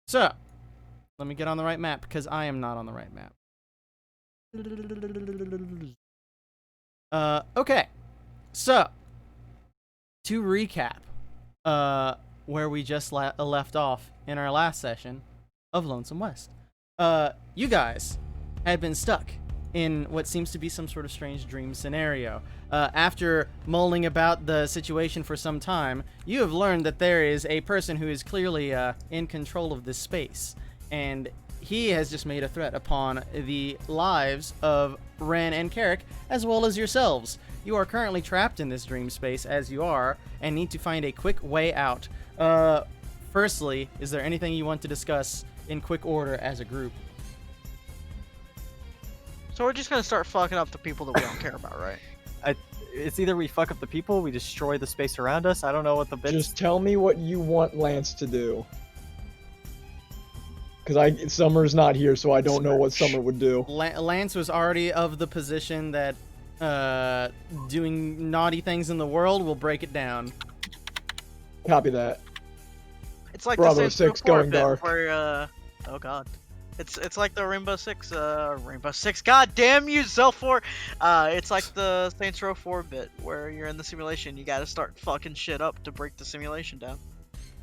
So, let me get on the right map because I am not on the right map. Okay. So, to recap, where we just left off in our last session of Lonesome West. You guys had been stuck in what seems to be some sort of strange dream scenario. After mulling about the situation for some time, you have learned that there is a person who is clearly in control of this space, and he has just made a threat upon the lives of Ren and Carric, as well as yourselves. You are currently trapped in this dream space as you are, and need to find a quick way out. Firstly, is there anything you want to discuss in quick order as a group? So we're just gonna start fucking up the people that we don't care about, right? It's either we fuck up the people, we destroy the space around us. I don't know what the bits. Just tell me what you want Lance to do. Because Summer's not here, so I don't know what Summer would do. Lance was already of the position that doing naughty things in the world will break it down. Copy that. It's like Bravo the same 6 going bit dark. where oh god. It's like the Rainbow Six god damn you, Zelfor! It's like the Saints Row 4 bit where you're in the simulation, you gotta start fucking shit up to break the simulation down.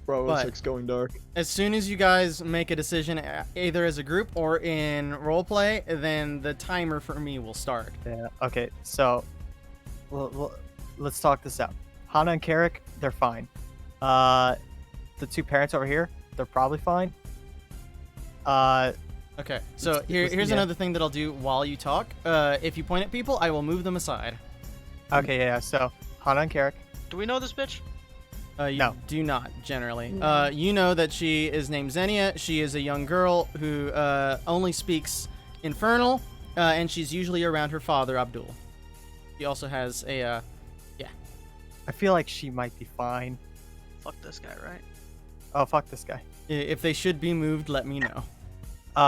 Bravo 6 going dark. As soon as you guys make a decision, either as a group or in roleplay, then the timer for me will start. Yeah. Okay. So, let's talk this out. Hana and Carric, they're fine. The two parents over here, they're probably fine. Okay, so here's another thing that I'll do while you talk. If you point at people, I will move them aside. Okay. Yeah. So Hana and Carric. Do we know this bitch? You No. do not, generally. No. You know that she is named Xenia. She is a young girl who only speaks Infernal, and she's usually around her father, Abdul. She also has a, I feel like she might be fine. Fuck this guy, right? Oh, fuck this guy. if they should be moved, let me know.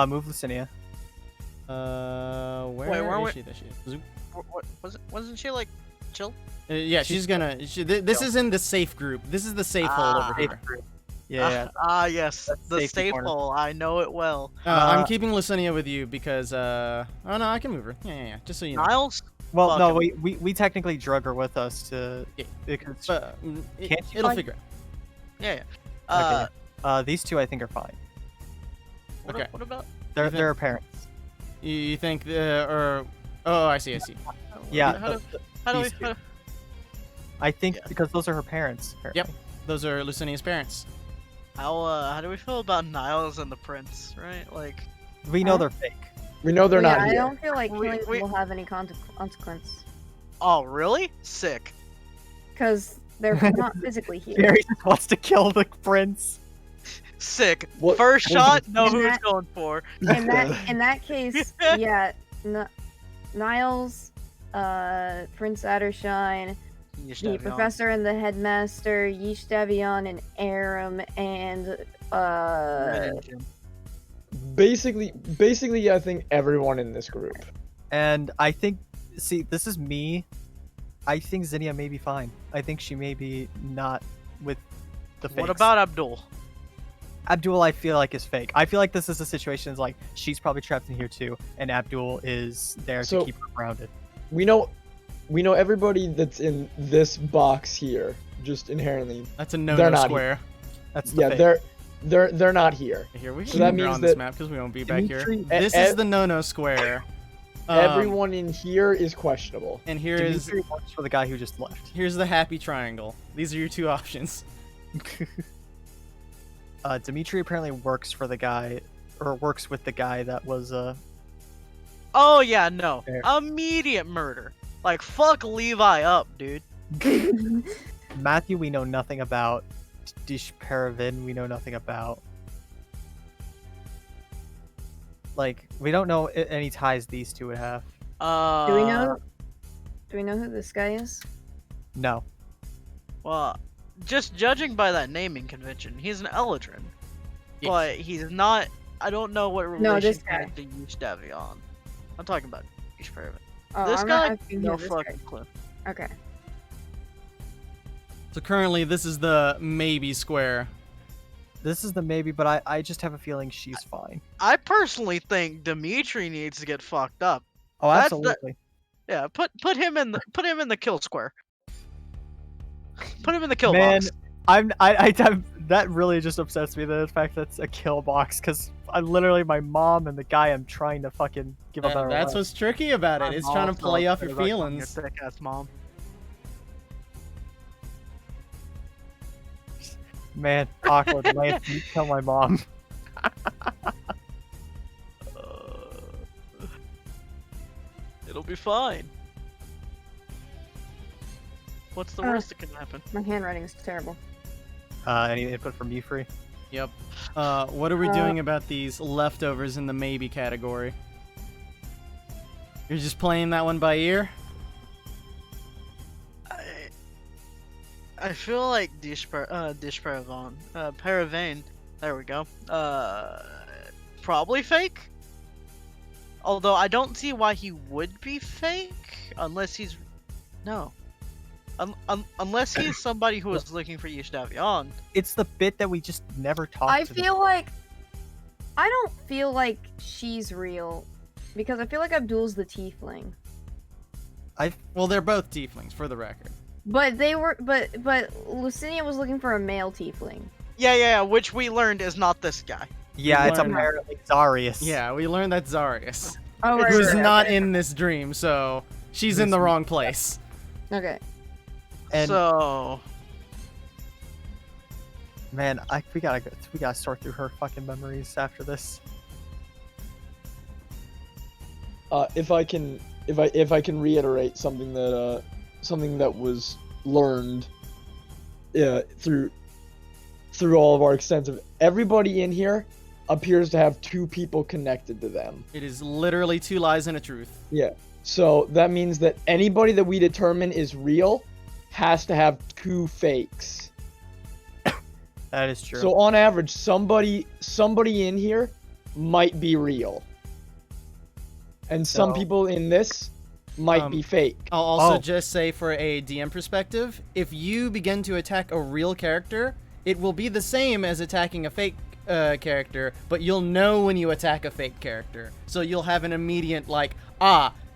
Move Lucinia. Where is she? There she is. Zoop. What wasn't she like chill? Yeah, she's gonna. This is in the safe group. This is the safe hole over here. Yeah. Yes, That's the safety safe corner. hole. I know it well. I'm keeping Lucinia with you because. Oh no, I can move her. Yeah. Just so you know. Niles? Well, Fuck no, him. we technically drug her with us to. Yeah. Because, But Can't she it'll fly? figure it. Yeah. okay. These two I think are fine. Okay. What about? They're think- their parents. You think or? Oh, I see. Yeah. How do we? these two. I think Yeah. because those are her parents. Yep. Those are Lucinia's parents. How do we feel about Niles and the prince? Right? Like, We know they're fake. We know they're not I here. don't feel like We- killing we- will have any consequence. oh really? Sick. Because they're not physically here. Barry just wants to kill the prince. Sick. What- First what- shot, know And who it's that- going for. In that case, yeah, Niles, Prince Addershine, the professor and the headmaster, Yeesh Davion and Aram, and Basically, I think everyone in this group. And I think, see, this is me. I think Zinnia may be fine. I think she may be not with the fakes. What about Abdul? Abdul? I feel like is fake. I feel like this is a situation is like she's probably trapped in here too, and Abdul is there So- to keep her grounded. We know everybody that's in this box here. Just inherently, That's a They're no-no not square. That's the yeah, fake. they're not here. Here we So that can draw means on this that map because we won't be back here. Dimitri- This is the no-no square. Everyone in here is questionable. And here is Dimitri works for the guy who just left. here's the happy triangle. These are your two options. Dimitri apparently works for the guy, or works with the guy that was Oh yeah, no. There. Immediate murder. Like fuck Levi up, dude. Matthew. We know nothing about. Dish Paravin. We know nothing about. Like we don't know any ties these two would have. Uh, do we know? Do we know who this guy is? No. Well, just judging by that naming convention, he's an Eladrin. Yes. But he's not. I don't know what relation No, this he guy. has to Yeesh Davion. I'm talking about Yeesh Paravin. Oh, This I'm guy? not asking No who this guy fucking clue. is. Okay. So currently, this is the maybe square. This is the maybe, but I just have a feeling she's fine. I personally think Dimitri needs to get fucked up. Oh, That's the- absolutely. Yeah, put him in the kill square. Put him in the kill Man, box. I'm that really just upsets me, the fact that it's a kill box, because I literally, my mom and the guy I'm trying to fucking give a better That's life. what's tricky about it. I'm It's trying to also play off upset your about killing feelings. Your thick ass mom. Man, awkward. Lance, you kill my mom. It'll be fine. What's the worst that can happen? My handwriting is terrible. Any input from you, Free? Yep. What are we doing about these leftovers in the maybe category? You're just playing that one by ear? I feel like Paravane, there we go. Probably fake. Although I don't see why he would be fake unless he's unless he's somebody who is looking for Yushdavion. It's the bit that we just never talked I to. feel like I don't feel like she's real because I feel like Abdul's the tiefling. Well, they're both tieflings, for the record. But they were but Lucinia was looking for a male tiefling. Yeah, which we learned is not this guy. Yeah, it's learned- apparently Zarius. Yeah, we learned that Zarius, Oh, right, who's right, not okay. in this dream, so she's in the wrong place. Okay. And So man, we gotta sort through her fucking memories after this. If I can reiterate something that was learned through all of our extensive, everybody in here appears to have two people connected to them. It is literally 2 lies and a truth. Yeah. So that means that anybody that we determine is real has to have 2 fakes. That is true. So on average, somebody in here might be real. And some So- people in this might be fake. I'll also Oh. just say, for a DM perspective, if you begin to attack a real character, it will be the same as attacking a fake character, but you'll know when you attack a fake character. So you'll have an immediate, like,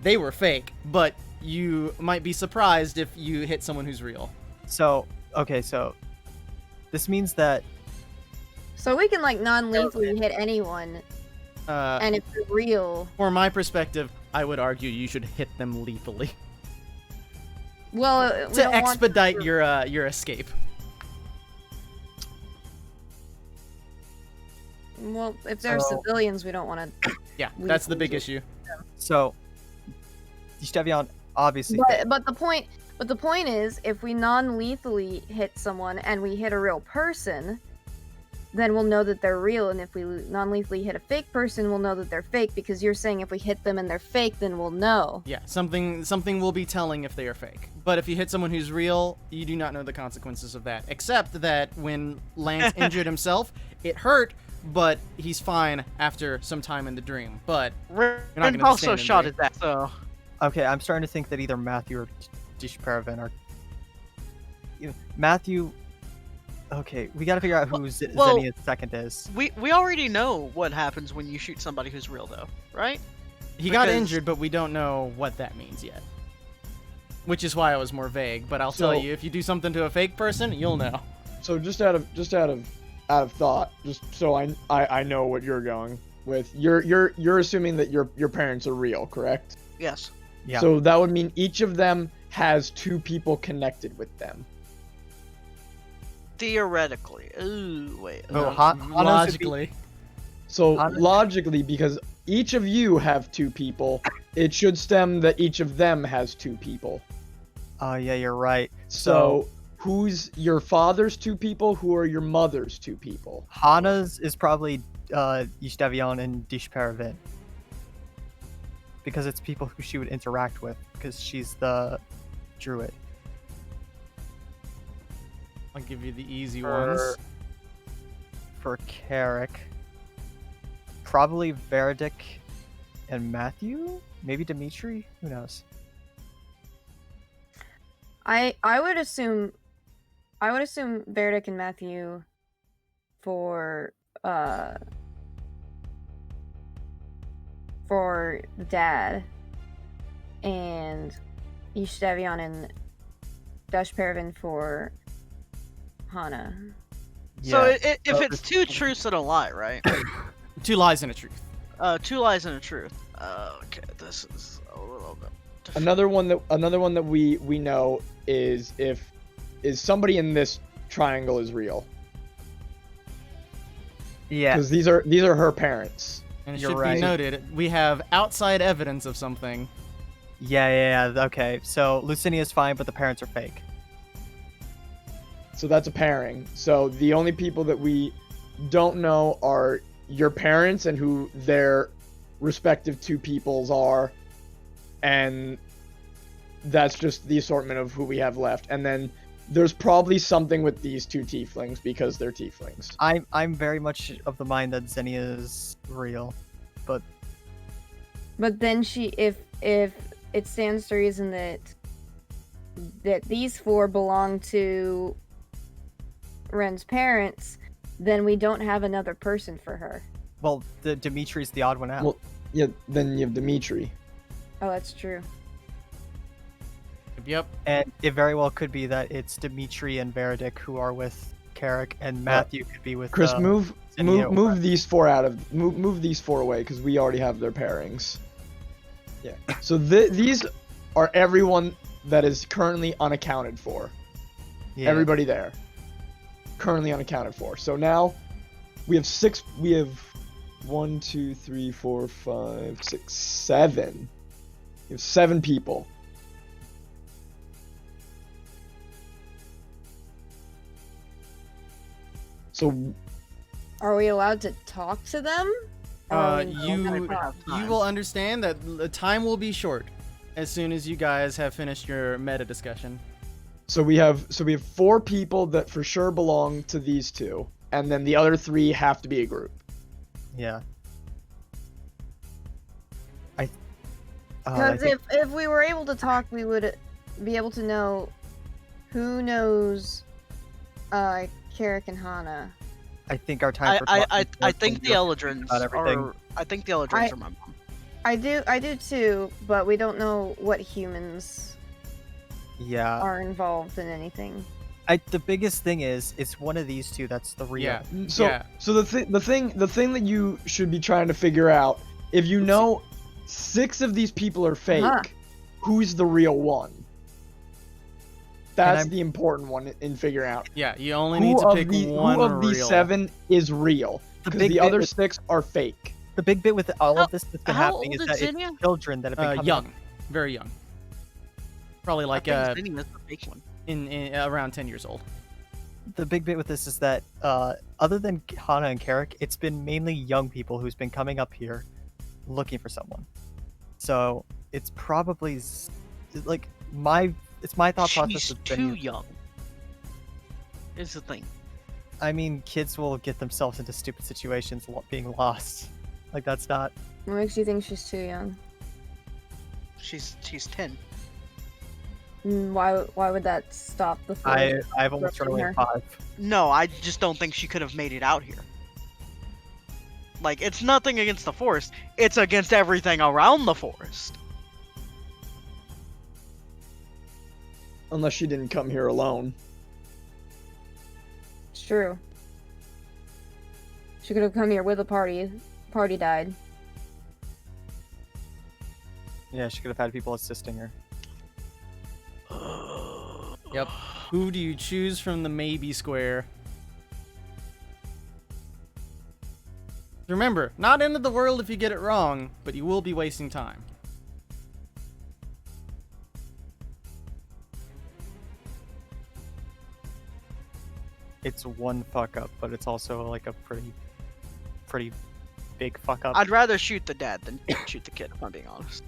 they were fake, but you might be surprised if you hit someone who's real. So this means that So we can like non-lethally hit anyone, and if they're real, For my perspective, I would argue you should hit them lethally well, we to don't want expedite to- your escape. Well, if they're So- civilians, we don't want to. Yeah, that's the big Lethally. issue. so Yushdavion obviously But the point is, if we non-lethally hit someone and we hit a real person, then we'll know that they're real. And if we non-lethally hit a fake person, we'll know that they're fake because you're saying if we hit them and they're fake, then we'll know. Yeah, something will be telling if they are fake. But if you hit someone who's real, you do not know the consequences of that. Except that when Lance injured himself, it hurt, but he's fine after some time in the dream. But not Ren gonna also stand in shot there. at that. So Okay, I'm starting to think that either Matthew or Dishparavan are. Matthew. Okay, we gotta figure out who Zenya's second is. we already know what happens when you shoot somebody who's real, though, right? he got Because- injured, but we don't know what that means yet. Which is why I was more vague. But I'll tell So- you, if you do something to a fake person, you'll know. So just out of thought, just so I know what you're going with. You're assuming that your parents are real, correct? Yes. Yeah. So that would mean each of them has 2 people connected with them. Theoretically. Ooh, wait. Oh, no. Hana should be- Logically. So Hana- logically, because each of you have 2 people, it should stem that each of them has 2 people. Oh yeah, you're right. So who's your father's 2 people? Who are your mother's 2 people? Hana's is probably Yushdavion and Dishparavan. Because it's people who she would interact with, because she's the druid. I'll give you the easy For- ones. For Carric, probably Veridic and Matthew? Maybe Dimitri? Who knows? I would assume Verdict and Matthew for the dad, and Ishtavion and Dashpervin for Hana. So Yeah. if it's two truths and a lie, right? 2 lies and a truth. 2 lies and a truth. Okay, this is a little bit. Another one that we know is is somebody in this triangle is real, Yeah. because these are her parents. And it You're should right. be noted, we have outside evidence of something. Yeah. Okay. So Lucinia's fine, but the parents are fake. So that's a pairing. So the only people that we don't know are your parents and who their respective two peoples are, and that's just the assortment of who we have left. And then there's probably something with these two tieflings because they're tieflings. I'm very much of the mind that Xenia is real, but But then if it stands to reason that these 4 belong to Ren's parents, then we don't have another person for her. well, the Dimitri's the odd one out. Well, yeah, then you have Dimitri. Oh, that's true. Yep. And it very well could be that it's Dimitri and Veridic who are with Carric, and Matthew could be with Chris, move Xenia. these 4 out of move these 4 away because we already have their pairings. Yeah. So these are everyone that is currently unaccounted for. Yeah. Everybody there. Currently unaccounted for. So now we have 6. We have 1, 2, 3, 4, 5, 6, 7. We have 7 people. So Are we allowed to talk to them? Or are we You not gonna talk? will understand that the time will be short as soon as you guys have finished your meta discussion. So we have 4 people that for sure belong to these 2, and then the other 3 have to be a group. Yeah. I Because think if we were able to talk, we would be able to know who knows Carric and Hana. I think our time for I think the Eldrins about everything. are. I think the Eldrins are my mom. I do too, but we don't know what humans Yeah. are involved in anything. The biggest thing is it's one of these two that's the real. Yeah. So Yeah. so the thing that you should be trying to figure out, if you know 6 of these people are fake, Huh. who's the real one? That's I'm- the important one in figuring out. Yeah, you only need to pick one who of these real. 7 is real, The because big the bit other with- 6 are fake. The big bit with all of this that's been how happening is old that is it's Xenia? children that have been coming Young, very young. Probably like I think Xenia is the fake one. in around 10 years old. The big bit with this is that other than Hana and Carric, it's been mainly young people who's been coming up here looking for someone. So it's probably like my thought process She's has too been. young. Is the thing. I mean, kids will get themselves into stupid situations, being lost. Like that's not. What makes you think she's too young? She's 10. Why would that stop the flow? I've almost run away at 5. No, I just don't think she could have made it out here. Like, it's nothing against the forest. It's against everything around the forest. Unless she didn't come here alone. It's true. She could have come here with a party. Party died. Yeah, she could have had people assisting her. Yep. Who do you choose from the maybe square? Remember, not end of the world if you get it wrong, but you will be wasting time. It's one fuck up, but it's also like a pretty big fuck up. I'd rather shoot the dad than shoot the kid, if I'm being honest.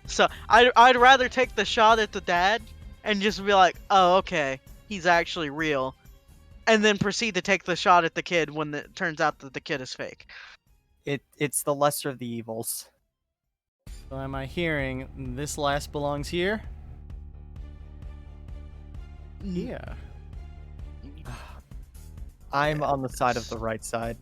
So, I'd rather take the shot at the dad and just be like, oh, okay, he's actually real. And then proceed to take the shot at the kid when it turns out that the kid is fake. It's the lesser of the evils. So am I hearing this last belongs here? Yeah. I'm on the side of the right side.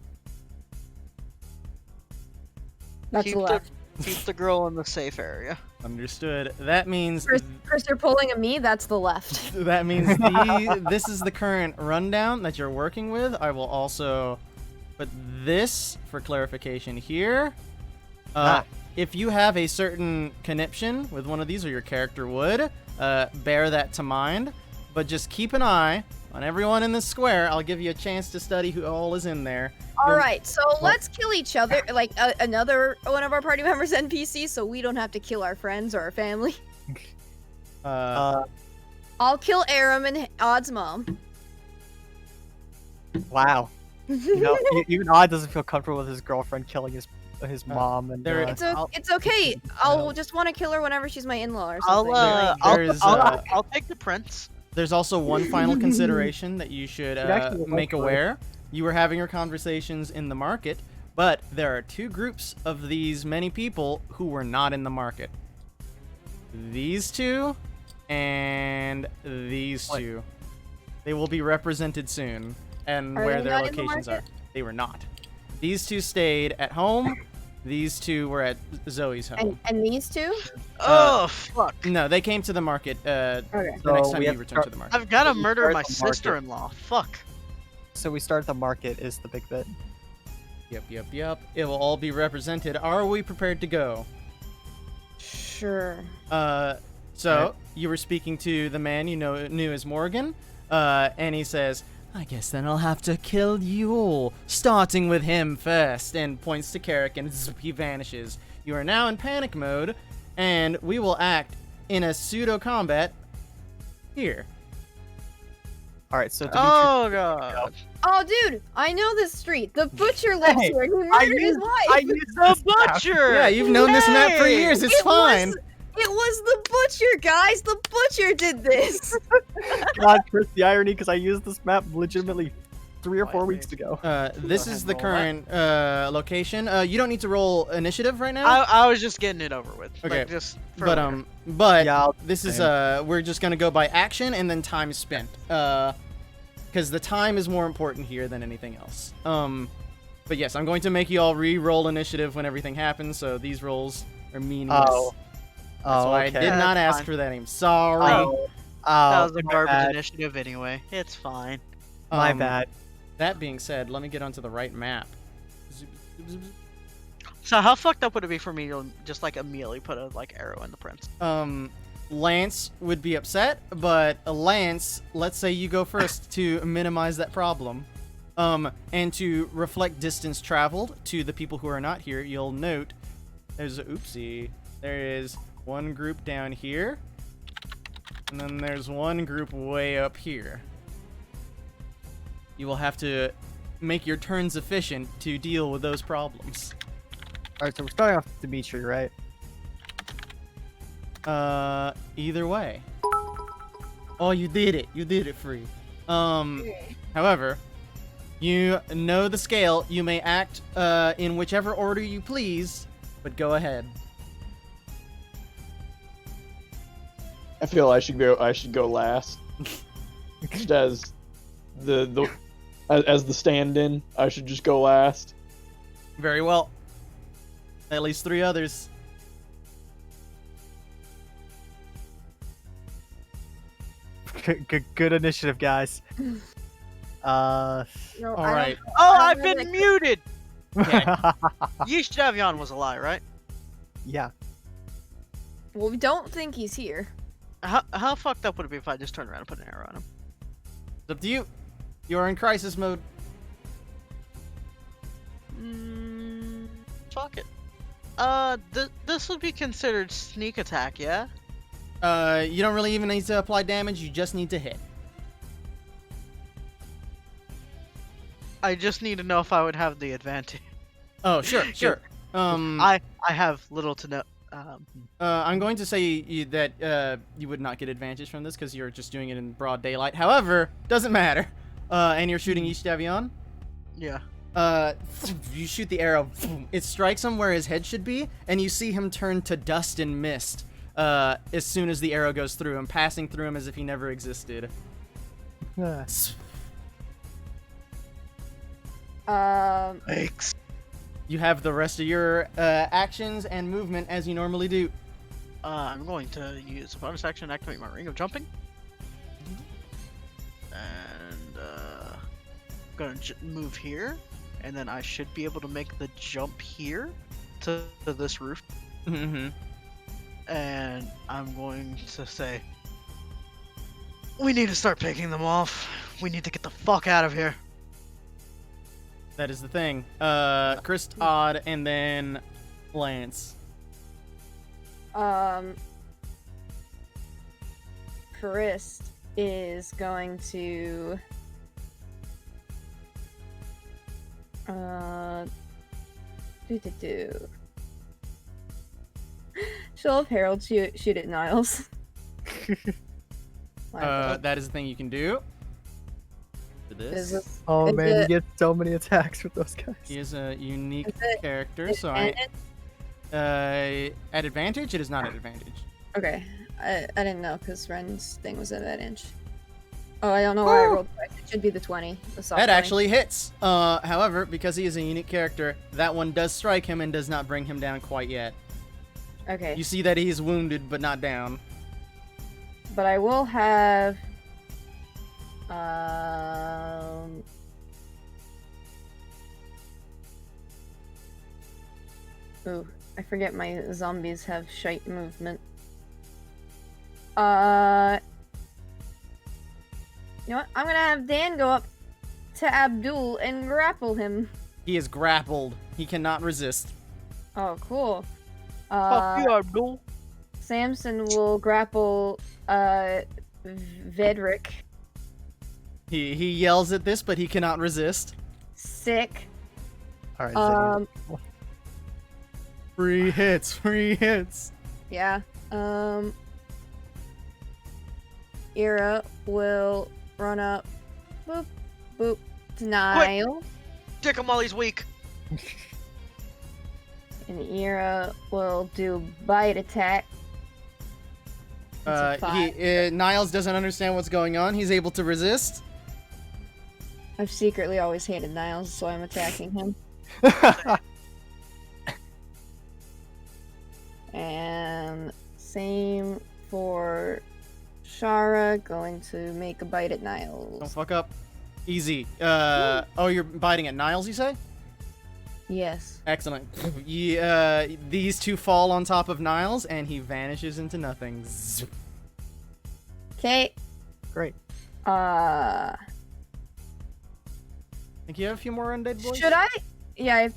That's keep the left. keep the girl in the safe area. Understood. That means Chris, you're pulling a me. That's the left. that means this is the current rundown that you're working with. I will also put this for clarification here. If you have a certain conniption with one of these, or your character would, bear that to mind. But just keep an eye on everyone in this square. I'll give you a chance to study who all is in there. All right, so let's kill each other, like another one of our party members NPC, so we don't have to kill our friends or our family. I'll kill Aram and Odd's mom. Wow. You know, even Odd doesn't feel comfortable with his girlfriend killing his mom. And It's okay. I'll just want to kill her whenever she's my in-law or I'll something. I'll take the prince. There's also one final consideration that you should actually make like aware. You were having your conversations in the market, but there are two groups of these many people who were not in the market. These two and these two. They will be represented soon, and Are where they their not in the locations are. market? They were not. These two stayed at home. These two were at Zoe's home. And these two? Oh fuck! No, they came to the market Okay. the next So time we you have to returned to start- the market. I've got to We murder start my the market. sister-in-law. Fuck. So we start at the market is the big bit. Yep. It will all be represented. Are we prepared to go? Sure. So you were speaking to the man you knew as Morgan, and he says, "I guess then I'll have to kill you all, starting with him first," and points to Carric, and zzz, he vanishes. You are now in panic mode, and we will act in a pseudo combat here. All right, so to be Oh god. Oh, dude, I know this street. The butcher lives Hey, here, and he murdered his wife. The butcher. Yeah, you've known this map for Hey! years. It's fine. It was the butcher, guys. The butcher did this. God, Chris, the irony, because I used this map legitimately 3 or 4 weeks ago. This Go is ahead, the roll current location. You don't need to roll initiative right now. I was just getting it over with. Okay, Like, just for but later. Yeah, I'll- this is we're just gonna go by action and then time spent, because the time is more important here than anything else. But yes, I'm going to make you all re-roll initiative when everything happens, so these rolls are meaningless. Oh. That's why okay. I did Yeah, not that's ask fine. for that name. Sorry. Oh, That was a my garbage bad. initiative anyway. It's fine. My bad. That being said, let me get onto the right map. Zoop, zoop, zoop, zoop. So how fucked up would it be for me to just like immediately put a like arrow in the prince? Lance would be upset, but Lance, let's say you go first to minimize that problem. And to reflect distance traveled to the people who are not here, you'll note there's there is one group down here, and then there's one group way up here. You will have to make your turns efficient to deal with those problems. All right, so we're starting off with Dimitri, right? Either way. Oh, you did it. You did it free. However, you know the scale. You may act in whichever order you please, but go ahead. I feel I should go last. Just as as the stand-in, I should just go last. Very well. At least 3 others. Good initiative, guys. No, All right. Oh, I I've don't been like- muted. Yeah. Yishdavion was a lie, right? Yeah. Well, we don't think he's here. How fucked up would it be if I just turned around and put an arrow on him? It's up to you. You are in crisis mode. Fuck it. This would be considered sneak attack, yeah? You don't really even need to apply damage. You just need to hit. I just need to know if I would have the advantage. Oh, sure. I have little to no. I'm going to say that you would not get advantage from this because you're just doing it in broad daylight. However, doesn't matter. And you're shooting Yishdavion. Yeah. You shoot the arrow. It strikes him where his head should be, and you see him turn to dust and mist as soon as the arrow goes through him, passing through him as if he never existed. Thanks. You have the rest of your actions and movement as you normally do. I'm going to use a bonus action to activate my ring of jumping. And I'm gonna move here, and then I should be able to make the jump here to this roof. Mm-hmm. And I'm going to say, we need to start picking them off. We need to get the fuck out of here. That is the thing. Chris, Odd, and then Lance. Chris is going to she'll have Harold shoot at Niles. That is the thing you can do. For Is this. this Oh Is man, you it- get so many attacks with those guys. He is a unique Is it character, so I advantage? at advantage. It is not at advantage. Okay, I didn't know because Ren's thing was at that inch. Oh, I don't know why I rolled twice. It should be the 20. The soft That 20. actually hits. However, because he is a unique character, that one does strike him and does not bring him down quite yet. Okay, You see that he is wounded but not down. but I will have. Ooh, I forget my zombies have shite movement. You know what? I'm gonna have Dan go up to Abdul and grapple him. He is grappled. He cannot resist. Oh, cool. Fuck you, Abdul. Samson will grapple Vedrick. He yells at this, but he cannot resist. Sick. All right. Free hits, free hits. Yeah. Ira will run up. Boop. Boop. To Niall. Dick him while he's weak. And Ira will do bite attack. It's a 5. Niles doesn't understand what's going on. He's able to resist. I've secretly always hated Niles, so I'm attacking him. And same for Shara, going to make a bite at Don't Niles. fuck up. Easy. Oh, you're biting at Niles, you say? Yes. Excellent. These two fall on top of Niles, and he vanishes into nothing. Zzz. Okay. Great. Think you have a few more undead boys? Should I? Yeah, I have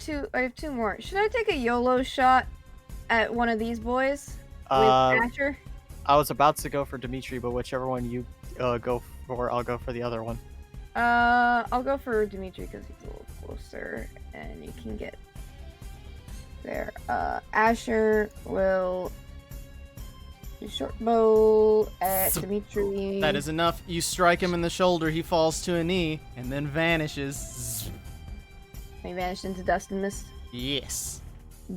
two more. Should I take a YOLO shot at one of these boys with Asher? I was about to go for Dimitri, but whichever one you go for, I'll go for the other one. I'll go for Dimitri because he's a little closer, and you can get there. Asher will do short bow at Dimitri. That is enough. You strike him in the shoulder, he falls to a knee, and then vanishes. Zzz. He vanished into dust and mist. Yes.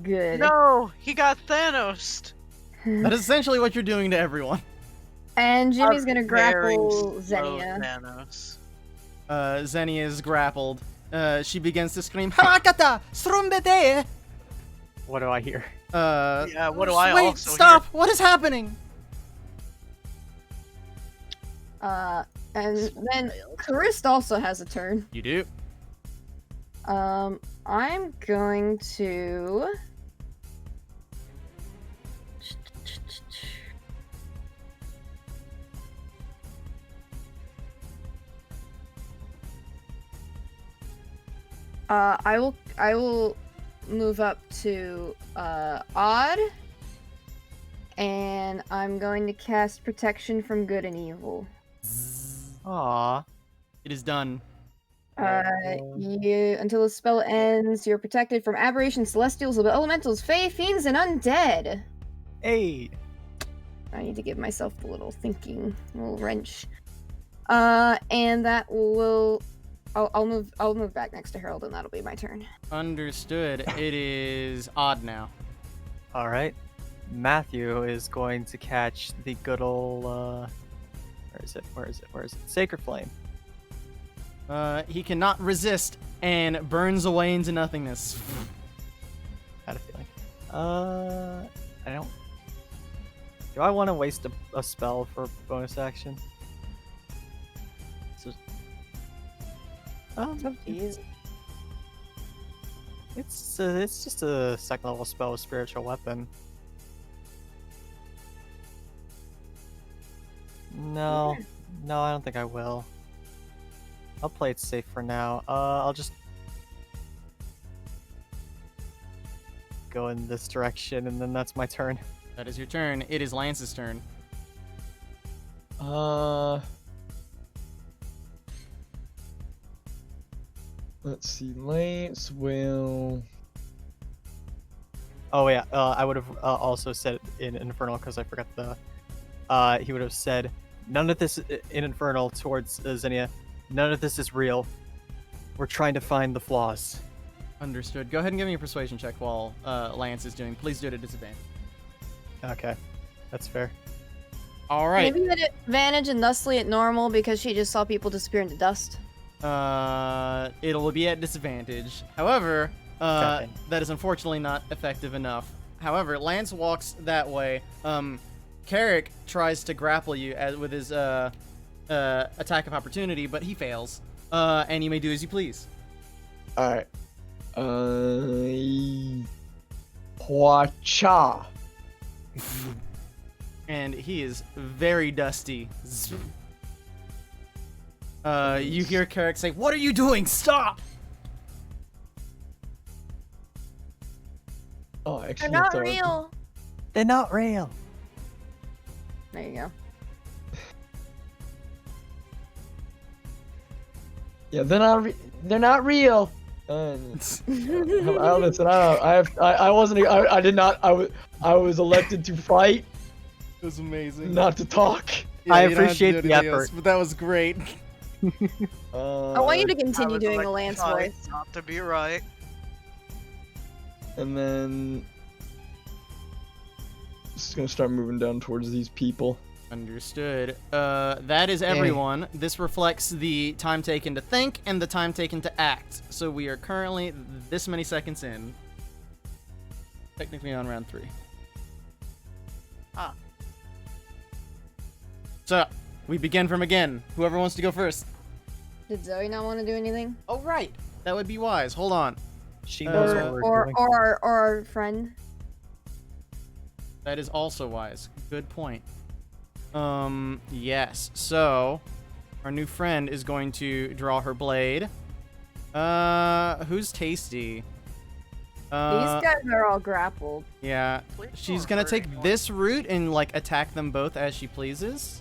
Good. No, he got Thanos. That is essentially what you're doing to everyone. And Jimmy's gonna Very grapple slow Xenia. Thanos. Xenia is grappled. She begins to scream, Harakata! Srumbete! What do I hear? Yeah, what do I wait, also stop! What is happening? And then Karist also has a turn. You do. I'm going to. I will move up to Odd, and I'm going to cast Protection from Good and Evil. Aw. It is done. You until the spell ends, you're protected from aberrations, celestials, elementals, fae, fiends, and undead. Hey. I need to give myself the little thinking, little wrench. And that will. I'll move back next to Harold, and that'll be my turn. Understood. It is Odd now. All right. Matthew is going to catch the good old. Where is it? Sacred Flame. He cannot resist and burns away into nothingness. Had a feeling. I don't. Do I want to waste a spell for bonus action? So, Jeez. it's just a second level spell with spiritual weapon. No, I don't think I will. I'll play it safe for now. I'll just go in this direction, and then that's my turn. That is your turn. It is Lance's turn. Let's see. Lance will. Oh yeah, I would have also said in Infernal because I forgot the. He would have said, "None of this in Infernal towards Xenia. None of this is real. We're trying to find the flaws." Understood. Go ahead and give me a persuasion check while Lance is doing. Please do it at disadvantage. Okay, that's fair. All right. Maybe at advantage and thusly at normal because she just saw people disappear into dust. It'll be at disadvantage. However, Okay. that is unfortunately not effective enough. However, Lance walks that way. Carric tries to grapple you with his attack of opportunity, but he fails. And you may do as you please. All right. Hua-cha. And he is very dusty. You hear Carric say, "What are you doing? Stop!" Oh, They're actually, not real. They're not real. There you go. Yeah, they're not real. Listen, I was elected to fight, It was amazing. not to talk. I you don't have to appreciate do the anything effort. else, but that was great. I want you to I continue was doing a elected Lance to fight, voice. Not to be right. And then just gonna start moving down towards these people. Understood. That is everyone. This reflects the time taken to think and the time taken to act. So we are currently this many seconds in. Technically on round 3. Ah. So, we begin from again. Whoever wants to go first. Did Zoe not want to do anything? Oh, right. That would be wise. Hold on. She knows what we're Or doing. our friend? That is also wise. Good point. Yes. So, our new friend is going to draw her blade. Who's Tasty? These guys are all grappled. Yeah. Please She's don't gonna hurt take anyone. this route and, like, attack them both as she pleases.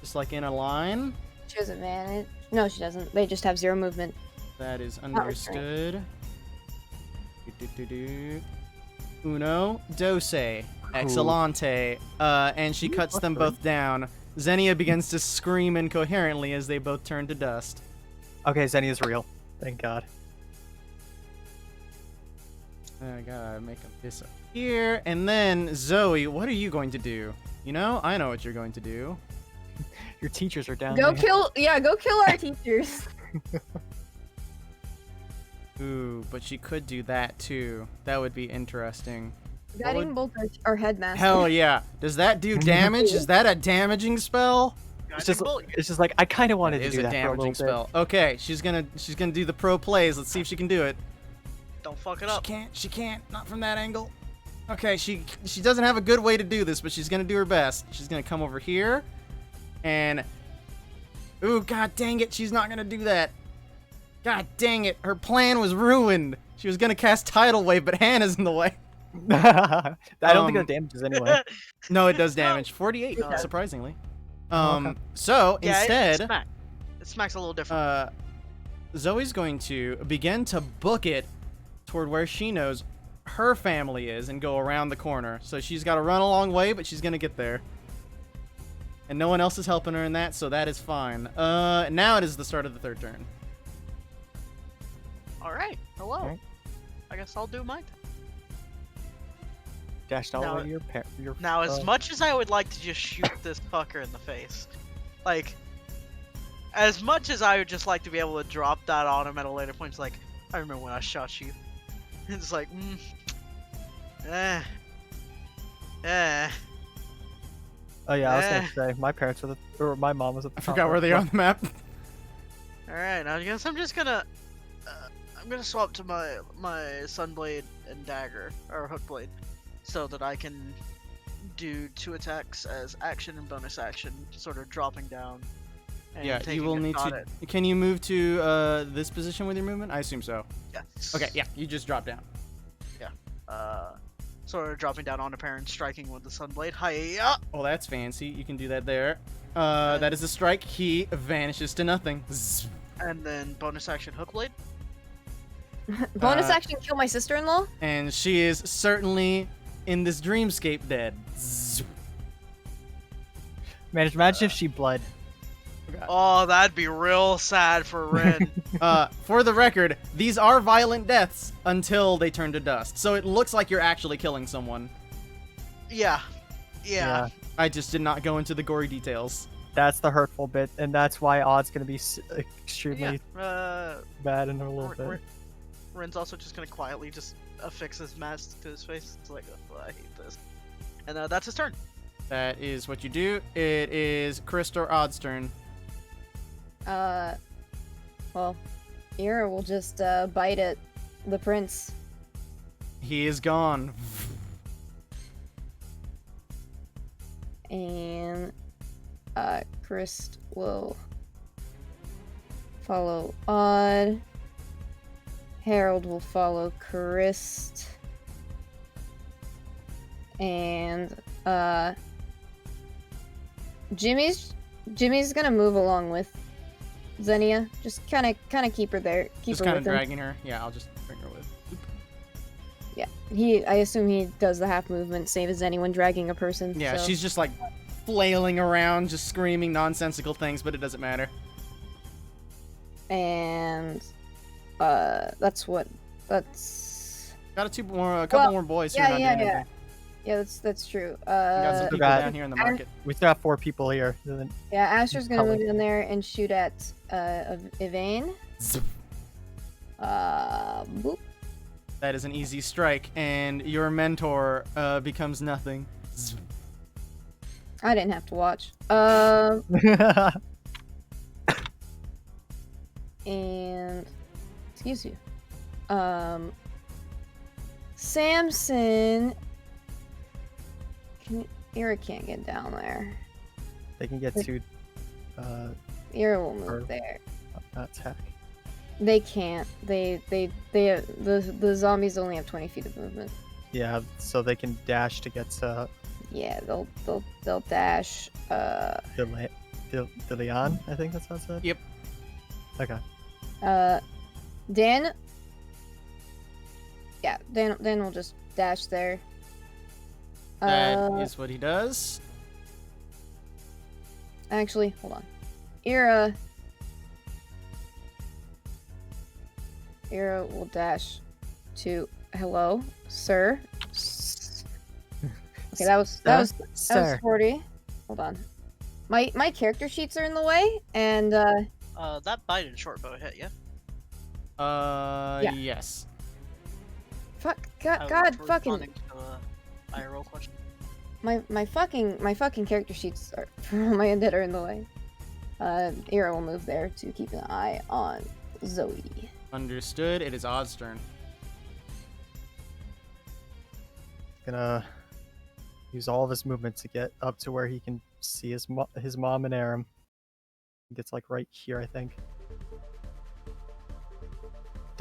Just, like, in a line. She has advantage. No, she doesn't. They just have 0 movement. That is Not restrained. understood. Uno, dose, excellente. And she cuts them both down. Xenia begins to scream incoherently as they both turn to dust. Okay, Xenia's real. Thank God. I gotta make them disappear. And then, Zoe, what are you going to do? You know, I know what you're going to do. Your teachers are down Go there. go kill our teachers. Ooh, but she could do that too. That would be interesting. Guiding bolt our headmaster. Hell yeah. Does that do damage? Is that a damaging spell? It's just, Guiding bolt. it's just like I kind of wanted It to is do a that for a little damaging bit. spell. Okay, she's gonna do the pro plays. Let's see if she can do it. Don't fuck it She up. can't. Not from that angle. Okay, she doesn't have a good way to do this, but she's gonna do her best. She's gonna come over here, and ooh, god dang it, she's not gonna do that. God dang it, her plan was ruined. She was gonna cast Tidal Wave, but Hannah's in the way. I don't think Um, that damages anyway. No, it does damage. 48, No. surprisingly. Okay. So Yeah, instead, it smacks a little different. Zoe's going to begin to book it toward where she knows her family is and go around the corner. So she's got to run a long way, but she's going to get there. And no one else is helping her in that, so that is fine. Now it is the start of the third turn. All right. Hello. Alright. I guess I'll do mine. Dashed all Now- over your Now, as much as I would like to just shoot this fucker in the face, like, as much as I would just like to be able to drop that on him at a later point, it's like, I remember when I shot you. It's like, eh. Oh yeah, I was gonna say my parents were or my mom was at the I top forgot of where they the- are on the map. Alright, I guess I'm just gonna... I'm gonna swap to my Sunblade and Dagger, or Hook Blade, so that I can do 2 attacks as action and bonus action, sort of dropping down. And Yeah, you taking will a need shot to. at- Can you move to this position with your movement? I assume so. Yes. Okay, yeah, you just drop down. Sort of dropping down on a pair and striking with the Sunblade. Hiya! Oh, that's fancy. You can do that there. That is a strike. He vanishes to nothing. Zzz. And then bonus action Hook Blade. Bonus Uh, action kill my sister-in-law? And she is certainly in this dreamscape dead. Zzz. Man, imagine if she bled. Oh, that'd be real sad for Rin. For the record, these are violent deaths until they turn to dust. So it looks like you're actually killing someone. Yeah. Yeah. I just did not go into the gory details. That's the hurtful bit, and that's why Odd's gonna be extremely Yeah. bad in a little bit. Rin's also just gonna quietly just affix his mask to his face. It's like, oh, I hate this. And that's his turn. That is what you do. It is Chris or Odd's turn. Well, Ira will just bite at the prince. He is gone. And Chris will follow Odd. Harold will follow Chris. And Jimmy's gonna move along with Xenia. Just kind of keep her there. Keep Just her kind with of him. dragging her. Yeah, I'll just bring her with. Yeah, I assume he does the half movement, same as anyone dragging a person. Yeah, so. she's just like flailing around, just screaming nonsensical things, but it doesn't matter. And that's Got a couple more boys who are not doing anything. yeah, that's true. We got some Too people bad. down here in the market. We still have 4 people here. Yeah, Astra's gonna Probably. move in there and shoot at Evane. Zzz. Boop. That is an easy strike, and your mentor becomes nothing. Zzz. I didn't have to watch. And excuse you. Samson. Ira can't get down there. They can get to Ira will move Or- there. attack. They can't. The zombies only have 20 feet of movement. Yeah, so they can dash to get to Yeah, they'll dash. the Leon. I think that's how it said. Yep. Okay. Dan. Yeah, Dan will just dash there. That is what he does. Actually, hold on. Ira will dash to hello, sir. Okay, that was Sir. 40. Hold on. My character sheets are in the way, and That bite and short bow hit, yeah? Yeah. Yes. fuck, I God, was fucking responding to a IRL question. my fucking character sheets are for all my undead are in the way. Ira will move there to keep an eye on Zoe. Understood. It is Odd's turn. Gonna use all of his movement to get up to where he can see his mom and Aram. He gets like right here, I think.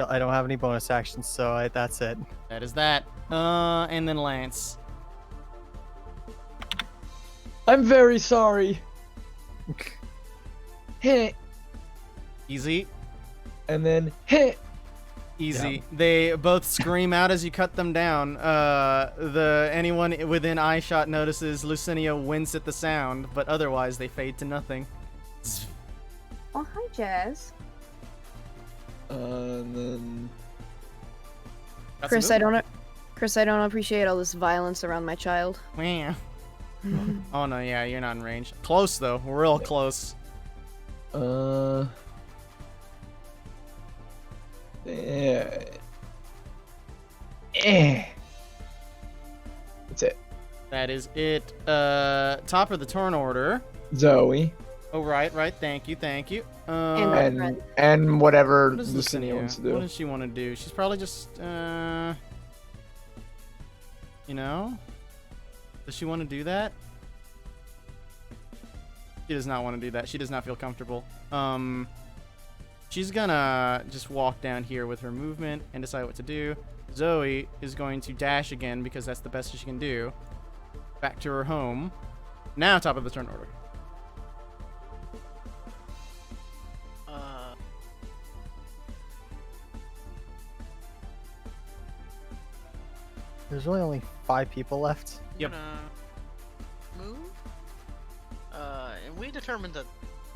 I don't have any bonus actions, so that's it. That is that. And then Lance. I'm very sorry. Hit. Easy. And then hit. Easy. They both scream out as you cut them down. Anyone within eye shot notices Lucinia wince at the sound, but otherwise they fade to nothing. Oh, hi, Jazz. And then Got Chris, some I don't appreciate all this violence around my child. movement. Oh no, yeah, you're not in range. Close though, real close. Yeah. That's it. That is it. Top of the turn order. Zoe. Oh, right. Thank you. And our friend. And whatever What does Lucinia wants to do. What does she want to do? She's probably just, you know? Does she want to do that? She does not want to do that. She does not feel comfortable. She's gonna just walk down here with her movement and decide what to do. Zoe is going to dash again because that's the best she can do. Back to her home. Now top of the turn order. There's really only 5 people left. Yep. Move. And we determined that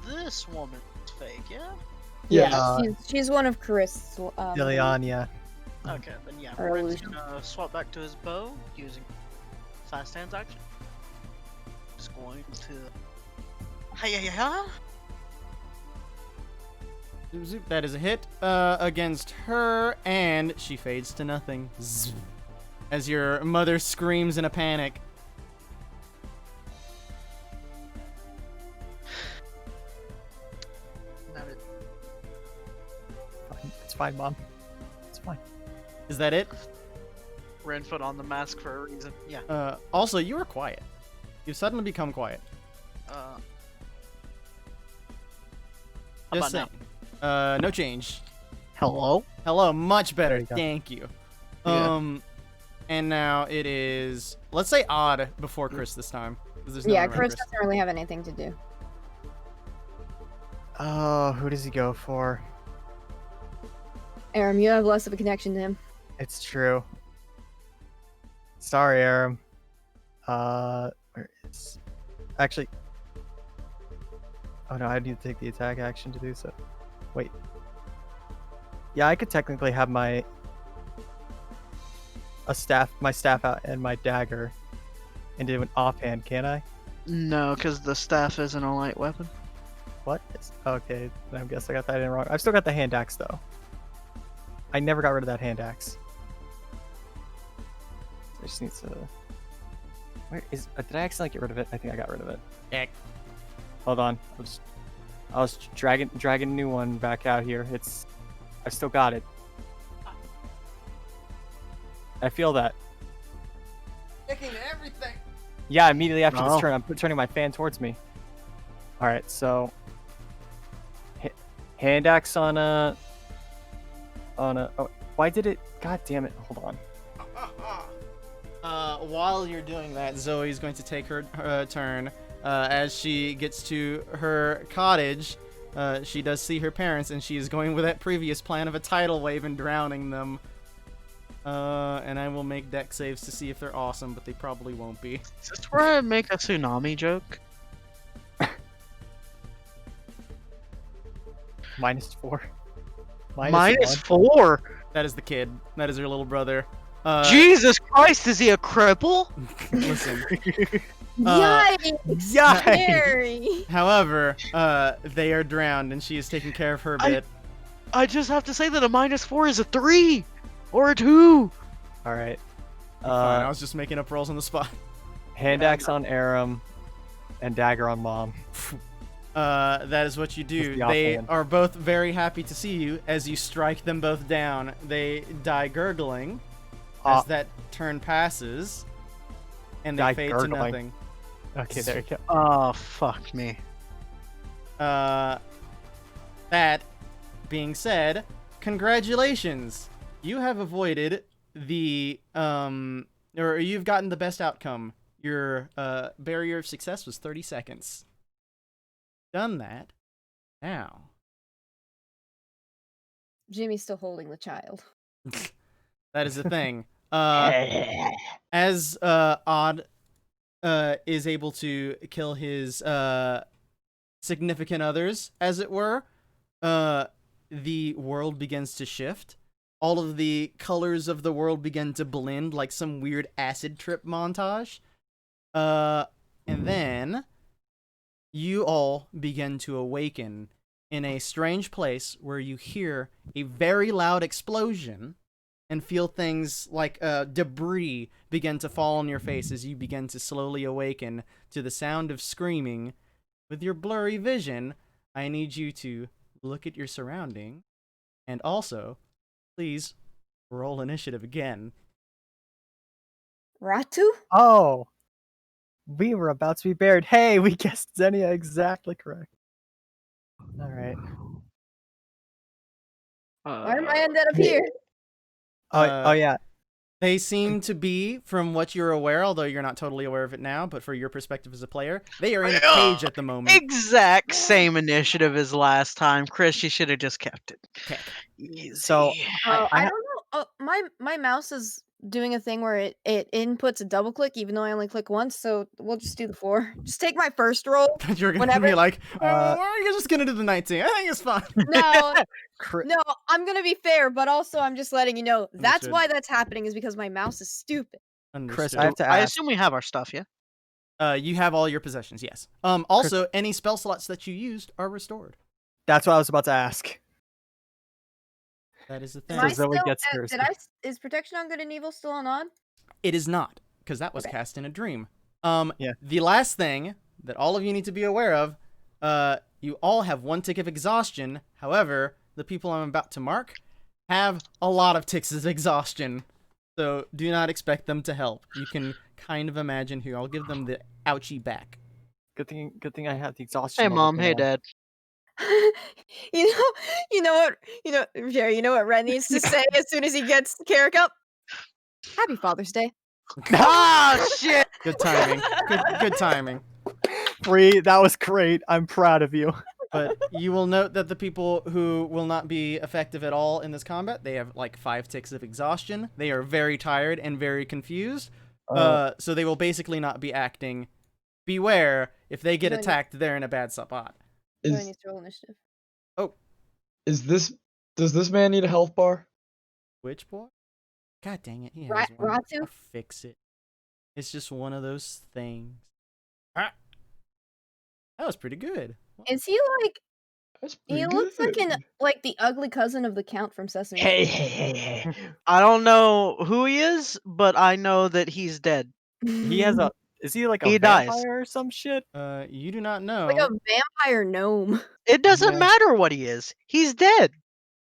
this woman is fake, yeah? Yeah. She's one of Chris. Liliana. Okay, then yeah, Or Ren's illusion. gonna swap back to his bow using fast hands action. Just going to. Hi. Zoop, zoop. That is a hit against her, and she fades to nothing. Zzz. As your mother screams in a panic. It's fine, Mom. It's fine. Is that it? Ren put on the mask for a reason. Yeah. Also, you are quiet. You've suddenly become quiet. How Just about saying. No change. Hello. Hello, much better. There you go. Thank you. Yeah. And now it is, let's say odd before Chris this time. 'Cause there's no Yeah, one around Chris doesn't really have anything to do. Oh, who does he go for? Aram, you have less of a connection to him. It's true. Sorry, Aram. Where is... Actually... Oh no, I need to take the attack action to do so. Wait. Yeah, I could technically have my staff out and my dagger and do an offhand, can't I? No, because the staff isn't a light weapon. What? Okay, I guess I got that in wrong. I've still got the hand axe though. I never got rid of that hand axe. I just need to. Where is? Did I accidentally get rid of it? I think I got rid of it. Heck. Hold on. I was dragging a new one back out here. I still got it. I feel that. Picking everything. Yeah, immediately after Oh. this turn, I'm turning my fan towards me. All right, so hand axe on a. Oh, why did it? God damn it! Hold on. While you're doing that, Zoe's going to take her turn. As she gets to her cottage, she does see her parents, and she is going with that previous plan of a tidal wave and drowning them. And I will make deck saves to see if they're awesome, but they probably won't be. Is this where I make a tsunami joke? -4. -4. That is the kid. That is her little brother. Jesus Christ, is he a cripple? Listen. Yikes! Scary. However, they are drowned, and she is taking care of her a bit. I just have to say that a -4 is a 3 or a 2. All right. Fine, I was just making up rolls on the spot. Hand axe on Aram, and dagger on Mom. That is what you do. Just the They offhand. are both very happy to see you as you strike them both down. They die gurgling as that turn passes, and they Die fade gurgling. to nothing. Okay, there you go. Oh, fuck me. That being said, congratulations! You have avoided the or you've gotten the best outcome. Your barrier of success was 30 seconds. Done that. Now. Jimmy's still holding the child. That is the thing. As Odd is able to kill his significant others, as it were, the world begins to shift. All of the colors of the world begin to blend like some weird acid trip montage. And then you all begin to awaken in a strange place where you hear a very loud explosion and feel things like debris begin to fall on your face as you begin to slowly awaken to the sound of screaming. With your blurry vision, I need you to look at your surrounding and also, please, roll initiative again. Ratu? Oh, we were about to be buried. Hey, we guessed Xenia exactly correct. All right. Why am I ended up here? Oh yeah. They seem to be, from what you're aware, although you're not totally aware of it now, but for your perspective as a player, they are in a cage at the moment. Exact same initiative as last time. Chris, you should have just kept it. Okay. Easy. So I don't know. Oh, my mouse is doing a thing where it inputs a double click even though I only click once, so we'll just do the 4. Just take my first roll. You're gonna Whenever- be like, oh, why are you just gonna do the 19? I think it's fine. No, cri- no, I'm gonna be fair, but also I'm just letting you know that's Understood. why that's happening is because my mouse is stupid. Understood. I have to I ask. assume we have our stuff, yeah? You have all your possessions, yes. Also, any spell slots that you used are restored. That's what I was about to ask. That is the thing. Am I So Zoe still, gets did hers. is Protection on Good and Evil still on? It is not, because that was Okay. cast in a dream. Yeah. The last thing that all of you need to be aware of, you all have 1 tick of exhaustion. However, the people I'm about to mark have a lot of ticks of exhaustion. So do not expect them to help. You can kind of imagine who. I'll give them the ouchie back. Good thing I have the exhaustion. Hey, level Mom. for Hey, now. Dad. Jerry, you know what Ren needs to say as soon as he gets Carric up? Happy Father's Day. Ah, shit! Good timing. Good timing. Bree, that was great. I'm proud of you. But you will note that the people who will not be effective at all in this combat, they have like 5 ticks of exhaustion. They are very tired and very confused. So they will basically not be acting. Beware, if they get Then- attacked, they're in a bad spot. So I Is need to roll initiative. does this man need a health bar? Which boy? God dang it, he has Ra- one. Ratu? I'll fix it. It's just one of those things. Ah. That was pretty good. Is he like? That's He pretty looks like good. like the ugly cousin of the Count from Sesame Hey, Street. hey, hey, hey. I don't know who he is, but I know that he's dead. He has a. Is he like a He dies. vampire or some shit? You do not know. like a vampire gnome. It doesn't Yeah. matter what he is. He's dead.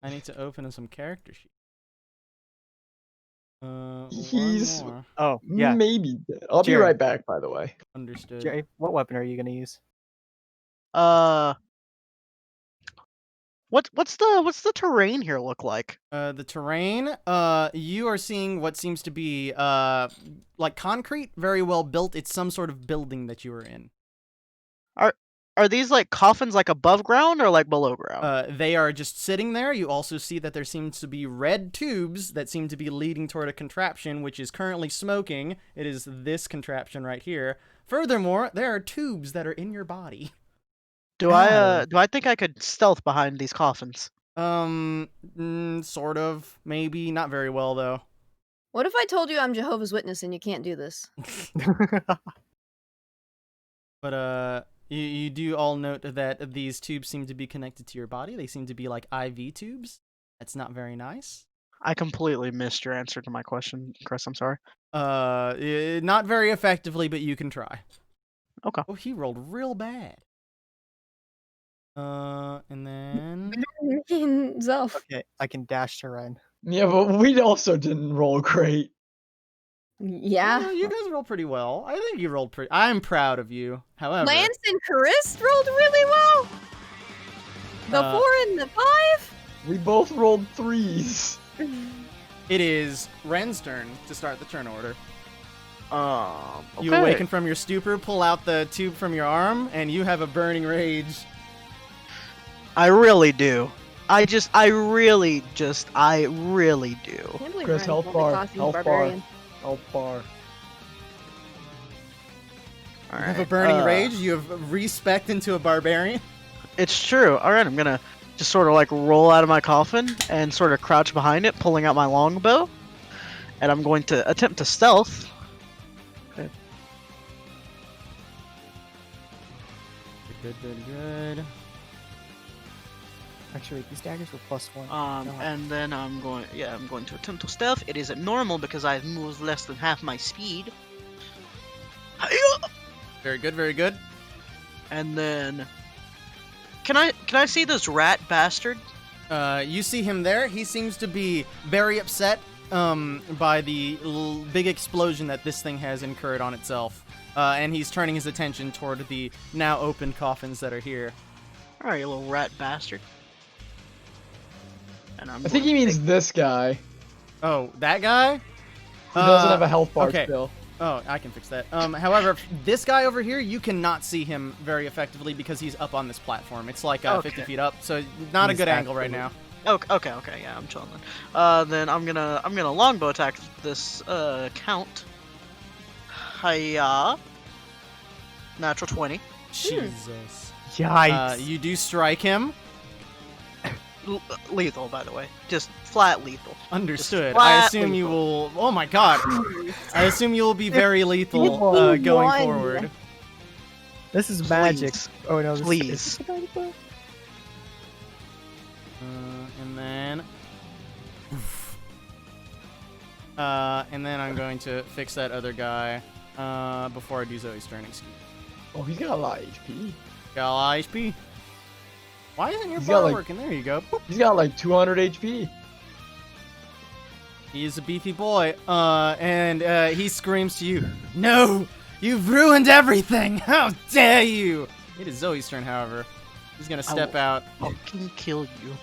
I need to open some character sheets. He's- One more. Oh yeah. Maybe dead. I'll be Jerry. right back, by the way. Understood. Jerry, what weapon are you gonna use? What's the terrain here look like? The terrain, you are seeing what seems to be, like concrete, very well built. It's some sort of building that you are in. Are these like coffins like above ground or like below ground? They are just sitting there. You also see that there seems to be red tubes that seem to be leading toward a contraption, which is currently smoking. It is this contraption right here. Furthermore, there are tubes that are in your body. Do I think I could stealth behind these coffins? Sort of, maybe, not very well though. What if I told you I'm Jehovah's Witness and you can't do this? But you do all note that these tubes seem to be connected to your body. They seem to be like IV tubes. That's not very nice. I completely missed your answer to my question, Chris. I'm sorry. Not very effectively, but you can try. Okay. Oh, he rolled real bad. And then Zelf. Okay, I can dash to Ren. Yeah, but we also didn't roll great. Yeah. you guys rolled pretty well. I think you rolled pretty. I'm proud of you. However, Lance and Chris rolled really well. The 4 and the 5. We both rolled 3s. it is Ren's turn to start the turn order. Okay. You awaken from your stupor, pull out the tube from your arm, and you have a burning rage. I really do. I really do. I can't believe Chris, Ren health only bar, costumed health bar. barbarian. Health bar. You have a burning rage. You have respect into a barbarian. It's true. All right, I'm gonna just sort of like roll out of my coffin and sort of crouch behind it, pulling out my longbow, and I'm going to attempt to stealth. Good. Actually, these daggers were +1. And then I'm going to attempt to stealth. It is at normal because I move less than half my speed. Hi-ya! Very good, very good. And then, can I see this rat bastard? You see him there. He seems to be very upset by the big explosion that this thing has incurred on itself. And he's turning his attention toward the now open coffins that are here. All right, you little rat bastard. And I think he means this guy. Oh, that guy? He doesn't have a health bar okay. still. Oh, I can fix that. However, this guy over here, you cannot see him very effectively because he's up on this platform. It's like 50 feet up, so not a good angle right now. Okay, yeah, I'm chilling then. Then I'm gonna longbow attack this count. Hiya. Natural 20. Jesus. Yikes. You do strike him. Lethal, by the way. Just flat lethal. Understood. Just flat I assume you lethal. will. Oh my god. I assume you will be very lethal Evil going one. forward. This is magic. Please. Oh no, this Please. is And then. And then I'm going to fix that other guy before I do Zoe's turn. Excuse me. Oh, he's got a lot of HP. Got a lot of HP. Why isn't your He's got, bar like- working? There you go. He's got like 200 HP. He is a beefy boy. And he screams to you, "No! You've ruined everything! How dare you!" It is Zoe's turn, however. He's gonna step out. Fucking kill you.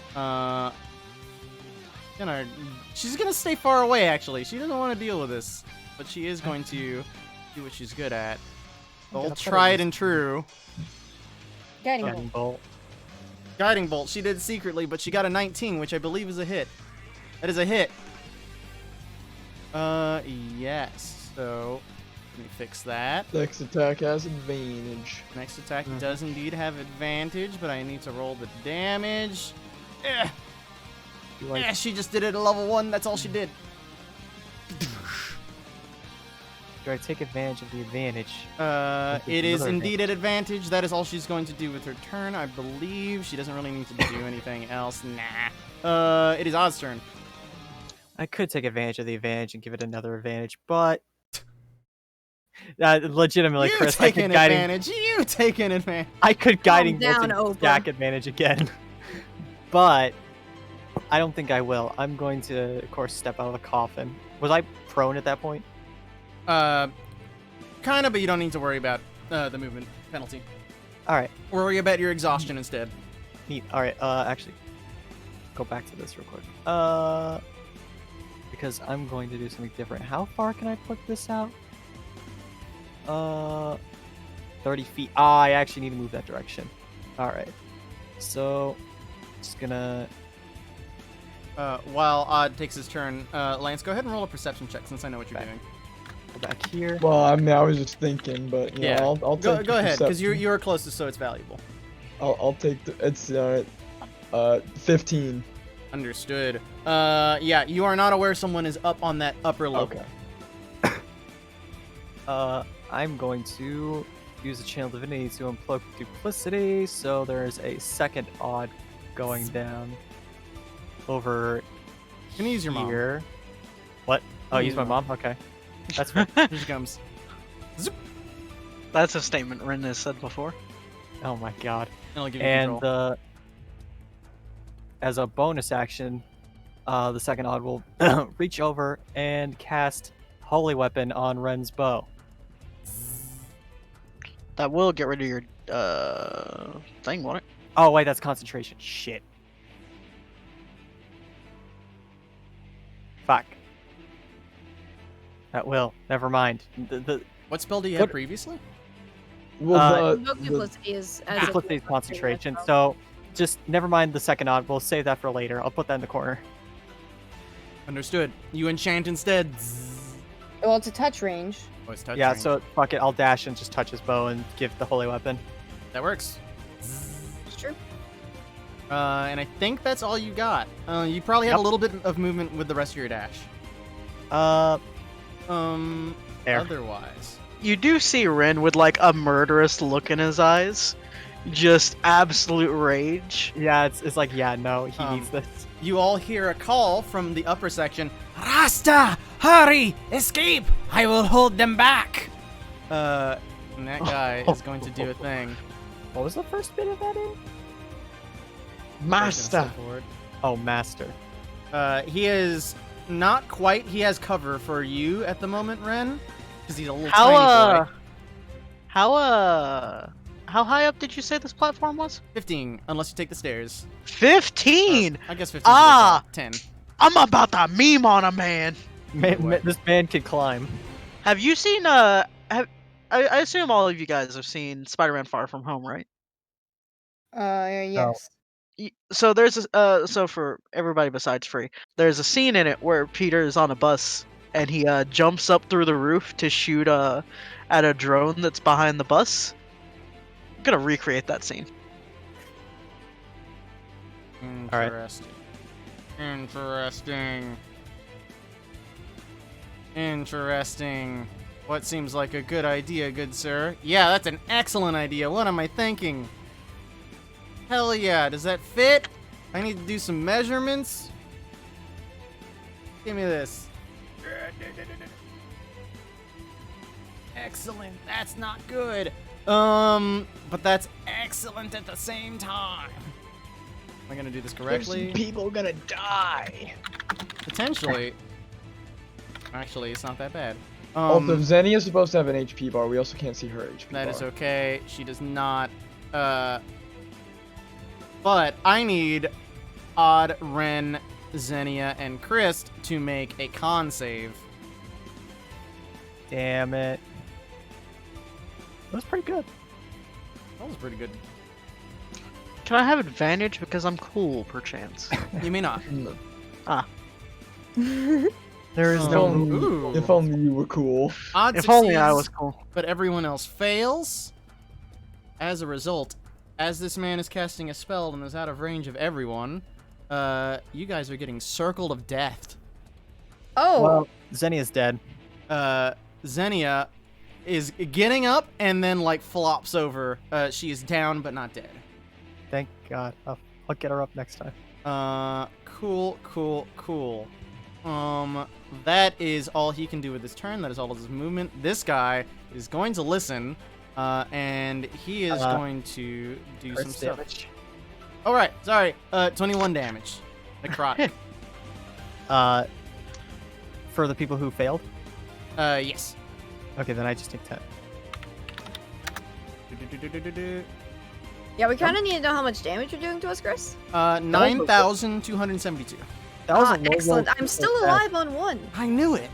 She's gonna stay far away, actually. She doesn't want to deal with this. But she is going to do what she's good at. Old tried and true. Guiding Guiding bolt. Guiding bolt. She did it secretly, but she got a 19, which I believe is a hit. That is a hit. Yes. So, let me fix that. Next attack has advantage. Next attack does indeed have advantage, but I need to roll the damage. She just did it at level 1. That's all she did. Do I take advantage of the advantage? It is Another indeed an advantage. That is all she's going to do with her turn, I believe. She doesn't really need to do anything else. Nah. It is Oz's turn. I could take advantage of the advantage and give it another advantage, but legitimately, You Chris, take I an could guiding. advantage. You take an advantage. I could guiding down, bolt and Oprah. stack advantage again, but I don't think I will. I'm going to, of course, step out of the coffin. Was I prone at that point? Kind of, but you don't need to worry about the movement penalty. All right, Worry about your exhaustion instead. neat. All right, actually, go back to this real quick. Because I'm going to do something different. How far can I put this out? 30 feet. I actually need to move that direction. All right. So, just gonna. While Odd takes his turn, Lance, go ahead and roll a perception check since I know what you're doing. Go back here. Well, I mean, I was just thinking, but you Yeah. know, I'll Go take go the ahead, because perception. you're closest, so it's valuable. I'll take the. It's 15. Understood. Yeah, you are not aware someone is up on that upper level. Okay. I'm going to use a channel divinity to uncloak duplicity, so there's a second odd going down over Can you use your mom? here. What? Oh, use my mom? Okay. That's fine. Here she comes. That's a statement Ren has said before. Oh my god. And I'll give you And control. as a bonus action, the second odd will reach over and cast Holy Weapon on Ren's bow. That will get rid of your thing, won't it? Oh wait, that's concentration. Shit. Fuck. That will. Never mind. The What spell do you have what- previously? Well, Invoke duplicity is as duplicity is concentration, so just never mind the second odd. We'll save that for later. I'll put that in the corner. Understood. You enchant instead. Well, it's a touch range. Oh, it's touch Yeah, range. so fuck it. I'll dash and just touch his bow and give the Holy Weapon. that works. It's true. And I think that's all you got. You probably have Yep. a little bit of movement with the rest of your dash. There. Otherwise. You do see Ren with like a murderous look in his eyes, just absolute rage. Yeah, it's like, yeah, no, he needs this. You all hear a call from the upper section. Rasta, hurry, escape! I will hold them back. And that guy is going to do a thing. What was the first bit of that in? Master. Oh, master. He is not quite. He has cover for you at the moment, Ren, because he's a little tiny boy. How high up did you say this platform was? 15, unless you take the stairs. 15. I guess 15. Ah! 10. I'm about to meme on a man. This man can climb. Have you seen I assume all of you guys have seen Spider-Man: Far From Home, right? Yes. So there's so for everybody besides Free, there's a scene in it where Peter is on a bus and he jumps up through the roof to shoot at a drone that's behind the bus. I'm gonna recreate that scene. Alright. Interesting. What seems like a good idea, good sir? Yeah, that's an excellent idea. What am I thinking? Hell yeah, does that fit? I need to do some measurements. Give me this. Excellent. That's not good. But that's excellent at the same time. Am I gonna do this correctly? People gonna die. Potentially. Actually, it's not that bad. Also, Zenny is supposed to have an HP bar. We also can't see her HP bar. That is okay. She does not. But I need Odd, Ren, Xenia, and Chris to make a con save. Damn it. That was pretty good. That was pretty good. Can I have advantage because I'm cool, perchance? You may not. There is no move. Ooh. If only you were cool. Odd If only I succeeds, was cool. but everyone else fails. As a result, as this man is casting a spell and is out of range of everyone, you guys are getting circled of death. Oh. Well, Xenia's dead. Xenia is getting up and then like flops over. She is down but not dead. Thank God. I'll get her up next time. Cool. That is all he can do with his turn. That is all of his movement. This guy is going to listen, and he is going to do some stuff. Damage. All right, sorry. 21 damage. Necrotic. For the people who failed? Yes. Okay, then I just take 10. Yeah, we kind of need to know how much damage you're doing to us, Chris. 9,272. That was a low excellent. roll I'm for still death. alive on one. I knew it.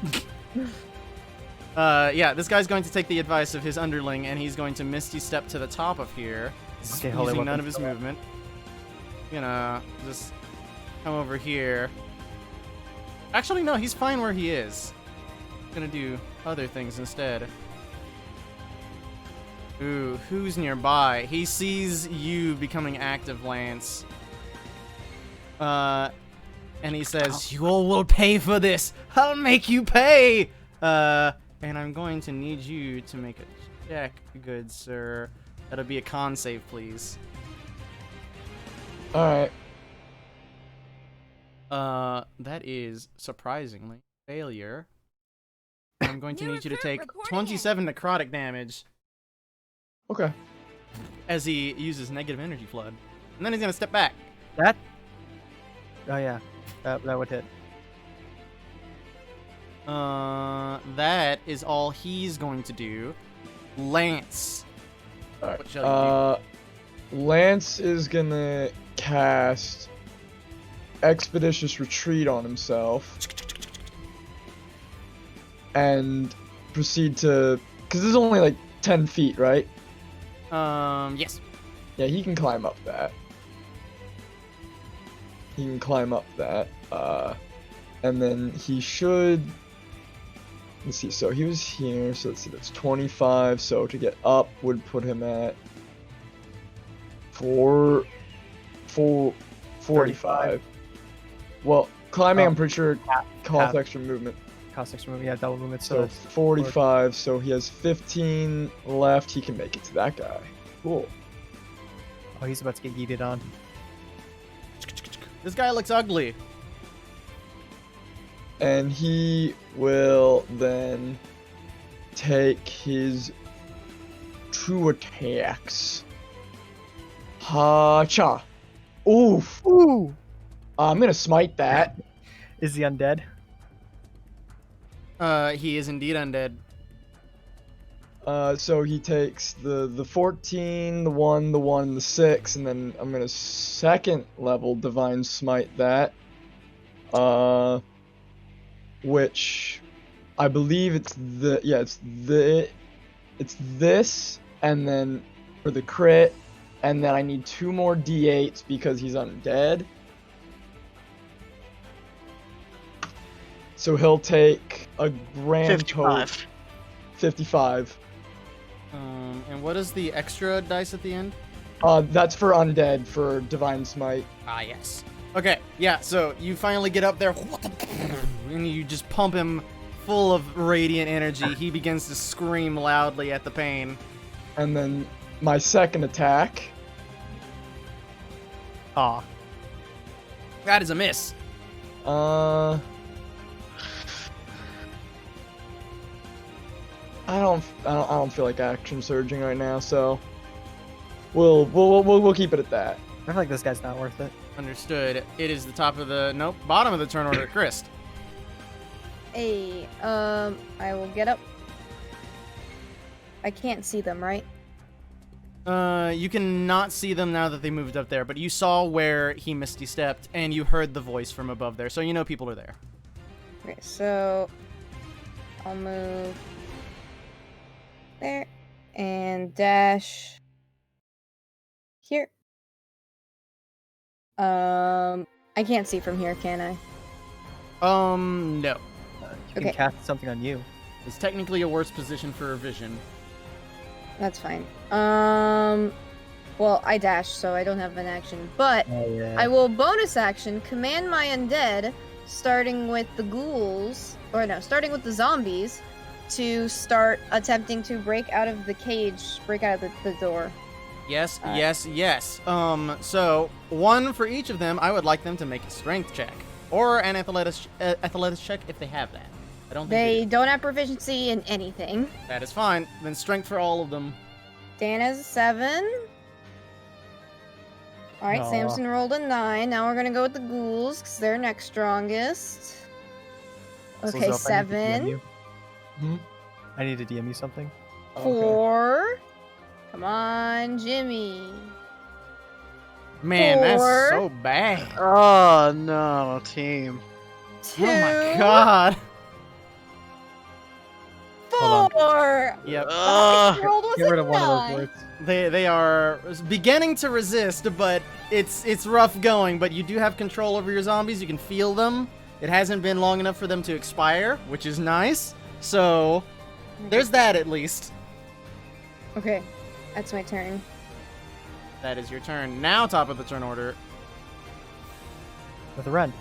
Yeah, this guy's going to take the advice of his underling, and he's going to Misty Step to the top of here, Okay, holy using weapon. none of his movement. You know, just come over here. Actually, no, he's fine where he is. He's gonna do other things instead. Ooh, who's nearby? He sees you becoming active, Lance. And he says, "You all will pay for this. I'll make you pay." And I'm going to need you to make a check, good sir. That'll be a con save, please. Alright. That is surprisingly failure. I'm going to need you to take 27 necrotic damage Okay. as he uses negative energy flood. And then he's gonna step back. That? Oh yeah, that would hit. That is all he's going to do. Lance. Alright. What shall you Lance is gonna cast Expeditious Retreat on himself. And proceed to... Because this is only like 10 feet, right? Yes. Yeah, he can climb up that. And then he should... Let's see, so he was here, so let's see, that's 25, so to get up would put him at 45. Well, climbing, I'm pretty sure costs half. extra movement. Cost extra movement, yeah, double movement. So 45, so he has 15 left, he can make it to that guy. Cool. Oh, he's about to get yeeted on. This guy looks ugly. And he will then take his 2 attacks. Ha-cha. Oof. Ooh! I'm gonna smite that. Is he undead? He is indeed undead. So he takes the 14, the 1, the 1, and the 6, and then I'm gonna 2nd level Divine Smite that. Which I believe it's this, and then for the crit, and then I need 2 more d8s because he's undead. So he'll take a grand total 55. 55. And what is the extra dice at the end? That's for undead for Divine Smite. Ah, yes. Okay, yeah, so you finally get up there, and you just pump him full of radiant energy. He begins to scream loudly at the pain. And then my 2nd attack. Aw. That is a miss. I don't feel like action surging right now, so we'll keep it at that. I feel like this guy's not worth it. Understood. It is the bottom of the turn order, Chris. Hey, I will get up. I can't see them, right? You can not see them now that they moved up there, but you saw where he misty stepped, and you heard the voice from above there, so you know people are there. Okay, so I'll move there and dash here. I can't see from here, can I? No. You can Okay. cast something on you. It's technically a worse position for a vision. That's fine. Well, I dashed, so I don't have an action, but Oh, yeah. I will bonus action command my undead, starting with the ghouls, starting with the zombies, to start attempting to break out of the cage, break out of the door. Yes, yes. So one for each of them. I would like them to make a strength check or an athletics check if they have that. I don't think They don't have proficiency in anything. that is fine. Then strength for all of them. Dan has a 7. Alright, Aw. Samson rolled a 9. Now we're gonna go with the ghouls, because they're next strongest. So, Okay, Zelf, I need to DM 7. you. Hmm? I need to DM you something. 4. Come on, Jimmy. Man, that's 4. so bad. Oh no, team. 2. Oh my god. Hold 4. Yep. Last rolled was Get rid a of one of 9. those words. They are beginning to resist, but it's rough going. But you do have control over your zombies. You can feel them. It hasn't been long enough for them to expire, which is nice. So there's that at least. Okay, that's my turn. That is your turn. Now, top of the turn order. With a run.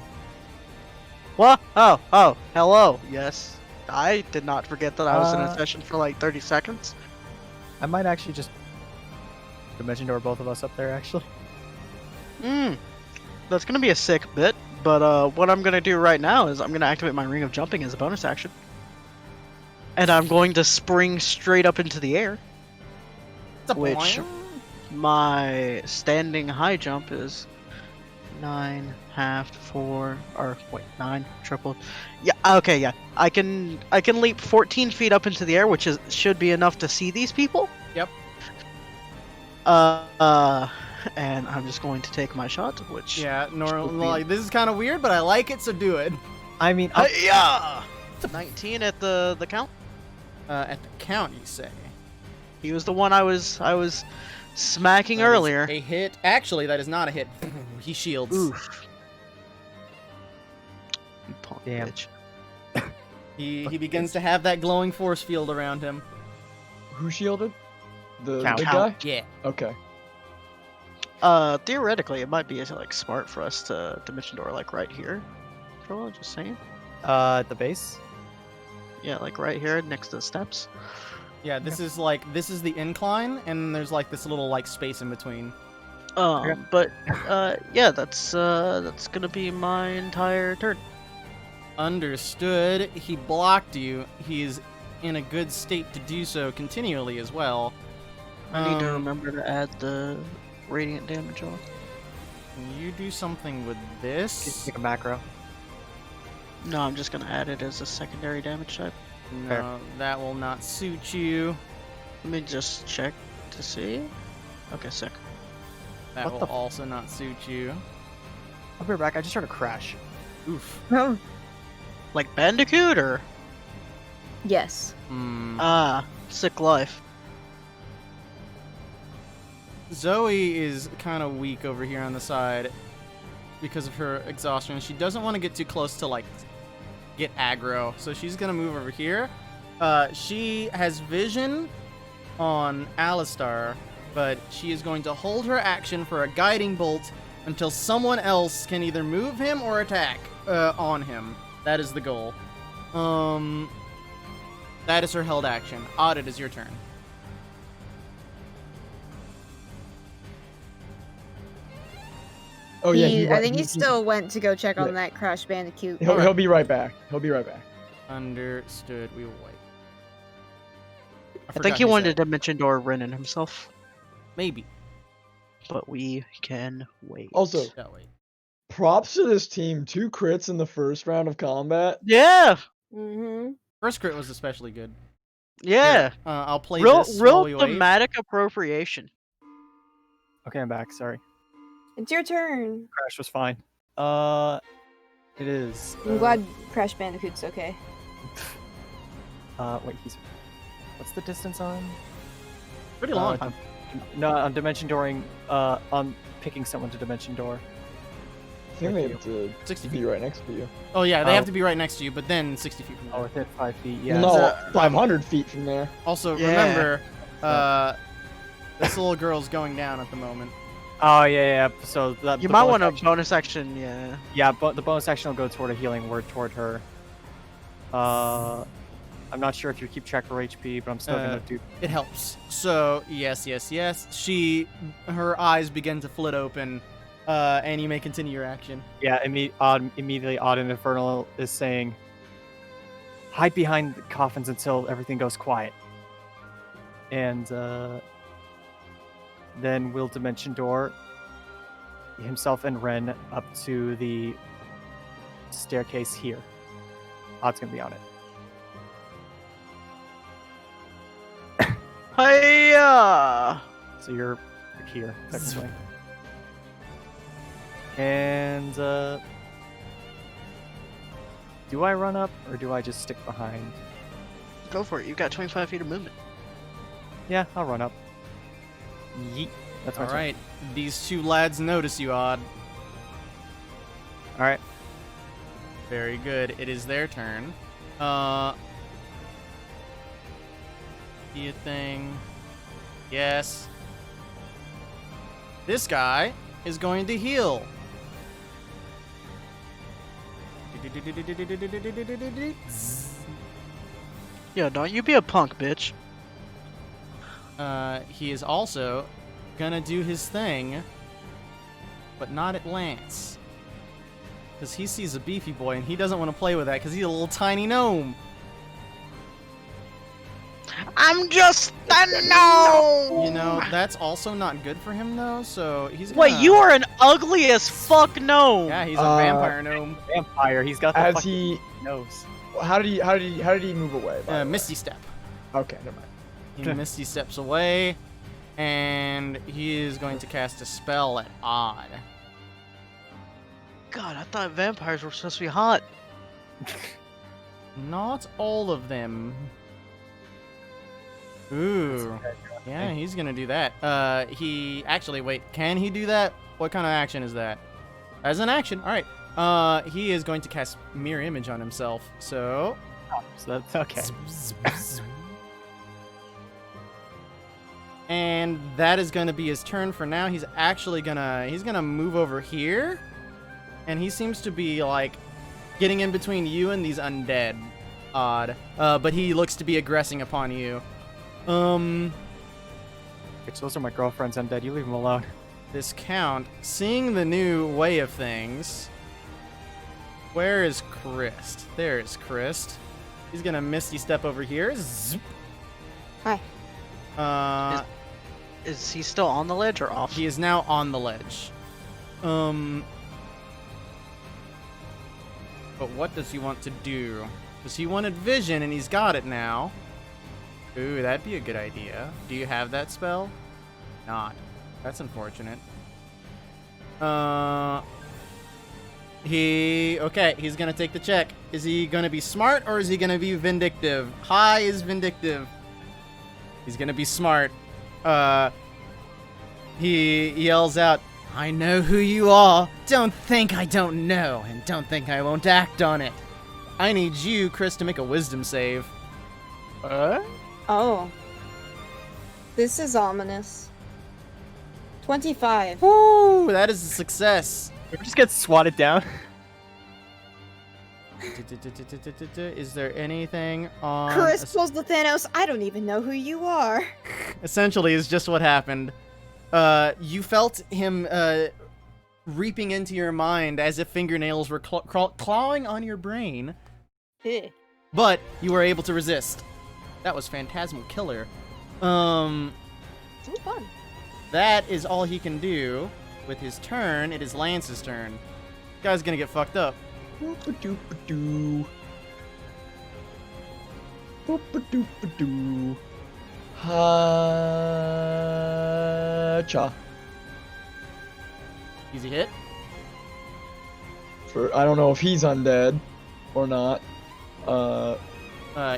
What? Oh, hello. Yes. I did not forget that I was in a Uh, session for like 30 seconds. I might actually just dimension door both of us up there, actually. That's gonna be a sick bit, but what I'm gonna do right now is I'm gonna activate my Ring of Jumping as a bonus action. And I'm going to spring straight up into the air. It's a Which- point. My standing high jump is 9, half, 4, or wait, 9, triple. Yeah, okay, yeah. I can leap 14 feet up into the air, which should be enough to see these people. Yep. And I'm just going to take my shot, which Yeah, normal. should be- Like, this is kind of weird, but I like it, so do it. I mean, Yeah. 19 at the count. At the count, you say. He was the one I was smacking That is earlier. a hit. Actually, that is not a hit. He shields. Oof. You punk Damn. bitch. He begins to have that glowing force field around him. Who shielded? The Count. big guy? Yeah. Okay. Theoretically, it might be like smart for us to dimension door like right here. Troll, just saying. at the base. Yeah, like right here next to the steps. Yeah, this is the incline, and there's like this little like space in between. But yeah, that's gonna be my entire turn. Understood. He blocked you. He's in a good state to do so continually as well. I need to remember to add the radiant damage on. You do something with Just this. make a macro. No, I'm just gonna add it as a secondary damage type. No, that will not suit you. Let me just check to see. Okay, sick. That What will the also not suit you. I'll be right back. I just heard a crash. Oof. Oh, Like Bandicoot or yes. sick life. Zoe is kind of weak over here on the side because of her exhaustion. She doesn't want to get too close to like get aggro, so she's gonna move over here. She has vision on Alistar, but she is going to hold her action for a guiding bolt until someone else can either move him or attack on him. That is the goal. That is her held action. Odd, it is your turn. Oh yeah, I think he still went to go check on that Crash Bandicoot. He'll be right back. He'll be right back. Understood. We will wait. I forgot think he who wanted said. to mention door Renan himself, Maybe. but we can wait. Also, Yeah, wait. props to this team. 2 crits in the first round of combat. Yeah, Mm-hmm. First crit was especially good. yeah. I'll play Real, this while we real wait. thematic appropriation. Okay, I'm back. Sorry. It's your turn. Crash was fine. It is. I'm glad Crash Bandicoot's okay. Wait, he's. What's the distance on? Pretty long. No, on dimension dooring. On picking someone to dimension door. I think they have to 60 be feet. right next to you. Oh yeah, they have Oh. to be right next to you, but then 60 feet from there. Oh, within 5 feet. Yeah. No, 500 feet from there. Also, Yeah. remember, this little girl's going down at the moment. Oh yeah. So that You the might bonus want a action- bonus action, yeah. Yeah, but the bonus action will go toward a healing word toward her. I'm not sure if you keep track of her HP, but I'm still gonna do. It helps. So yes. Her eyes begin to flit open, and you may continue your action. Yeah, immediately Odd and Infernal is saying, hide behind the coffins until everything goes quiet. And then we'll dimension door himself and Ren up to the staircase here. Odd's gonna be on it. Hiya! So you're here, technically. And do I run up or do I just stick behind? Go for it. You've got 25 feet of movement. Yeah, I'll run up. Yeet. That's my All turn. right, these two lads notice you, Odd. All right. Very good. It is their turn. See a thing. Yes. This guy is going to heal. Yo, don't you be a punk, bitch. He is also gonna do his thing, but not at Lance. Because he sees a beefy boy and he doesn't want to play with that because he's a little tiny gnome. I'm just a gnome! You know, that's also not good for him though, so he's gonna... Wait, you are an ugly as fuck gnome! Yeah, he's a vampire gnome. Vampire. He's got the As fucking he, nose. how did he move away? by the way? Misty Step. Okay, never mind. He Misty steps away, and he is going to cast a spell at Odd. God, I thought vampires were supposed to be hot. Not all of them. Ooh. Yeah, he's gonna do that. He actually, wait, can he do that? What kind of action is that? As an action, all right. He is going to cast Mirror Image on himself. So, So that's okay. and that is going to be his turn for now. He's actually gonna move over here, and he seems to be like getting in between you and these undead. Odd. But he looks to be aggressing upon you. Bitch, those are my girlfriend's undead. You leave them alone. this count, seeing the new way of things. Where is Christ? There is Christ. He's gonna Misty Step over here. Zoop. Hi. Is he still on the ledge or off? He is now on the ledge. But what does he want to do? Because he wanted vision and he's got it now. Ooh, that'd be a good idea. Do you have that spell? Not. That's unfortunate. He's gonna take the check. Is he gonna be smart or is he gonna be vindictive? High is vindictive. He's gonna be smart. He yells out, I know who you are. Don't think I don't know, and don't think I won't act on it. I need you, Chris, to make a wisdom save. Oh. This is ominous. 25. Woo! That is a success. We just get swatted down. Is there anything on... Chris pulls the Thanos, I don't even know who you are. Essentially, is just what happened. You felt him reaping into your mind as if fingernails were clawing on your brain, but you were able to resist. That was Phantasmal Killer. It's fun. That is all he can do with his turn. It is Lance's turn. Guy's gonna get fucked up. Boop-a-doop-a-doo. Boop-a-doop-a-doo. Ha-cha. Easy hit. I don't know if he's undead or not.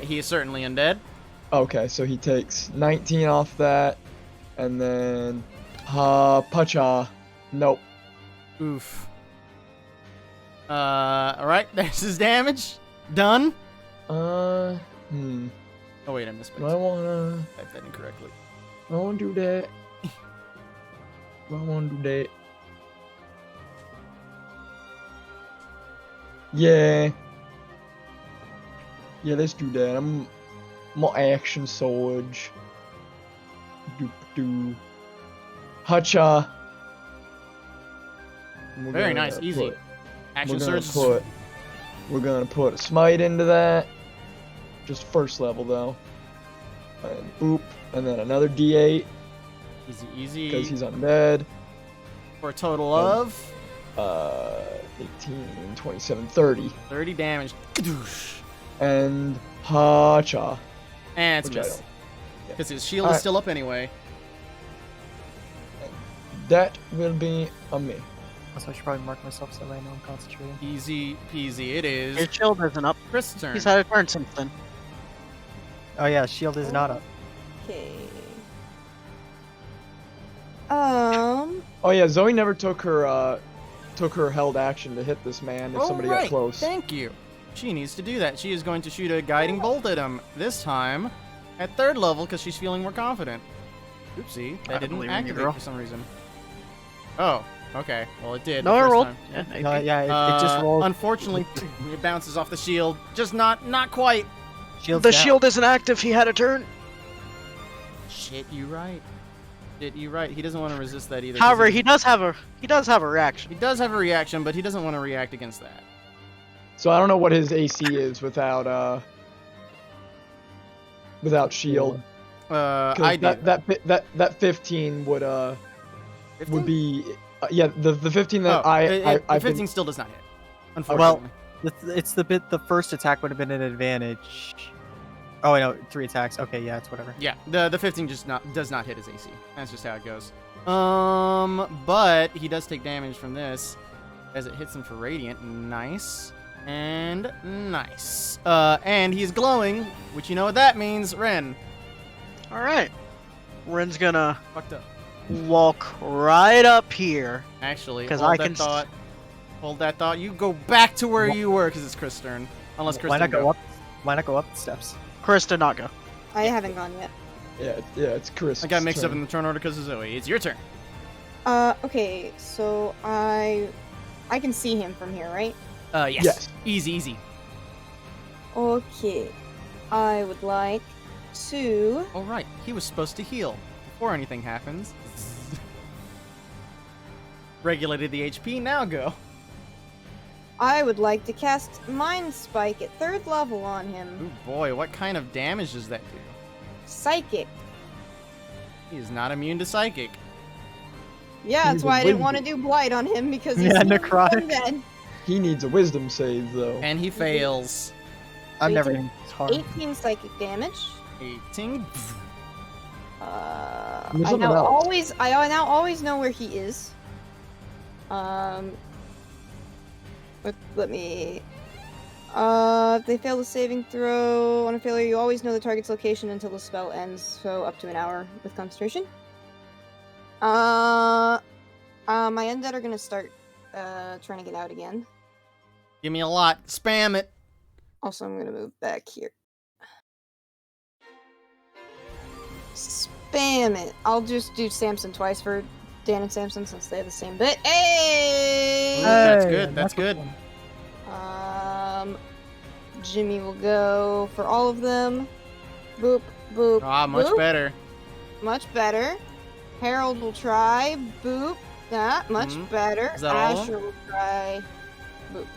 He is certainly undead. Okay, so he takes 19 off that, and then ha-pa-cha. Nope. Oof. Alright, there's his damage. Done. Oh wait, I missed Do I wanna? typed that incorrectly. I wanna do that. I wanna do that. Yeah. Yeah, let's do that. I'm my action surge. Doop doo. Hacha. Very nice, easy. Action surge. We're gonna put a smite into that. Just first level though. And boop, and then another D8 Easy, easy. because he's undead. For a total of 18, 27, 30. 30 damage. And hacha. And it's Which I missed. don't- yeah. Because his shield is Alright. still up anyway. That will be a me. Also, I should probably mark myself so I know I'm concentrating. Easy peasy. It is Your shield isn't up. Chris' turn. He's had a turn since then. Oh yeah, shield is not up. Okay. Oh yeah, Zoe never took her held action to hit this man if somebody got close. Thank you. She needs to do that. She is going to shoot a guiding bolt at him. This time at 3rd level because she's feeling more confident. Oopsie. That I didn't believe in you, activate girl. for some reason. Oh, okay. Well, it did. No, the I first rolled. time. Yeah, No, yeah, it just rolled. Unfortunately, it bounces off the shield. Just not quite. Shield's The down. shield isn't active. He had a turn. Shit, you right. Shit, you right. He doesn't want to resist that either. 'cause However, he does have a reaction. he does have a reaction, but he doesn't want to react against that. So I don't know what his AC is without shield. 'Cause I do. that 15 would 15? would be yeah the 15 that Oh, I the 15 still does not hit. Well, Unfortunately. it's the first attack would have been an advantage. Oh, I know, 3 attacks. Okay, yeah, it's whatever. Yeah, the 15 just does not hit his AC. That's just how it goes. But he does take damage from this as it hits him for radiant. Nice. And nice. And he's glowing, which you know what that means, Ren. All right. Ren's gonna Fucked up. walk right up here. Actually, 'Cause hold I that can s- thought. Hold that thought. You go back to where you were because it's Chris' turn. Unless Chris Why not didn't go up? Why not go up the steps? Chris did not go. I haven't gone yet. yeah it's Chris. I got mixed up in the turn order because of Zoe. It's your turn. Okay, so I can see him from here, right? Yes. Yes. Easy, easy. Okay. I would like to... All right. He was supposed to heal before anything happens. regulated the HP. Now go. I would like to cast Mind Spike at 3rd level on him. Ooh boy, what kind of damage does that do? Psychic. He's not immune to psychic. Yeah, that's He's why I didn't wisdom. want to do Blight on him because he's Yeah, nearly necrotic. dead. He needs a wisdom save though. And he fails. I'm We never take getting harmed. 18 psychic damage. 18. I There's something now else. always know where he is. Let me. If they fail the saving throw on a failure, you always know the target's location until the spell ends, so up to an hour with concentration. My undead are gonna start trying to get out again. Give me a lot. Spam it. Also, I'm gonna move back here. Spam it. I'll just do Samson twice for Dan and Samson since they have the same bit. Hey! Ooh, that's Hey, good. That's good. one. Jimmy will go for all of them. Boop, boop. Ah, much boop. better. Much better. Harold will try. Boop. That much better. Is that all of Asher will try. Boop.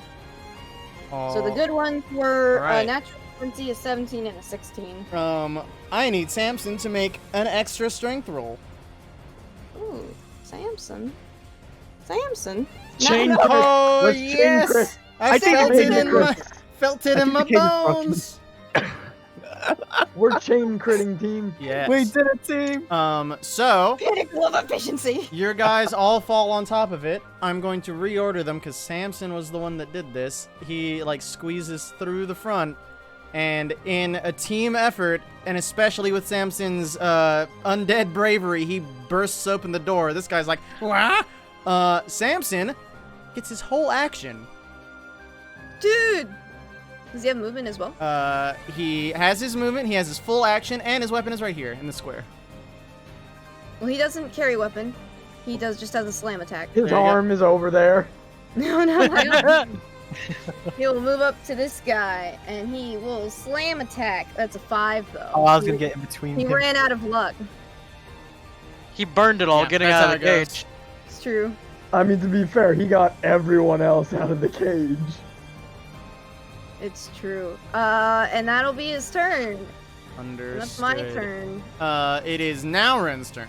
Oh. So the good ones were Alright. natural 20, a 17, and a 16. I need Samson to make an extra strength roll. Ooh, Samson. Samson. Chain No, crit. Oh Let's chain yes! crit. I think felt it's it chain in crit. my I think the chain is broken. bones. We're chain critting team. Yes. We did it, team! So Pinnacle of efficiency. your guys all fall on top of it. I'm going to reorder them because Samson was the one that did this. He like squeezes through the front, and in a team effort, and especially with Samson's undead bravery, he bursts open the door. This guy's like, wah! Samson gets his whole action. Dude. Does he have movement as well? He has his movement, he has his full action, and his weapon is right here in the square. Well, he doesn't carry weapon. He just has a slam attack. His There you go. arm is over there. No, no. He will move up to this guy, and he will slam attack. That's a 5, though. Oh, I was gonna get in between He him. ran out of luck. He burned it all Yeah, getting that's out how of the it goes. cage. It's true. I mean, to be fair, he got everyone else out of the cage. It's true. And that'll be his turn. Understood. That's my turn. It is now Ren's turn.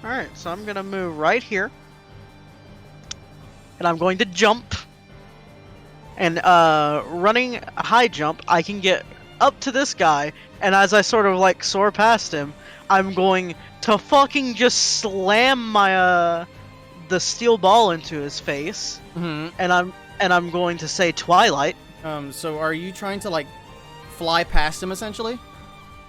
Alright, so I'm gonna move right here. And I'm going to jump. And running a high jump, I can get up to this guy, and as I sort of like soar past him, I'm going to fucking just slam my the steel ball into his face. Mm-hmm. And I'm going to say Twilight. So are you trying to like fly past him essentially?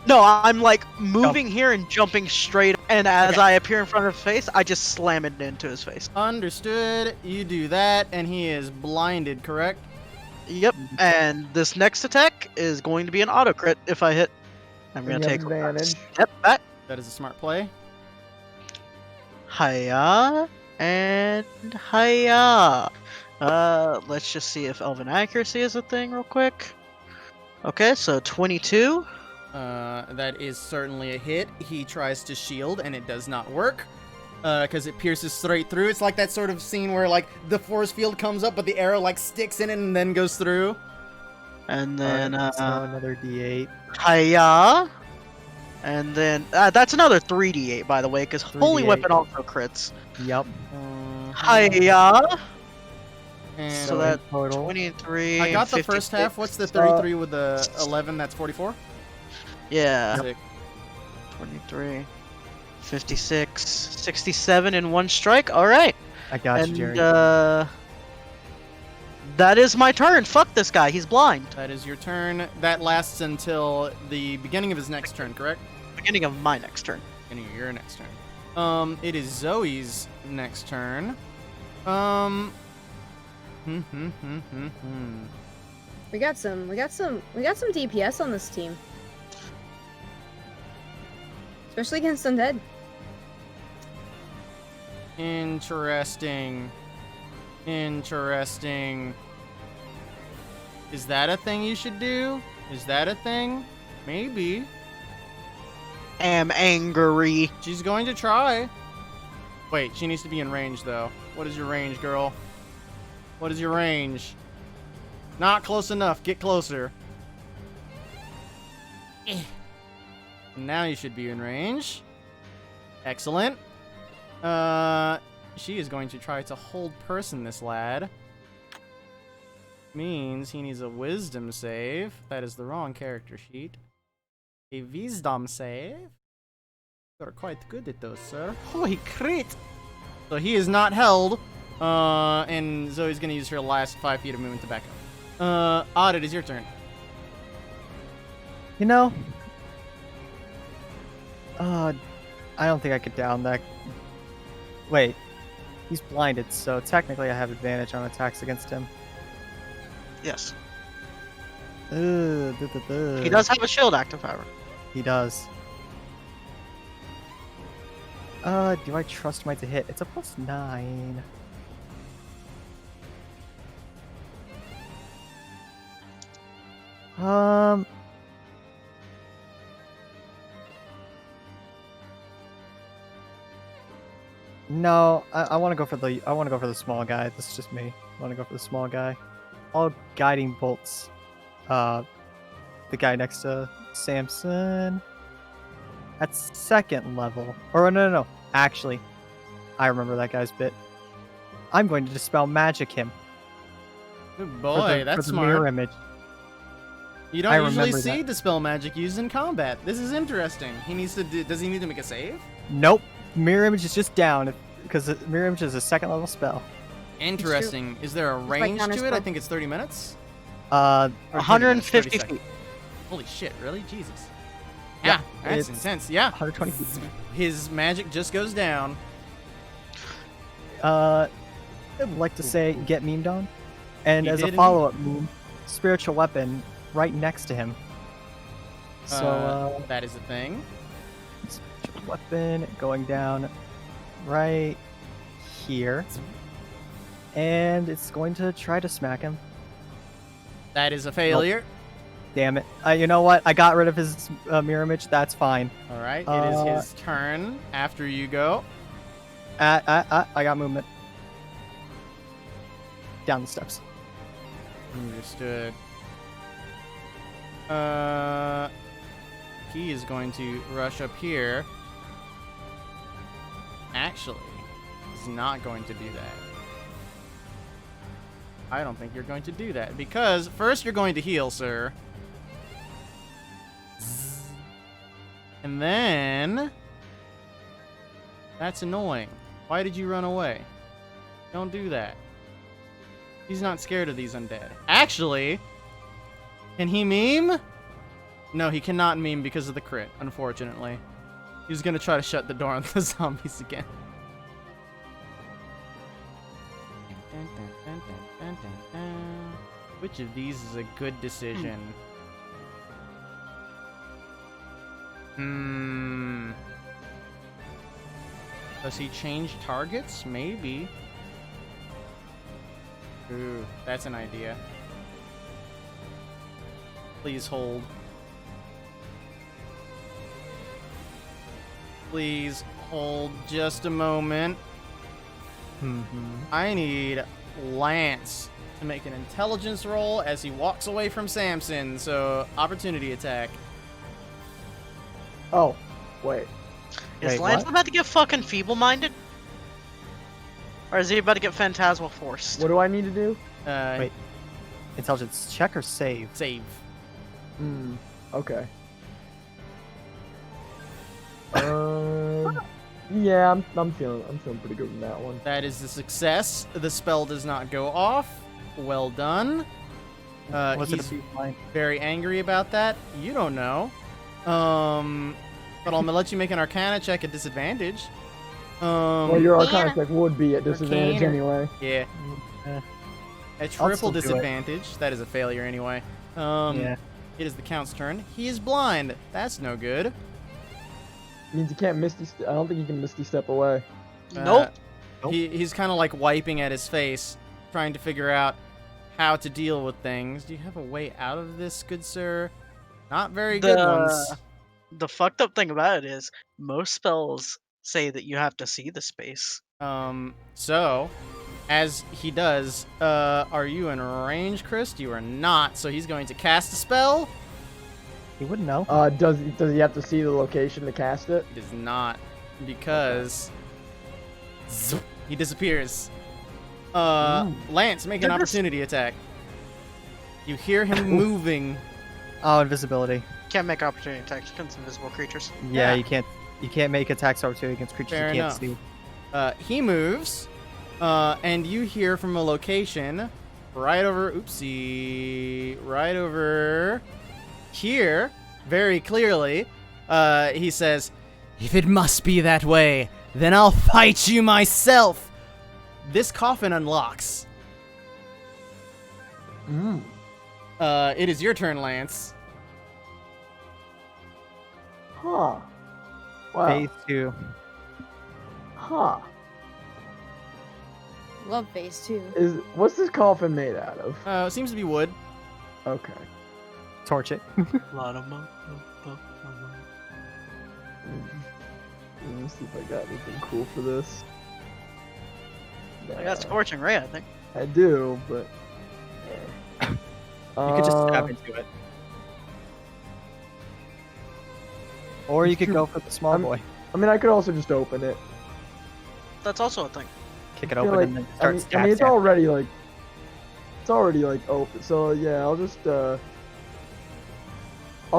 No, I'm like moving here and jumping straight, and as Okay. I appear in front of his face, I just slam it into his face. Understood. You do that, and he is blinded, correct? Yep, and this next attack is going to be an auto crit if I hit. I'm And gonna you have take advantage. a step back. That is a smart play. Hiya and hiya. Let's just see if Elven Accuracy is a thing real quick. Okay, so 22. That is certainly a hit. He tries to shield, and it does not work. Because it pierces straight through. It's like that sort of scene where, like, the force field comes up, but the arrow, like, sticks in it and then goes through. And then, Alright, so another D8. hiya. And then, that's another 3d8, by the way, because Holy 3d8. Weapon also crits. Yep. Hiya. And So that total. 23. I got the first half. 56. What's the 33 with the 11? That's 44? Yeah. Sick. 23. 56. 67 in one strike. Alright. I got And, you, Jerry. that is my turn. Fuck this guy. He's blind. That is your turn. That lasts until the beginning of his next turn, correct? Beginning of my next turn. Beginning of your next turn. It is Zoe's next turn. We got some DPS on this team. Especially against undead. Interesting. Interesting. Is that a thing you should do? Is that a thing? Maybe. Am angry. She's going to try. Wait, she needs to be in range, though. What is your range, girl? What is your range? Not close enough. Get closer. Now you should be in range. Excellent. She is going to try to hold person this lad. Means he needs a wisdom save. That is the wrong character sheet. A wisdom save. You're quite good at those, sir. Holy crit! So he is not held. And Zoe's gonna use her last 5 feet of movement to back up. Odd, it is your turn. You know, I don't think I could down that. Wait, he's blinded, so technically I have advantage on attacks against him. Yes. He He does have a shield active, however. He does. Do I trust my to hit? It's a +9. No, I want to go for the small guy. This is just me. I want to go for the small guy. All guiding bolts. The guy next to Samson. At 2nd level. Or no. Actually, I remember that guy's bit. I'm going to dispel magic him. Good boy, that's for the smart. mirror image. You I don't usually remember see that. dispel magic used in combat. This is interesting. He needs to. Does he need to make a save? Nope. Mirror image is just down because mirror image is a 2nd level spell. Interesting. Is there a like range Hana's to it? I spell. think it's 30 minutes. Uh, Or 30 minutes, 150 30 feet. seconds. Holy shit! Really? Jesus. Yeah, Yeah, that's it's intense. Yeah. 120 feet. His magic just goes down. I'd like to say get memed on, and He as a did follow-up meme, spiritual weapon right next to him. So That is a thing. spiritual weapon going down right here, and it's going to try to smack him. That is a failure. Damn it! You know what? I got rid of his mirror image. That's fine. All right. It is his turn. After you go. I got movement. Down the steps. Understood. He is going to rush up here. Actually, he's not going to do that. I don't think you're going to do that because first you're going to heal, sir. And then that's annoying. Why did you run away? Don't do that. He's not scared of these undead. Actually, can he meme? No, he cannot meme because of the crit, unfortunately. He's gonna try to shut the door on the zombies again. Which of these is a good decision? Does he change targets? Maybe. Ooh, that's an idea. Please hold. Please hold just a moment. I need Lance to make an intelligence roll as he walks away from Samson. So, opportunity attack. Oh, wait. Is Wait, Lance what? about to get fucking feeble-minded? Or is he about to get phantasmal forced? What do I need to do? Wait. Intelligence check or save? Save. Okay. Yeah, I'm feeling pretty good with that one. That is a success. The spell does not go off. Well done. Was it He's a line? very angry about that. You don't know. But I'm gonna let you make an Arcana check at disadvantage. Well, your Arcana. Arcana check would be at disadvantage Arcana. anyway. Yeah. Eh, A still triple do it. disadvantage. That is a failure anyway. yeah. It is the Count's turn. He is blind. That's no good. Means you can't Misty. I don't think you can Misty step away. Nope. Nope. He's kind of like wiping at his face, trying to figure out how to deal with things. Do you have a way out of this, good sir? Not very good ones. The fucked up thing about it is most spells say that you have to see the space. So, as he does, are you in range, Chris? You are not, so he's going to cast a spell. He wouldn't know. Does he have to see the location to cast it? He does not, because he disappears. Lance, make an opportunity attack. You hear him moving. Oh, invisibility. Can't make opportunity attacks against invisible creatures. Yeah, Yeah. you can't make attacks opportunity against creatures Fair you can't enough. see. He moves, and you hear from a location right over, right over here, very clearly. He says, "If it must be that way, then I'll fight you myself." This coffin unlocks. It is your turn, Lance. Huh. Wow. Phase 2. Huh. Love phase 2. What's this coffin made out of? It seems to be wood. Okay. Torch it. Let me see if I got anything cool for this. I got Scorching Ray, I think. I do, but You could just stab into it. Or you could go for the small boy. I mean, I could also just open it. That's also a thing. Kick it I feel open like- and then start I mean, it's already like open. So yeah, I'll just I'll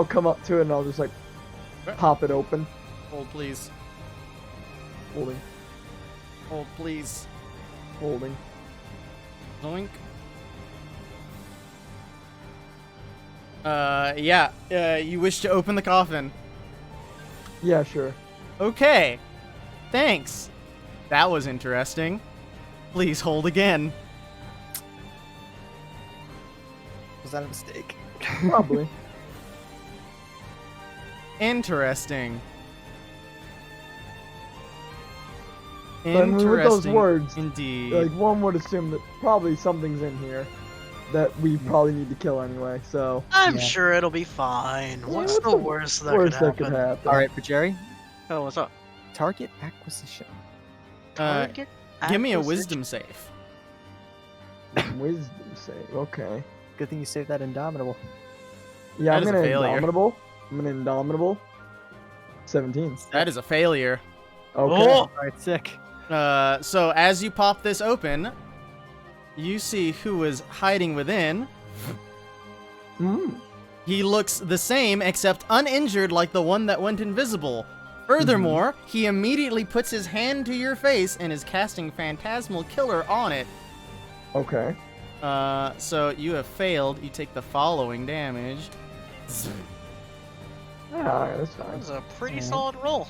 come up to it and I'll just like pop it open. Hold, please. Holding, Hold, please. holding. Zoink. Yeah. You wish to open the coffin. Yeah, sure. Okay. Thanks. That was interesting. Please hold again. Was that a mistake? Probably. Interesting. But I mean, with those Interesting words, indeed. like one would assume that probably something's in here that we probably need to kill anyway. So I'm Yeah. sure it'll be fine. What's what's the the worst that worst could that could happen? happen. Alright, for Jerry, Oh, what's up? target acquisition. Target Give me a acquisition. wisdom save. Wisdom save. Okay. Good thing you saved that Indomitable. Yeah, That I'm is a gonna failure. indomitable. I'm an indomitable. 17. That is a failure. Okay. Oh! Alright, sick. So as you pop this open, you see who is hiding within. He looks the same, except uninjured like the one that went invisible. Furthermore, he immediately puts his hand to your face and is casting Phantasmal Killer on it. Okay. So you have failed. You take the following damage. Yeah, alright, that's That fine. was a pretty solid roll.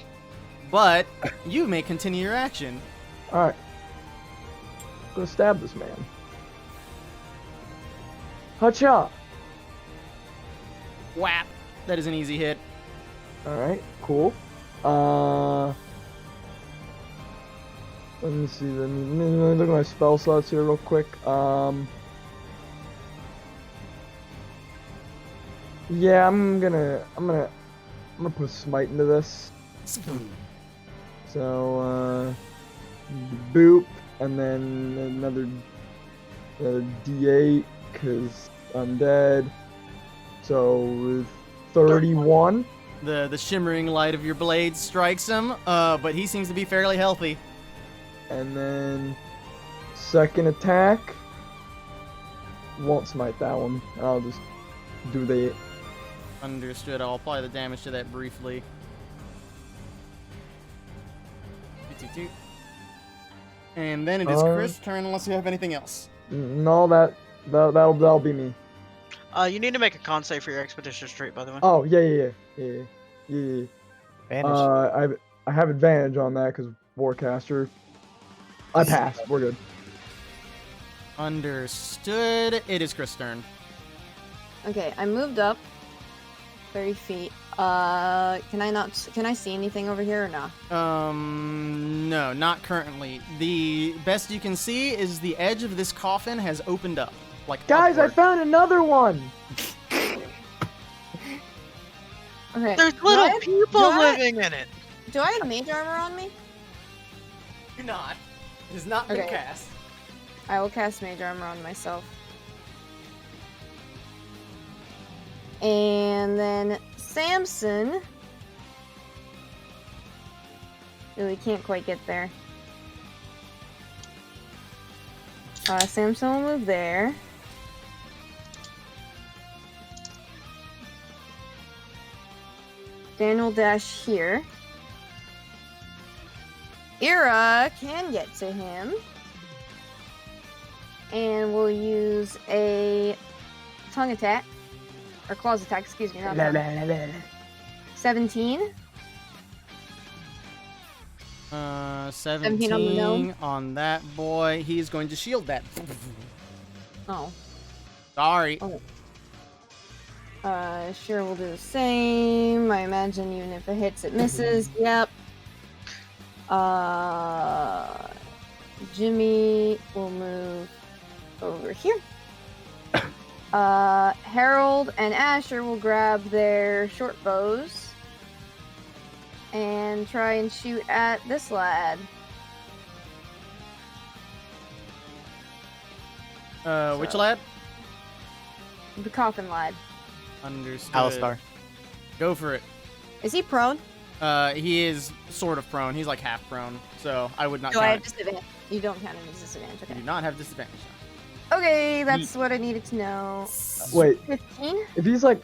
But you may continue your action. Alright. Go stab this man. Hacha! Whap! That is an easy hit. Alright, cool. Let me see. Let me look at my spell slots here real quick. Yeah, I'm gonna put smite into this. So, boop, and then another D8 because I'm dead. So 31. The shimmering light of your blade strikes him, but he seems to be fairly healthy. And then second attack. Won't smite that one. I'll just do the. Understood. I'll apply the damage to that briefly. And then it is Chris' turn unless you have anything else. No, that'll be me. You need to make a con save for your expeditious trait, by the way. Oh yeah. Advantage. I have advantage on that because Warcaster. I passed. We're good. Understood. It is Chris' turn. Okay, I moved up 30 feet. Can I see anything over here or no? No, not currently. The best you can see is the edge of this coffin has opened up. Like Guys, I upward. found another one. Okay. There's little do I- people do I- living in it. Do I have mage armor on me? Do not. It has not been Okay. cast. I will cast mage armor on myself. And then Samson. Really can't quite get there. Samson will move there. Daniel dash here. Ira can get to him. And we'll use a tongue attack. Or claws attack, excuse me. Not tongue. 17. 17 on the gnome. on that boy. He's going to shield that. Oh. Sorry. Oh. Sure, we'll do the same. I imagine even if it hits, it misses. Yep. Jimmy will move over here. Harold and Asher will grab their short bows and try and shoot at this lad. Which lad? The coffin lad. Understood. Alistar. Go for it. Is he prone? He is sort of prone. He's like half prone, so I would not Do I have count it. disadvantage? You don't count him as disadvantage. You Okay. do not have disadvantage. Okay, that's what I needed to know. Wait, 15? if he's like,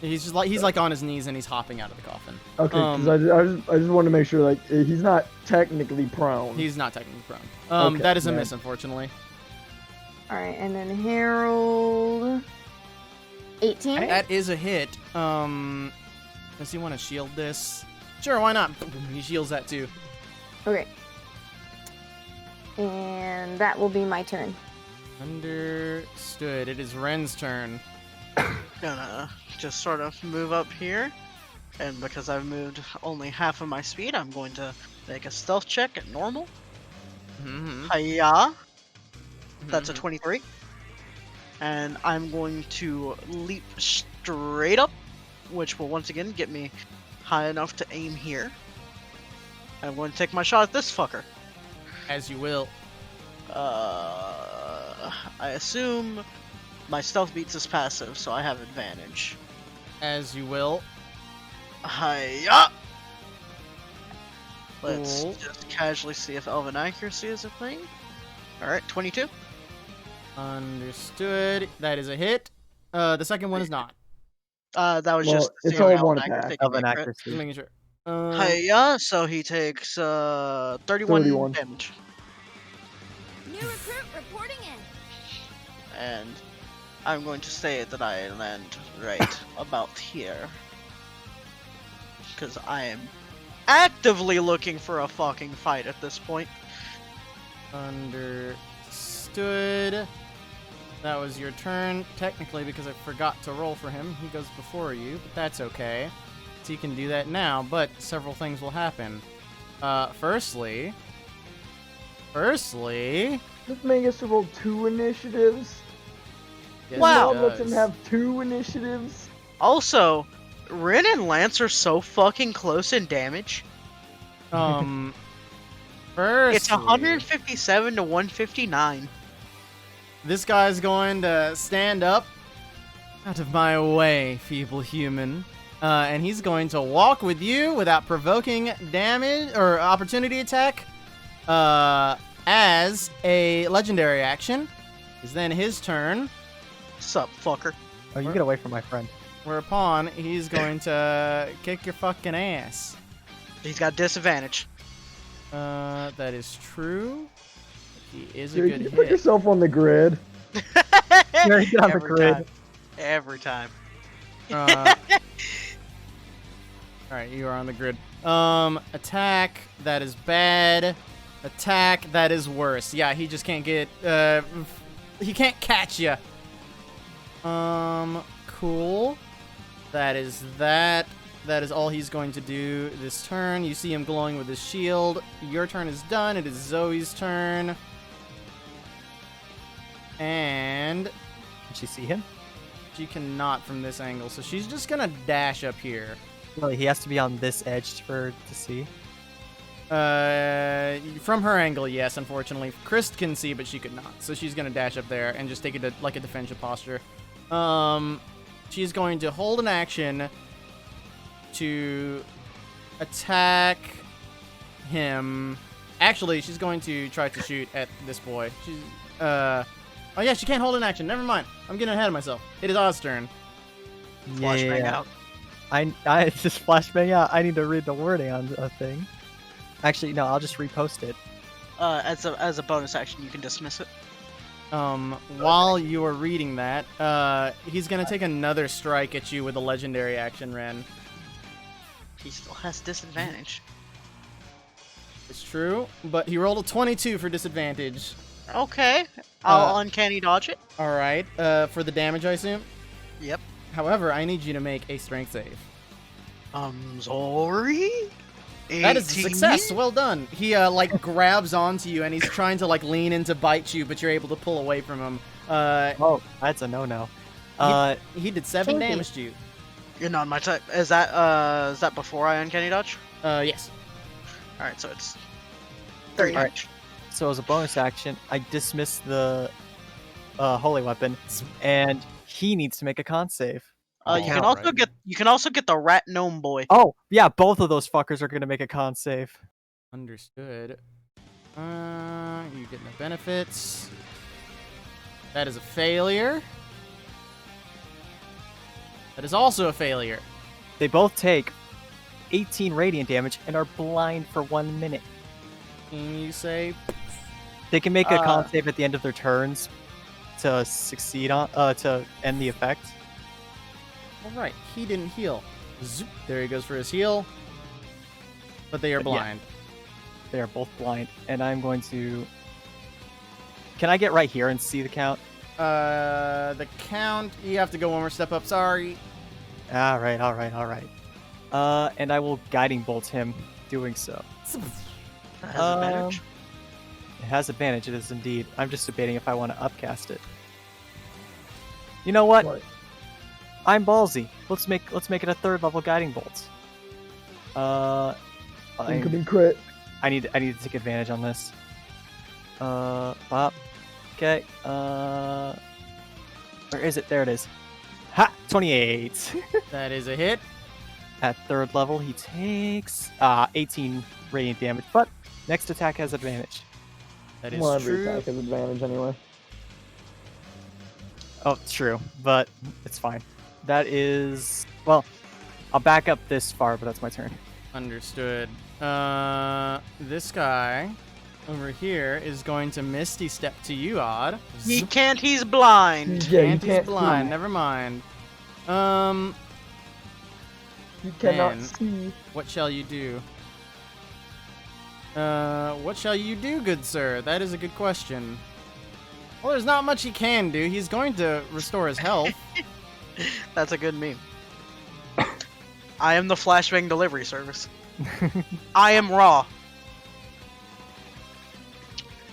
He's like on his knees and he's hopping out of the coffin. okay, because I just want to make sure like he's not technically prone. He's not technically prone. Okay, That is a yeah. miss, unfortunately. Alright, and then Harold. 18? That is a hit. Does he want to shield this? Sure, why not? He shields that too. Okay. And that will be my turn. Understood. It is Ren's turn. Gonna just sort of move up here, and because I've moved only half of my speed, I'm going to make a stealth check at normal. Mm-hmm. Hiya! That's a 23. And I'm going to leap straight up, which will once again get me high enough to aim here. I'm going to take my shot at this fucker. As you will. I assume my stealth beats his passive, so I have advantage. As you will. Hiya! Let's Cool. just casually see if Elven Accuracy is a thing. Alright, 22. Understood. That is a hit. The second one is not. That was Well, just to it's see all if one Elven attack. Accuracy can Of an be a crit. accuracy. Just making sure. Hiya, so he takes 31 31. damage. New recruit reporting in. And I'm going to say that I land right about here. Because I am actively looking for a fucking fight at this point. Understood. That was your turn, technically, because I forgot to roll for him. He goes before you, but that's okay. So he can do that now, but several things will happen. Firstly... Just make us to roll 2 initiatives. yes, Wow. he Lets him does. have 2 initiatives. Also, Rin and Lance are so fucking close in damage. Firstly, It's 157 to 159. this guy's going to stand up. Out of my way, feeble human. And he's going to walk with you without provoking damage or opportunity attack. As a legendary action. Is then his turn. Sup, fucker. Oh, you get away from my friend. Whereupon he's going to kick your fucking ass. He's got disadvantage. That is true. He is a Dude, good can you put hit. yourself on the grid? You're on the Every grid. time. Every time. Alright, you are on the grid. Attack, that is bad. Attack, that is worse. Yeah, he just can't get, he can't catch you. Cool. That is that. That is all he's going to do this turn. You see him glowing with his shield. Your turn is done. It is Zoe's turn. And Can she see him? she cannot from this angle, so she's just gonna dash up here. Really, he has to be on this edge to see. From her angle, yes. Unfortunately, Chris can see, but she could not. So she's gonna dash up there and just take it like a defensive posture. She's going to hold an action to attack him. Actually, she's going to try to shoot at this boy. She's oh yeah, she can't hold an action. Never mind. I'm getting ahead of myself. It is Oz's turn. Flashbang out. I just flashbang out. I need to read the wording on a thing. Actually, no, I'll just repost it. As a bonus action, you can dismiss it. While you are reading that, he's gonna take another strike at you with a legendary action, Ren. He still has disadvantage. It's true, but he rolled a 22 for disadvantage. Okay, I'll uncanny dodge it. All right, for the damage, I assume. Yep. However, I need you to make a strength save. Sorry. That is a 18? success. Well done. He like grabs onto you and he's trying to like lean in to bite you, but you're able to pull away from him. Oh, that's a no-no. He did 7 Kinky. damage to you. You're not my type. Is that before I uncanny dodge? Yes. All right, so it's 30 All right. damage. So as a bonus action, I dismiss the holy weapon, and he needs to make a con save. You can also get the rat gnome boy. Oh, yeah, both of those fuckers are gonna make a con save. Understood. You get no benefits. That is a failure. That is also a failure. They both take 18 radiant damage and are blind for 1 minute. Can you say? They can make a con save at the end of their turns to succeed on to end the effect. All right, he didn't heal. Zoop. There he goes for his heal. But they are Yeah. blind. They are both blind, and I'm going to. Can I get right here and see the count? The count. You have to go one more step up. Sorry. All right. And I will guiding bolt him, doing so. That has advantage. It has advantage. It is indeed. I'm just debating if I want to upcast it. You know what? I'm ballsy. Let's make it a 3rd level guiding bolt. Incoming crit. I need to take advantage on this. Bop. Okay. Where is it? There it is. Ha! 28. That is a hit. At 3rd level, he takes 18 radiant damage, but next attack has advantage. That is Well, every true. attack has advantage anyway. Oh, it's true, but it's fine. That is... Well, I'll back up this far, but that's my turn. Understood. This guy over here is going to Misty Step to you, Odd. He can't. He's blind. Yeah, you And he's can't blind. see. Never mind. You cannot Man. see. What shall you do? What shall you do, good sir? That is a good question. Well, there's not much he can do. He's going to restore his health. That's a good meme. I am the flashbang delivery service. I am raw.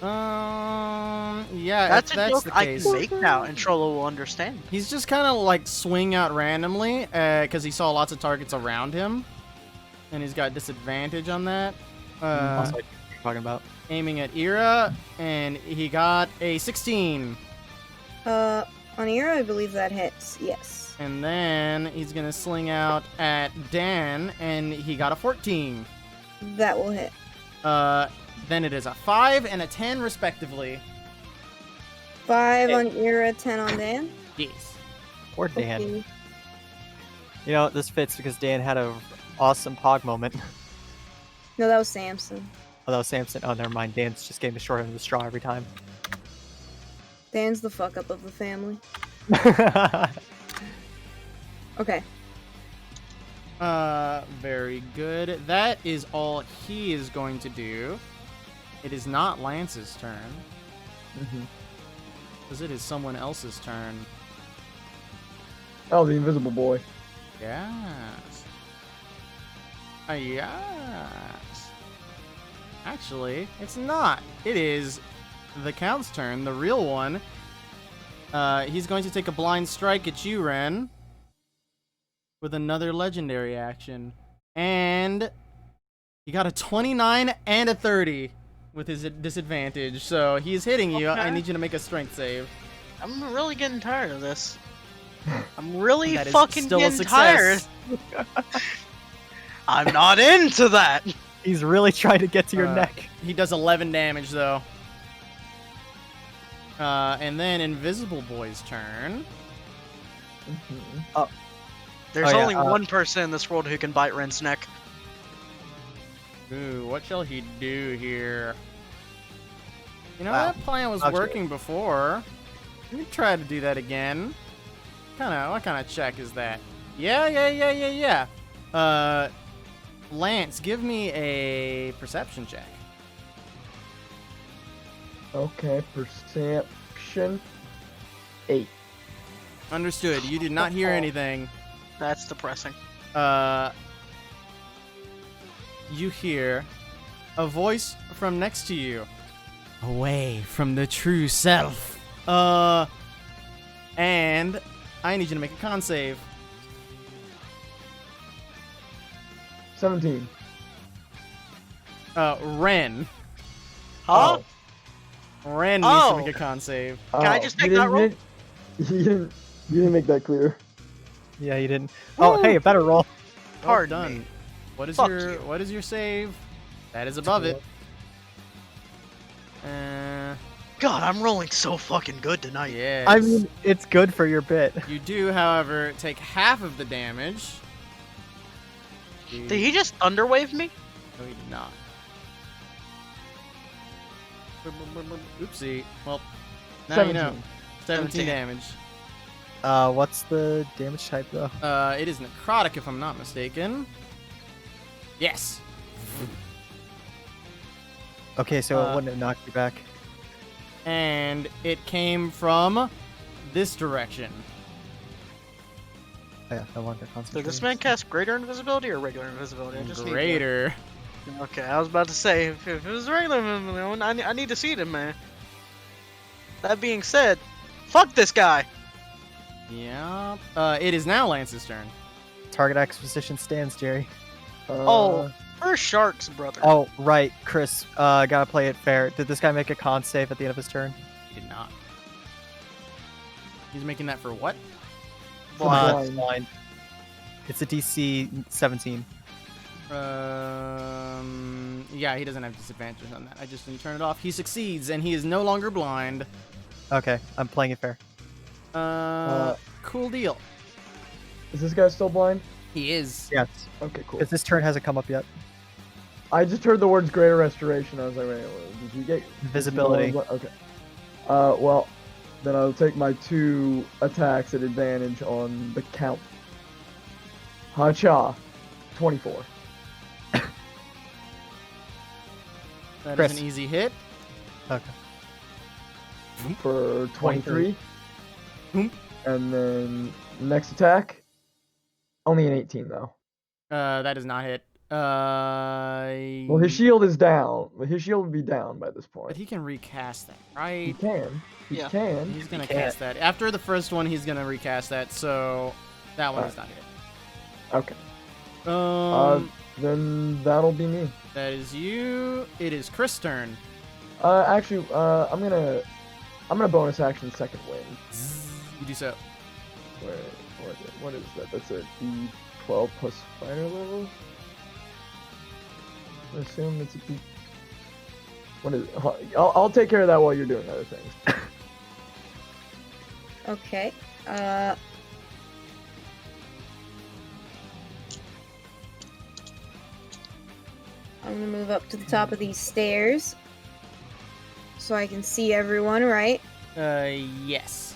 Yeah, That's if a that's joke the I case. can make now, and Trollo will understand. He's just kind of like swing out randomly because he saw lots of targets around him, and he's got disadvantage on that. Also, what you're talking about. Aiming at Ira, and he got a 16. On Ira, I believe that hits. Yes. And then he's gonna sling out at Dan, and he got a 14. That will hit. Then it is a 5 and a 10 respectively. 5 on Ira, 10 on Dan. Yes. Or Dan. Okay. You know, this fits because Dan had a awesome pog moment. No, that was Samson. Oh, that was Samson. Oh, never mind. Dan's just getting the short end of the straw every time. Dan's the fuck up of the family. Okay. Very good. That is all he is going to do. It is not Lance's turn, because it is someone else's turn. Oh, the invisible boy. Yes. Yes. Actually, it's not. It is the Count's turn, the real one. He's going to take a blind strike at you, Ren. with another legendary action. And he got a 29 and a 30 with his disadvantage. So he's hitting you. I Okay. need you to make a strength save. I'm really getting tired of this. I'm really That is fucking still a getting tired. success. I'm not into that. He's really trying to get to your neck. He does 11 damage though. And then Invisible Boy's turn. There's Oh, yeah, only one person in this world who can bite Ren's neck. Ooh, what shall he do here? You know, Wow. that plan was Actually- working before. Let me try to do that again. What kind of check is that? Yeah. Lance, give me a perception check. Okay, perception 8. Understood. You did not hear anything. That's depressing. You hear a voice from next to you. Away from the true self. And I need you to make a con save. 17. Ren. Huh? Ren needs to Oh. make a con save. Can I just take you that roll? You didn't make that clear. Yeah, you didn't. Oh, hey, a better roll. Pardon Well done. me. What is Fuck your you. What is your save? That is above it. God, I'm rolling so fucking good tonight. Yes. I mean, it's good for your bit. You do, however, take half of the damage. Did he just thunderwave me? No, he did not. Oopsie. Well, now you know. 17 damage. What's the damage type though? It is necrotic if I'm not mistaken. Yes. Okay, so it wouldn't have knocked you back. And it came from this direction. Oh, yeah, I wonder. Did this man cast greater invisibility or regular invisibility? I just need to- Greater. Okay, I was about to say, if it was regular invisibility, I need to see them, man. That being said, fuck this guy. Yeah. It is now Lance's turn. Target acquisition stands, Jerry. Oh, first sharks, brother. Oh, right, Chris. Gotta play it fair. Did this guy make a con save at the end of his turn? He did not. He's making that for what? It's blind. It's a DC 17. Yeah, he doesn't have disadvantage on that. I just didn't turn it off. He succeeds, and he is no longer blind. Okay, I'm playing it fair. Cool deal. Is this guy still blind? He is. Yes. Okay, cool. Because this turn hasn't come up yet. I just heard the words greater restoration. I was like, wait, did you get Invisibility. Okay. Well, then I'll take my 2 attacks at advantage on the count. Hacha, 24. That Chris. is an easy hit. Okay. For 23. Boom. And then next attack, only an 18 though. That does not hit. Well, his shield is down. His shield would be down by this But point. he can recast that, He right? can. He Yeah. can. He's gonna He can't. cast that. After the first one, he's gonna recast that, so that one is not hit. Okay. Then that'll be me. That is you. It is Chris' turn. Actually, I'm gonna bonus action second wind. You do so. What is that? That's a D12 plus fighter level. I assume it's a D. What is it? I'll take care of that while you're doing other things. Okay. I'm gonna move up to the top of these stairs so I can see everyone, right? Yes.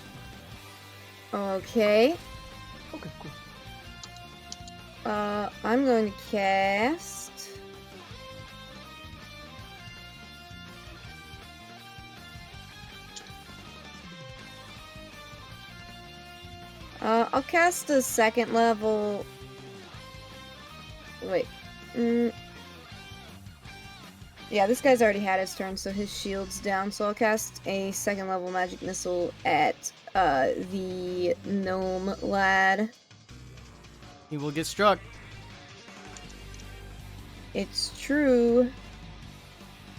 Okay. Okay, cool. I'm going to cast. I'll cast a second level. Wait. Yeah, this guy's already had his turn, so his shield's down. So I'll cast a second level magic missile at the gnome lad. He will get struck. It's true.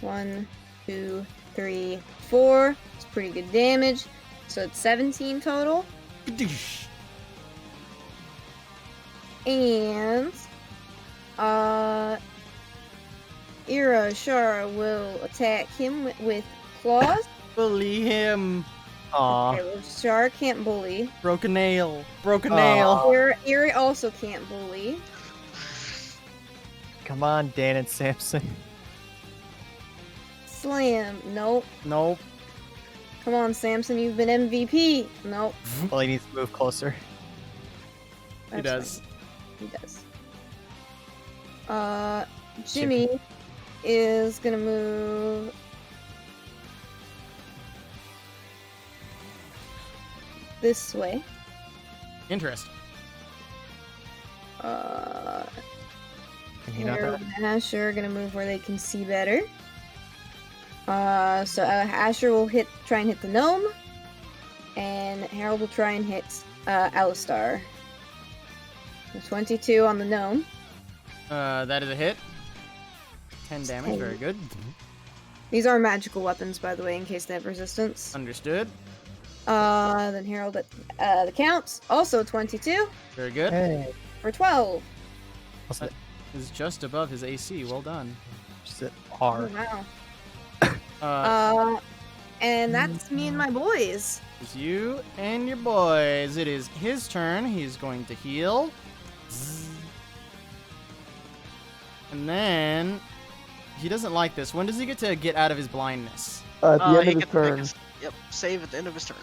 1, 2, 3, 4. It's pretty good damage. So it's 17 total. And Ira Shara will attack him with claws. Bully him. Aw. Okay, well, Shara can't bully. Broken nail. Broken nail. Ira also can't bully. Come on, Dan and Samson. Slam. Nope. Nope. Come on, Samson. You've been MVP. Nope. Well, he needs to move closer. He That's does. fine. He does. Jimmy is gonna move. This way. Interesting. Can he not Harold and Asher are gonna move where they can see better. So Asher will try and hit the gnome, and Harold will try and hit Alistar. So 22 on the gnome. That is a hit. 10 damage. 10. Very good. These are magical weapons, by the way, in case they have resistance. Understood. Then Harold at the counts, also 22 Very good. Hey. for 12. What's it? Is just above his AC. Well done. Just at Oh, R. wow. And that's me and my boys. It's you and your boys. It is his turn. He's going to heal. And then he doesn't like this. When does he get to get out of his blindness? At the He end of his gets to make turn. Yep, save at the end of his turn.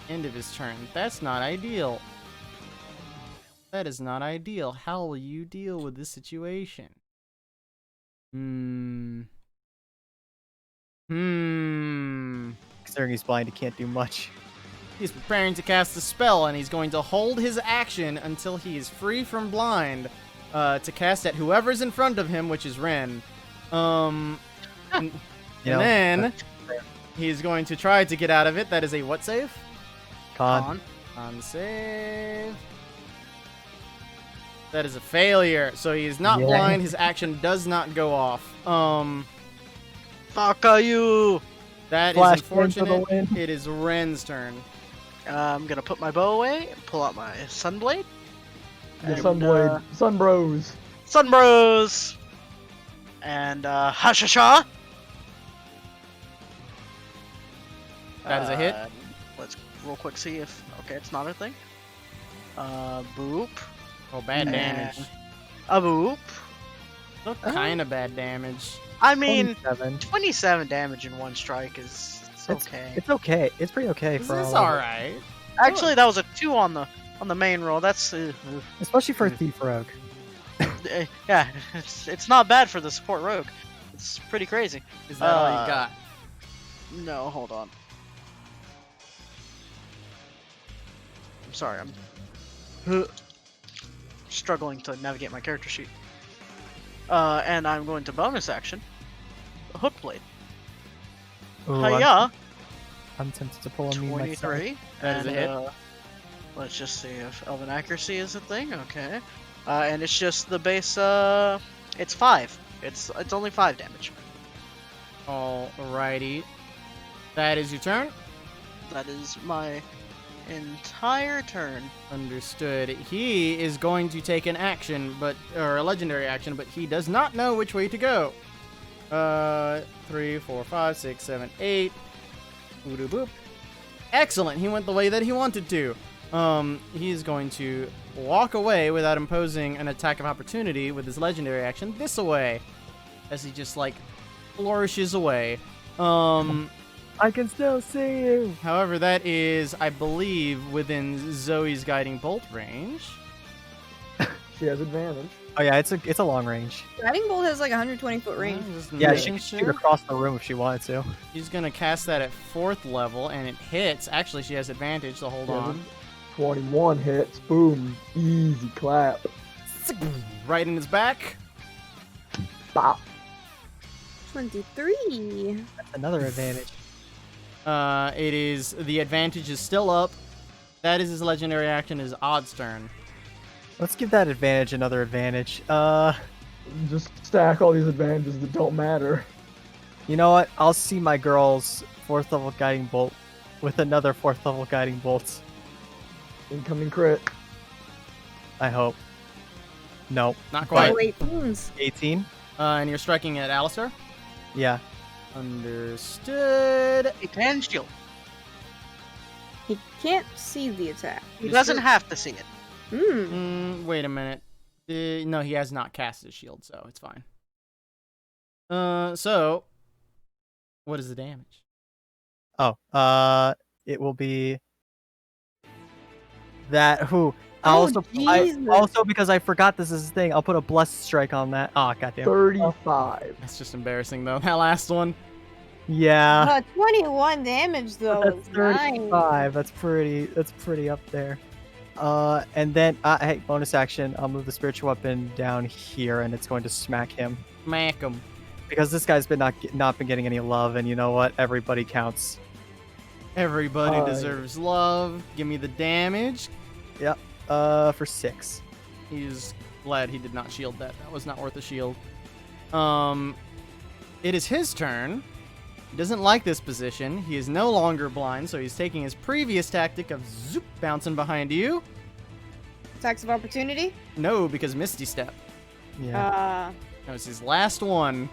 End of his turn. That's not ideal. That is not ideal. How will you deal with this situation? Considering he's blind, he can't do much. He's preparing to cast a spell, and he's going to hold his action until he is free from blind to cast at whoever's in front of him, which is Ren. And You know, then he's going to try to get out of it. That is a what save? Con. On save. That is a failure. So he is not Yeah. blind. His action does not go off. Fuck you! That Flash is point for the unfortunate. win. It is Ren's turn. I'm gonna put my bow away, pull out my sunblade. The and, Sunblade. Sun Bros. Sun Bros! And, Hashasha! That is a hit. Let's real quick see if... Okay, it's not a thing. Boop. Oh, bad damage. A boop. So kind of bad damage. I mean, 27. 27 damage in one strike is okay. It's okay. It's pretty okay This for is a all level. right. Actually, that was a 2 on the main roll. That's Especially for a thief rogue. yeah, it's not bad for the support rogue. It's pretty crazy. Is that all you got? No, hold on. I'm sorry, I'm struggling to navigate my character sheet. And I'm going to bonus action. Hook blade. Ooh, Hiya! I'm tempted to pull a me myself. 23. That is a and, hit. Let's just see if Elven Accuracy is a thing. Okay. And it's just the base, it's 5. It's only 5 damage. Alrighty. That is your turn. That is my entire turn. Understood. He is going to take an action, or a legendary action, but he does not know which way to go. 3, 4, 5, 6, 7, 8. Boop, boop. Excellent. He went the way that he wanted to. He's going to walk away without imposing an attack of opportunity with his legendary action this away, as he just like flourishes away. I can still see you. However, that is, I believe, within Zoe's guiding bolt range. She has advantage. Oh yeah, it's a long range. Guiding bolt has like 120-foot range. Just Yeah, making she could shoot sure. across the room if she wanted to. She's gonna cast that at 4th level, and it hits. Actually, she has advantage, so hold on. 21 hits. Boom. Easy clap. Right in his back. Bop. 23. That's another advantage. It is, the advantage is still up. That is his legendary action, his Odd's turn. Let's give that advantage another advantage. Just stack all these advantages that don't matter. You know what? I'll see my girl's 4th level guiding bolt with another 4th level guiding bolt. Incoming crit. I hope. No. Not Right. quite. 18? And you're striking at Alistair? Yeah. Understood. He can shield. He can't see the attack. He doesn't have to see it. Wait a minute. No, he has not cast his shield, so it's fine. So, what is the damage? Oh, it will be that. Who? Oh, Also, because I forgot this is a thing, I'll put a blessed strike on that. Oh, goddamn. 35. That's just embarrassing, though. That last one. Yeah. 21 damage though. That's 35. That's pretty up there. And then, hey, bonus action. I'll move the spiritual weapon down here, and it's going to smack him Smack him. because this guy's been not been getting any love, and you know what? Everybody counts. Everybody deserves love. Give me the damage. Yep. For 6. He's glad he did not shield that. That was not worth a shield. It is his turn. He doesn't like this position. He is no longer blind, so he's taking his previous tactic of zoop bouncing behind you. Attacks of opportunity? No, because Misty Step. Yeah. That was his last one.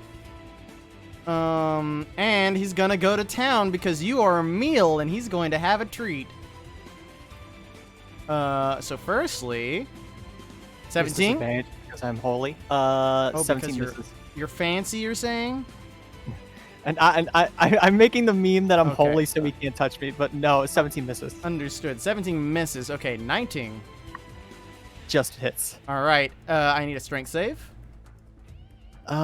And he's gonna go to town because you are a meal and he's going to have a treat. So firstly, 17. Because I'm holy. Oh, 17 because misses. you're fancy, you're saying? And I'm making the meme that I'm Okay. holy so he can't touch me, but no, 17 misses. Understood. 17 misses. Okay, 19. Just hits. All right. I need a strength save. 10.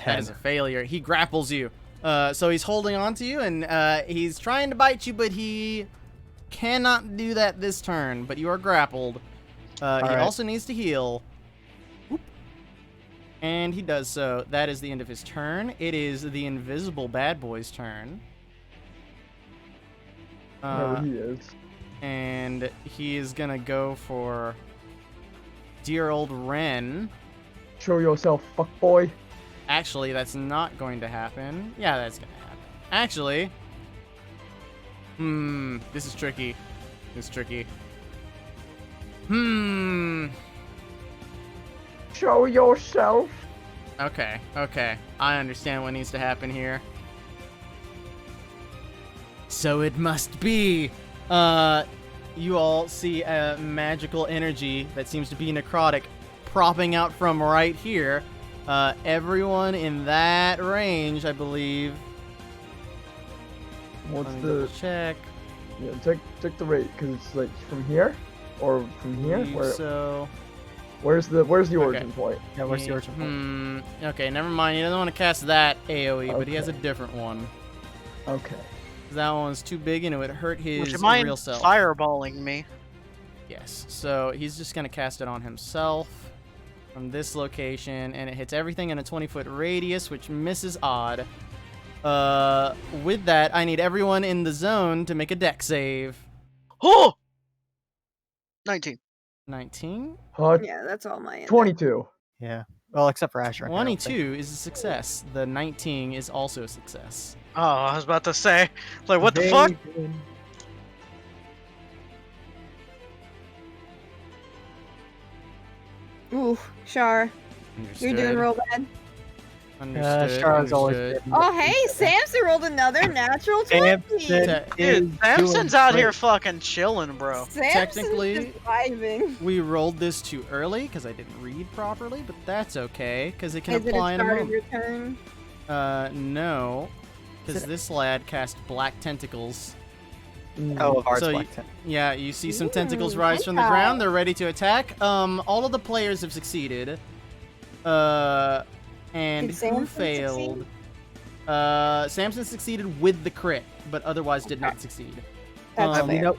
That is a failure. He grapples you. So he's holding on to you, and he's trying to bite you, but he cannot do that this turn. But you are grappled. He right. also needs to heal. Whoop. And he does so. That is the end of his turn. It is the invisible bad boy's turn. Wherever he is. And he is gonna go for dear old Ren. Show yourself, fuckboy. Actually, that's not going to happen. Yeah, that's gonna happen. Actually, this is tricky. This is tricky. Show yourself. Okay, okay. I understand what needs to happen here. So it must be. You all see a magical energy that seems to be necrotic propping out from right here. Everyone in that range, I believe. What's Let me the... double check. Yeah, check the rate, because it's like from here? Or from here? Believe so. Where's the origin point? Yeah, where's the origin point? Okay, never mind. He doesn't want to cast that AoE, but he has a different one. Okay. That one's too big and it would hurt his Would you mind real self. fireballing me? Yes. So he's just gonna cast it on himself from this location, and it hits everything in a 20-foot radius, which misses odd. With that, I need everyone in the zone to make a dex save. Oh! 19. 19. Yeah, that's all my 22. Yeah. Well, except for Asher. 22 is a success. The 19 is also a success. Oh, I was about to say, like, what the fuck? Ooh, Char, Understood. you're doing real bad. Understood. Char's always understood. good. Oh, hey, Samson rolled another natural 20. Samson Dude, Samson's out here fucking chilling, bro. Samson's Technically- just vibing. We rolled this too early because I didn't read properly, but that's okay because it can Is it apply a in a start of moment. your turn? No, because this lad cast black tentacles. Oh, of ours, So Black you- 10. Yeah, you see some tentacles Ooh, rise from the hentai. ground. They're ready to attack. All of the players have succeeded. And Did who Samson failed? Samson succeeded with the crit, but otherwise did not succeed. That's Um, fair.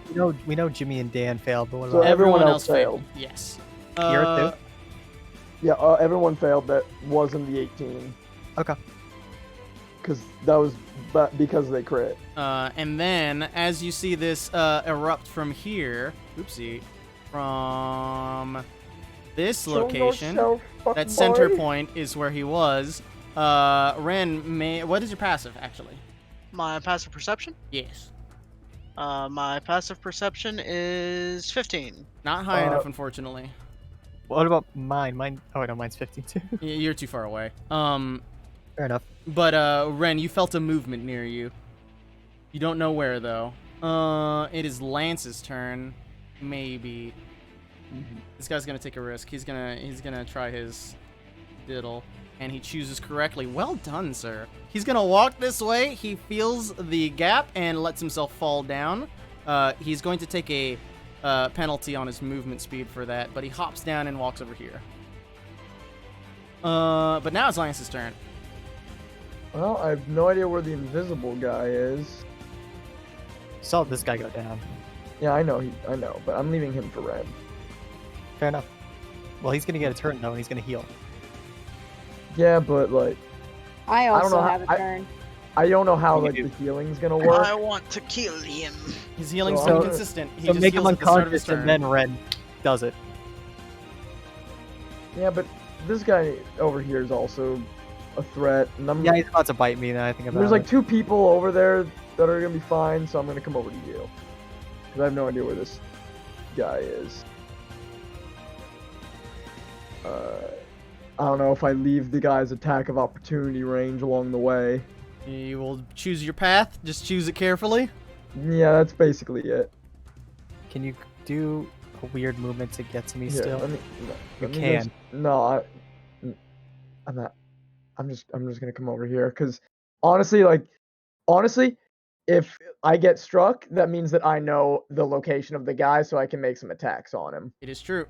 We know Jimmy and Dan failed, but what So about everyone else failed. Yes. You're too? Yeah, everyone failed that wasn't the 18. Okay. Because that was because they crit. And then, as you see this erupt from here, oopsie, from this Show location. yourself, fuck That center boy. point is where he was. Ren, what is your passive, actually? My passive perception? Yes. My passive perception is 15. Not high enough, unfortunately. What about mine? Oh, no, mine's 52. You're too far away. Fair enough. But, Ren, you felt a movement near you. You don't know where, though. It is Lance's turn. Maybe. This guy's gonna take a risk. He's gonna try his diddle. And he chooses correctly. Well done, sir. He's gonna walk this way. He feels the gap and lets himself fall down. He's going to take a penalty on his movement speed for that, but he hops down and walks over here. But now it's Lance's turn. Well, I have no idea where the invisible guy is. Saw this guy go down. Yeah, I know, but I'm leaving him for Ren. Fair enough. Well, he's gonna get a turn though, and he's gonna heal. Yeah, but like, I don't also know have a how- turn. I don't know how You like do. the healing's gonna work. I want to kill him. His healing's So- inconsistent. He So just make him heals at the start of his unconscious, turn. and then Ren does it. Yeah, but this guy over here is also a threat. And Yeah, he's about to bite me. Now I think about there's it. like 2 people over there that are gonna be fine, so I'm gonna come over to you. Cause I have no idea where this guy is. I don't know if I leave the guy's attack of opportunity range along the way. You will choose your path. Just choose it carefully. Yeah, that's basically it. Can you do a weird movement to get to me Here, still? let me, You let me can. just- no, I'm not. I'm just gonna come over here because honestly, if I get struck, that means that I know the location of the guy, so I can make some attacks on him. It is true.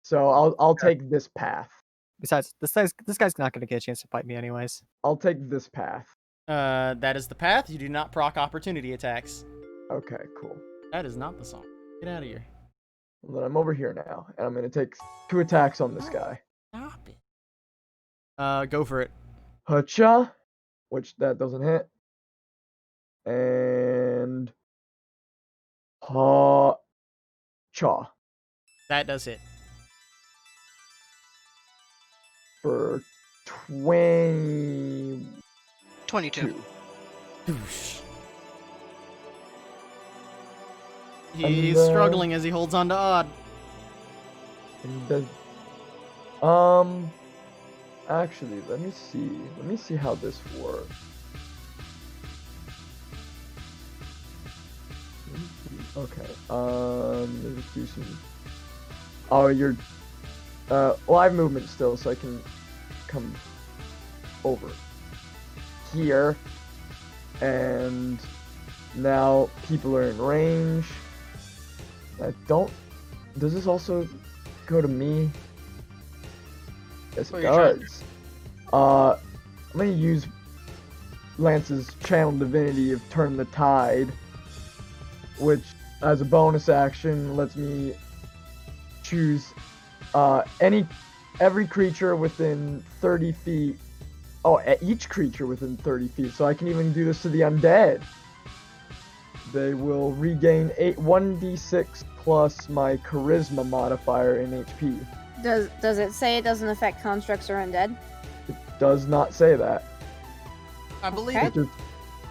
So I'll take this path. Besides, this guy's not gonna get a chance to fight me anyways. I'll take this path. That is the path. You do not proc opportunity attacks. Okay, cool. That is not the song. Get out of here. Well, then I'm over here now, and I'm gonna take 2 attacks on this guy. Stop it. Go for it. Hacha, which that doesn't hit, and ha cha That does hit. for 22. 22. Whoosh. And, He's struggling as he holds on to Odd. And does actually let me see how this works. Let me see. Okay. Let me just do some. Oh, you're. Well, I have movement still, so I can come over here, and now people are in range. I don't. Does this also go to me? Yes, it What are you trying to does. I'm gonna use Lance's Channel Divinity of Turn the Tide, which, as a bonus action, lets me choose every creature within 30 feet. Oh, each creature within 30 feet. So I can even do this to the undead. They will regain 1d6 plus my charisma modifier in HP. Does it say it doesn't affect constructs or undead? It does not say that. I believe Okay. It just,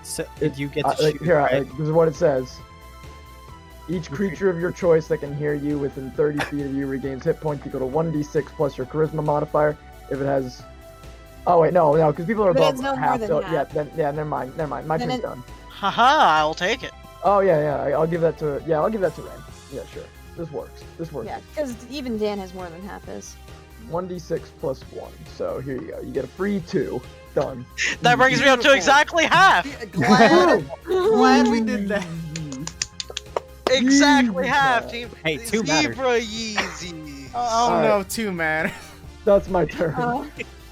So it, you get to like, shoot, here, right? this is what it says. Each creature of your choice that can hear you within 30 feet of you regains hit points equal to 1d6 plus your charisma modifier. If it has... Oh, wait, no, because people are But above it's no more half. than So, half. never mind. My Then turn's it- done. Haha, I'll take it. Oh, yeah, I'll give that to Ren. Yeah, sure. This works. Yeah, because even Dan has more than half his. 1d6 plus 1. So here you go. You get a free 2. Done. That brings me up to Beautiful. exactly half. Glad we did that. Exactly Yeah. half, team. Hey, 2 matters. Zebra Yeezy. Oh Alright. no, 2 matters. That's my turn. Oh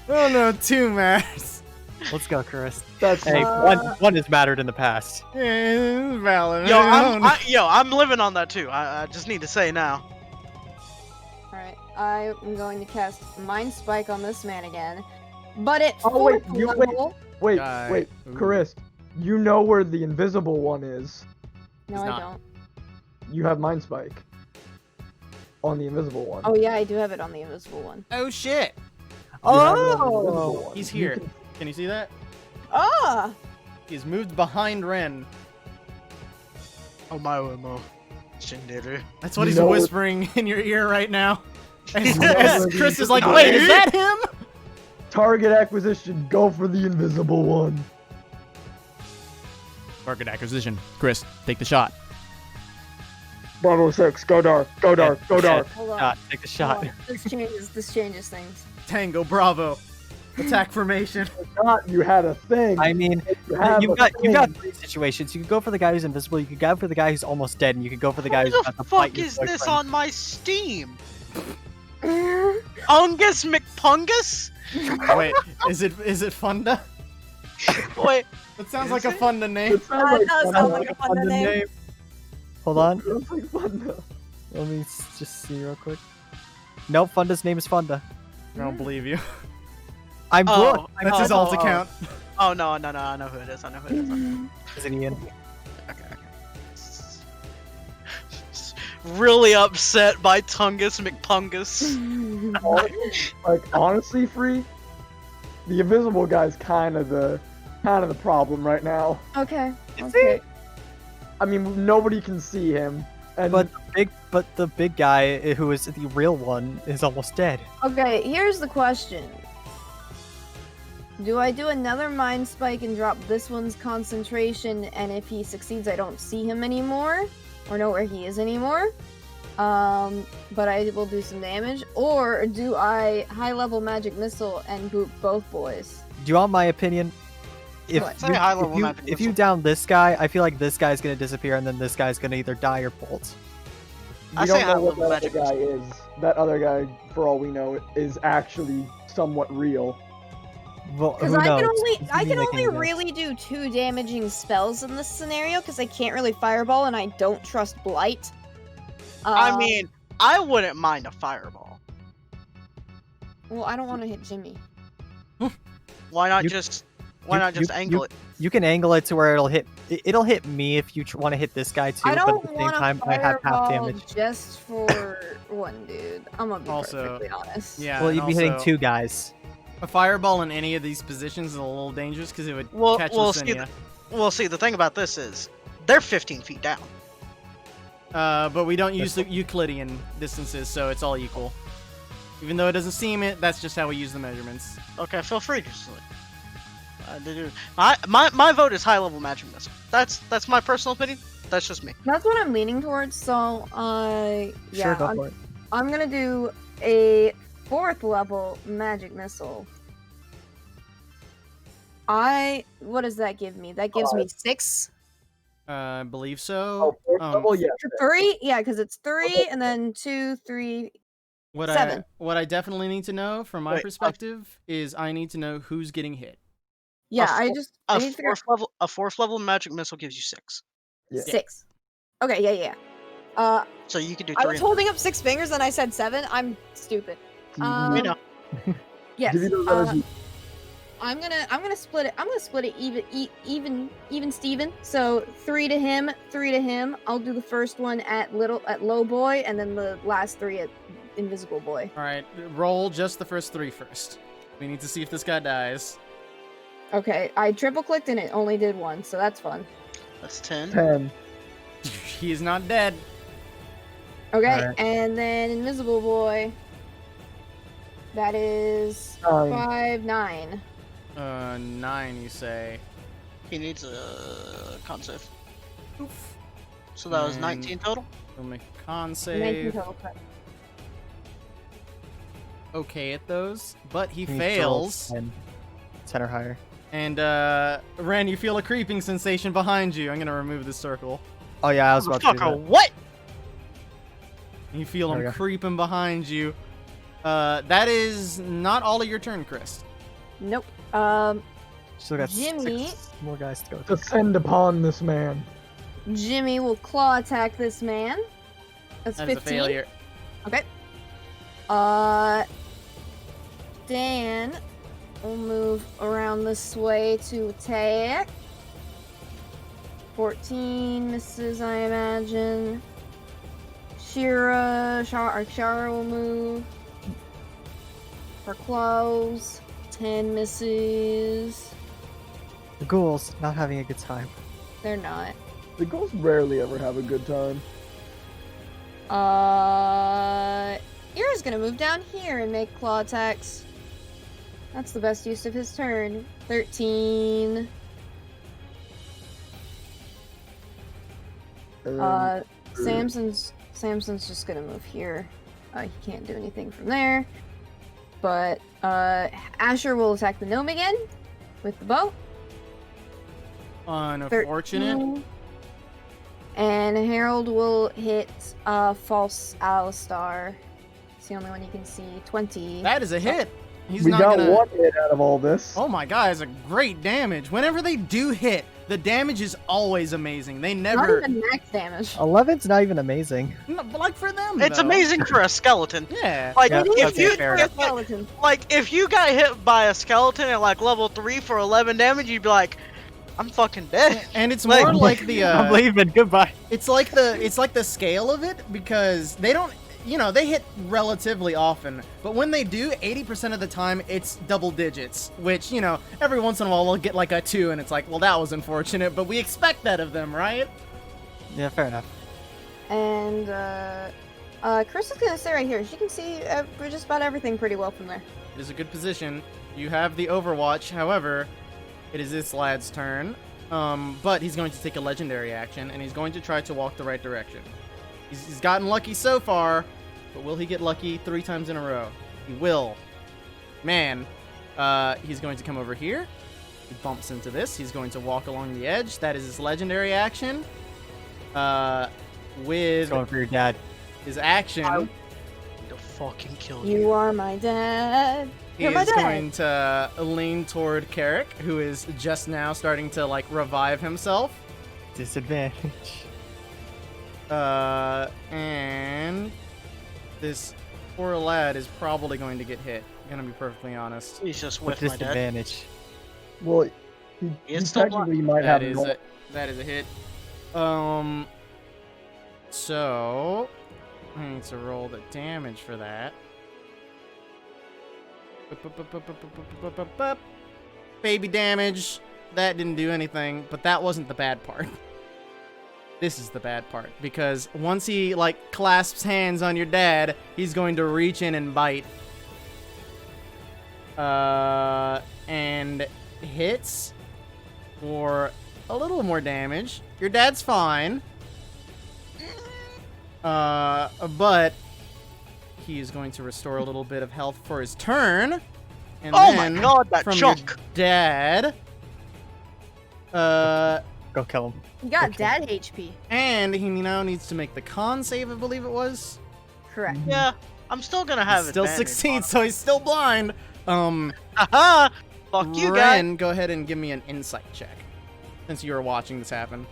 no, 2 matters. Let's go, Chris. That's Hey, one has mattered in the past. Yeah, valid. Yo, Oh, I'm living on that too. I just need to say now. Alright, I am going to cast Mind Spike on this man again. But at Oh, wait, 4th you- level... Wait, Guy. wait, Ooh. Chris. You know where the invisible one is. No, He's I not. don't. You have Mind Spike. on the invisible one. Oh yeah, I do have it on the invisible one. Oh shit! You have it on the invisible one. He's You here. can- Can you see that? Ah! He's moved behind Ren. Oh my mo. Shinderu. That's what You he's know- whispering in your ear right now. As, You know as what Chris he's is like, doing. wait, is that him? Target acquisition. Go for the invisible one. Target acquisition. Chris, take the shot. Bravo 6. Go dark. Go dark. Go dark. Hold on. Shot. Take the shot. Hold on. This changes things. Tango, Bravo. Attack formation. Not you had a thing. I mean, have you've a got thing. 3 situations. You could go for the guy who's invisible. You could go for the guy who's almost dead, and you could go for the guy Who who's the about to fight fuck your is this boyfriend. on my Steam? Ungus McPungus? Wait, is it Funda? Wait, That sounds Is like a it? Funda name. It sounds like does fun. sound like a fun name. Hold on. It sounds like fun. Let me just see real quick. Nope, Funda's name is Funda. I don't believe you. I'm Oh, booked. That's his alt oh. account. oh no, I know who it is. Is it Ian? Okay. Really upset by Tungus McPungus. Like honestly, Free, the invisible guy's kind of the problem right now. Okay. Is Okay. I mean, nobody can see him, and But the big guy who is the real one is almost dead. Okay, here's the question. Do I do another mind spike and drop this one's concentration, and if he succeeds I don't see him anymore? Or know where he is anymore? But I will do some damage. Or do I high level magic missile and boot both boys? Do you want my opinion? If What? Say high level magic if you missile. down this guy, I feel like this guy's gonna disappear, and then this guy's gonna either die or bolt. I we say don't know what high-level that other magic guy is. That other guy, for all we know, is actually somewhat real. Well, Because who I can knows? only You I be can making only a guess. really do 2 damaging spells in this scenario because I can't really fireball and I don't trust blight. I mean, I wouldn't mind a fireball. well, I don't want to hit Jimmy. Why not You- just you- angle it? You can angle it to where it'll hit me if you want to hit this guy too. I but don't at the same want to time, I have half fireball damage. just for one dude. I'm gonna be Also, perfectly honest. Yeah. Well, and you'd be hitting also, 2 guys. A fireball in any of these positions is a little dangerous because it would Well, catch well, Licinia. see, the thing about this is, they're 15 feet down. But we don't use the Euclidean distances, so it's all equal. Even though it doesn't seem it, that's just how we use the measurements. Okay, feel free to just my vote is high level magic missile. That's my personal opinion. That's just me. That's what I'm leaning towards. So, yeah, Sure, go for it. I'm gonna do a 4th level magic missile. What does that give me? That gives me 6. I believe Oh, so. fourth level, yeah. 3? Yeah, because it's 3 and then 2, 3. What 7. what I definitely need to know from my Wait, perspective is I need to know who's getting hit. Yeah, A I four- just I A need to figure fourth level magic missile gives you 6. Yeah. 6. Okay, yeah. So you can do I 3. was holding up 6 fingers and I said 7. I'm stupid. you know. Yes. Give you those energy. I'm gonna split it. I'm gonna split it even Steven. So 3 to him, 3 to him. I'll do the first one at low boy, and then the last 3 at invisible boy. All right, roll just the first 3 first. We need to see if this guy dies. Okay, I triple clicked and it only did 1, so that's fun. That's 10. 10. He is not dead. Okay, Alright. and then invisible boy. That is 9. 5, 9. 9, you say. He needs a con save. So that was And- 19 total. We'll make a con 19 save. total. Correct. Okay at those, but he You need to roll fails. 10 or higher. And Ren, you feel a creeping sensation behind you. I'm gonna remove this circle. Oh yeah, I was about to do Motherfucker, that. what? You feel There him we go. creeping behind you. That is not all of your turn, Chris. Nope. Still got Jimmy. 6 more guys to go. Descend upon this man. Jimmy will claw attack this man. That's That 15. is a failure. Okay. Dan will move around this way to attack. 14 misses, I imagine. Shara will move. For claws, 10 misses. The ghouls not having a good time. They're not. The ghouls rarely ever have a good time. Ira's gonna move down here and make claw attacks. That's the best use of his turn. 13. Samson's just gonna move here. He can't do anything from there. But Asher will attack the gnome again with the bow. Unfortunate. 13. And Harold will hit False Alistar. It's the only one you can see. 20. That is a hit. He's We not got gonna. one hit out of all this. Oh my god, it's a great damage. Whenever they do hit, the damage is always amazing. They Not never. even max damage. 11's not even amazing. No, but like for them. It's though. amazing for a skeleton. Yeah. Like Yeah, if okay, you fair if, Skeleton. like if you got hit by a skeleton at like level 3 for 11 damage, you'd be like, I'm fucking dead. And it's Like- more like the. I'm leaving. Goodbye. It's like the scale of it because they don't. They hit relatively often, but when they do, 80% of the time it's double digits, which, every once in a while they'll get like a 2 and it's like, well, that was unfortunate, but we expect that of them, right? Yeah, fair enough. And Chris is gonna stay right here. She can see just about everything pretty well from there. It is a good position. You have the Overwatch, however, it is this lad's turn, but he's going to take a legendary action, and he's going to try to walk the right direction. He's gotten lucky so far, but will he get lucky 3 times in a row? He will. Man, he's going to come over here. He bumps into this. He's going to walk along the edge. That is his legendary action. With Going for your dad. his action, To fucking kill you. You are my dad. he You're my is dad. going to lean toward Carric, who is just now starting to, revive himself. Disadvantage. And this poor lad is probably going to get hit. I'm gonna be perfectly honest. He's just With with my dad. disadvantage. Well, he It's still technically might That have is no- that is a hit. So I need to roll the damage for that. Baby damage. That didn't do anything, but that wasn't the bad part. This is the bad part, because once he, clasps hands on your dad, he's going to reach in and bite. And hits for a little more damage. Your dad's fine. But he is going to restore a little bit of health for his turn. And Oh my then god, that from chunk! your dad, Go kill him. You got Okay. dad HP. and he now needs to make the con save, I believe it was. Correct. Yeah, I'm still gonna have He still advantage succeeds, so he's still blind. Haha! Fuck you, guy. Ren, go ahead and give me an insight check, since you were watching this happen.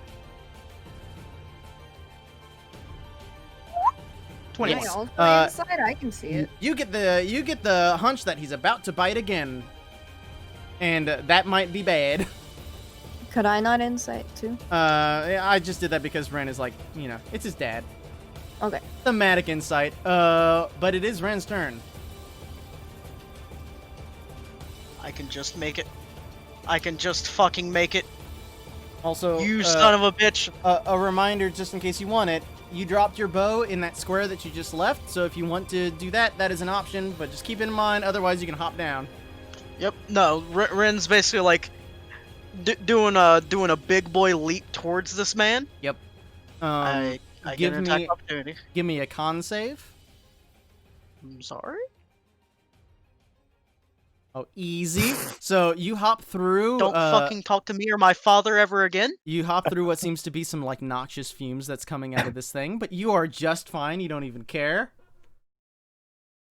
21. Yes. I'll play inside. I can see it. You get the hunch that he's about to bite again, and that might be bad. Could I not insight too? I just did that because Ren is it's his dad. Okay. Thematic insight. But it is Ren's turn. I can just make it. I can just fucking make it. Also, You son of a bitch. a reminder, just in case you want it, you dropped your bow in that square that you just left, so if you want to do that, that is an option, but just keep it in mind, otherwise you can hop down. Yep. No, Ren's basically doing a big boy leap towards this man. I get give an attack me- opportunity. Give me a con save. I'm sorry. Oh, easy. So you hop through. Don't fucking talk to me or my father ever again. You hop through what seems to be some noxious fumes that's coming out of this thing, but you are just fine. You don't even care.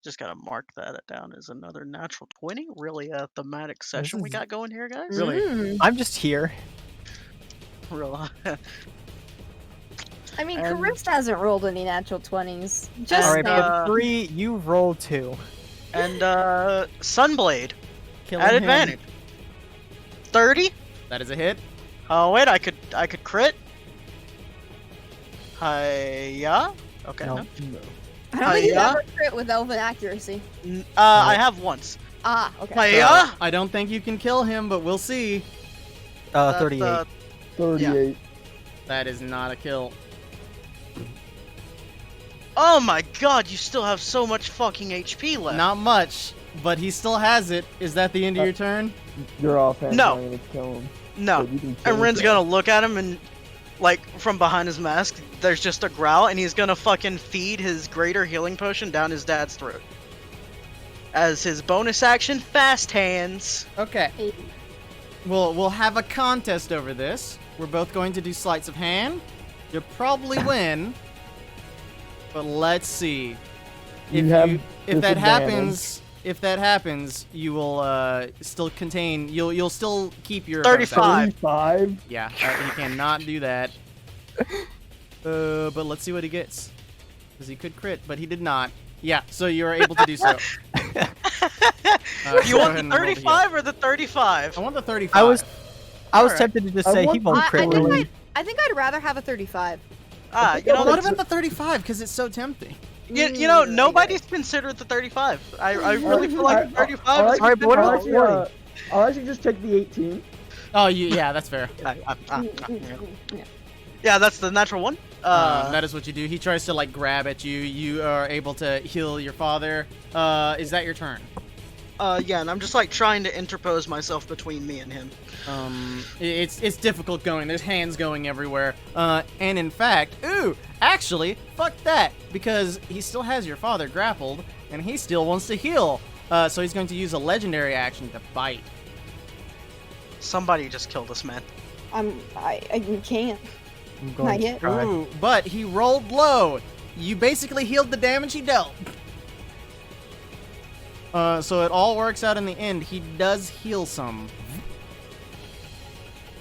Just gotta mark that down as another natural 20. Really a thematic session we is- got going here, guys. Really? Mm. I'm just here. Real. I mean, And- Carissa hasn't rolled any natural 20s. Just All right, saying. but 3, you roll 2. And Sunblade Killing at him. advantage. 30. That is a hit. Oh wait, I could crit. Hiya. Okay. No. No. No. I don't think he's Yeah? ever crit with elven accuracy. I have once. Ah, okay. Hiya! I don't think you can kill him, but we'll see. 38. 38. That is not a kill. Oh my god, you still have so much fucking HP left. Not much, but he still has it. Is that the end of your turn? You're offhand. No. I'm gonna kill him. No. But you can kill And Ren's him. gonna look at him and, like, from behind his mask, there's just a growl, and he's gonna fucking feed his greater healing potion down his dad's throat. As his bonus action, fast hands. Okay. Eight. We'll have a contest over this. We're both going to do sleights of hand. You'll probably win. But let's see. You have If that disadvantage. happens, you will still contain. You'll still keep your bonus 35. action. 35. Yeah, he cannot do that. But let's see what he gets. Because he could crit, but he did not. Yeah, so you're able to do so. You want the 35 or the 35? I want the 35. I was Alright. tempted to just I say he want- won't I crit. think really. I think I'd rather have a 35. Ah, you know, What that's, about the 35? Because it's so tempting. you know, nobody's considered the 35. I really feel like the 35 is Alright, but what I'll about actually, 40? I'll actually just take the 18. Oh, yeah, that's fair. Yeah, that's the natural one. That is what you do. He tries to like grab at you. You are able to heal your father. Is that your turn? Yeah, and I'm just like trying to interpose myself between me and him. It's difficult going. There's hands going everywhere. And in fact, actually, fuck that, because he still has your father grappled, and he still wants to heal. So he's going to use a legendary action to bite. Somebody just killed this man. I can't. I'm going Not to yet. try. Ooh, but he rolled low. You basically healed the damage he dealt. So it all works out in the end. He does heal some.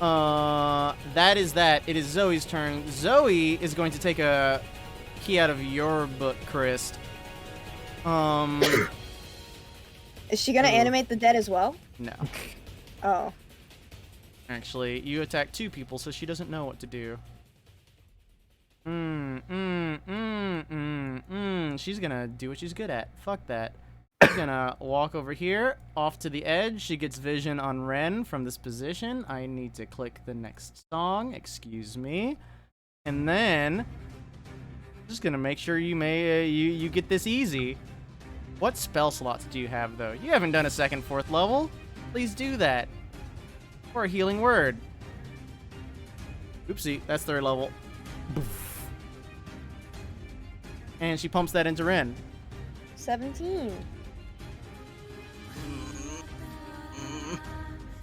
That is that. It is Zoe's turn. Zoe is going to take a key out of your book, Chris. Is she gonna animate the dead as well? No. Oh. Actually, you attack two people, so she doesn't know what to do. She's gonna do what she's good at. Fuck that. She's gonna walk over here, off to the edge. She gets vision on Ren from this position. I need to click the next song. Excuse me. And then, just gonna make sure you you get this easy. What spell slots do you have, though? You haven't done a second, fourth level. Please do that. Or a healing word. Oopsie, that's third level. Boof. And she pumps that into Ren. 17.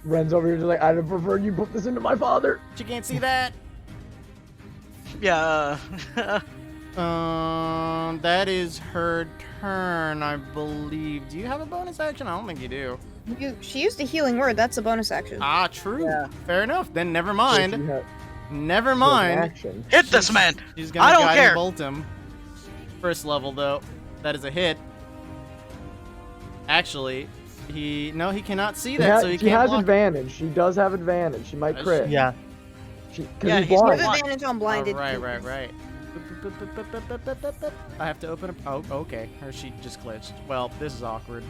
Ren's over here just like, I'd have preferred you put this into my father. She can't see that. Yeah. That is her turn, I believe. Do you have a bonus action? I don't think you do. She used a healing word. That's a bonus action. Ah, true. Yeah. Fair enough. Then never She mind. had- Never she had mind. Action. Hit this man! She's gonna I don't guiding care. bolt him. First level though. That is a hit. Actually, he cannot see that, so he She can't has block. advantage. She does have advantage. She might Does crit. she? Yeah. Because Yeah, he's he's You blind. have advantage on blinded. Right. I have to open up. Oh, okay. Or she just glitched. Well, this is awkward.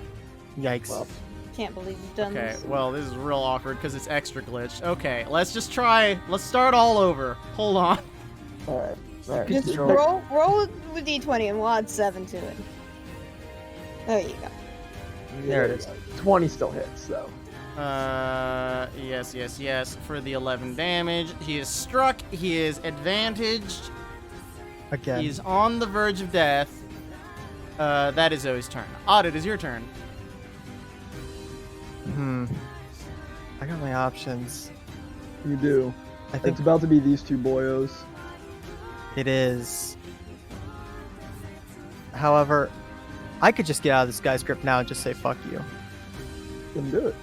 Yikes. Well, Can't believe you've done Okay, this. well, this is real awkward because it's extra glitched. Okay, let's just try. Let's start all over. Hold on. Alright. Alright. Just Just Control. roll with d20 and we'll add 7 to it. There you go. There it is. 20 still hits, though. Yes. For the 11 damage. He is struck. He is advantaged. Again. He's on the verge of death. That is Zoe's turn. Odd, it is your turn. I got my options. You do. I think It's about to be these two boyos. it is. However, I could just get out of this guy's grip now and just say fuck you. Can do it.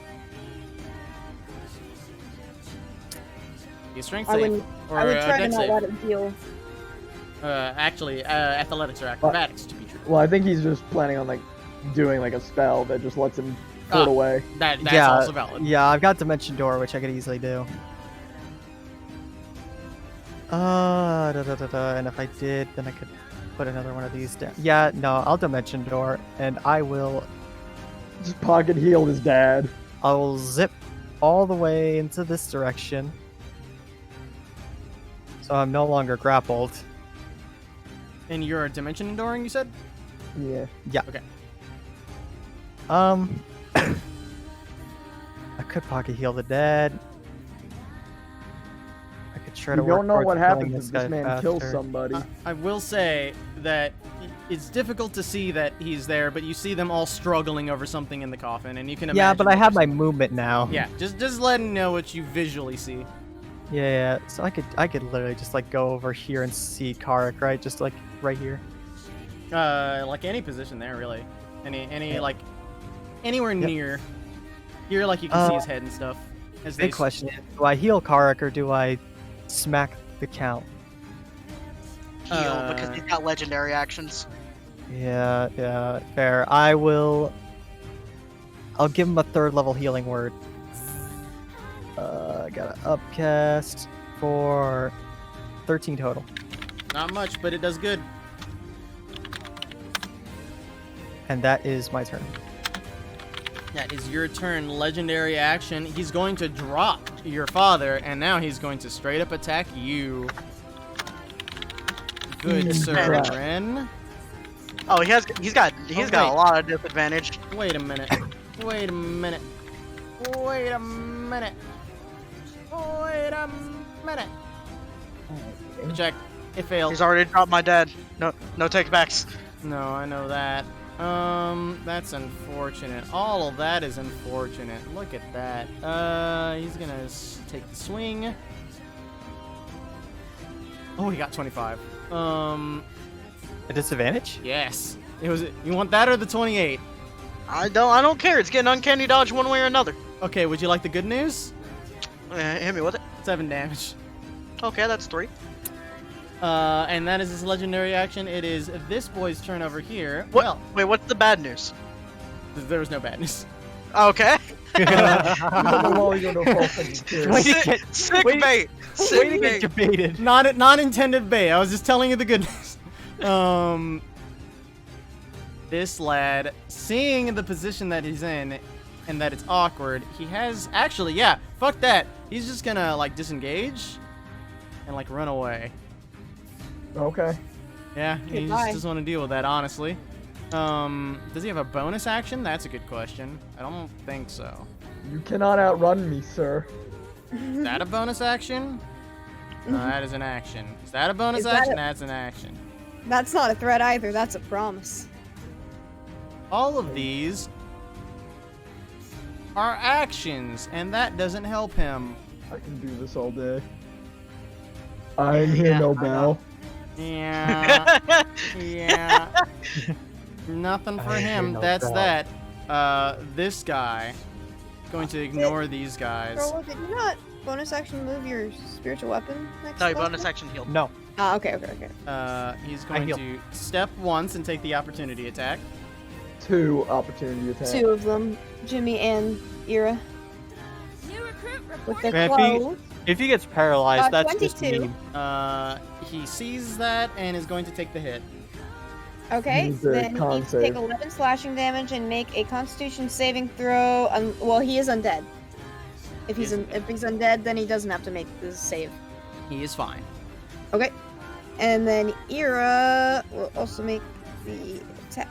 He strength I save. would, Or I would try to dex not save. let him heal. Actually, athletics or acrobatics to be true. Well, I think he's just planning on like doing like a spell that just lets him put away. That's Yeah, also valid. Yeah, I've got Dimension Door, which I could easily do. And if I did, then I could put another one of these down. Yeah, no, I'll dimension door, and I will Just pocket healed his dad. zip all the way into this direction. So I'm no longer grappled. And you're dimension enduring, you said? Yeah. Yeah. Okay. I could pocket heal the dead. I could try to You work don't know towards what killing happens this if this guy man kills faster. somebody. I will say that it's difficult to see that he's there, but you see them all struggling over something in the coffin, and you can imagine. Yeah, but I what have they're my movement now. Yeah, just letting you know what you visually see. Yeah, so I could literally just like go over here and see Carric, right? Just like right here. Like any position there, really. Any like anywhere near. Here, like you can see his head and stuff. As Big question is, do I heal Carric or do I smack the count? Heal because he's got legendary actions. Yeah, fair. I'll give him a 3rd level healing word. I got an upcast for 13 total. Not much, but it does good. And that is my turn. That is your turn. Legendary action. He's going to drop your father, and now he's going to straight up attack you. Good sir, Advantage. Ren. Oh, he's got wait. a lot of disadvantage. Wait a minute. Wait a minute. Wait a minute. Wait a minute. Check. It failed. He's already dropped my dad. No takebacks. No, I know that. That's unfortunate. All of that is unfortunate. Look at that. He's gonna take the swing. Oh, he got 25. A disadvantage? Yes. It was. You want that or the 28? I don't care. It's getting uncanny dodge one way or another. Okay. Would you like the good news? Hit me with it. 7 damage. Okay, that's 3. And that is his legendary action. It is this boy's turn over here. What? Well, Wait, what's the bad news? there was no badness. Okay. Well, you don't know fucking care. Way to get- Sick way to- bait. Way Sick to bait. get debated. Not intended bait. I was just telling you the good news. This lad, seeing the position that he's in, and that it's awkward, he has actually, yeah, fuck that. He's just gonna like disengage, and like run away. Okay. Yeah, he just doesn't want to deal with that, honestly. Does he have a bonus action? That's a good question. I don't think so. You cannot outrun me, sir. Is that a bonus action? No, that is an action. Is that a bonus Is that action? a- That's an action. That's not a threat either. That's a promise. All of these are actions, and that doesn't help him. I can do this all day. I'm here, no bow. Yeah. Yeah. Nothing for I hear him. no That's doubt. that. This guy is going to ignore these guys. Rolo, did you not bonus action move your spiritual weapon next No, spell bonus slot? action healed. No. Ah, okay. He's going heal. to step once and take the opportunity attack. 2 opportunity attacks. 2 of them, Jimmy and Ira, New recruit with reporting. their Yeah, if he- clothes. If he gets paralyzed, that's just 22. mean. He sees that and is going to take the hit. Okay, Needs a then he con needs to take save. 11 slashing damage and make a Constitution saving throw. Well, he is undead. If he's undead, then he doesn't have to make the save. He is fine. Okay, and then Ira will also make the attack.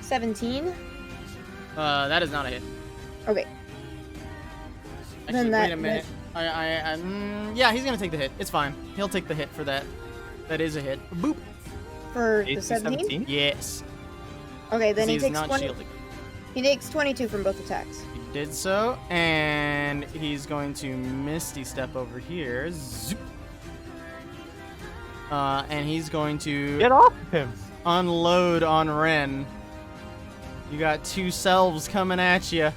17. That is not a hit. Okay. Actually, Then that- wait a minute. Yeah, he's gonna take the hit. It's fine. He'll take the hit for that. That is a hit. Boop. For the AC 17. Yes. Okay, then he He's takes not 20. shielded. He takes 22 from both attacks. He did so, and he's going to Misty Step over here. Zoop. And he's going to Get off of him. unload on Ren. You got 2 selves coming at you.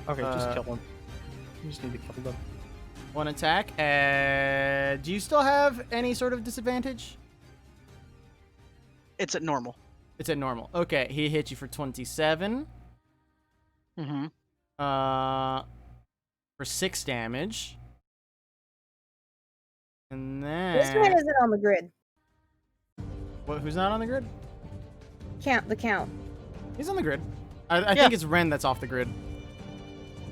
Okay, just Uh, kill him. You just need to kill them. 1 attack. Do you still have any sort of disadvantage? It's at normal. It's at normal. Okay, he hit you for 27. Mm-hmm. For 6 damage. And This then one isn't on the grid. who's not on the grid? The count. He's on the grid. I think it's Ren that's off the grid.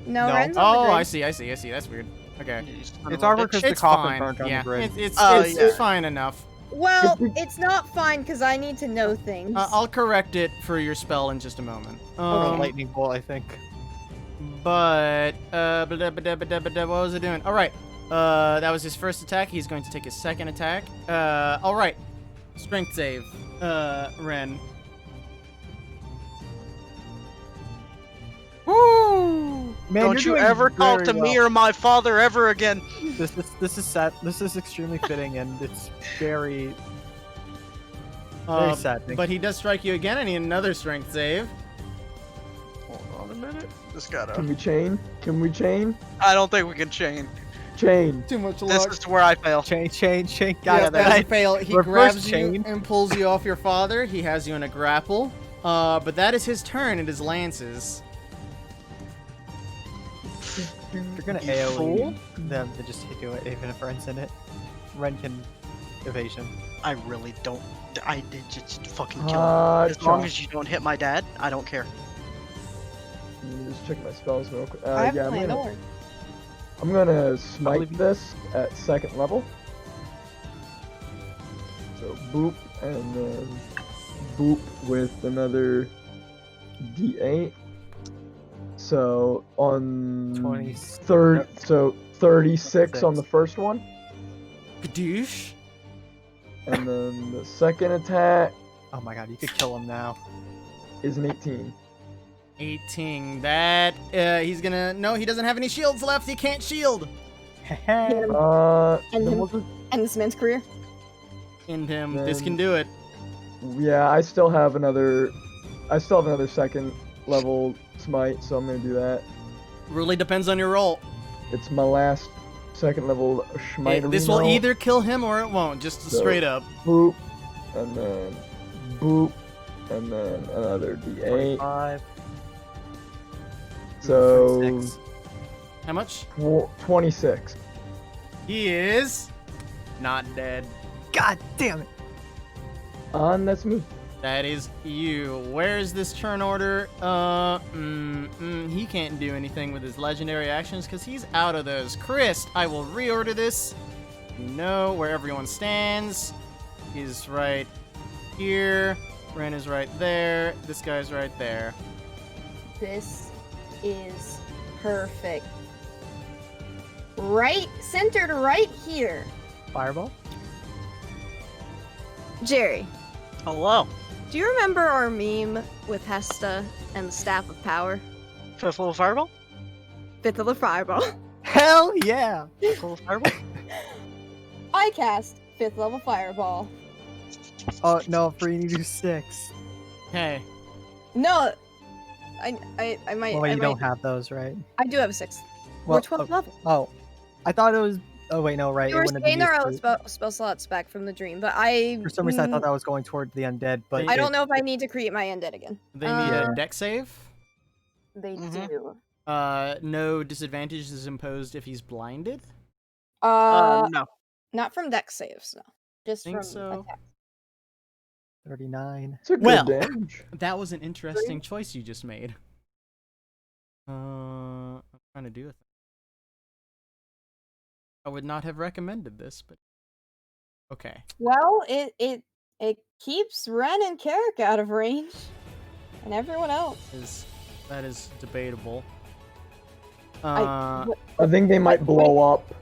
No, No. Ren's on the Oh, grid. I see. That's weird. Okay. It's awkward because the It's coffin fine. burnt on Yeah, the grid. it's Oh, it's yeah. fine enough. Well, it's not fine because I need to know things. I'll correct it for your spell in just a moment. Or a lightning bolt, I think. But what was it doing? All right. That was his first attack. He's going to take his second attack. All right. Strength save. Ren. Woo! Man, Don't you you're doing ever talk to very me well. or my father ever again. This is sad. This is extremely fitting, and it's very Uh, sad. Thing. but he does strike you again. I need another strength save. Hold on a minute. Just gotta. Can we chain? Can we chain? I don't think we can chain. Chain. Too much This is where I fail. chain. Yeah, Got that's a it. fail. He Reverse grabs chain. you and pulls you off your father. He has you in a grapple. But that is his turn. It is Lance's. You're gonna You AoE fool. them to just do it, even if Ren's in it. Ren can evasion. I really don't. I did just fucking kill him. As long as you don't hit my dad, I don't care. Let me just check my spells real quick. I have Yeah, my Lord. I'm gonna smite this at second level. So boop, and then boop with another D8. So on 20. third, so 36 on the first one, Kadoosh. and then the second attack Oh my god, you could kill him now. is an 18. 18. That, he's gonna... No, he doesn't have any shields left. He can't shield. And Then him. we'll just- End this man's career. End him. This Then- can do it. yeah, I still have another second level smite, so I'm gonna do that. Really depends on your roll. It's my last second level smite. This will either kill him or it won't. Just So- straight up. boop, and then boop, and then another D8. 25. So 26. How much? 26. He is not dead. God damn it! On let's move. That is you. Where's this turn order? He can't do anything with his legendary actions because he's out of those. Chris, I will reorder this. Know where everyone stands. He's right here. Ren is right there. This guy's right there. This is perfect. Right, centered right here. Fireball? Jerry, Hello. do you remember our meme with Hesta and the Staff of Power? Fifth level fireball? Fifth of the Fireball. Hell yeah! Fifth level fireball? I cast fifth level Fireball. Oh no, Free, you do 6. Hey, No, I might. Well, I you might, don't have those, right? I do have a 6. Well, We're 12th level. Oh, I thought it was. Oh wait, no, right. We it were wouldn't have saying been our used spell slots back from the dream, but I. for some reason I thought that was going toward the undead, but I don't know if I need to create my undead again. they need Uh, a deck save. They Mhm. do. No disadvantage is imposed if he's blinded. No. Not from deck saves, no. Just Think from so. attack. 39. It's a good Well. damage. That was an interesting choice you just made. I'm trying to do a thing. I would not have recommended this, but okay. Well, it keeps Ren and Carric out of range, and everyone else. That is debatable. I- I think they might blow up.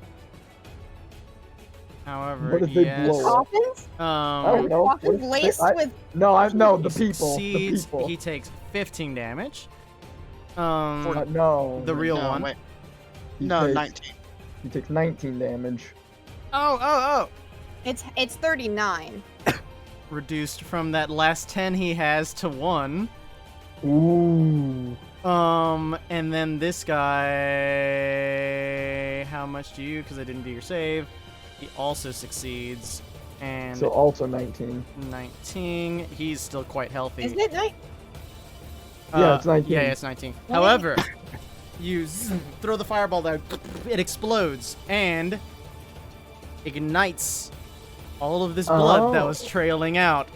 However, What if they yes. blow up? Coffins? I don't know. What Coffins if laced I- with. No, the He people. The succeeds, people. He takes 15 damage. No. The real No, one. wait. He No, takes- 19. He takes 19 damage. Oh! It's 39. Reduced from that last 10 he has to 1. Ooh. And then this guy, how much do you? Because I didn't do your save. He also succeeds, and So also 19. 19. He's still quite healthy. Isn't it night? Yeah, it's 19. Yeah, it's 19. Well, However, you throw the fireball down, it explodes, and ignites all of this blood that was trailing out.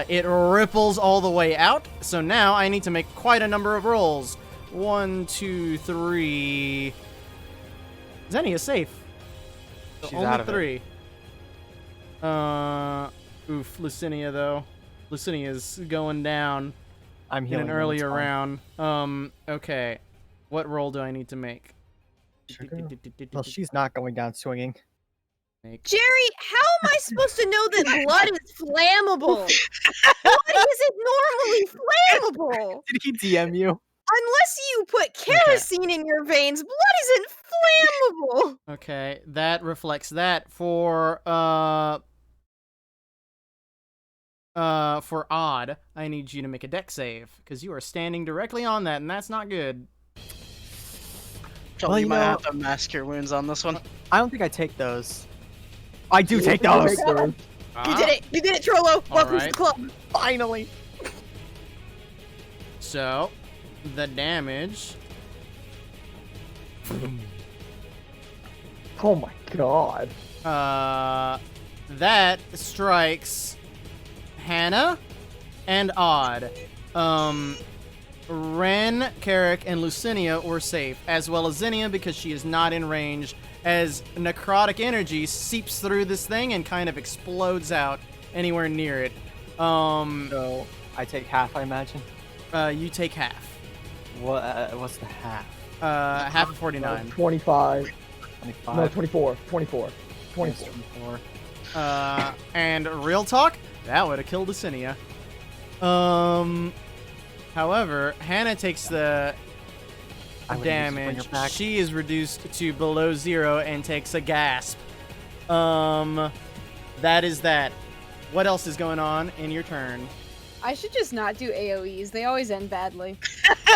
It ripples all the way out, so now I need to make quite a number of rolls. 1, 2, 3. Zenny is safe. So She's only out of 3. Oof, Lucinia though. Lucinia's going down I'm in healing. an earlier round. Okay. What roll do I need to make? Well, she's not going down swinging. Jerry, how am I supposed to know that blood is flammable? Blood isn't normally flammable. Did he DM you? Unless you put kerosene in your veins, blood isn't flammable. Okay, that reflects that for odd. I need you to make a deck save because you are standing directly on that, and that's not good. Joel, Well, you you might know- have to mask your wounds on this one. I don't think I take those. I do take You those. take those. You did it. You did it, Trollo. Welcome to Alright. the club. Finally. So, the damage. Oh my god. That strikes Hana and Odd. Ren, Carric, and Lucinia were safe, as well as Zinnia because she is not in range, as necrotic energy seeps through this thing and kind of explodes out anywhere near it. So I take half, I imagine. You take half. What's the half? Half of 49. 25. 25. No, 24. 24. 24. 24. And real talk, that would have killed Lucinia. However, Hannah takes the I would've used to bring damage. her back. She is reduced to below 0 and takes a gasp. That is that. What else is going on in your turn? I should just not do AoEs. They always end badly.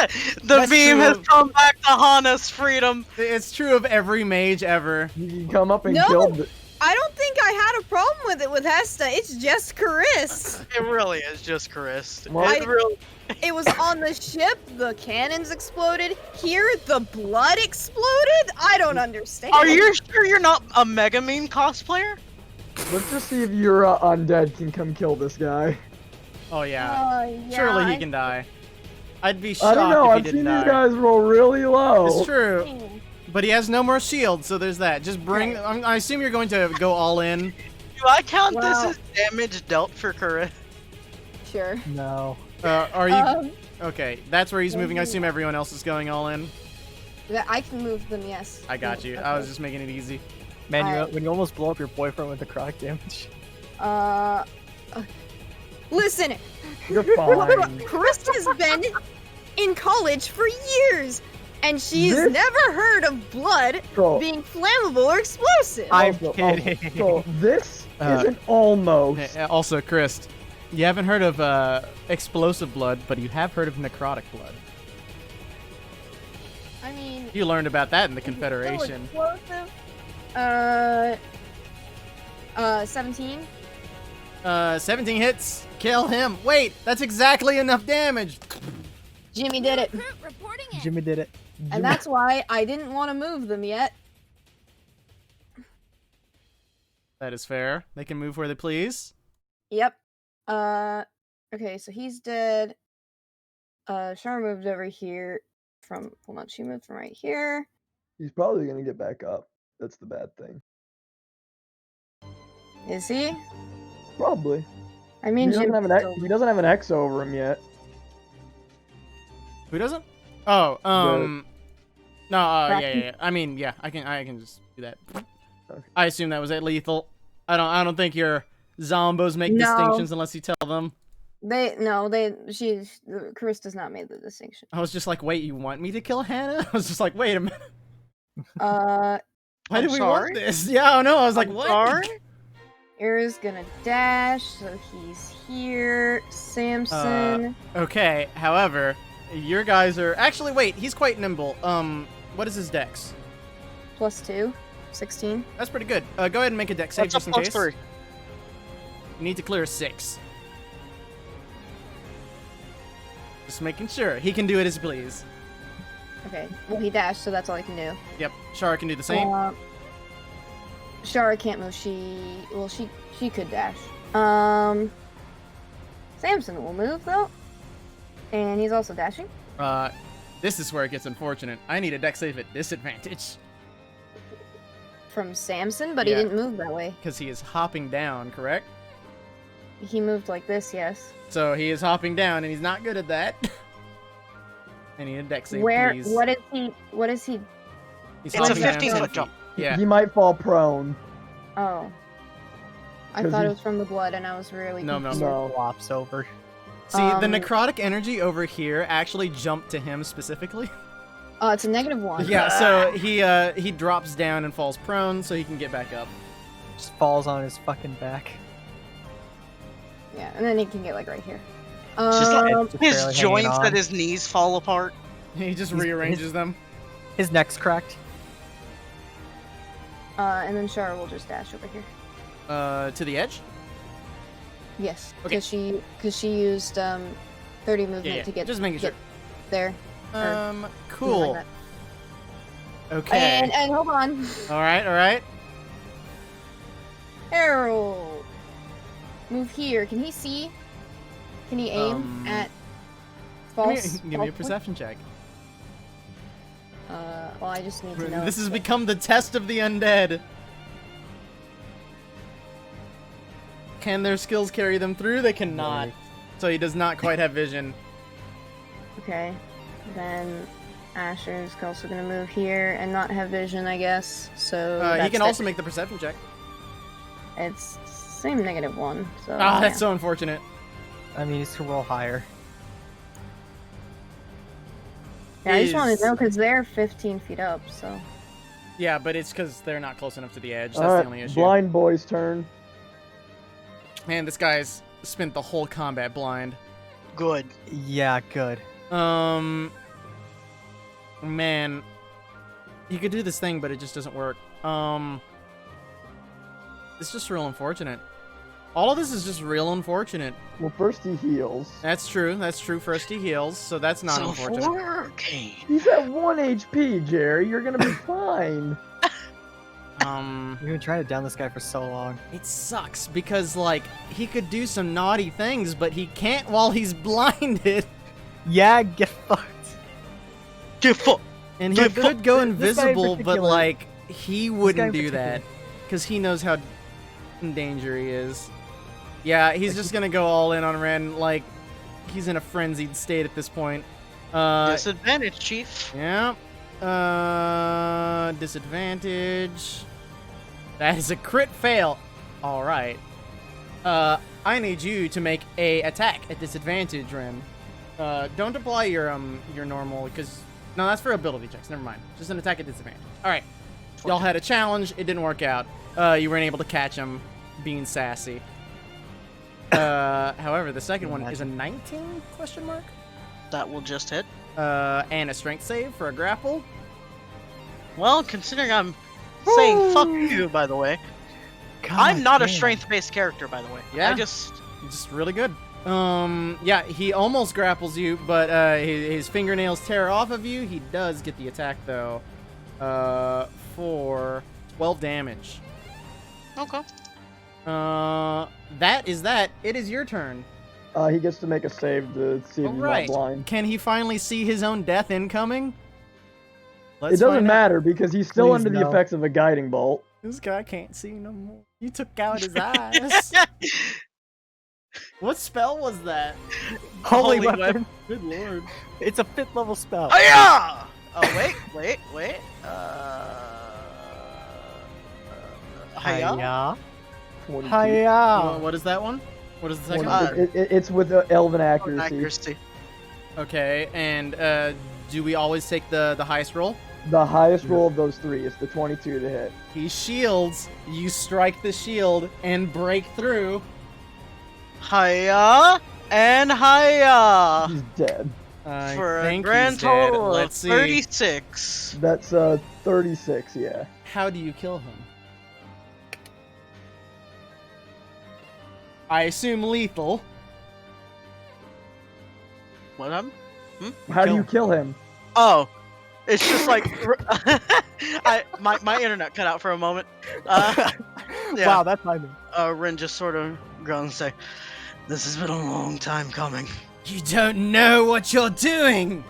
The That's beam true. has come back to Hana's freedom. It's true of every mage ever. You can come up and No. kill the... I don't think I had a problem with it with Hesta. It's just Chris. It really is just Chris. Well, It really. It was on the ship, the cannons exploded. Here, the blood exploded? I don't understand. Are you sure you're not a Megamine cosplayer? Let's just see if your undead can come kill this guy. Oh yeah. Yeah, Surely he I- can die. I'd be I shocked don't know, if he I've didn't seen die. these guys roll really low. It's true. But he has no more shield, so there's that. Just bring. I assume you're going to go all in. Do I count Well- this as damage dealt for Chris? Sure. No. Are you Um, okay? That's where he's moving. I assume everyone else is going all in. I can move them, yes. I got you. I was just making it easy. Man, Alright. when you almost blow up your boyfriend with the croc damage. Listen, You're fine. Chris has been in college for years, and she's This- never heard of blood Bro, being flammable or explosive. I'm also- kidding. So this Uh, is an almost. Hey, also, Chris, you haven't heard of explosive blood, but you have heard of necrotic blood. I mean, You learned about that in the Still Confederation. explosive? 17? 17 hits. Kill him. Wait, that's exactly enough damage. Jimmy did it, Recruit reporting in. Jimmy did it. And that's why I didn't want to move them yet. That is fair. They can move where they please. Yep. Okay, so he's dead. Shar moved over here from, hold on, she moved from right here. He's probably gonna get back up. That's the bad thing. Is he? Probably. I mean, He doesn't, Jim have an X, he doesn't have an X over him yet. Who doesn't? Oh, no, yeah. Bracken? I mean, yeah, I can just do that. Okay. I assume that was at lethal. I don't think your zombos make No. distinctions unless you tell them. Chris does not make the distinction. I was just like, wait, you want me to kill Hannah? I was just like, wait a minute. Uh, Why I'm do we sorry? want this? Yeah, I don't know. I was like, I'm what? sorry? Era's gonna dash, so he's here. Samson. Okay, however, your guys are actually wait, he's quite nimble. What is his dex? +2. 16. That's pretty good. Go ahead and make a dex save What's up just in plus case. 3? You need to clear a 6. Just making sure. He can do it as he please. Okay. Well, he dashed, so that's all I can do. Yep. Shara can do the same. Shara can't move. She could dash. Samson will move though, and he's also dashing. This is where it gets unfortunate. I need a dex save at disadvantage From Samson, but Yeah. he didn't move that way. because he is hopping down. Correct. He moved like this, yes. So he is hopping down, and he's not good at that. I need a dex save, Where? please. What is he? He's It's a hopping down 15-foot 10 jump. feet. Yeah. He might fall prone. Oh. I 'Cause thought it he's- was from the blood, and I was really No, confused. No. Flops over. See, the Um, necrotic energy over here actually jumped to him specifically. Oh, it's a -1. Yeah, so he drops down and falls prone, so he can get back up. Just falls on his fucking back. Yeah, and then he can get like right here. Just like- Um, Just His barely hanging joints on. at his knees fall apart. He just He's- rearranges them. His neck's cracked. and then Shara will just dash over here. To the edge. Yes, Okay. because she used 30 movement Yeah, to get just making sure. there. something Cool. like Okay. that. And hold on, All right. Harold, move here. Can he see? Can he aim at false? Give me a false perception check. point? Well, I just need to know. This has become the test of the undead. Can their skills carry them through? They cannot. So he does not quite have vision. Okay, then Asher's also gonna move here and not have vision, I guess. So He that's can it. also make the perception check. It's same -1. So Ah, that's yeah. so unfortunate. I mean, he's to roll higher. Yeah, I just want is- to know because they're 15 feet up. So Yeah, but it's because they're not close enough to the edge. That's All right, the only issue. blind boy's turn. Man, this guy's spent the whole combat blind. Good. Yeah, good. Man, he could do this thing, but it just doesn't work. It's just real unfortunate. All of this is just real unfortunate. Well, first he heals. That's true. First he heals, so that's not unfortunate. Mordenkainen. He's at 1 HP, Jerry. You're gonna be fine. You've been trying to down this guy for so long. It sucks because, like, he could do some naughty things, but he can't while he's blinded. Yeah, get fucked. Get fucked. And he could go this guy in invisible, but, particular- like, he guy wouldn't in do that. particular. Because he knows how in danger he is. Yeah, he's just gonna go all in on Ren. Like, he's in a frenzied state at this point. Disadvantage, Chief. Yeah. Disadvantage. That is a crit fail. All right. I need you to make a attack at disadvantage, Ren. Don't apply your normal, because no, that's for ability checks. Never mind. Just an attack at disadvantage. All right. Y'all had a challenge. It didn't work out. You weren't able to catch him being sassy. However, the second one is a 19 question mark. That will just hit. And a strength save for a grapple. Well, considering I'm saying fuck you, by the way. I'm not a strength-based character, by the way. Yeah. I just... Just really good. Yeah, he almost grapples you, but his fingernails tear off of you. He does get the attack though, for 12 damage. Okay. That is that. It is your turn. He gets to make a save to see if All he's right. not blind. Can he finally see his own death incoming? It doesn't find out. matter because he's still Please, under the no. effects of a guiding bolt. This guy can't see no more. You took out his eyes. What spell was that? Holy Holy weapon. Good lord. It's a 5th level spell. Hiya! Oh, wait. Hiya? Hiya. 22. Hiya. What is that one? What is the second Uh, one? It's with elven accuracy. Accuracy. Okay, and do we always take the highest roll? The highest roll of those three is the 22 to hit. He shields. You strike the shield and break through. Hiya! And hiya! He's dead. I For a think grand he's dead. total of Let's see. 36. That's 36, yeah. How do you kill him? I assume lethal. What happened? How do you kill him? Oh. It's just like my internet cut out for a moment. Yeah. Wow, that's timing. Ren just sort of groans and say, "This has been a long time coming." You don't know what you're doing.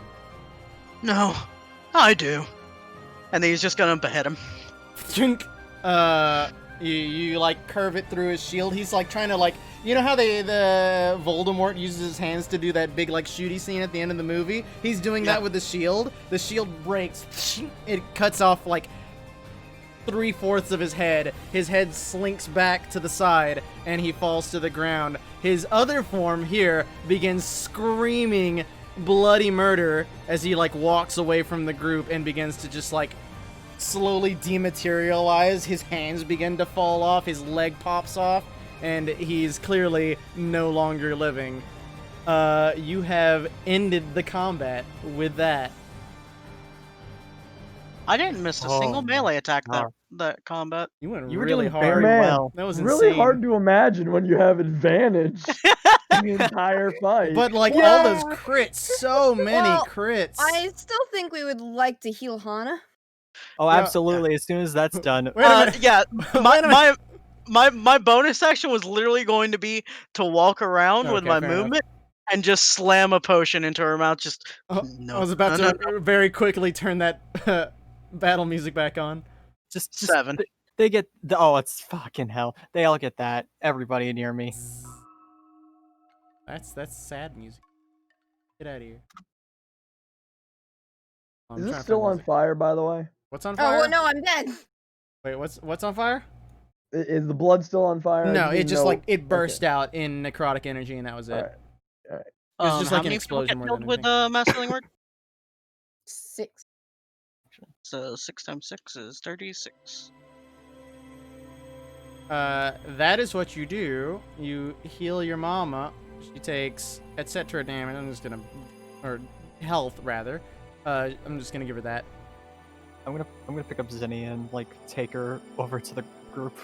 No, I do. And then he's just gonna behead him. Chink. You like curve it through his shield. He's like trying to like, you know how the Voldemort uses his hands to do that big like shooty scene at the end of the movie? He's doing that with the shield. The shield breaks. It cuts off like 3/4 of his head. His head slinks back to the side and he falls to the ground. His other form here begins screaming bloody murder as he like walks away from the group and begins to just like slowly dematerialize. His hands begin to fall off, his leg pops off, and he's clearly no longer living. You have ended the combat with that. I didn't miss a single melee attack that combat. You went You were really doing hard. very Man, well. That was It's really insane. hard to imagine when you have advantage in the entire fight. But like all those crits, so many Well, crits. I still think we would like to heal Hana. Oh, Yeah. absolutely. As soon as that's done. Wait a minute. Yeah, Wait a minute. my bonus action was literally going to be to walk around with Okay, my fair enough. movement and just slam a potion into her mouth. Just no. I was about no, to very quickly turn that battle music back on. Just 7. They get oh, it's fucking hell. They all get that. Everybody near me. That's sad music. Get out of here. I'm Is trying this to still find on music. fire, by the way? What's on Oh fire? well, no, I'm dead. Wait, what's on fire? Is the blood still on fire? I No, didn't it just know- like it burst out in necrotic energy and that was it. Alright. It was just how like an many explosion people more get than killed with anything. mass healing word? 6. So 6 times 6 is 36. That is what you do. You heal your mama. She takes etc. damage. I'm just gonna, or health rather. I'm just gonna give her that. I'm gonna pick up Zinnia and like take her over to the group.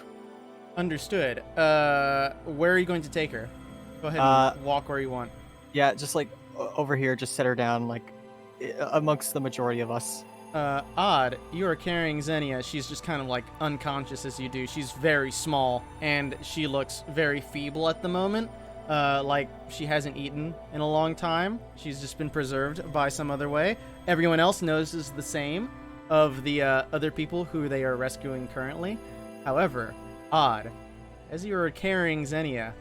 Understood. Where are you going to take her? Go ahead and walk where you want. Yeah, just like over here, just set her down like amongst the majority of us. Odd, you are carrying Xenia. She's just kind of like unconscious as you do. She's very small and she looks very feeble at the moment. Like she hasn't eaten in a long time. She's just been preserved by some other way. Everyone else notices the same of the other people who they are rescuing currently. However, Odd, as you are carrying Xenia,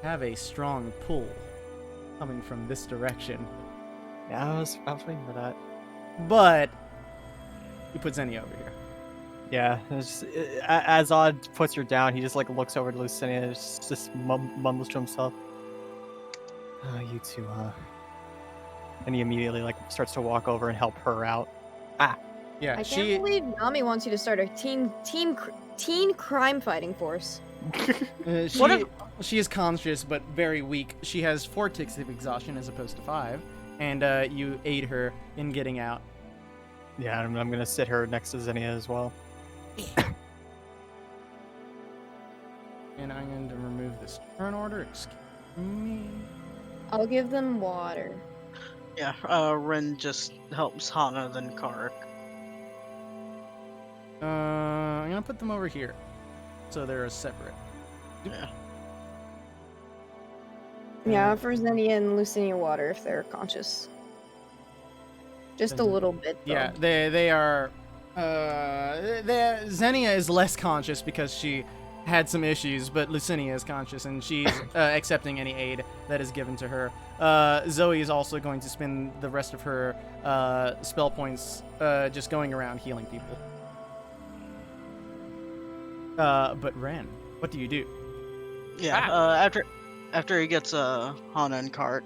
have a strong pull coming from this direction. Yeah, I was waiting for that. But you put Xenia over here. Yeah, it's just, as Odd puts her down, he just like looks over to Lucinia and just mumbles to himself. Oh, you two, huh? And he immediately like starts to walk over and help her out. Yeah, I can't believe Nami wants you to start a teen crime fighting force. She is conscious but very weak. She has 4 ticks of exhaustion as opposed to 5, and you aid her in getting out. Yeah, I'm gonna sit her next to Zinnia as well. And I'm going to remove this turn order. Excuse me. I'll give them water. Yeah, Ren just helps Hana then Carric. I'm gonna put them over here, so they're separate. Yeah. Yeah, for Xenia and Lucinia water if they're conscious. Just a little bit, though. Yeah, they are. Xenia is less conscious because she had some issues, but Lucinia is conscious and she's accepting any aid that is given to her. Zoe is also going to spend the rest of her spell points just going around healing people. But Ren, what do you do? Yeah, after he gets Hana and Carric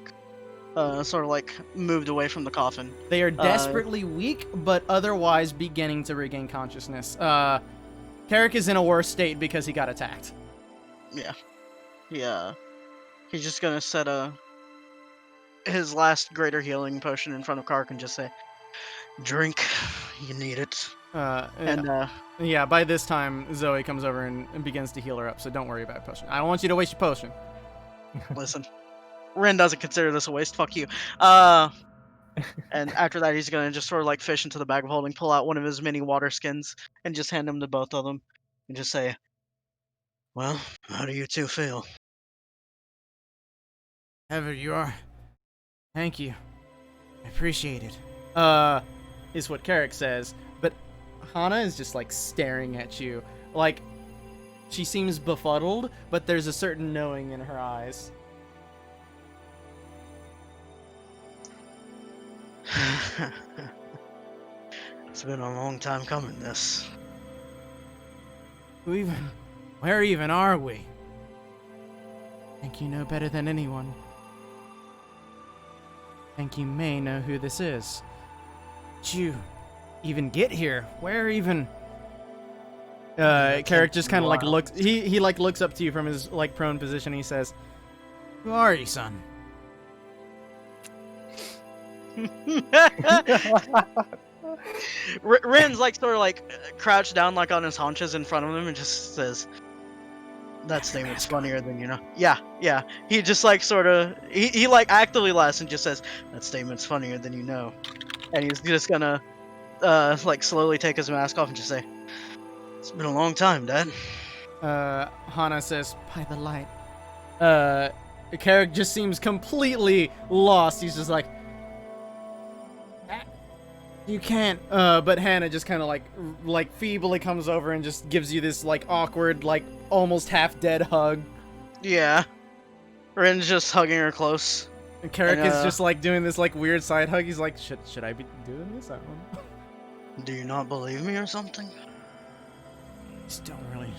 sort of like moved away from the coffin. They are desperately weak, but otherwise beginning to regain consciousness. Carric is in a worse state because he got attacked. Yeah. He's just gonna set his last greater healing potion in front of Carric and just say, "Drink, you need it." Yeah, by this time, Zoe comes over and begins to heal her up, so don't worry about potion. I don't want you to waste your potion. Listen, Ren doesn't consider this a waste. Fuck you. Yeah, And after that, he's gonna just sort of like fish into the bag of holding, pull out one of his mini water skins, and just hand them to both of them, and just say, "Well, how do you two feel?" Whoever you are, thank you. I appreciate it. Is what Carric says, but Hana is just like staring at you. Like, she seems befuddled, but there's a certain knowing in her eyes. It's been a long time coming, this. Where even are we? I think you know better than anyone. I think you may know who this is. Did you even get here? Where even? Carric just kind of like looks. He like looks up to you from his like prone position. And he says, "Who are you, son?" Ren's like sort of like crouched down like on his haunches in front of him and just says, "That statement's funnier than you know." Yeah. He just like sort of he like actively laughs and just says, "That statement's funnier than you know," and he's just gonna like slowly take his mask off and just say, "It's been a long time, Dad." Hana says, "By the light." Carric just seems completely lost. He's just like, "You can't." But Hana just kind of like feebly comes over and just gives you this like awkward, like almost half dead hug. Yeah. Ren's just hugging her close. And Carric is just like doing this like weird side hug. He's like, should I be doing this? I don't know. Do you not believe me or something? Just don't really.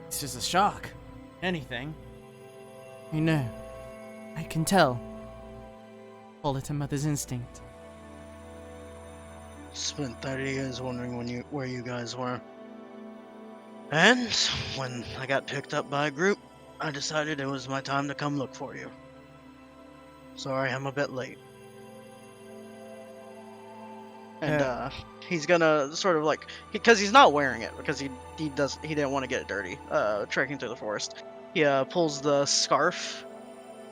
It's just a shock. Anything. You know, I can tell. Call it a mother's instinct. Spent 30 years wondering where you guys were. And when I got picked up by a group, I decided it was my time to come look for you. Sorry, I'm a bit late. And he's gonna sort of like, because he's not wearing it, because he didn't want to get it dirty. Trekking through the forest, he pulls the scarf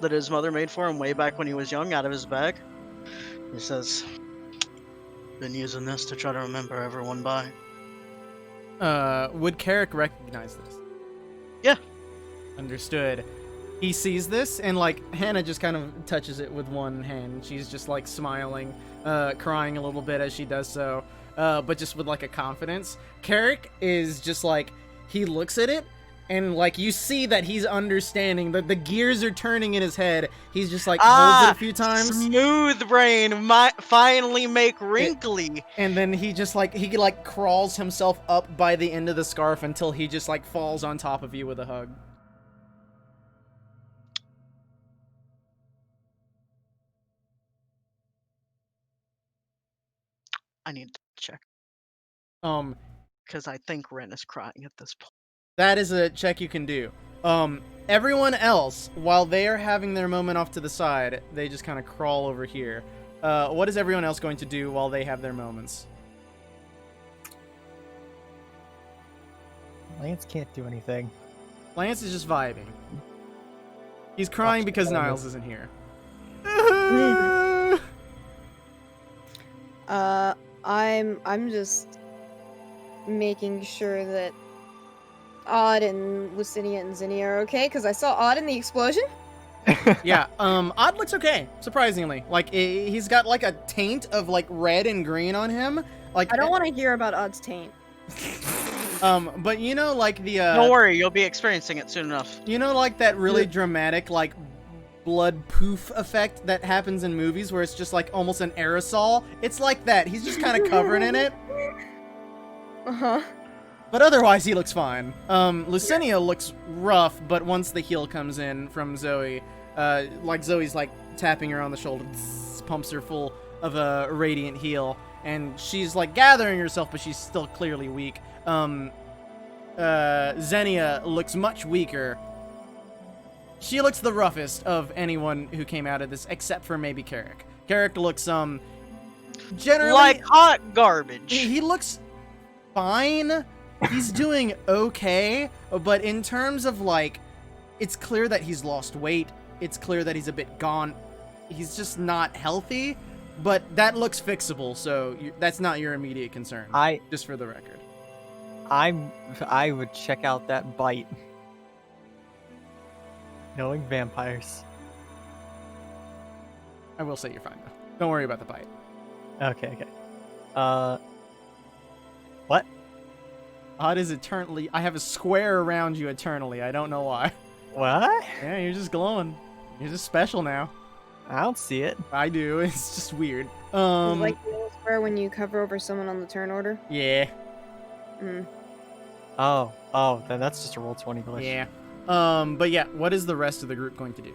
that his mother made for him way back when he was young out of his bag. He says, "Been using this to try to remember everyone by." Would Carric recognize this? Yeah. Understood. He sees this, and like Hana just kind of touches it with one hand. She's just like smiling, crying a little bit as she does so, but just with like a confidence. Carric is just like, he looks at it, and like you see that he's understanding. The gears are turning in his head. He's just like holds it a few times. Smooth brain might finally make wrinkly. And then he just like crawls himself up by the end of the scarf until he just like falls on top of you with a hug. I need to check. Because I think Ren is crying at this point. That is a check you can do. Everyone else, while they are having their moment off to the side, they just kind of crawl over here. What is everyone else going to do while they have their moments? Lance can't do anything. Lance is just vibing. He's crying because Niles isn't here. I'm just making sure that Odd and Lucinia and Zinnia are okay, because I saw Odd in the explosion. Yeah, Odd looks okay, surprisingly. Like, he's got like a taint of like red and green on him. Like, I don't want to hear about Odd's taint. but you know, like the Don't worry, you'll be experiencing it soon enough. You know, like that really dramatic like blood poof effect that happens in movies where it's just like almost an aerosol. It's like that. He's just kind of covered in it. Uh-huh. But otherwise, he looks fine. Lucinia looks rough, but once the heal comes in from Zoe, like Zoe's like tapping her on the shoulder, pumps her full of a radiant heal, and she's like gathering herself, but she's still clearly weak. Xenia looks much weaker. She looks the roughest of anyone who came out of this, except for maybe Carric. Carric looks, generally... like hot garbage. He looks fine. He's doing okay, but in terms of, like, it's clear that he's lost weight. It's clear that he's a bit gaunt. He's just not healthy. but that looks fixable, so that's not your immediate concern. Just for the record. I would check out that bite. Knowing vampires. I will say you're fine though. Don't worry about the bite. Okay. What? Odd is eternally. I have a square around you eternally. I don't know why. What? Yeah, you're just glowing. You're just special now. I don't see it. I do. It's just weird. It's like the little square when you cover over someone on the turn order. Yeah. Oh, then that's just a roll 20 glitch. Yeah. But yeah, what is the rest of the group going to do?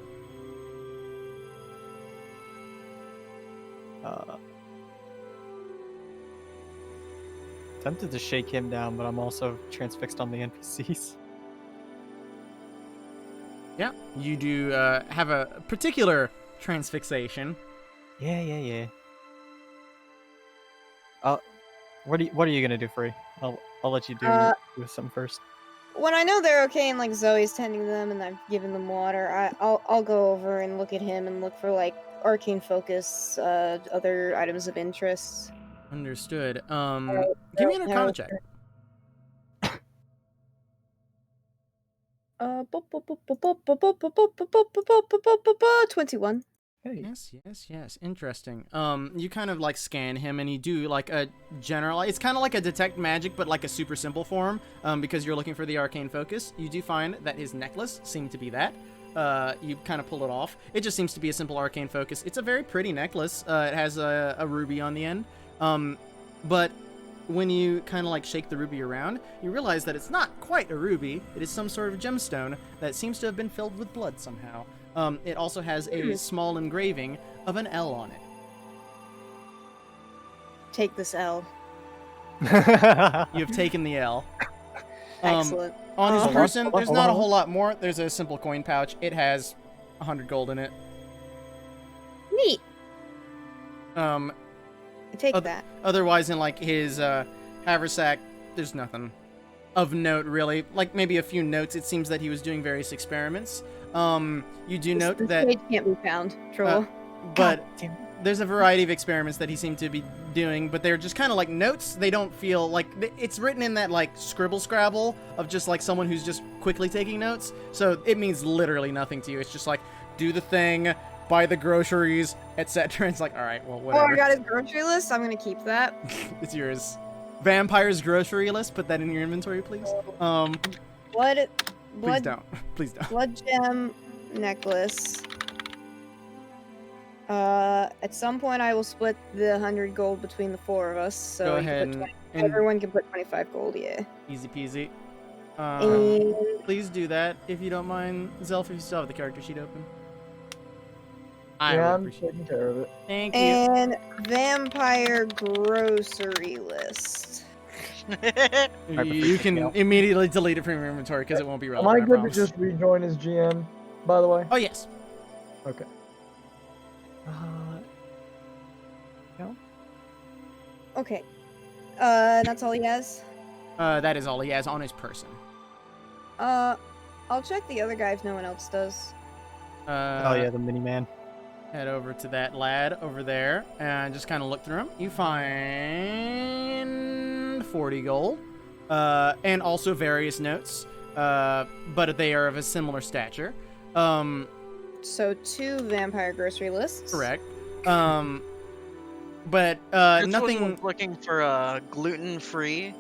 Tempted to shake him down, but I'm also transfixed on the NPCs. Yeah, you do have a particular transfixation. Yeah. What are you gonna do, Free? I'll let you do something first. When I know they're okay and like Zoe's tending them and I've given them water, I'll go over and look at him and look for like arcane focus, other items of interest. Understood. Give me an Arcana check. 21. Hey. Yes. Interesting. You kind of like scan him, and you do like a general. It's kind of like a detect magic, but like a super simple form. Because you're looking for the arcane focus. You do find that his necklace seemed to be that. You kind of pull it off. It just seems to be a simple arcane focus. It's a very pretty necklace. It has a ruby on the end. But when you kind of like shake the ruby around, you realize that it's not quite a ruby. It is some sort of gemstone that seems to have been filled with blood somehow. It also has a small engraving of an L on it. Take this L. You have taken the L. Excellent. On his person, there's not a whole lot more. There's a simple coin pouch. It has 100 gold in it. Neat. Take I that. Otherwise, in like his haversack, there's nothing of note really. Like maybe a few notes. It seems that he was doing various experiments. You do note this that page can't be found, troll. but there's a variety of experiments that he seemed to be doing, but they're just kind of like notes. They don't feel like it's written in that like scribble scrabble of just like someone who's just quickly taking notes. So it means literally nothing to you. It's just like do the thing, buy the groceries, etc. It's like, all right, well, whatever. Oh, I got his grocery list. I'm gonna keep that. It's yours. Vampire's grocery list. Put that in your inventory, please. Blood. Please don't. Please don't. Blood gem necklace. At some point I will split the 100 gold between the four of us. So Go you can ahead put and 20 everyone can put 25 gold. Yeah. easy peasy. And Please do that if you don't mind, Zelf. If you still have the character sheet open. I Yeah, would I'm appreciate taking care of it. Thank you. and vampire grocery list. You can immediately delete it from your inventory because it won't be Am relevant. I I good to promise. just rejoin as GM, by the way? Oh yes. Okay. Okay. That's all he has. That is all he has on his person. I'll check the other guy if no one else does. Oh yeah, the mini man. Head over to that lad over there and just kind of look through him. You find 40 gold, and also various notes, but they are of a similar stature. So 2 vampire grocery lists. Correct. But This nothing. was looking for gluten-free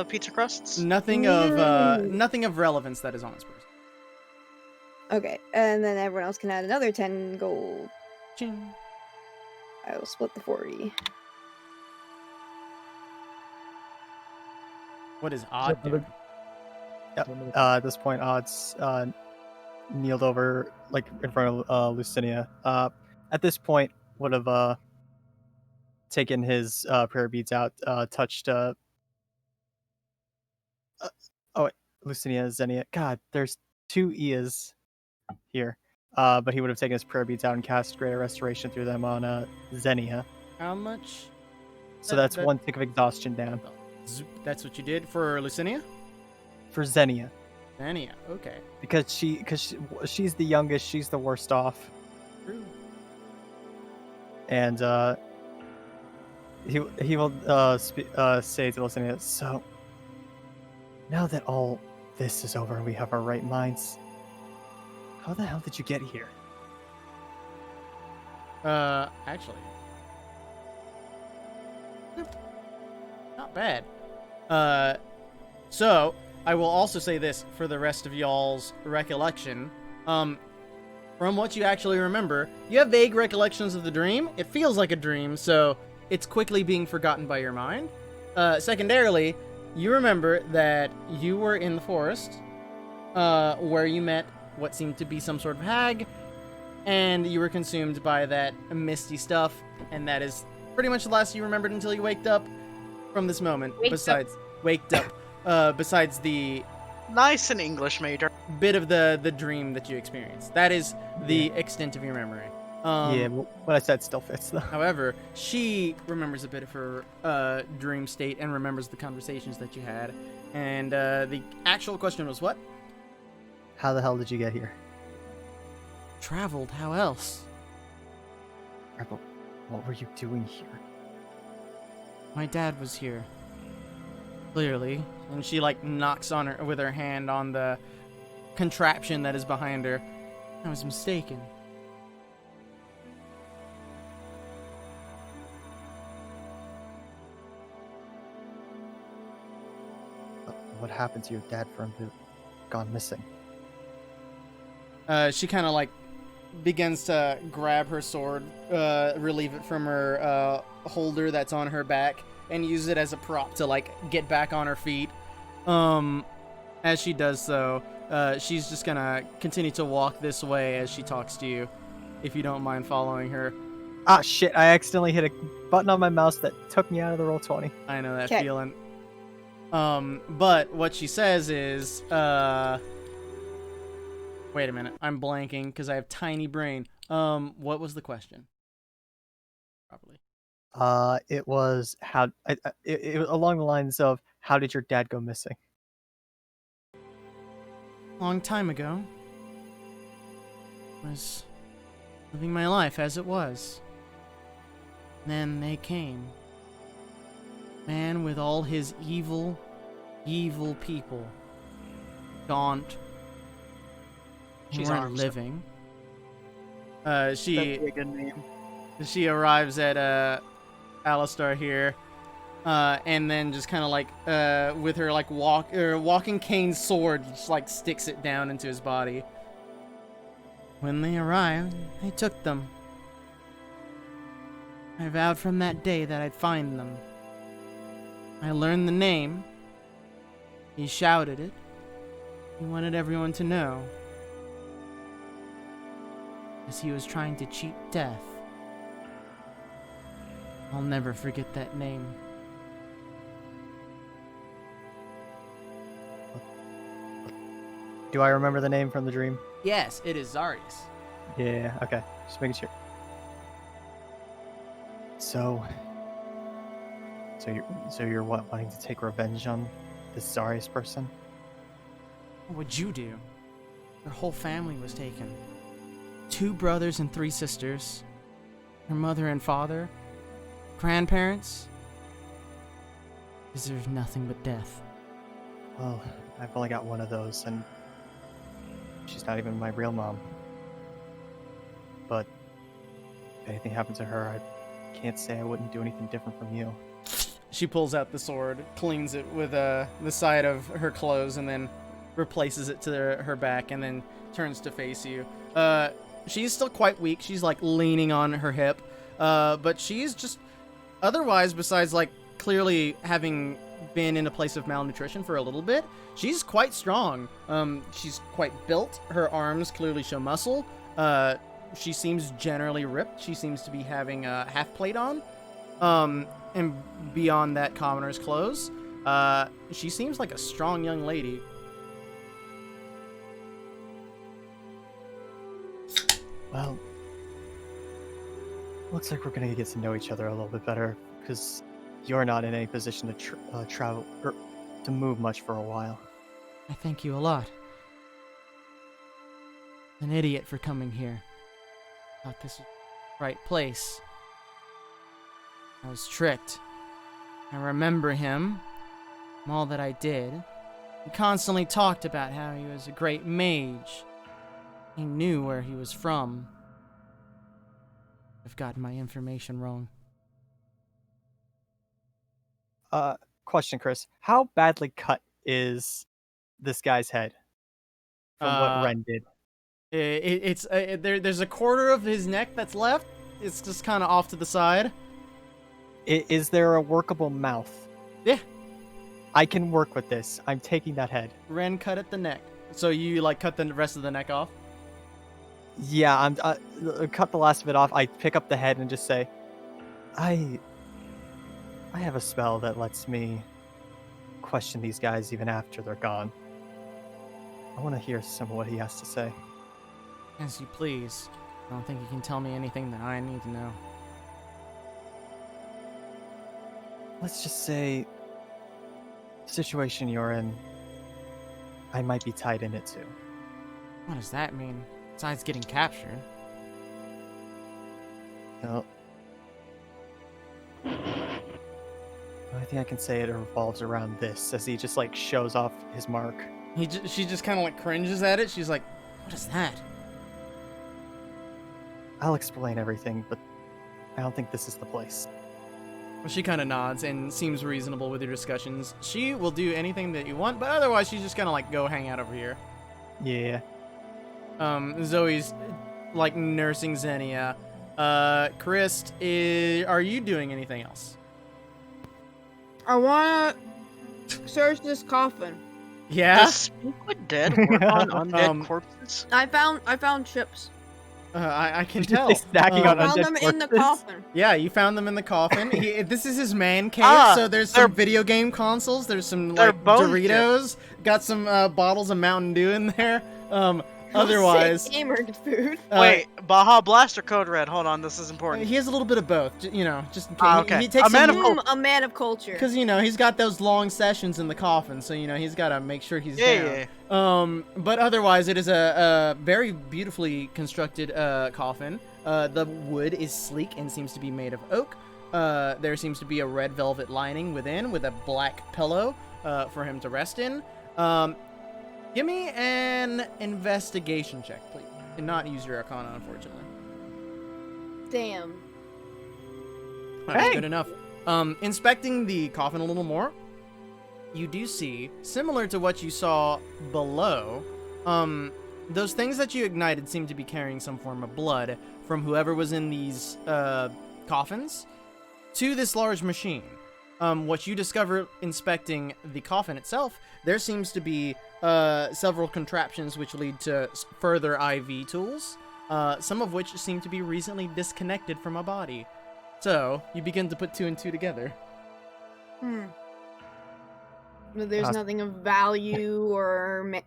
pizza crusts. Nothing of relevance that is on his person. Okay, and then everyone else can add another 10 gold. Ching. I will split the 40. What is odd doing? At this point, Odd's kneeled over, like, in front of Lucinia. At this point, would have taken his prayer beads out, touched... Lucinia, Xenia. God, there's 2 Ias here. But he would have taken his prayer beads out and cast Greater Restoration through them on Xenia. How much? So that's 1 tick of exhaustion down. That's what you did for Lucinia? For Xenia. Xenia, okay. Because she's the youngest, she's the worst off. True. And he will say to listening. So now that all this is over and we have our right minds, how the hell did you get here? Actually, not bad. So I will also say this for the rest of y'all's recollection. From what you actually remember, you have vague recollections of the dream. It feels like a dream, so it's quickly being forgotten by your mind. Secondarily, you remember that you were in the forest, where you met what seemed to be some sort of hag, and you were consumed by that misty stuff, and that is pretty much the last you remembered until you waked up from this moment. Waked up. Besides the Nice and English major. bit of the dream that you experienced. That is the extent of your memory. Yeah, what I said still fits though. However, she remembers a bit of her dream state and remembers the conversations that you had. And the actual question was what? How the hell did you get here? Traveled, how else? Rebel, what were you doing here? My dad was here. Clearly. And she knocks on her with her hand on the contraption that is behind her. I was mistaken. What happened to your dad for him to have gone missing? She kind of begins to grab her sword, relieve it from her holder that's on her back, and use it as a prop to get back on her feet. As she does so, she's just gonna continue to walk this way as she talks to you, if you don't mind following her. Ah, shit! I accidentally hit a button on my mouse that took me out of the roll 20. I know that 'Kay. feeling. But what she says is, wait a minute, I'm blanking because I have tiny brain. What was the question? Properly. It was how it was along the lines of how did your dad go missing? Long time ago, I was living my life as it was. Then they came. Man with all his evil people. Gaunt. She's weren't armed. living. That'd be a good name. She arrives at Alistar here, and then just kind of with her walking cane sword, just sticks it down into his body. When they arrived, I took them. I vowed from that day that I'd find them. I learned the name. He shouted it. He wanted everyone to know. As he was trying to cheat death. I'll never forget that name. Do I remember the name from the dream? Yes, it is Zarius. Yeah, okay. Just making sure. So you're what, wanting to take revenge on this Zarius person? What would you do? Her whole family was taken. 2 brothers and 3 sisters. Her mother and father. Grandparents. Deserve nothing but death. Well, I've only got one of those, and she's not even my real mom. But if anything happened to her, I can't say I wouldn't do anything different from you. She pulls out the sword, cleans it with the side of her clothes, and then replaces it to her back, and then turns to face you. She's still quite weak. She's leaning on her hip, but she's just otherwise, besides clearly having been in a place of malnutrition for a little bit, she's quite strong. She's quite built. Her arms clearly show muscle. She seems generally ripped. She seems to be having a half plate on. And beyond that, commoner's clothes. She seems like a strong young lady. Well, looks like we're gonna get to know each other a little bit better, because you're not in any position to travel or to move much for a while. I thank you a lot. An idiot for coming here. Thought this was the right place. I was tricked. I remember him, and all that I did. He constantly talked about how he was a great mage. He knew where he was from. I've gotten my information wrong. Question, Chris. How badly cut is this guy's head from what Ren did? There's a quarter of his neck that's left. It's just kind of off to the side. Is there a workable mouth? Yeah. I can work with this. I'm taking that head. Ren cut at the neck. So you like cut the rest of the neck off? Yeah, I'm cut the last of it off. I pick up the head and just say, I have a spell that lets me question these guys even after they're gone. I want to hear some of what he has to say. As you please. I don't think you can tell me anything that I need to know. Let's just say, the situation you're in, I might be tied in it too. What does that mean? Besides getting captured. No. The only thing I can say it revolves around this, as he just like shows off his mark. She just kind of like cringes at it. She's like, "What is that?" I'll explain everything, but I don't think this is the place. Well, she kind of nods and seems reasonable with your discussions. She will do anything that you want, but otherwise she's just gonna like go hang out over here. Yeah. Zoe's like nursing Xenia. Chris, are you doing anything else? I wanna search this coffin. Yeah. Does Speak with Dead work on undead corpses? I found chips. I can tell. Stacking on I found undead them in the corpses. coffin. Yeah, you found them in the coffin. This is his man cave, so there's they're- some video game consoles. There's some they're like bone Doritos. Got some bottles of Mountain Dew in there. Otherwise, Sick gamer food. Wait, Baja Blast or Code Red? Hold on, this is important. he has a little bit of both. You know, just in case. Okay. He takes A man some, of culture. A man of culture. because he's got those long sessions in the coffin, so he's got to make sure he's Yeah, down. But otherwise, it is a very beautifully constructed coffin. The wood is sleek and seems to be made of oak. There seems to be a red velvet lining within with a black pillow for him to rest in. Give me an investigation check, please. And not use your Arcana, unfortunately. Damn. That's good enough. Inspecting the coffin a little more, you do see, similar to what you saw below, those things that you ignited seem to be carrying some form of blood from whoever was in these coffins to this large machine. What you discover inspecting the coffin itself, there seems to be several contraptions which lead to further IV tools, some of which seem to be recently disconnected from a body. So, you begin to put two and two together. But there's nothing of value or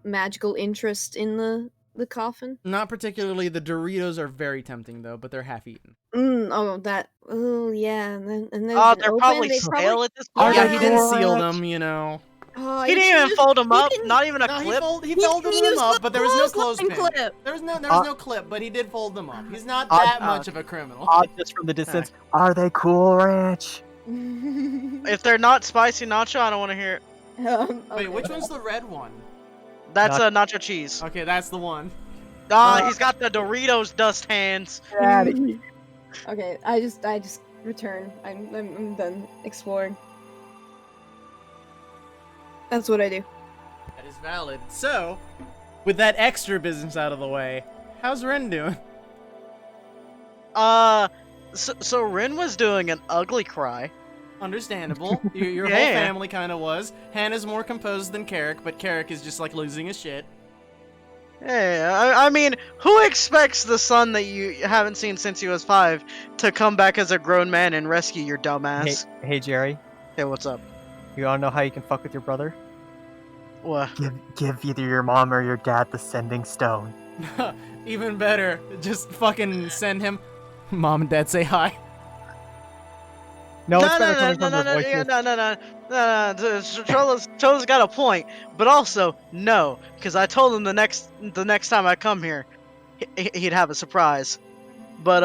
magical interest in the coffin? Not particularly. The Doritos are very tempting, though, but they're half-eaten. Oh, yeah. And then Oh, they're probably stale at this point. Yeah, he didn't Carric. seal them, Oh, He didn't even fold them up. Not even a No, clip. he folded them up, but there was no clothesline clothespin. clip. There was no clip, but he did fold them up. He's not that much of a criminal. Just from the distance, are they Cool Ranch? If they're not spicy nacho, I don't want to hear it. Wait, which one's the red one? That's a nacho cheese. Okay, that's the one. He's got the Doritos dust hands. Okay, I just return. I'm done exploring. That's what I do. That is valid. So, with that extra business out of the way, how's Ren doing? So Rin was doing an ugly cry. Understandable. Your whole Yeah. family kind of was. Hana's more composed than Carric, but Carric is just like losing his shit. Yeah, I mean, who expects the son that you haven't seen since he was 5 to come back as a grown man and rescue your dumbass? Hey, Jerry. Hey, what's up? You wanna know how you can fuck with your brother? What? Give either your mom or your dad the sending stone. Even better, just fucking send him. Mom and Dad say hi. No, it's better coming from their voices. No. Chola's got a point, but also no, because I told him the next time I come here, he'd have a surprise. But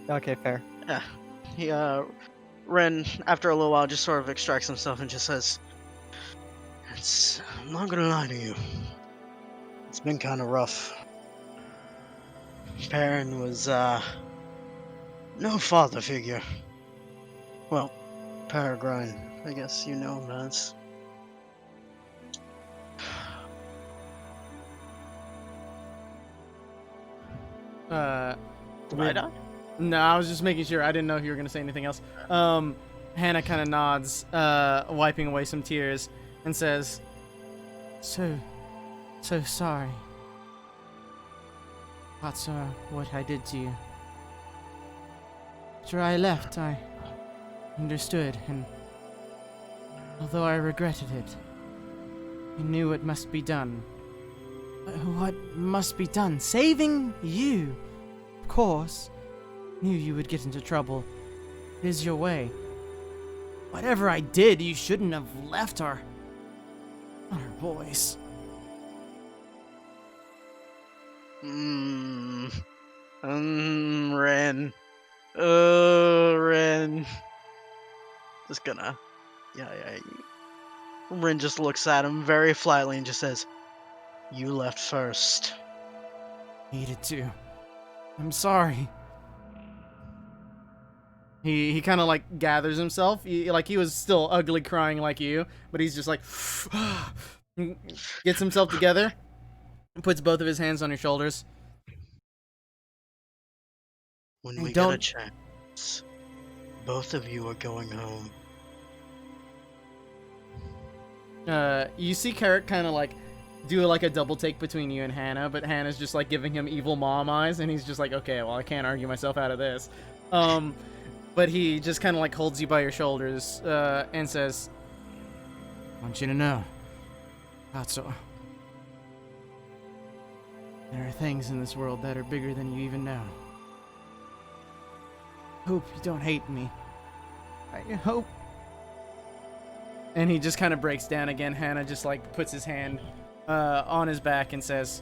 Okay, fair. Ren, after a little while, just sort of extracts himself and just says, I'm not gonna lie to you. It's been kind of rough. Perrin was, no father figure. Well, Peregrine, I guess you know him as. Right on. No, I was just making sure. I didn't know if you were gonna say anything else. Hana kind of nods, wiping away some tears, and says, so sorry. That's what I did to you. After I left, I understood, and although I regretted it, I knew what must be done. What must be done? Saving you, of course. Knew you would get into trouble. It is your way. Whatever I did, you shouldn't have left our boys. Ren. Ren. Just gonna, yeah. Ren just looks at him very flatly and just says, "You left first." Needed to. I'm sorry. He kind of like gathers himself. He was still ugly crying like you, but he's just like gets himself together and puts both of his hands on your shoulders. When we get a chance, both of you are going home. You see Carric kind of like do like a double take between you and Hana, but Hannah's just like giving him evil mom eyes, and he's just like, okay, well, I can't argue myself out of this. But he just kind of like holds you by your shoulders and says, I want you to know, Katsuo, there are things in this world that are bigger than you even know. Hope you don't hate me. I hope. And he just kind of breaks down again. Hana just like puts his hand on his back and says,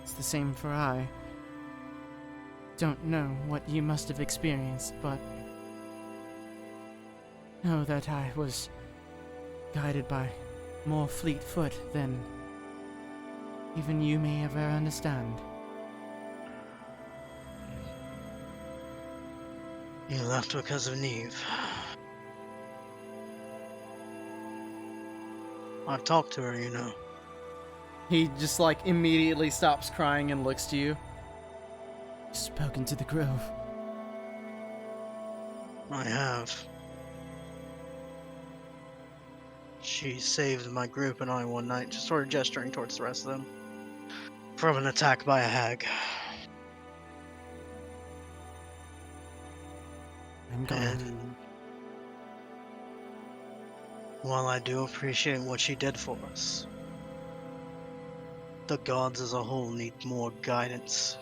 it's the same for I. Don't know what you must have experienced, but know that I was guided by more fleet foot than even you may ever understand. You left because of Neve. I've talked to her, you know. He just like immediately stops crying and looks to you. Spoken to the Grove. I have. She saved my group and I one night, just sort of gesturing towards the rest of them, from an attack by a hag. I'm glad. And while I do appreciate what she did for us, the gods as a whole need more guidance.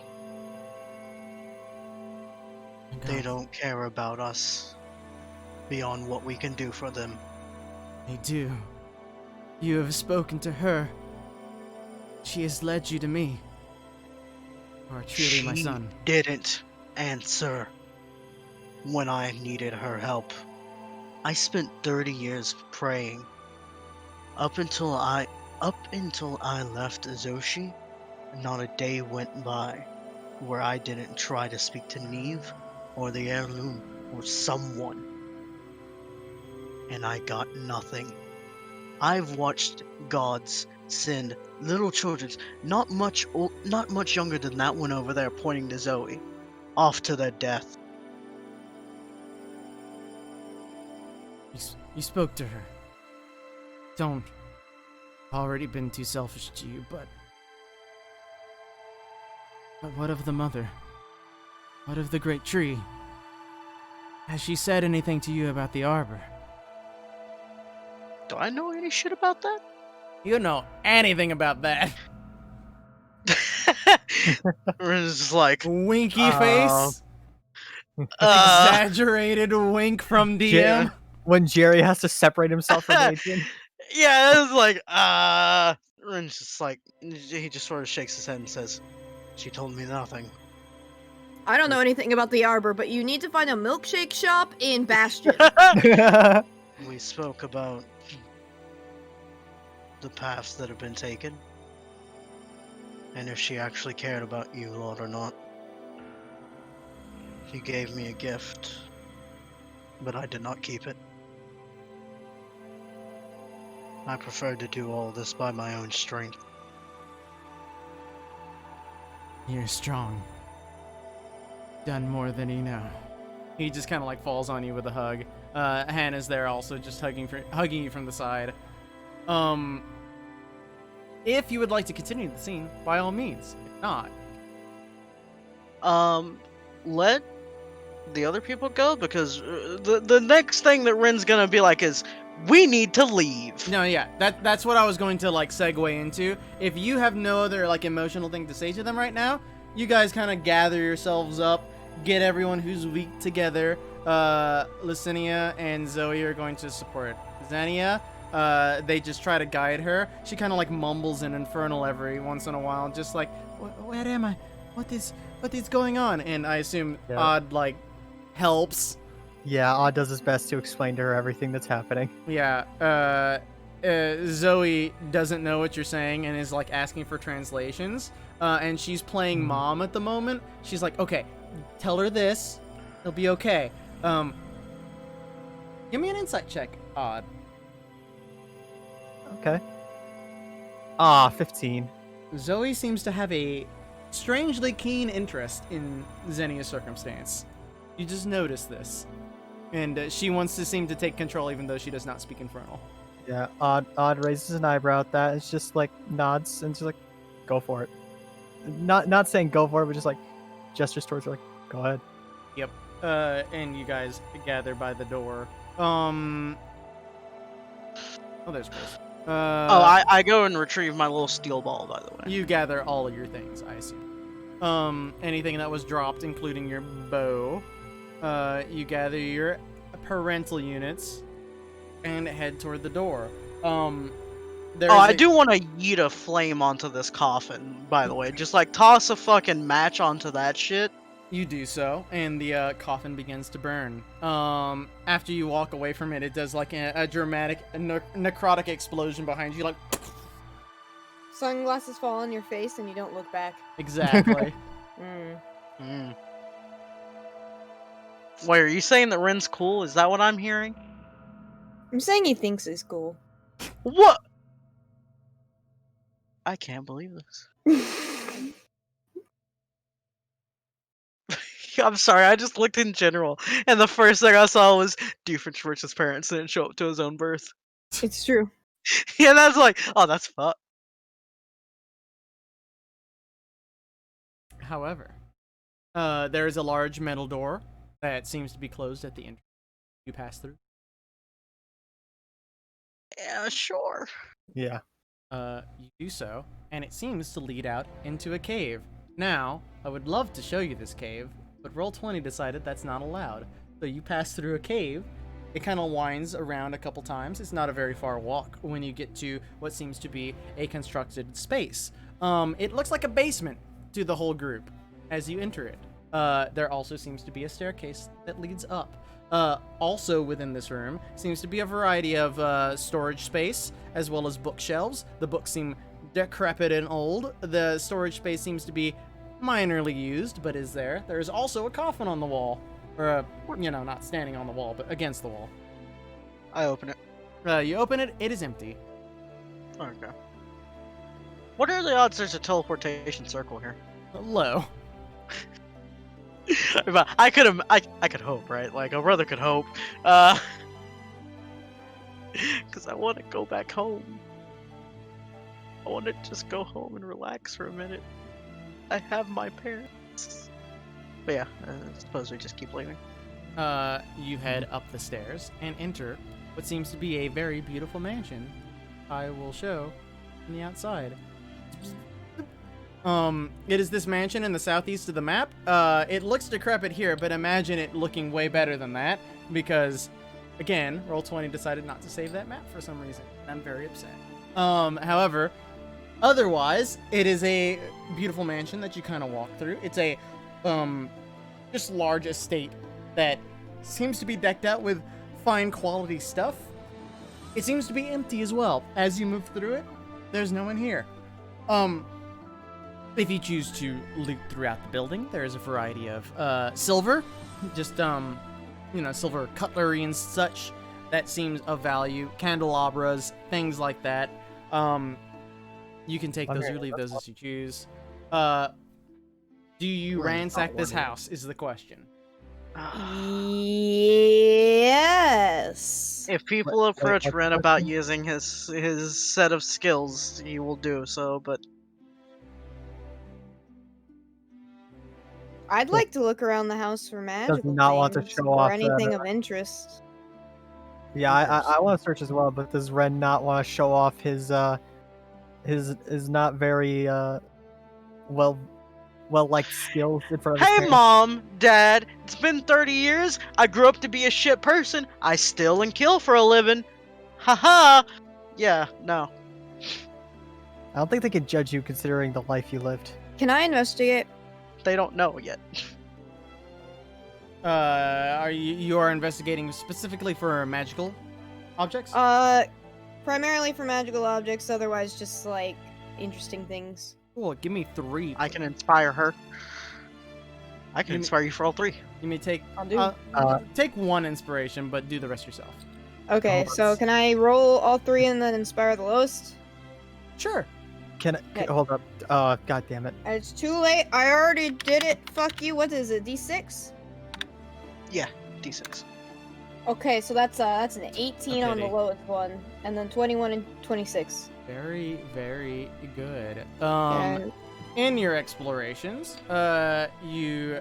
They don't care about us beyond what we can do for them. They do. You have spoken to her. She has led you to me. You are truly my son. She didn't answer when I needed her help. I spent 30 years praying. Up until I left Azoshi, not a day went by where I didn't try to speak to Neve or the heirloom or someone. And I got nothing. I've watched gods send little children, not much younger than that one over there pointing to Zoe, off to their death. You spoke to her. Don't. Already been too selfish to you, but what of the mother? What of the great tree? Has she said anything to you about the arbor? Do I know any shit about that? You don't know anything about that. It's just like Winky face. Exaggerated wink from DM. Yeah. When Jerry has to separate himself from Adrian. Yeah, it's like Rin's just like, he just sort of shakes his head and says, she told me nothing. I don't know anything about the Arbor, but you need to find a milkshake shop in Bastion. We spoke about the paths that have been taken, and if she actually cared about you, Lord, or not. She gave me a gift, but I did not keep it. I preferred to do all this by my own strength. You're strong. Done more than you know. He just kind of like falls on you with a hug. Hannah's there also, just hugging you from the side. If you would like to continue the scene, by all means. If not, Let the other people go, because the next thing that Rin's gonna be like is, we need to leave. no, yeah, that's what I was going to like segue into. If you have no other like emotional thing to say to them right now, you guys kind of gather yourselves up, get everyone who's weak together. Licinia and Zoe are going to support Xania. They just try to guide her. She kind of like mumbles in Infernal every once in a while, just like, where am I? What is going on? And I assume Yeah. Odd like helps. Yeah, Odd does his best to explain to her everything that's happening. Yeah. Zoe doesn't know what you're saying and is like asking for translations. And she's playing mom at the moment. She's like, okay, tell her this. It'll be okay. Give me an insight check, Odd. Okay. 15. Zoe seems to have a strangely keen interest in Xenia's circumstance. You just notice this. And she wants to seem to take control even though she does not speak Infernal. Yeah, Odd raises an eyebrow at that. It's just like nods and she's like, go for it. Not saying go for it, but just like gestures towards her, like, go ahead. Yep. And you guys gather by the door. Oh, there's Chris. I go and retrieve my little steel ball, by the way. You gather all of your things, I assume. Anything that was dropped, including your bow. You gather your parental units and head toward the door. I do want to yeet a flame onto this coffin, by the way. Just like toss a fucking match onto that shit. You do so, and the coffin begins to burn. After you walk away from it, it does like a dramatic necrotic explosion behind you, like Sunglasses fall on your face and you don't look back. exactly. Wait, are you saying that Ren's cool? Is that what I'm hearing? I'm saying he thinks he's cool. What? I can't believe this. I'm sorry, I just looked in general, and the first thing I saw was Doofenshmirtz's parents didn't show up to his own birth. It's true. Yeah, that's like, oh, that's fucked. However, there is a large metal door that seems to be closed at the entrance. You pass through. Yeah, sure. Yeah. You do so, and it seems to lead out into a cave. Now, I would love to show you this cave, but Roll20 decided that's not allowed. So you pass through a cave. It kind of winds around a couple times. It's not a very far walk when you get to what seems to be a constructed space. It looks like a basement to the whole group as you enter it. There also seems to be a staircase that leads up. Also within this room seems to be a variety of storage space as well as bookshelves. The books seem decrepit and old. The storage space seems to be minorly used, but is there. There's also a coffin on the wall. Or, not standing on the wall, but against the wall. I open it. You open it, it is empty. Okay. What are the odds there's a teleportation circle here? Low. I could hope, right? Like a brother could hope. Because I want to go back home. I want to just go home and relax for a minute. I have my parents. But yeah, I suppose we just keep leaving. You head up the stairs and enter what seems to be a very beautiful mansion. I will show on the outside. It is this mansion in the southeast of the map. It looks decrepit here, but imagine it looking way better than that because, again, Roll20 decided not to save that map for some reason. I'm very upset. However, otherwise, it is a beautiful mansion that you kind of walk through. It's a just large estate that seems to be decked out with fine quality stuff. It seems to be empty as well. As you move through it, there's no one here. If you choose to loot throughout the building, there is a variety of silver, just silver cutlery and such that seems of value, candelabras, things like that. You can take those or leave those as you choose. Do you ransack this house is the question. Yes. If people approach Ren about using his set of skills, he will do so, but I'd like to look around the house for magical not want to things show or off anything the- of interest. Yeah, I want to search as well, but does Ren not want to show off his not very well liked skills in front of his hey parents? mom, dad, it's been 30 years. I grew up to be a shit person. I steal and kill for a living. Haha. Yeah, no. I don't think they could judge you considering the life you lived. Can I investigate? They don't know yet. Are you are investigating specifically for magical objects? Primarily for magical objects, otherwise just like interesting things. Cool. Give me 3. I can inspire her. I can You- inspire you for all 3. You may take I'll do. take 1 inspiration, but do the rest yourself. Okay, Oh, so that's- can I roll all 3 and then inspire the lowest? Sure. Okay. Hold up? God damn it! It's too late. I already did it. Fuck you. What is it? D6? Yeah, D6. Okay, so that's an 18 on the Okay. lowest one, and then 21 and 26. Very, very good. And In your explorations, you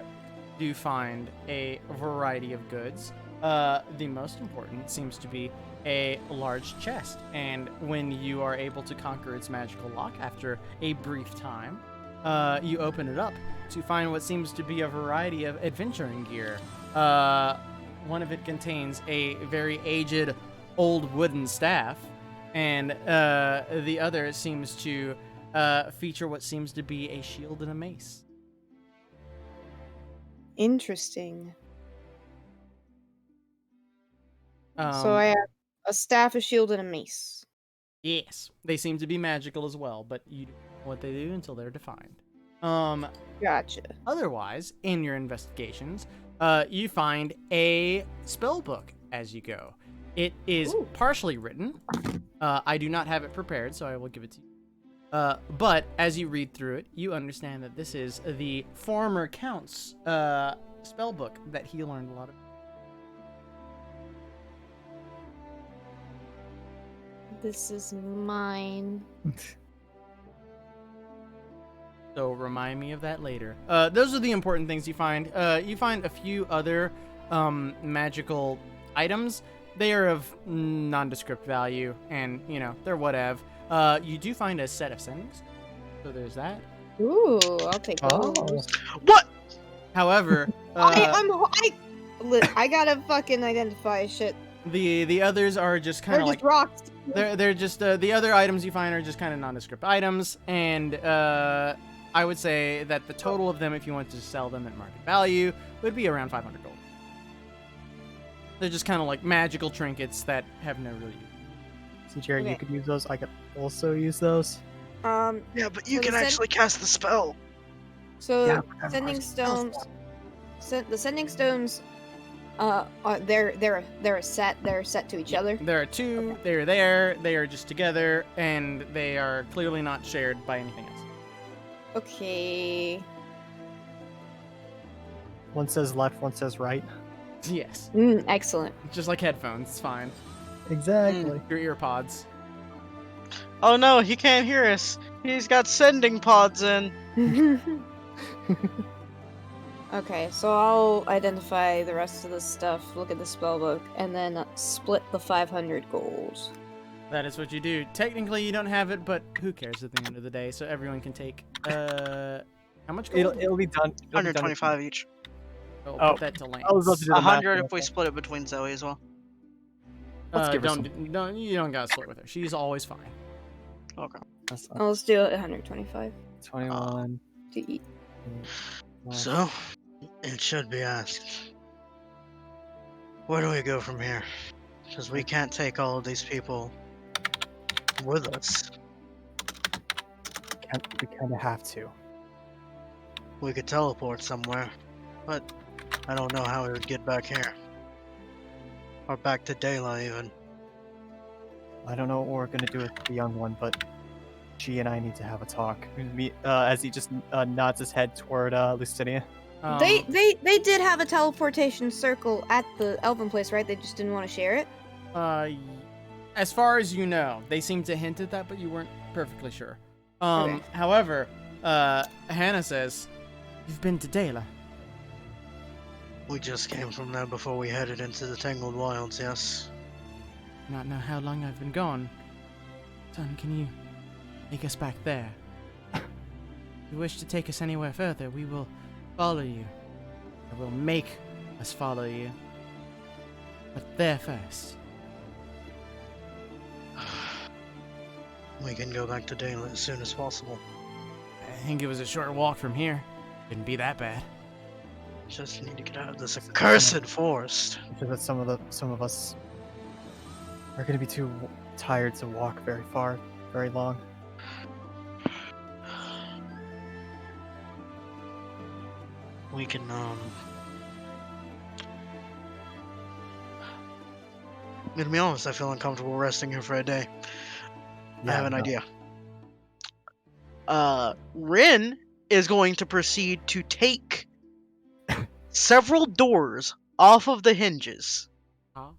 do find a variety of goods. The most important seems to be a large chest, and when you are able to conquer its magical lock after a brief time, you open it up to find what seems to be a variety of adventuring gear. One of it contains a very aged old wooden staff, and the other seems to feature what seems to be a shield and a mace. interesting. Um, So I have a staff, a shield, and a mace. Yes, they seem to be magical as well, but you don't know what they do until they're defined. Gotcha. Otherwise, in your investigations, you find a spell book as you go. It is Ooh. partially written. I do not have it prepared, so I will give it to you. But as you read through it, you understand that this is the former Count's spell book that he learned a lot of. This is mine. So remind me of that later. Those are the important things you find. You find a few other magical items. They are of nondescript value, and they're whatever. You do find a set of sendings, so there's that. Ooh, I'll take Oh. those. What? However, I gotta fucking identify shit. the others are just kind They're of just like rocks. they're just the other items you find are just kind of nondescript items, and I would say that the total of them, if you want to sell them at market value, would be around 500 gold. They're just kind of like magical trinkets that have no real use. See, Jared, you Okay. could use those. I could also use those. Yeah, but you So can the actually cast the spell. So Yeah, sending stones. The sending stones. They're a set. They're set to each other. There are two. They're there. They are just together, and they are clearly not shared by anything else. Okay. One says left, one says right. Yes, Excellent. just like headphones. It's fine. Exactly. Your ear pods. Oh no, he can't hear us. He's got sending pods in. Okay, so I'll identify the rest of the stuff, look at the spellbook, and then split the 500 gold. That is what you do. Technically, you don't have it, but who cares at the end of the day? So everyone can take. How much gold? It'll be done. It'll be done. 125 each. Oh, Oh. put that to Lance. I was about to do the math 100 real if we quick. split it between Zoe as well. Let's give her don't you don't gotta split with her. She's always fine. Okay. That's Oh, let's do it 125 21. to eat. So, It should be asked. Where do we go from here? Because we can't take all of these people with us. We kind of have to. We could teleport somewhere, but I don't know how we would get back here. Or back to daylight, even. I don't know what we're gonna do with the young one, but she and I need to have a talk. As he just nods his head toward Lucinia. They did have a teleportation circle at the Elven place, right? They just didn't want to share it. As far as you know, they seem to hint at that, but you weren't perfectly sure. Okay. However, Hana says, "You've been to Dela." We just came from there before we headed into the Tangled Wilds, yes. Not know how long I've been gone. Son, can you take us back there? If you wish to take us anywhere further, we will follow you. I will make us follow you. But there first. We can go back to daylight as soon as possible. I think it was a short walk from here. Couldn't be that bad. Just need to get out of this accursed forest. Because some of us are gonna be too tired to walk very far, very long. We can, to be honest, I feel uncomfortable resting here for a day. I have an idea. Rin is going to proceed to take several doors off of the hinges. Huh?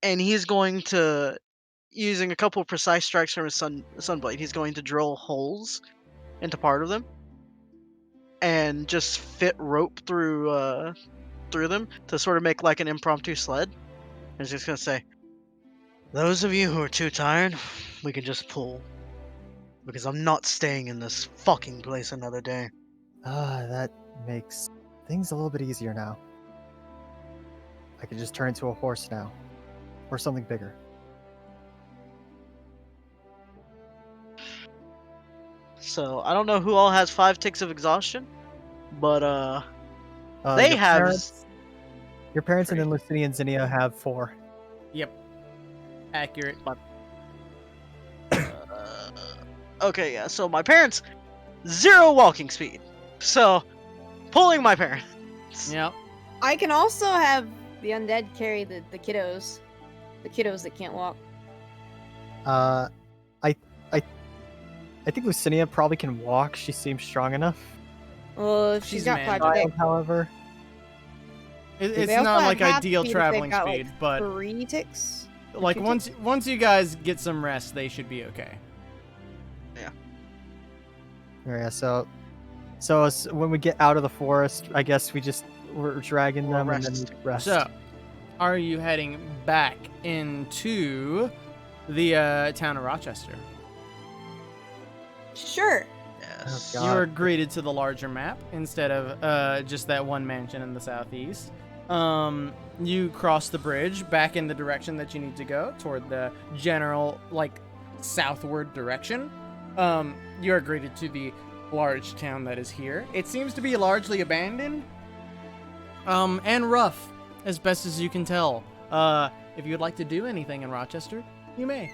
And he's going to, using a couple of precise strikes from his sunblade, he's going to drill holes into part of them and just fit rope through them to sort of make like an impromptu sled. And he's just going to say, those of you who are too tired, we can just pull. Because I'm not staying in this fucking place another day. That makes things a little bit easier now. I could just turn into a horse now. Or something bigger. So, I don't know who all has 5 ticks of exhaustion, but they your have... Your parents and then Lucinia and Zinnia have 4. Yep. Accurate. Okay, yeah, so my parents, 0 walking speed. So, pulling my parents. Yep. I can also have the undead carry the kiddos. The kiddos that can't walk. I think Lucinia probably can walk. She seems strong enough. Well, She's she's got man. 5 Child, ticks. however, It's They also not have like half ideal speed if they've traveling got, speed, like, but 3 ticks. like 2 once you guys get some rest, they should be okay. yeah. So when we get out of the forest, I guess we're dragging Or them and then rest. we rest. So, are you heading back into the town of Rochester? Sure. Yes. God. You are greeted to the larger map instead of just that one mansion in the southeast. You cross the bridge back in the direction that you need to go toward the general, like, southward direction. You are greeted to the large town that is here. It seems to be largely abandoned, and rough, as best as you can tell. If you'd like to do anything in Rochester, you may.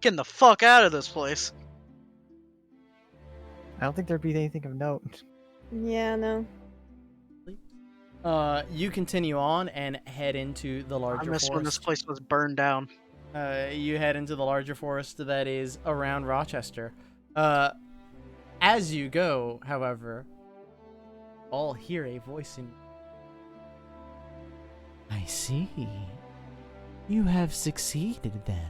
Getting the fuck out of this place. I don't think there'd be anything of note. Yeah, no. You continue on and head into the I larger miss when this forest. place was burned down. You head into the larger forest that is around Rochester. As you go, however, all hear a voice in. I see. You have succeeded then.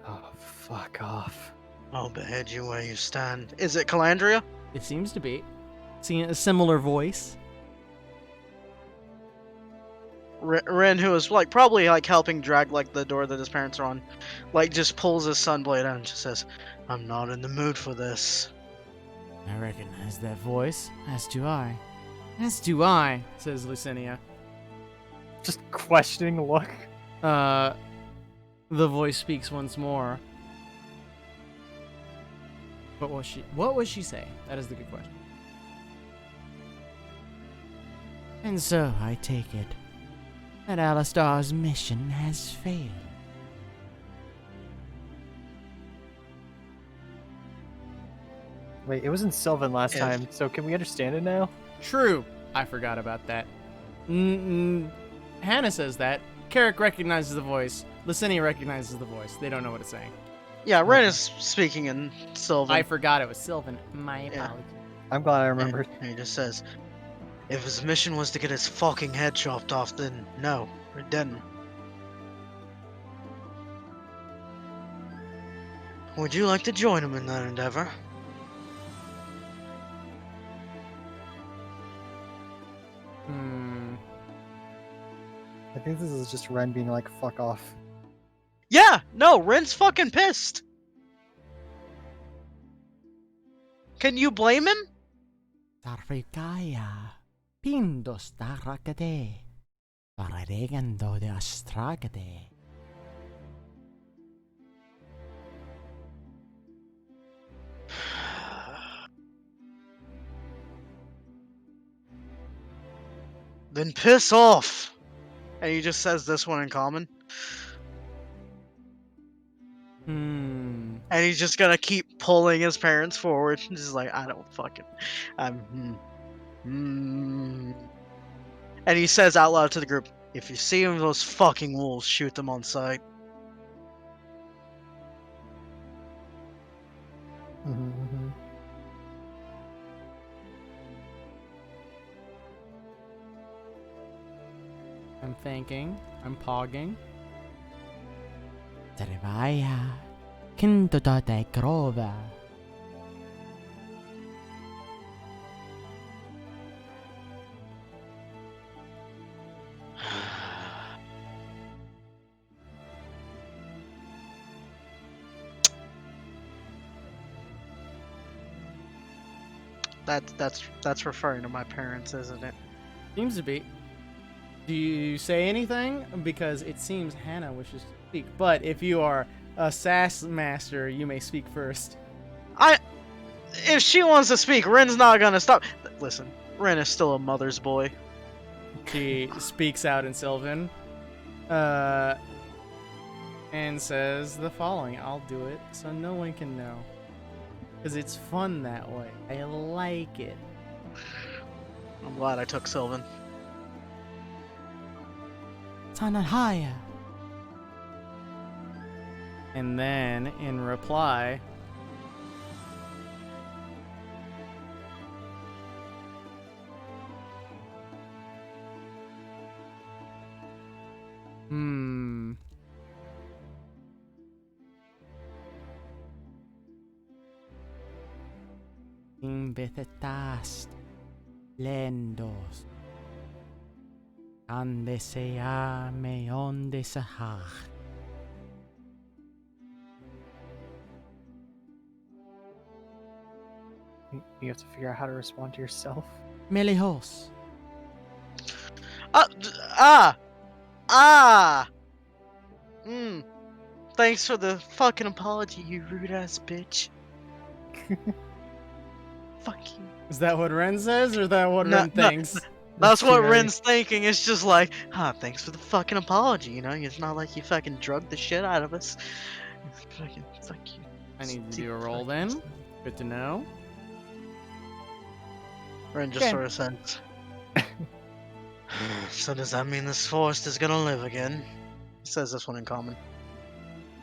Oh, fuck off. I'll behead you where you stand. Is it Calandria? It seems to be. Seeing a similar voice. Ren, who is like probably like helping drag like the door that his parents are on, like just pulls his sunblade out and just says, "I'm not in the mood for this." I recognize that voice. As do I. As do I, says Lucinia. Just questioning look. The voice speaks once more. What was she saying? That is the good question. And so I take it that Alistar's mission has failed. Wait, it was in Sylvan last If- time, so can we understand it now? True. I forgot about that. Hana says that. Carric recognizes the voice. Lysini recognizes the voice. They don't know what it's saying. Yeah, Ren is speaking in Sylvan. I forgot it was Sylvan. My Yeah. apologies. I'm glad I And remembered. he just says, if his mission was to get his fucking head chopped off, then no, it didn't. Would you like to join him in that endeavor? I think this is just Ren being like, fuck off. Yeah, no, Ren's fucking pissed. Can you blame him? Tarvikaya. Pindos tarakate. Pararegando de astragate. Then piss off. And he just says this one in common. And he's just gonna keep pulling his parents forward. Just like, I don't fucking. And he says out loud to the group, if you see one of those fucking wolves, shoot them on sight. Mm-hmm. I'm thinking. I'm pogging. Tarvaya. Kinto te grova. That's referring to my parents, isn't it? Seems to be. Do you say anything? Because it seems Hana wishes to speak. But if you are a sass master, you may speak first. If she wants to speak, Ren's not gonna stop. Listen, Ren is still a mother's boy. She speaks out in Sylvan. And says the following. I'll do it so no one can know. Because it's fun that way. I like it. I'm glad I took Sylvan. Tanahaya. And then, in reply, Imbetetast lendos. Ande sea me onde sahar. You have to figure out how to respond to yourself. Melihos. Thanks for the fucking apology, you rude ass bitch. Fuck you. Is that what Ren says, or is that what No, Ren no, thinks? That's what too Ren's thinking. It's just like, thanks for the fucking apology. You know, it's not like you fucking drugged the shit out of us. Fucking, fuck you. I need to do a roll then. Good to know. Ren just Okay. sort of says, so does that mean this forest is gonna live again? He says this one in common.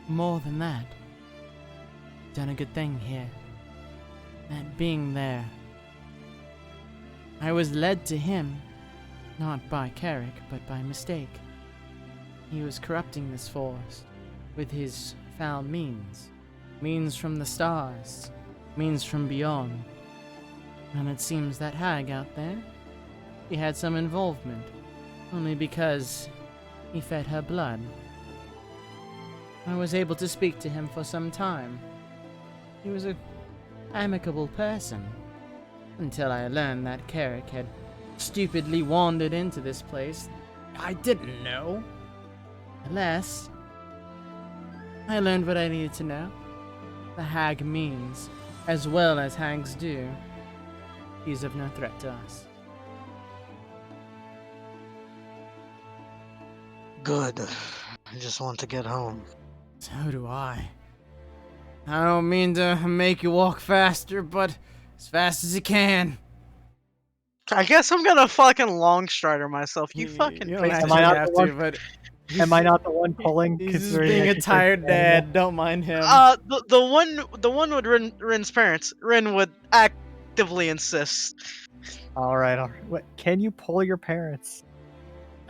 More than that, done a good thing here. That being there, I was led to him, not by Carric, but by mistake. He was corrupting this forest with his foul means from the stars, means from beyond. And it seems that hag out there, he had some involvement, only because he fed her blood. I was able to speak to him for some time. He was an amicable person, until I learned that Carric had stupidly wandered into this place. I didn't know. Alas, I learned what I needed to know. The hag means as well as hags do, he's of no threat to us. Good. I just want to get home. So do I. I don't mean to make you walk faster, but as fast as you can. I guess I'm gonna fucking long strider myself. You fucking You don't piece of actually Am I not have the to, one- but Am I not the one pulling? he's just considering being I a can tired take the animal? dad. Don't mind him. The one with Rin's parents. Rin would actively insist. All right. What, can you pull your parents?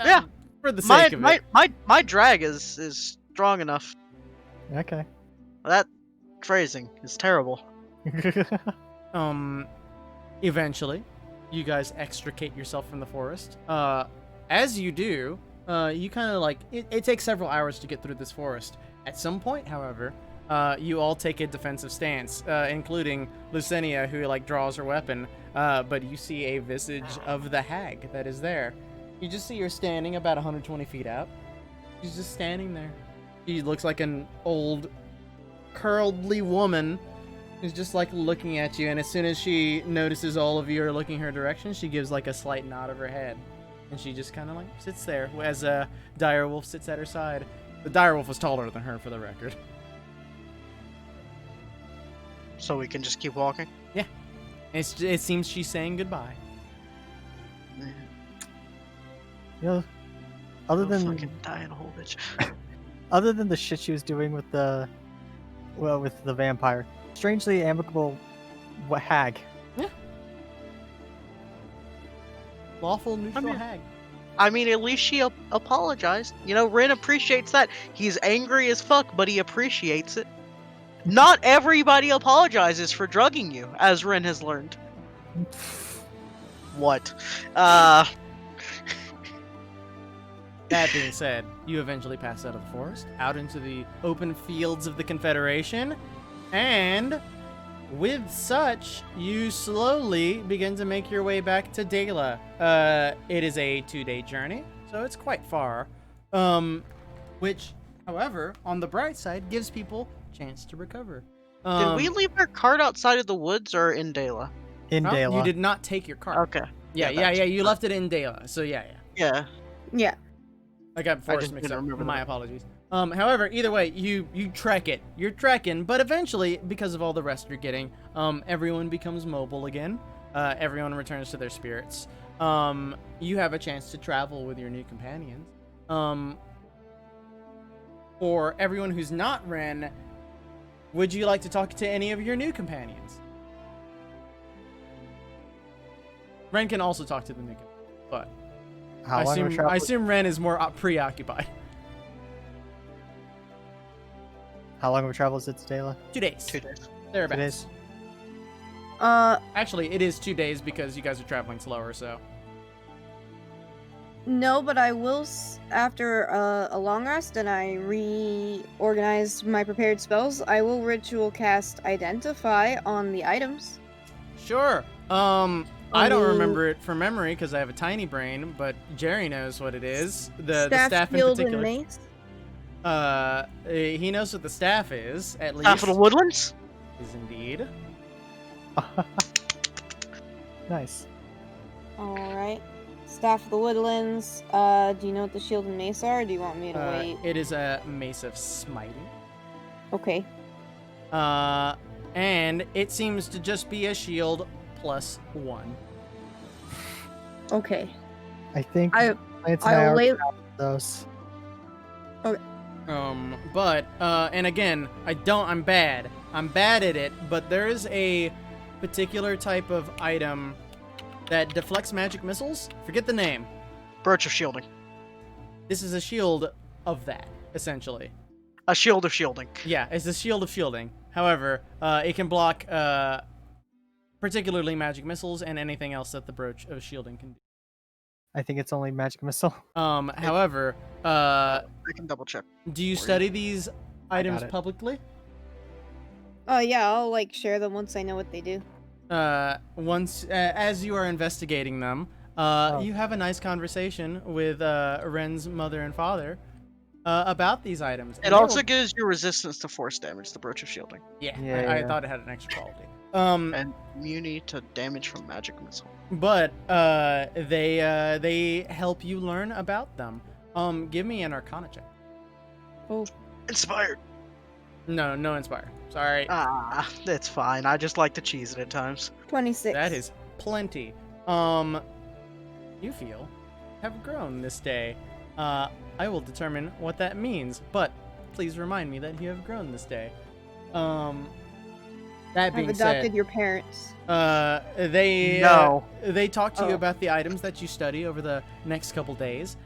Yeah. For the sake of it. My drag is strong enough. Okay. That phrasing is terrible. Eventually, you guys extricate yourself from the forest. As you do, you kind of like it takes several hours to get through this forest. At some point, however, you all take a defensive stance, including Lucenia, who like draws her weapon. But you see a visage of the hag that is there. You just see her standing about 120 feet out. She's just standing there. She looks like an old, curledly woman who's just like looking at you, and as soon as she notices all of you are looking her direction, she gives like a slight nod of her head, and she just kind of like sits there as a direwolf sits at her side. The direwolf was taller than her, for the record. So we can just keep walking. It seems she's saying goodbye. You know, other than fucking die in a hole, bitch. other than the shit she was doing with the vampire, strangely amicable hag. Lawful neutral mean- hag. I mean, at least she apologized. You know, Rin appreciates that. He's angry as fuck, but he appreciates it. Not everybody apologizes for drugging you, as Rin has learned. What? That being said, you eventually pass out of the forest, out into the open fields of the Confederation, and with such, you slowly begin to make your way back to Dela. It is a 2-day journey, so it's quite far. Which, however, on the bright side, gives people a chance to recover. Did we leave our cart outside of the woods or in Dela? In No, Dela. you did not take your cart. Okay. Yeah, you left it in Dela, so yeah. Yeah. Yeah. I got forest just mixed didn't up. remember My that. apologies. However, either way, you trek it. You're trekking, but eventually, because of all the rest you're getting, everyone becomes mobile again. Everyone returns to their spirits. You have a chance to travel with your new companions. For everyone who's not Ren, would you like to talk to any of your new companions? Ren can also talk to the new companions, but How long of a travel? I assume Ren is more preoccupied. How long of a travel is it to Dela? 2 days. 2 days. Thereabouts. 2 days. Actually, it is 2 days because you guys are traveling slower, so. No, but I will, after a long rest and I reorganize my prepared spells, I will ritual cast Identify on the items. Sure. I don't Oh. remember it from memory because I have a tiny brain, but Jerry knows what it is. The staff in shield, particular. and mace. He knows what the staff is, at least. Half of the woodlands? Is indeed. Nice. Alright. Staff of the Woodlands. Do you know what the shield and mace are, or do you want me to wait? It is a mace of smiting. Okay. And it seems to just be a shield +1. Okay. I think I Lance and I will already lay. have those. But and again, I'm bad at it, but there is a particular type of item that deflects magic missiles. Forget the name. Brooch of shielding. This is a shield of that, essentially. A shield of shielding. Yeah, it's a shield of shielding. However, it can block particularly magic missiles and anything else that the brooch of shielding can do. I think it's only magic missile. However, I can double check. do you study these items it. publicly? Oh yeah, I'll like share them once I know what they do. Once as you are investigating them, you have a nice conversation with Ren's mother and father about these items. It And they also will- gives you resistance to force damage, the Brooch of Shielding. yeah, Yeah, I yeah. thought it had an extra quality. And immunity to damage from magic missile. But they help you learn about them. Give me an Arcana check. Oh, Inspired. No inspire. Sorry. Ah, that's fine. I just like to cheese it at times. 26. That is plenty. You feel have grown this day. I will determine what that means, but please remind me that you have grown this day. That being I've adopted said, your parents. they No. they talk to you Oh. about the items that you study over the next couple days,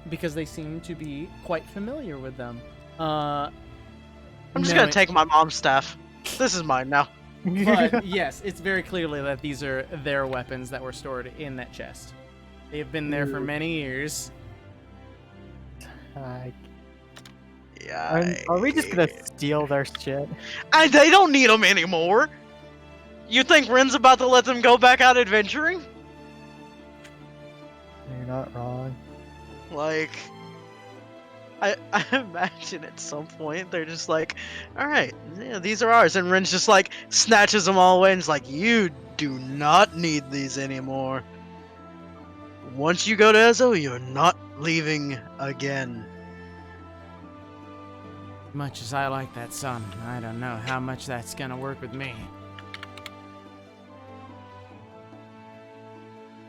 because they seem to be quite familiar with them. I'm just gonna take my mom's staff. This is mine now. But yes, it's very clearly that these are their weapons that were stored in that chest. They've been there for many years. Yeah. Are we just gonna steal their shit? And they don't need them anymore. You think Ren's about to let them go back out adventuring? You're not wrong. Like, I imagine at some point they're just like, all right, yeah, these are ours, and Ren's just like snatches them all away and is like, you do not need these anymore. Once you go to Ezo, you're not leaving again. Much as I like that son, I don't know how much that's gonna work with me.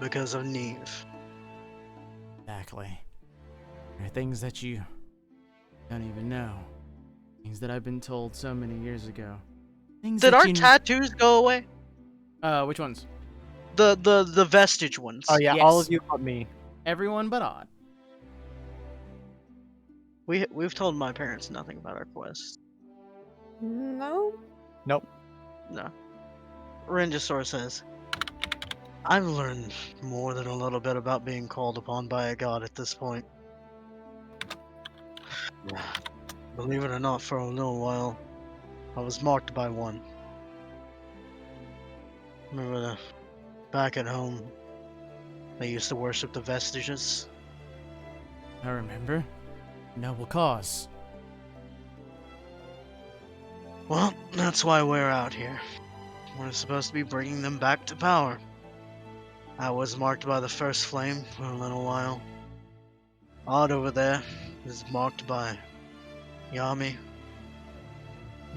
Because of Neve. Exactly. There are things that you don't even know. Things that I've been told so many years ago. Things Did that our you tattoos go away? which ones? The vestige ones. Oh yeah, all Yes. of you but me. Everyone but Odd. We've told my parents nothing about our quest. No? Nope. No. Ren just sort of says, I've learned more than a little bit about being called upon by a god at this point. Believe it or not, for a little while, I was marked by one. Remember back at home, they used to worship the vestiges. I remember. Noble cause. Well, that's why we're out here. We're supposed to be bringing them back to power. I was marked by the first flame for a little while. Odd over there is marked by Yami.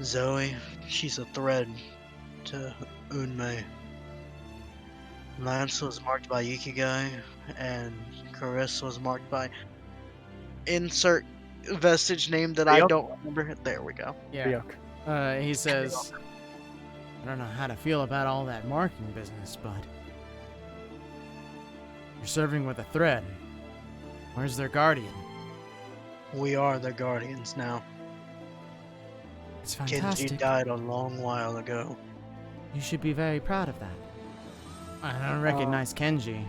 Zoe, she's a thread to Unmei. Lance was marked by Ikigai, and Carric was marked by insert vestige name that I Ryuk? don't remember. There we go. Yeah. He says, I don't know how to feel about all that marking business, but you're serving with a thread. Where's their guardian? We are the guardians now. It's Kenji fantastic. died a long while ago. You should be very proud of that. I don't recognize Kenji,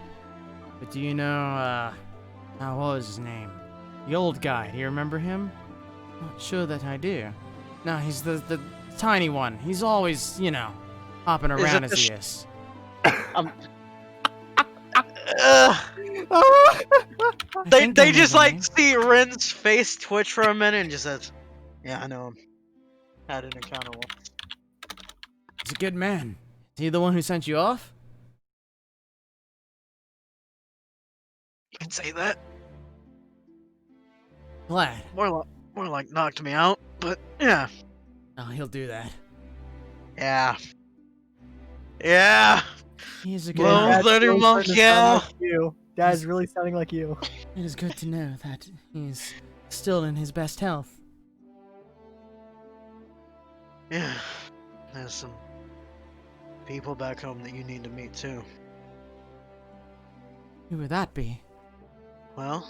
but do you know, what was his name? The old guy, do you remember him? Not sure that I do. No, he's the tiny one. He's always, hopping Is it around the as he is. They just like see Ren's face twitch for a minute and just says, "Yeah, I know him. Had an encounter once." He's a good man. Is he the one who sent you off? You can say that. Glad. More like knocked me out, but yeah, Oh, he'll do that. yeah. He's a good Well, man. Dad's Dirty really monk, starting to sound yeah. like you. Dad's really sounding like you. It is good to know that he's still in his best health. Yeah, there's some people back home that you need to meet too. Who would that be? Well,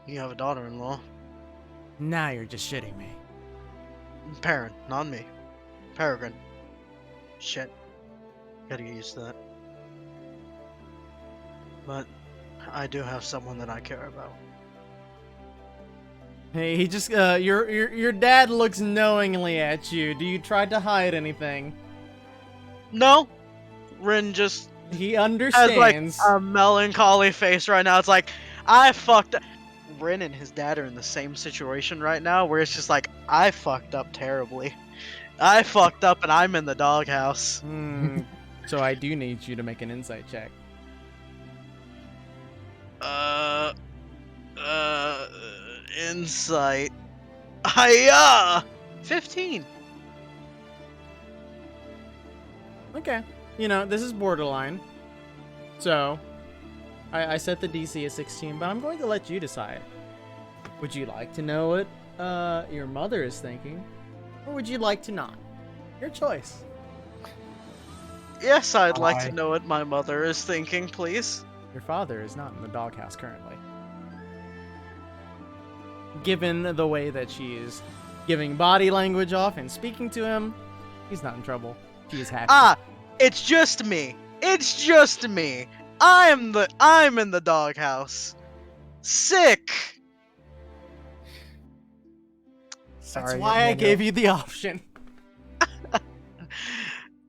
you have a daughter-in-law. Now you're just shitting me. Perrin, not me. Peregrine. Shit. Gotta get used to that. But I do have someone that I care about. Hey, he just your dad looks knowingly at you. Do you try to hide anything? No! Rin just He has like understands. a melancholy face right now. It's like, I fucked up. Rin and his dad are in the same situation right now where it's just like, I fucked up terribly. I fucked up and I'm in the doghouse. So I do need you to make an insight check. Insight. Hiya! 15. Okay. You know, this is borderline. So, I set the DC at 16, but I'm going to let you decide. Would you like to know what your mother is thinking? Or would you like to not? Your choice. Yes, I'd like Hi. to know what my mother is thinking, please. Your father is not in the doghouse currently. Given the way that she is giving body language off and speaking to him, he's not in trouble. She is happy. Ah, it's just me. It's just me. I'm in the doghouse. Sick. Sorry. That's why I gave you the option.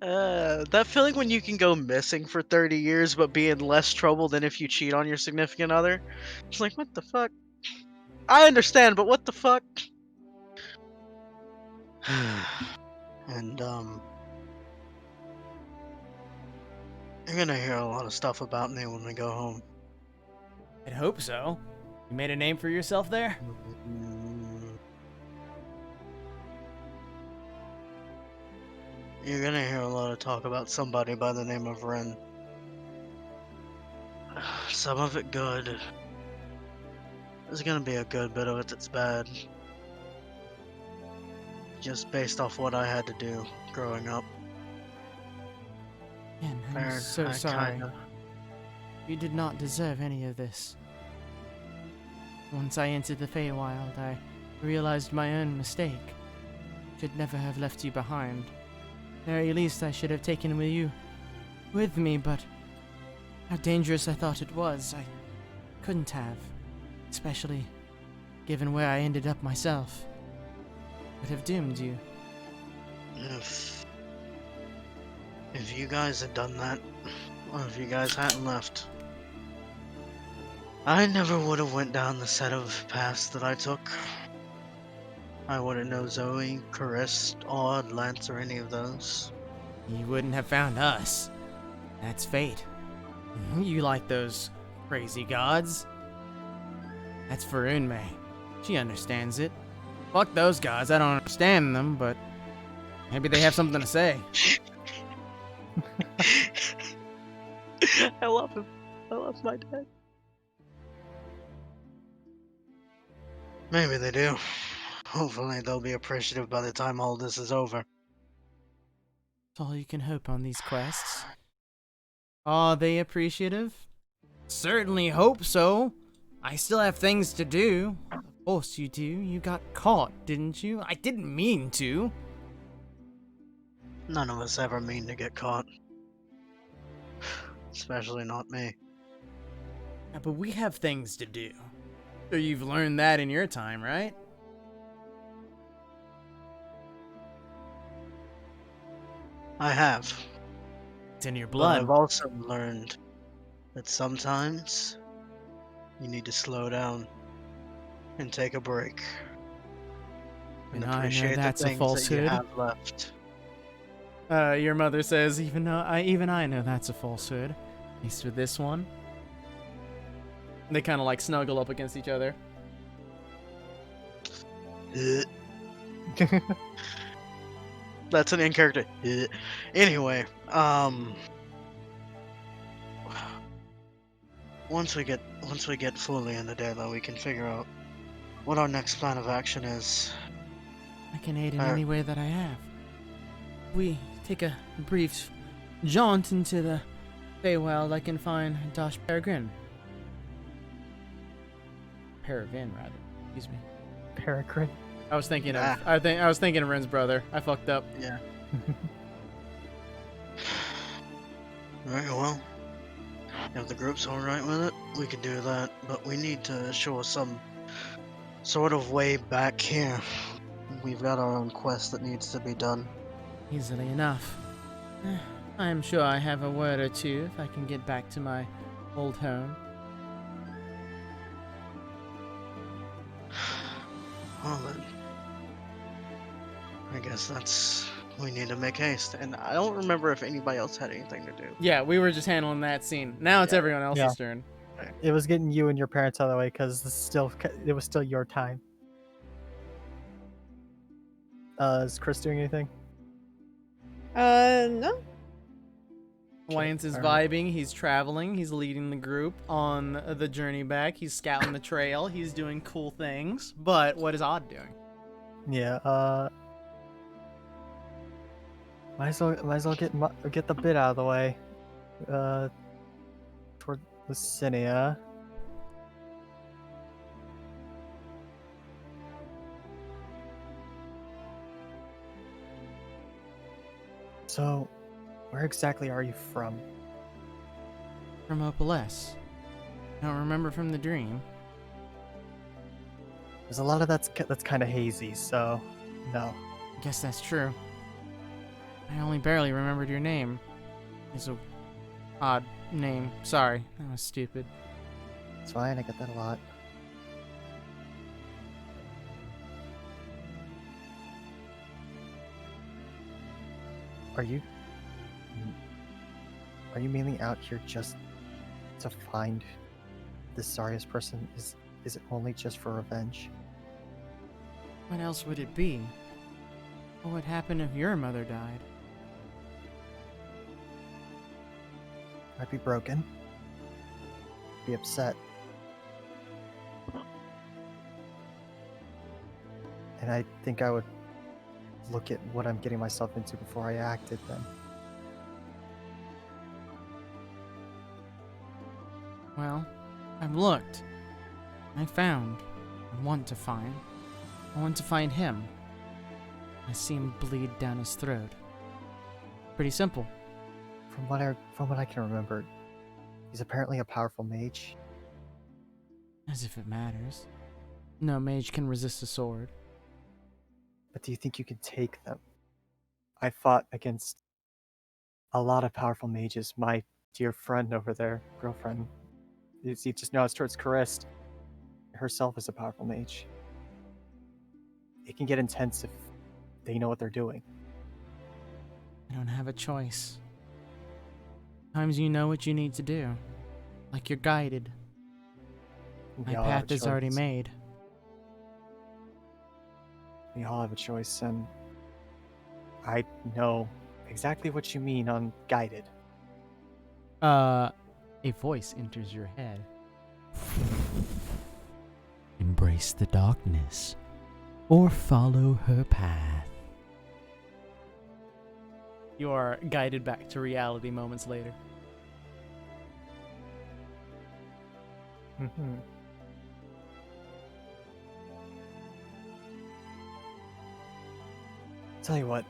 That feeling when you can go missing for 30 years but be in less trouble than if you cheat on your significant other. It's like, what the fuck? I understand, but what the fuck? And, you're gonna hear a lot of stuff about me when we go home. I'd hope so. You made a name for yourself there? You're gonna hear a lot of talk about somebody by the name of Ren. Some of it good. There's gonna be a good bit of it that's bad. Just based off what I had to do growing up. Man, I'm Baron, so I sorry. kinda- You did not deserve any of this. Once I entered the Feywild, I realized my own mistake. Should never have left you behind. Very least I should have taken with me, but how dangerous I thought it was, I couldn't have. Especially given where I ended up myself. Would have doomed you. If you guys had done that, or if you guys hadn't left, I never would have went down the set of paths that I took. I wouldn't know Zoe, Carric, Odd, Lance, or any of those. You wouldn't have found us. That's fate. You like those crazy gods? That's for Unmei. She understands it. Fuck those gods, I don't understand them, but maybe they have something to say. I love him. I love my dad. Maybe they do. Hopefully they'll be appreciative by the time all this is over. That's all you can hope on these quests. Are they appreciative? Certainly hope so. I still have things to do. Of course you do. You got caught, didn't you? I didn't mean to. None of us ever mean to get caught. Especially not me. Yeah, but we have things to do. So you've learned that in your time, right? I have. It's in your But blood. I've also learned that sometimes you need to slow down and take a break. And And I know appreciate that's the a things that falsehood. you have left. Your mother says, even I know that's a falsehood. At least with this one. They kind of like snuggle up against each other. That's an in character. Anyway, once we get fully into daylight, we can figure out what our next plan of action is. I can aid in Alright. any way that I have. We take a brief jaunt into the Feywild. I can find Dosh Peregrine. Peregrine, rather. Excuse me. Carric. I was thinking of I was thinking of Ren's brother. I fucked up. Yeah. Very well. If the group's alright with it, we can do that, but we need to show some sort of way back here. We've got our own quest that needs to be done. Easily enough. I am sure I have a word or two if I can get back to my old home. Well then, I guess that's We need to make haste, and I don't remember if anybody else had anything to do. Yeah, we were just handling that scene. Now it's Yeah. everyone else's Yeah. turn. It was getting you and your parents out of the way because it was still your time. Is Chris doing anything? No. Lance is alright. vibing. He's traveling. He's leading the group on the journey back. He's scouting the trail. He's doing cool things. But what is Odd doing? Yeah. Might as well get the bit out of the way. Toward Lucinia. So, where exactly are you from? From Opaless. Don't remember from the dream. There's a lot of that's kind of hazy, so no. Guess that's true. I only barely remembered your name. It's a odd name. Sorry, that was stupid. It's fine. I get that a lot. Are you mainly out here just to find this Sarius person? Is it only just for revenge? What else would it be? What would happen if your mother died? I'd be broken. Be upset. And I think I would look at what I'm getting myself into before I acted then. Well, I've looked. I found. I want to find. I want to find him. I see him bleed down his throat. Pretty simple. From what I can remember, he's apparently a powerful mage. As if it matters. No mage can resist a sword. But do you think you can take them? I fought against a lot of powerful mages. My dear friend over there, girlfriend, you just nods towards Carist. Herself is a powerful mage. It can get intense if they know what they're doing. I don't have a choice. Sometimes you know what you need to do. Like you're guided. My We all have path a is already choice. made. We all have a choice, and I know exactly what you mean on guided. A voice enters your head. Embrace the darkness, or follow her path. You are guided back to reality moments later. Mm-hmm. Tell you what,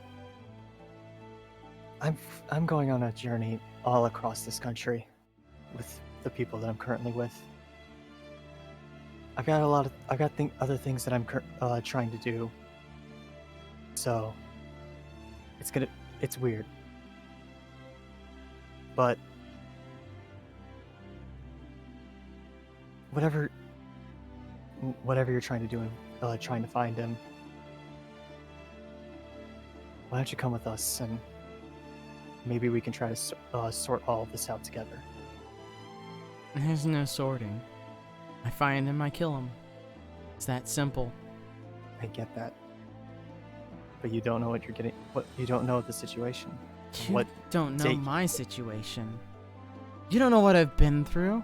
I'm going on a journey all across this country with the people that I'm currently with. I've got other things that I'm trying to do. So it's weird, but whatever you're trying to do, trying to find him. Why don't you come with us, and maybe we can try to sort all of this out together. There's no sorting. I find him, I kill him. It's that simple. I get that, but you don't know what you're getting. You don't know the situation. You What don't know date- my situation. You don't know what I've been through.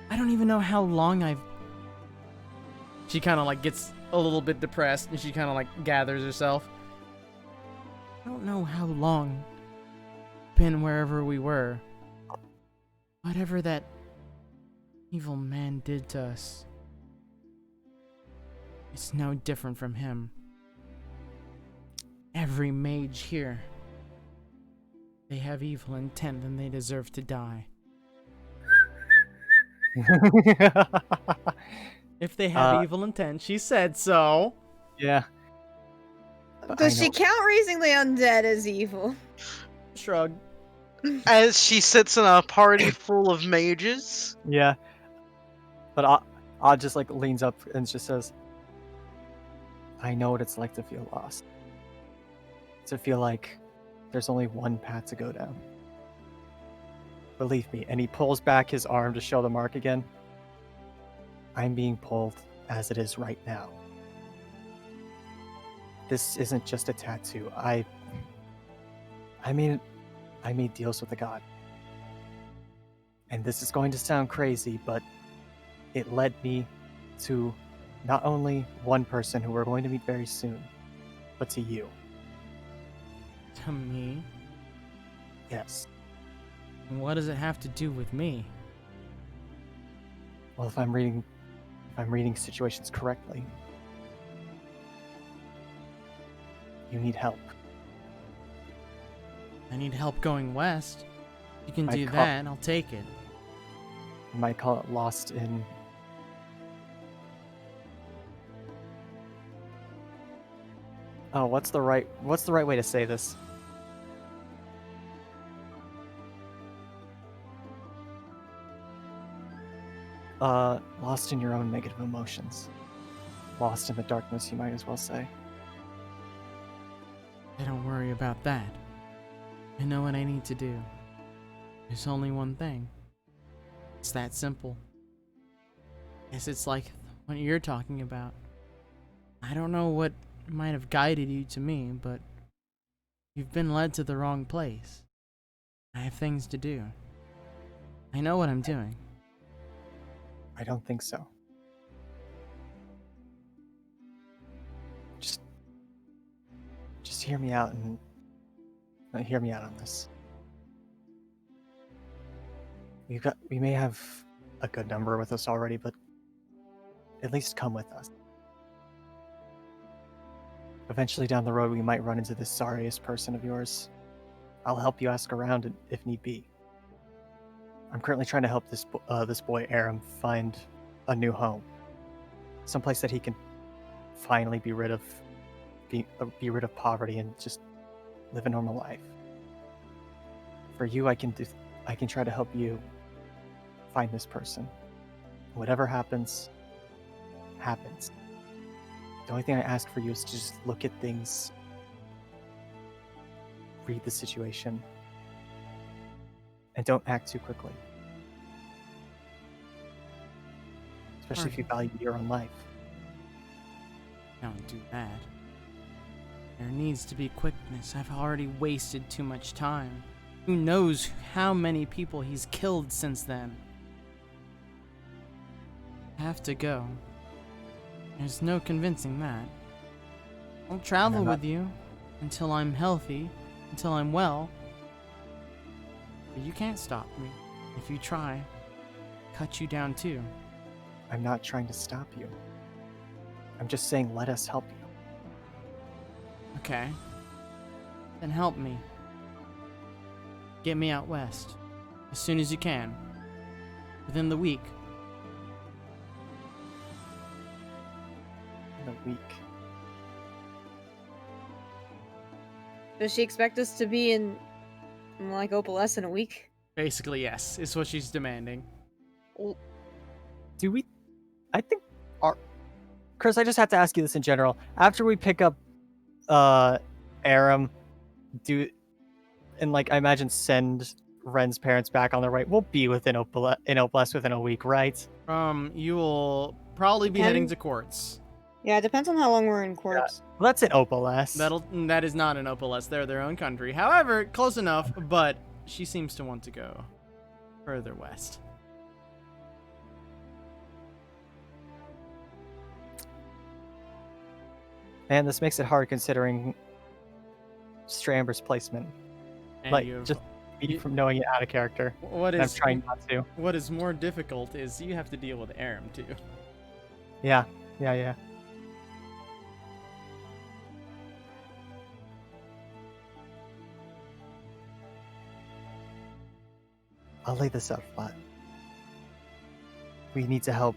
I don't even know how long I've... She kind of like gets a little bit depressed, and she kind of like gathers herself. I don't know how long been wherever we were. Whatever that evil man did to us, it's no different from him. Every mage here, they have evil intent and they deserve to die. If they have evil intent, she said so. Yeah. But Does I she know- count raising the undead as evil? Shrug. As she sits in a party full of mages. Yeah. But I just like leans up and just says, "I know what it's like to feel lost. to feel like there's only one path to go down. Believe me. And he pulls back his arm to show the mark again. I'm being pulled as it is right now. This isn't just a tattoo. I made deals with the god. And this is going to sound crazy, but it led me to not only one person who we're going to meet very soon, but to you. To me? Yes. What does it have to do with me? Well, if I'm reading situations correctly, you need help. I need help going west. You can I do ca- that, I'll take it. You might call it lost in... Oh, what's the right way to say this? Lost in your own negative emotions. Lost in the darkness, you might as well say. I don't worry about that. I know what I need to do. There's only one thing. It's that simple. Guess it's like what you're talking about. I don't know what might have guided you to me, but you've been led to the wrong place. I have things to do. I know what I'm doing. I don't think so. Just hear me out and hear me out on this. We may have a good number with us already, but at least come with us. Eventually down the road, we might run into this sorriest person of yours. I'll help you ask around if need be. I'm currently trying to help this boy Aram find a new home, someplace that he can finally be rid of poverty and just live a normal life. For you, I can try to help you find this person. Whatever happens, happens. The only thing I ask for you is to just look at things, read the situation, and don't act too quickly. Especially if you value your own life. Don't do that. There needs to be quickness. I've already wasted too much time. Who knows how many people he's killed since then? I have to go. There's no convincing that. I'll travel with you until I'm healthy, until I'm well. But you can't stop me. If you try, cut you down too. I'm not trying to stop you. I'm just saying let us help you. Okay. Then help me. Get me out west. As soon as you can. Within the week. In a week. Does she expect us to be in like Opaless in a week? Basically, yes. Is what she's demanding. Do we... I think... Chris, I just have to ask you this in general. After we pick up Aram, and like I imagine send Ren's parents back on their way, we'll be within Opaless within a week, right? You will probably be heading to courts. Yeah, it depends on how long we're in courts. Well, that's in Opaless. That is not an Opaless. They're their own country. However, close enough, but she seems to want to go further west. Man, this makes it hard considering Stramber's placement. And Like, you've- just me from knowing it out of character. What And I'm is trying not to. What is more difficult is you have to deal with Aram too. Yeah. I'll lay this out flat. We need to help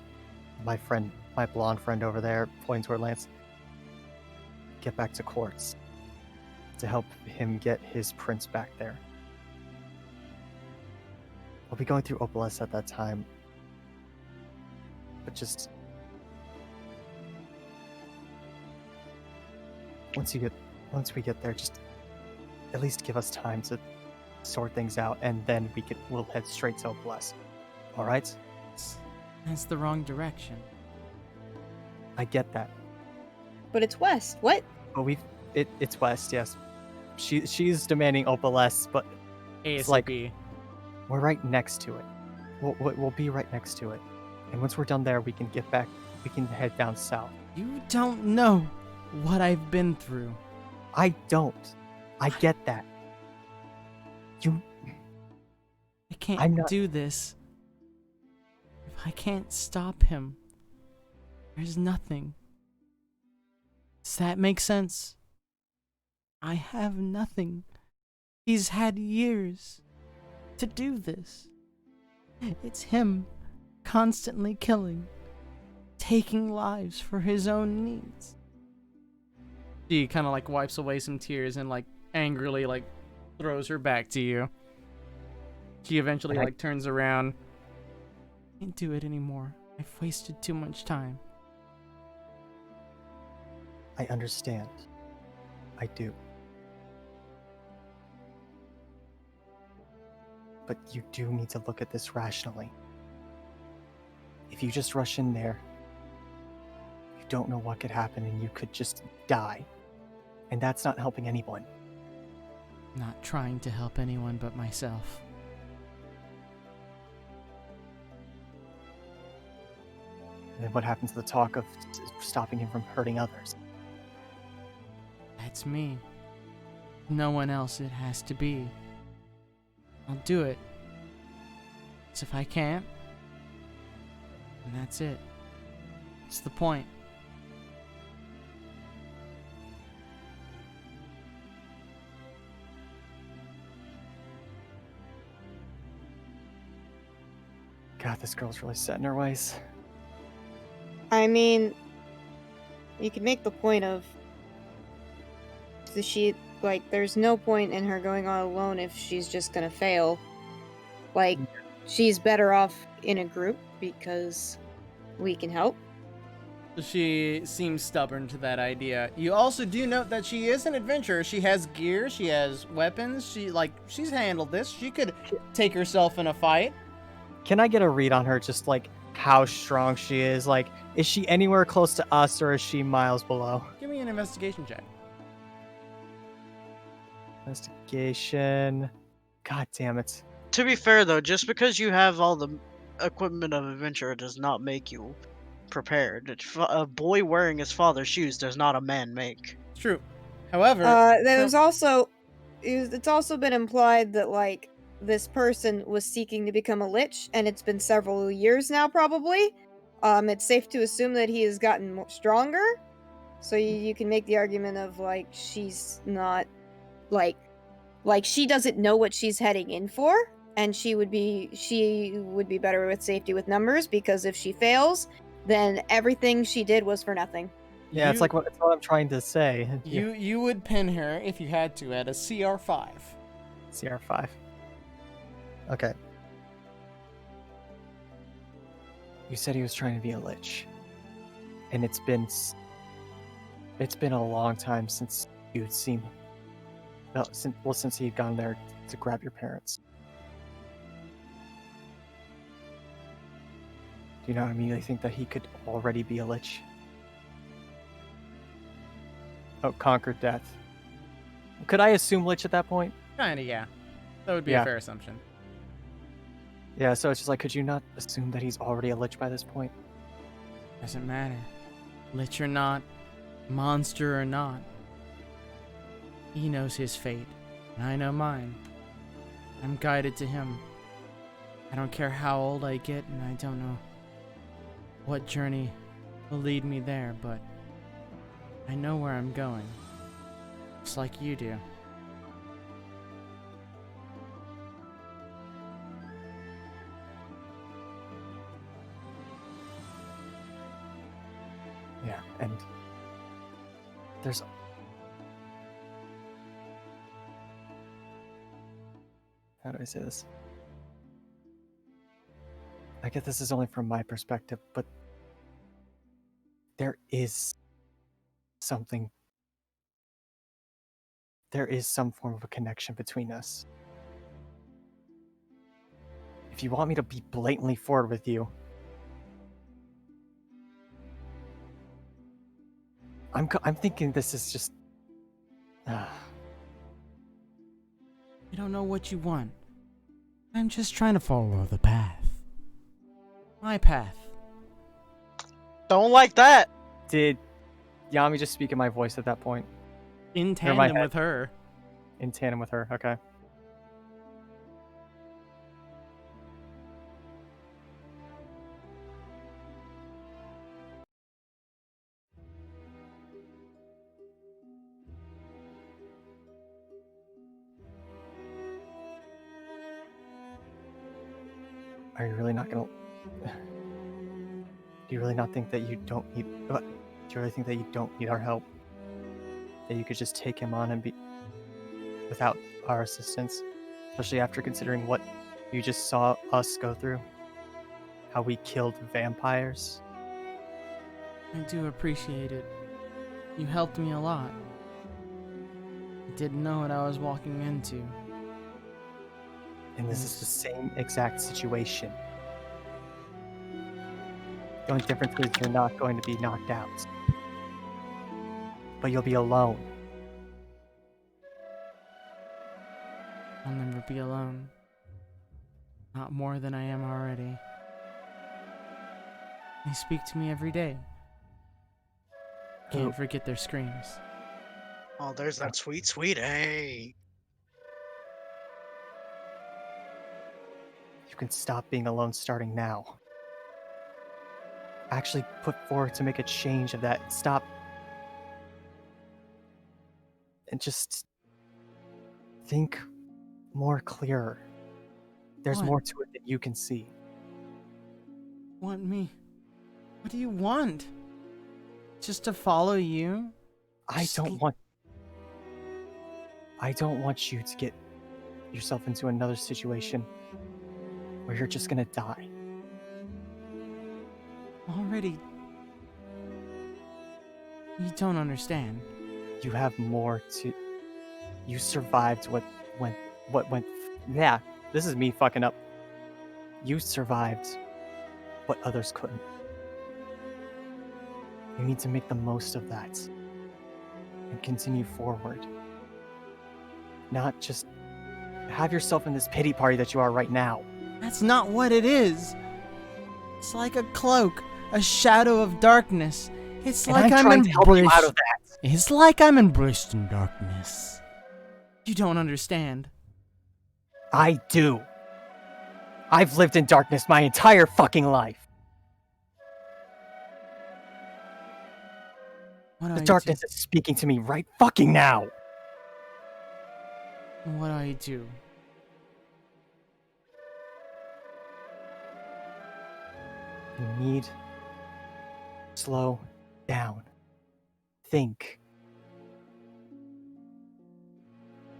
my blonde friend over there, pointing toward Lance, get back to Quartz. To help him get his prince back there. We'll be going through Opaless at that time. But just... once we get there, just at least give us time to sort things out, and then we'll head straight to Bless. All right? That's the wrong direction. I get that, But it's west. What? but it's west, yes. She's demanding Opaless, but ASAP. like- we're right next to it. We'll be right next to it, and once we're done there, we can get back. We can head down south. You don't know what I've been through. I don't. I get that. I can't I'm not- do this. If I can't stop him, there's nothing. Does that make sense? I have nothing. He's had years to do this. It's him constantly killing, taking lives for his own needs. She kind of like wipes away some tears and like angrily like throws her back to you. She eventually like turns around. I can't do it anymore. I've wasted too much time. I understand. I do. But you do need to look at this rationally. If you just rush in there, you don't know what could happen and you could just die. And that's not helping anyone. Not trying to help anyone but myself. And then what happens to the talk of stopping him from hurting others? That's me. No one else it has to be. I'll do it. 'Cause if I can't, then that's it. What's the point? God, this girl's really set in her ways. I mean, you could make the point of there's no point in her going on alone if she's just gonna fail. Like, she's better off in a group because we can help. She seems stubborn to that idea. You also do note that she is an adventurer. She has gear, she has weapons, she's handled this. She could take herself in a fight. Can I get a read on her, just like how strong she is? Like, is she anywhere close to us or is she miles below? Give me an investigation check. Investigation. God damn it. To be fair, though, just because you have all the equipment of adventure does not make you prepared. A boy wearing his father's shoes does not a man make. It's true. However, There's also, it's also been implied that like this person was seeking to become a lich, and it's been several years now, probably. It's safe to assume that he has gotten more stronger. So you can make the argument of like she's not like she doesn't know what she's heading in for, and she would be better with safety with numbers, because if she fails, then everything she did was for nothing. Yeah, it's what I'm trying to say. You would pin her if you had to at a CR5. CR5. Okay. You said he was trying to be a lich, and it's been a long time since you'd seen him. Since he'd gone there to grab your parents. Do you not immediately think that he could already be a lich? Oh, conquered death. Could I assume lich at that point? Kinda, yeah. That would be Yeah. a fair assumption. Yeah, so it's just like, could you not assume that he's already a lich by this point? Doesn't matter. Lich or not, monster or not. He knows his fate, and I know mine. I'm guided to him. I don't care how old I get, and I don't know what journey will lead me there, but I know where I'm going. Just like you do. Yeah, and there's... How do I say this? I get this is only from my perspective, but there is something there is some form of a connection between us. If you want me to be blatantly forward with you, I'm thinking this is just. You don't know what you want. I'm just trying to follow the path. My path. Don't like that. Did Yami just speak in my voice at that point? In my tandem head. with her. In tandem with her, okay. Are you really not gonna? Do you really not think that you don't need? Do you really think that you don't need our help? That you could just take him on and be without our assistance, especially after considering what you just saw us go through, how we killed vampires. I do appreciate it. You helped me a lot. I didn't know what I was walking into. And this is the same exact situation. The only difference is you're not going to be knocked out. But you'll be alone. I'll never be alone. Not more than I am already. They speak to me every day. Can't forget their screams. Oh, there's that sweet, sweet A. You can stop being alone starting now. Actually put forward to make a change of that. Stop. And just think more clearer. There's What? more to it than you can see. Want me? What do you want? Just to follow you? I don't want you to get yourself into another situation where you're just gonna die. Already. You don't understand. You have more to. You survived what went. Yeah, this is me fucking up. You survived what others couldn't. You need to make the most of that and continue forward. Not just have yourself in this pity party that you are right now. That's not what it is. It's like a cloak, a shadow of darkness. It's And like I'm trying to help you out of that. It's like I'm embraced in darkness. You don't understand. I do. I've lived in darkness my entire fucking life. What The do darkness is speaking to me right fucking now. What do I do? You need to slow down. Think.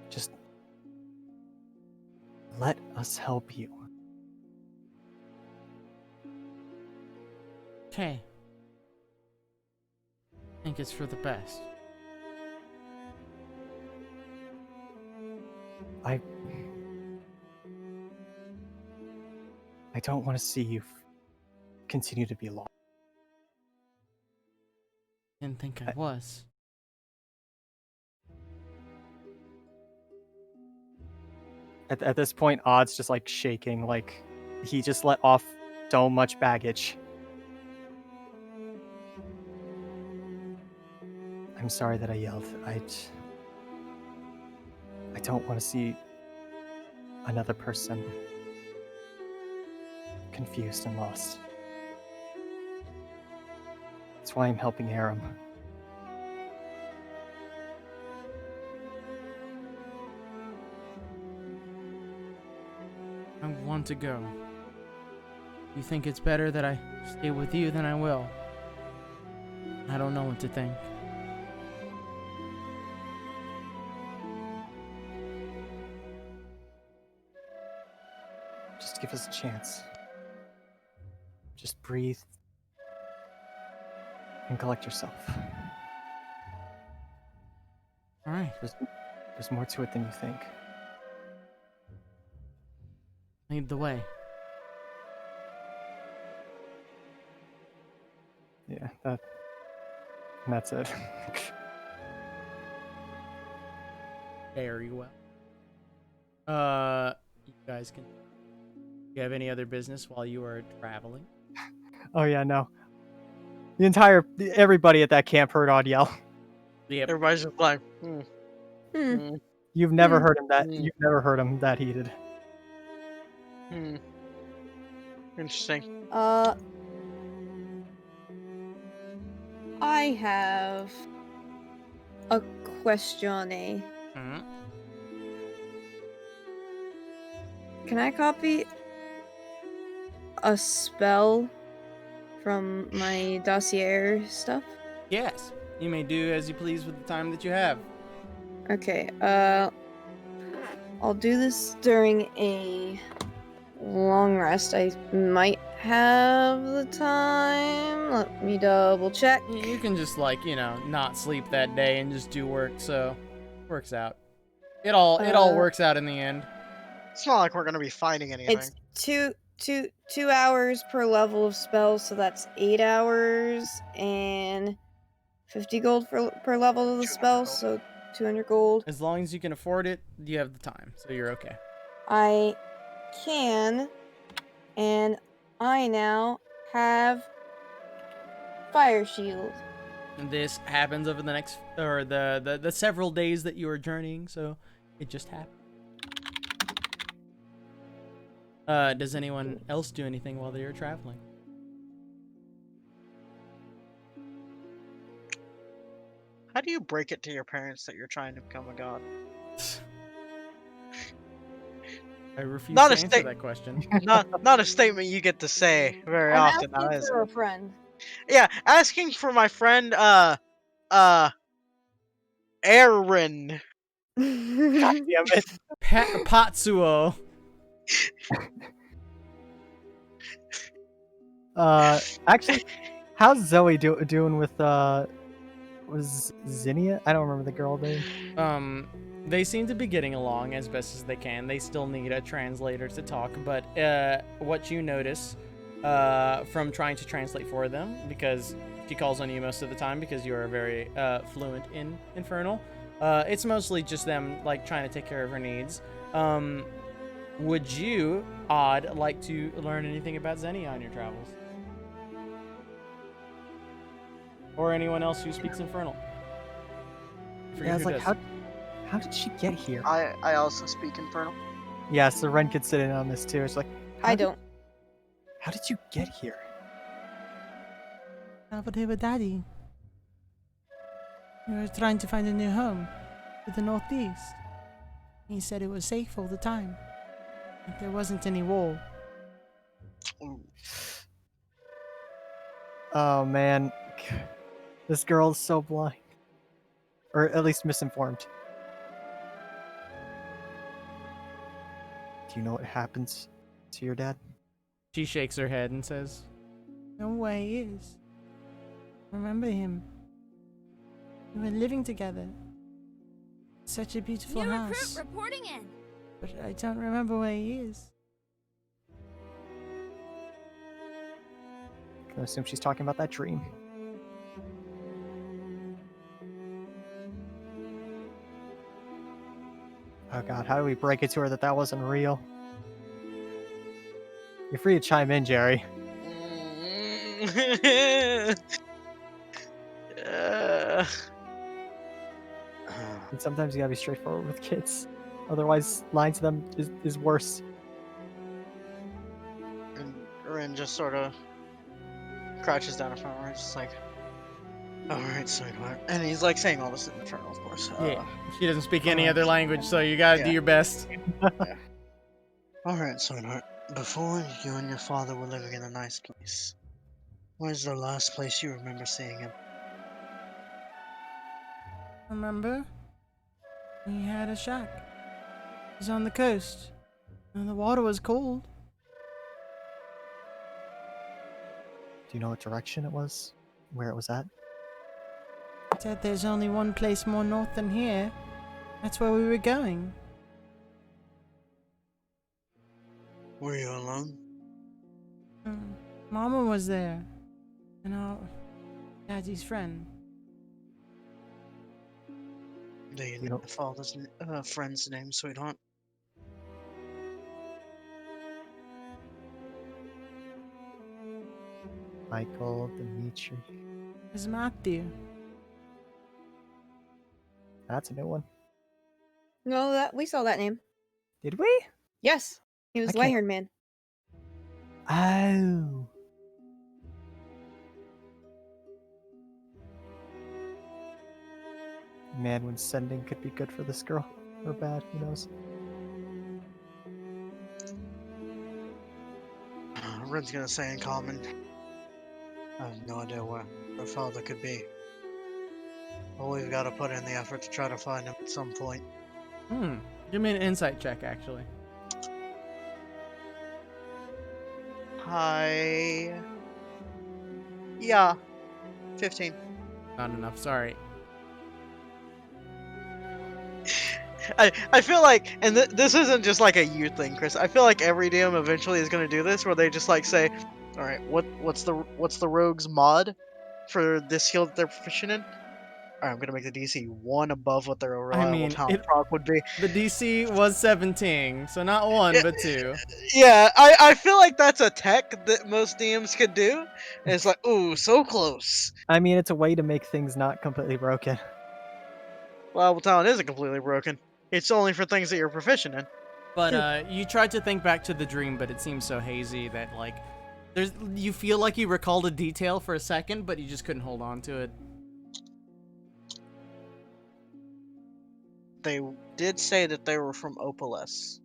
Just let us help you. Okay. I think it's for the best. I don't want to see you continue to be lost. Didn't think I was. At this point, Odd's just like shaking, like he just let off so much baggage. I'm sorry that I yelled. I don't want to see another person confused and lost. That's why I'm helping Aram. I want to go. You think it's better that I stay with you, then I will. I don't know what to think. Just give us a chance. Just breathe and collect yourself. Alright. There's There's more to it than you think. Lead the way. Yeah, that's it. Very well. You guys can. Do you have any other business while you are traveling? Oh yeah, no. Everybody at that camp heard Odd yell. Yep. Everybody's just like, You've never Hmm. heard him you've never heard him that heated. Interesting. I have a question. Hmm. Can I copy a spell from my dossier stuff? Yes. You may do as you please with the time that you have. Okay, I'll do this during a long rest. I might have the time. Let me double check. You can just not sleep that day and just do work. So, works out. It all works out in the end. It's not like we're gonna be fighting anything. It's two hours per level of spells, so that's 8 hours and 50 gold per level of the 200 spell, gold. so 200 gold. As long as you can afford it, you have the time, so you're okay. I can, and I now have Fire Shield. And this happens over the next the several days that you are journeying, so it just happened. Does anyone else do anything while they are traveling? How do you break it to your parents that you're trying to become a god? I refuse Not to a answer sta- that question. Not a statement you get to say very I'm often, asking is for it? a friend. Yeah, asking for my friend Aaron. Damn it. Patsuo. Actually, how's Zoe doing with was Zinnia? I don't remember the girl name. They seem to be getting along as best as they can. They still need a translator to talk, but what you notice from trying to translate for them, because she calls on you most of the time because you are very fluent in Infernal, it's mostly just them trying to take care of her needs. Would you, Odd, like to learn anything about Xenia on your travels? Or anyone else who speaks Infernal? Yeah, I was who like, does. how did she get here? I also speak Infernal. Yeah, so Ren could sit in on this too. It's like, I don't. How did you get here? Traveled here with Daddy. We were trying to find a new home to the northeast. He said it was safe all the time. Like there wasn't any war. Oh man, this girl's so blind, or at least misinformed. Do you know what happens to your dad? She shakes her head and says, "No way he is. Remember him. We were living together. Such a beautiful New house. recruit reporting in. But I don't remember where he is." I'm gonna assume she's talking about that dream. Oh god, how do we break it to her that that wasn't real? You're free to chime in, Jerry. And sometimes you gotta be straightforward with kids. Otherwise, lying to them is worse. And Ren just sort of crouches down in front of her, just like, "Alright, sweetheart." And he's saying all this in Infernal, of course. Yeah. She doesn't speak any other language, so you gotta do your best. Alright, sweetheart. Before you and your father were living in a nice place, where's the last place you remember seeing him? Remember? We had a shack. It was on the coast. And the water was cold. Do you know what direction it was? Where it was at? Said there's only one place more north than here. That's where we were going. Were you alone? Mama was there. And our daddy's friend. Do you You know know- the father's friend's name, sweetheart? Michael, Dimitri. It's Matthew. That's a new one. No, that we saw that name. Did we? Yes, he was I the can't- white-haired man. Oh. Man, when sending could be good for this girl. Or bad, who knows? Ren's gonna say in common. I have no idea where her father could be. But we've got to put in the effort to try to find him at some point. Give me an insight check, actually. Hi. Yeah. 15. Not enough, sorry. I feel like, and this isn't just like a you thing, Chris. I feel like every DM eventually is gonna do this, where they just like say, "All right, what's the rogue's mod for this skill that they're proficient in?" All right, I'm gonna make the DC 1 above what their reliable mean, talent proc would be. The DC was 17, so not 1, Yeah. but 2. Yeah, I feel like that's a tech that most DMs could do. And it's like, ooh, so close. I mean, it's a way to make things not completely broken. Reliable talent isn't completely broken. It's only for things that you're proficient in. But you tried to think back to the dream, but it seems so hazy that like you feel like you recalled a detail for a second, but you just couldn't hold on to it. They did say that they were from Opolis.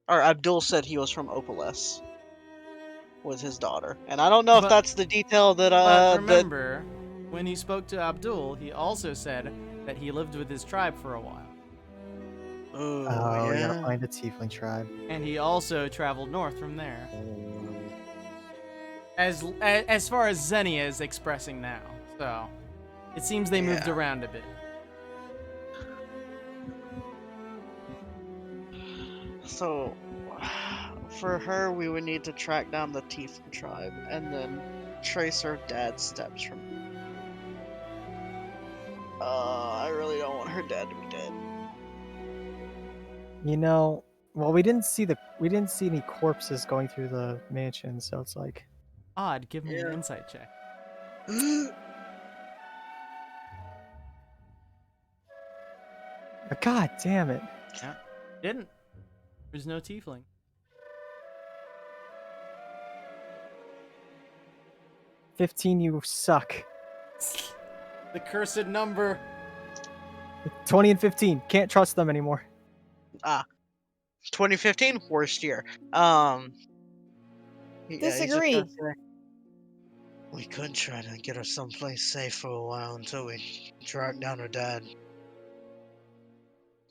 Or Abdul said he was from Opolis with his daughter. And I don't know if But- that's the detail that But remember, when he spoke to Abdul, he also said that he lived with his tribe for a while. Ooh, Oh, you yeah. gotta find a tiefling tribe. And he also traveled north from there. As far as Xenia is expressing now. So, it seems they moved Yeah. around a bit. So, for her, we would need to track down the Tiefling tribe and then trace her dad's steps from. I really don't want her dad to be dead. You know, well, we didn't see any corpses going through the mansion, so it's like, Odd, give me an Yeah. insight check. but god damn it. Didn't. There's no tiefling. $15, you suck. The cursed number. 20 and 15, can't trust them anymore. 2015, worst year. He's just Disagree. gonna say, we could try to get her someplace safe for a while until we track down her dad.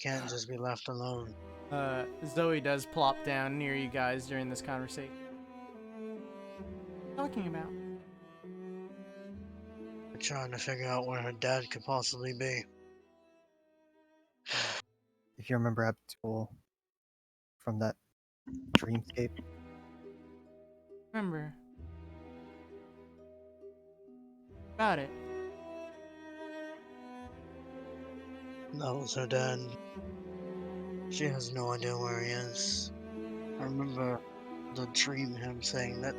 Can't just be left alone. Zoe does plop down near you guys during this conversation. What are you talking about? We're trying to figure out where her dad could possibly be. If you remember Abdul from that dreamscape. Remember. Got it. That was her dad. She has no idea where he is. I remember the dream, him saying that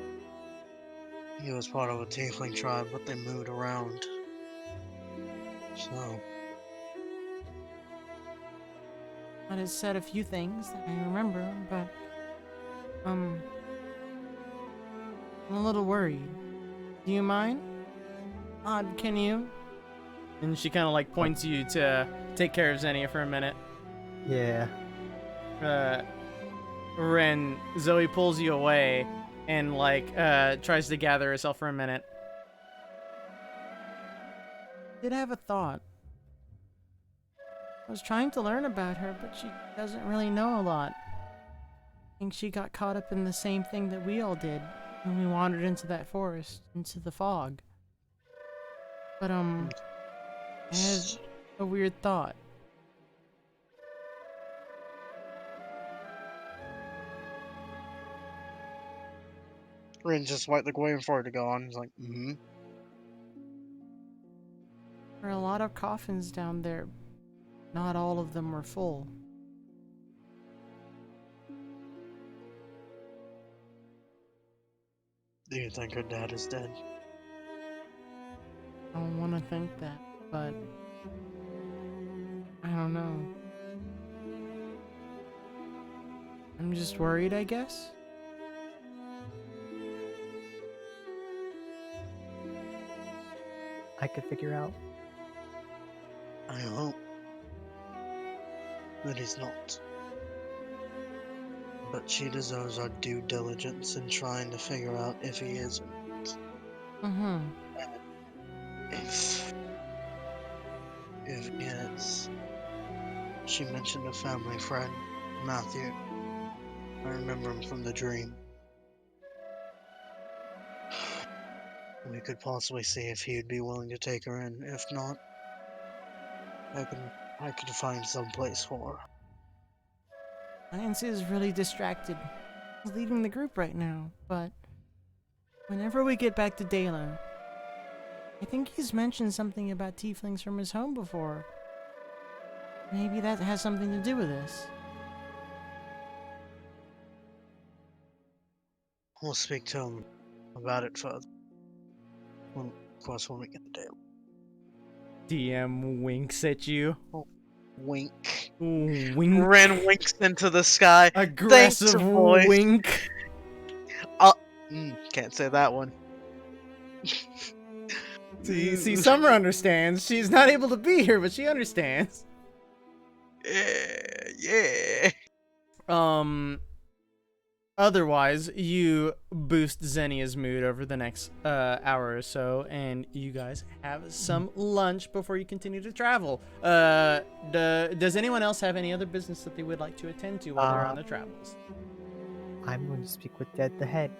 he was part of a tiefling tribe, but they moved around. So, It has said a few things that I remember, but I'm a little worried. Do you mind? Odd, can you? And she kind of like points you to take care of Xenia for a minute. Yeah. Ren, Zoe pulls you away and like tries to gather herself for a minute. Did have a thought. I was trying to learn about her, but she doesn't really know a lot. I think she got caught up in the same thing that we all did when we wandered into that forest, into the fog. But I had a weird thought. Rin's just like waiting for it to go on. He's like, There are a lot of coffins down there. Not all of them were full. Do you think her dad is dead? I don't want to think that, but I don't know. I'm just worried, I guess. I could figure out. I hope that he's not. But she deserves our due diligence in trying to figure out if he is or not. Mm-hmm. If he is. She mentioned a family friend, Matthew. I remember him from the dream. We could possibly see if he'd be willing to take her in. If not, I could find some place for her. Lance is really distracted. He's leading the group right now, but whenever we get back to Dalo, I think he's mentioned something about tieflings from his home before. Maybe that has something to do with this. We'll speak to him about it further. Of course, when we get to Dale. DM winks at you. Wink. Ooh, wink. Ren winks into the sky. Aggressive Thanks, boys. wink. Can't say that one. See, Summer understands. She's not able to be here, but she understands. Yeah. Otherwise, you boost Xenia's mood over the next hour or so, and you guys have some lunch before you continue to travel. Does anyone else have any other business that they would like to attend to while they're on their travels? I'm going to speak with the head.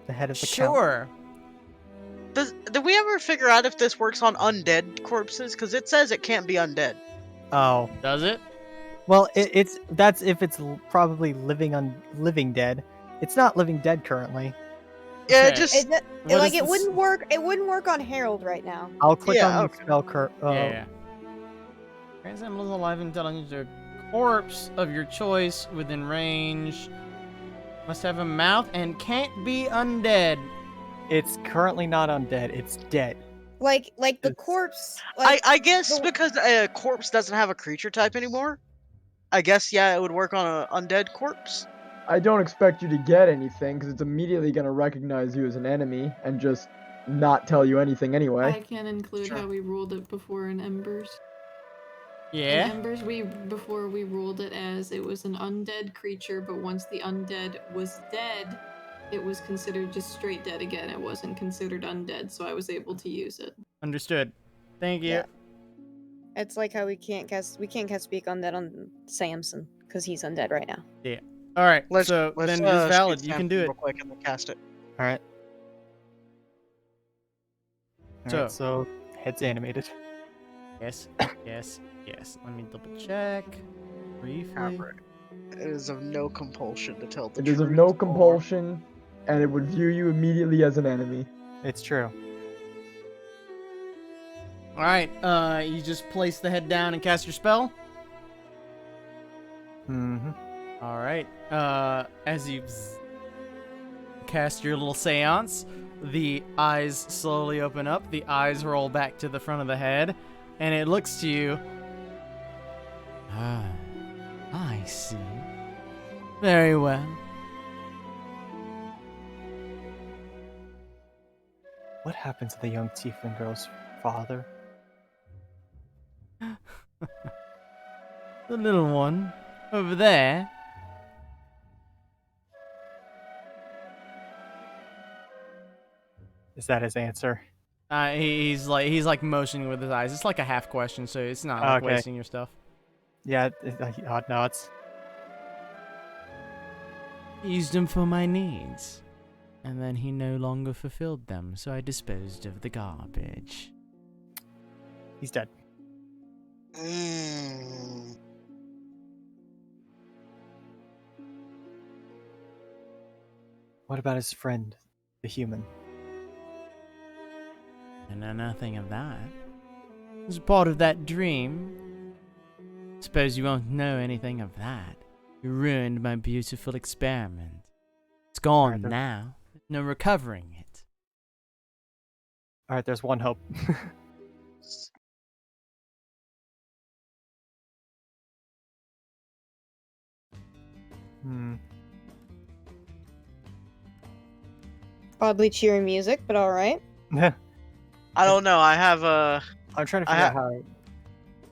The head of the count. Sure. Did we ever figure out if this works on undead corpses? Because it says it can't be undead. Oh. Does it? Well, that's if it's probably living dead. It's not living dead currently. Yeah, Okay. It wouldn't work. It wouldn't work on Harold right now. I'll click Yeah, on the spell curve. Yeah. Transcend alive and telling you a corpse of your choice within range. Must have a mouth and can't be undead. It's currently not undead. It's dead. Like the corpse. Like, I guess because a corpse doesn't have a creature type anymore. I guess, yeah, it would work on an undead corpse. I don't expect you to get anything, because it's immediately going to recognize you as an enemy and just not tell you anything anyway. I can include how we ruled it before in Embers. Yeah? In Embers, before we ruled it as it was an undead creature, but once the undead was dead, it was considered just straight dead again. It wasn't considered undead, so I was able to use it. Understood. Thank you. Yeah. It's like how we can't cast speak undead on Samson because he's undead right now. Yeah. All right. Let's then it's valid. shoot You can Samson do it. real quick and then cast it. All right. So- So head's animated. Yes. Yes. Yes. Let me double check. Briefly. It is of no compulsion to tell the It truth. is of no or- compulsion, and it would view you immediately as an enemy. It's true. All right. You just place the head down and cast your spell. Mm-hmm. All right. As you cast your little seance, the eyes slowly open up. The eyes roll back to the front of the head, and it looks to you. Ah, I see. Very well. What happened to the young tiefling girl's father? The little one over there. Is that his answer? He's like motioning with his eyes. It's like a half question, so it's not like Okay. wasting your stuff. Yeah, odd nods. Used him for my needs, and then he no longer fulfilled them, so I disposed of the garbage. He's dead. What about his friend, the human? I know nothing of that. It was part of that dream. Suppose you won't know anything of that. You ruined my beautiful experiment. It's gone Alright, now. There's no recovering it. Alright, there's one hope. Oddly cheery music, but alright. I don't know. I have I'm trying to figure out how.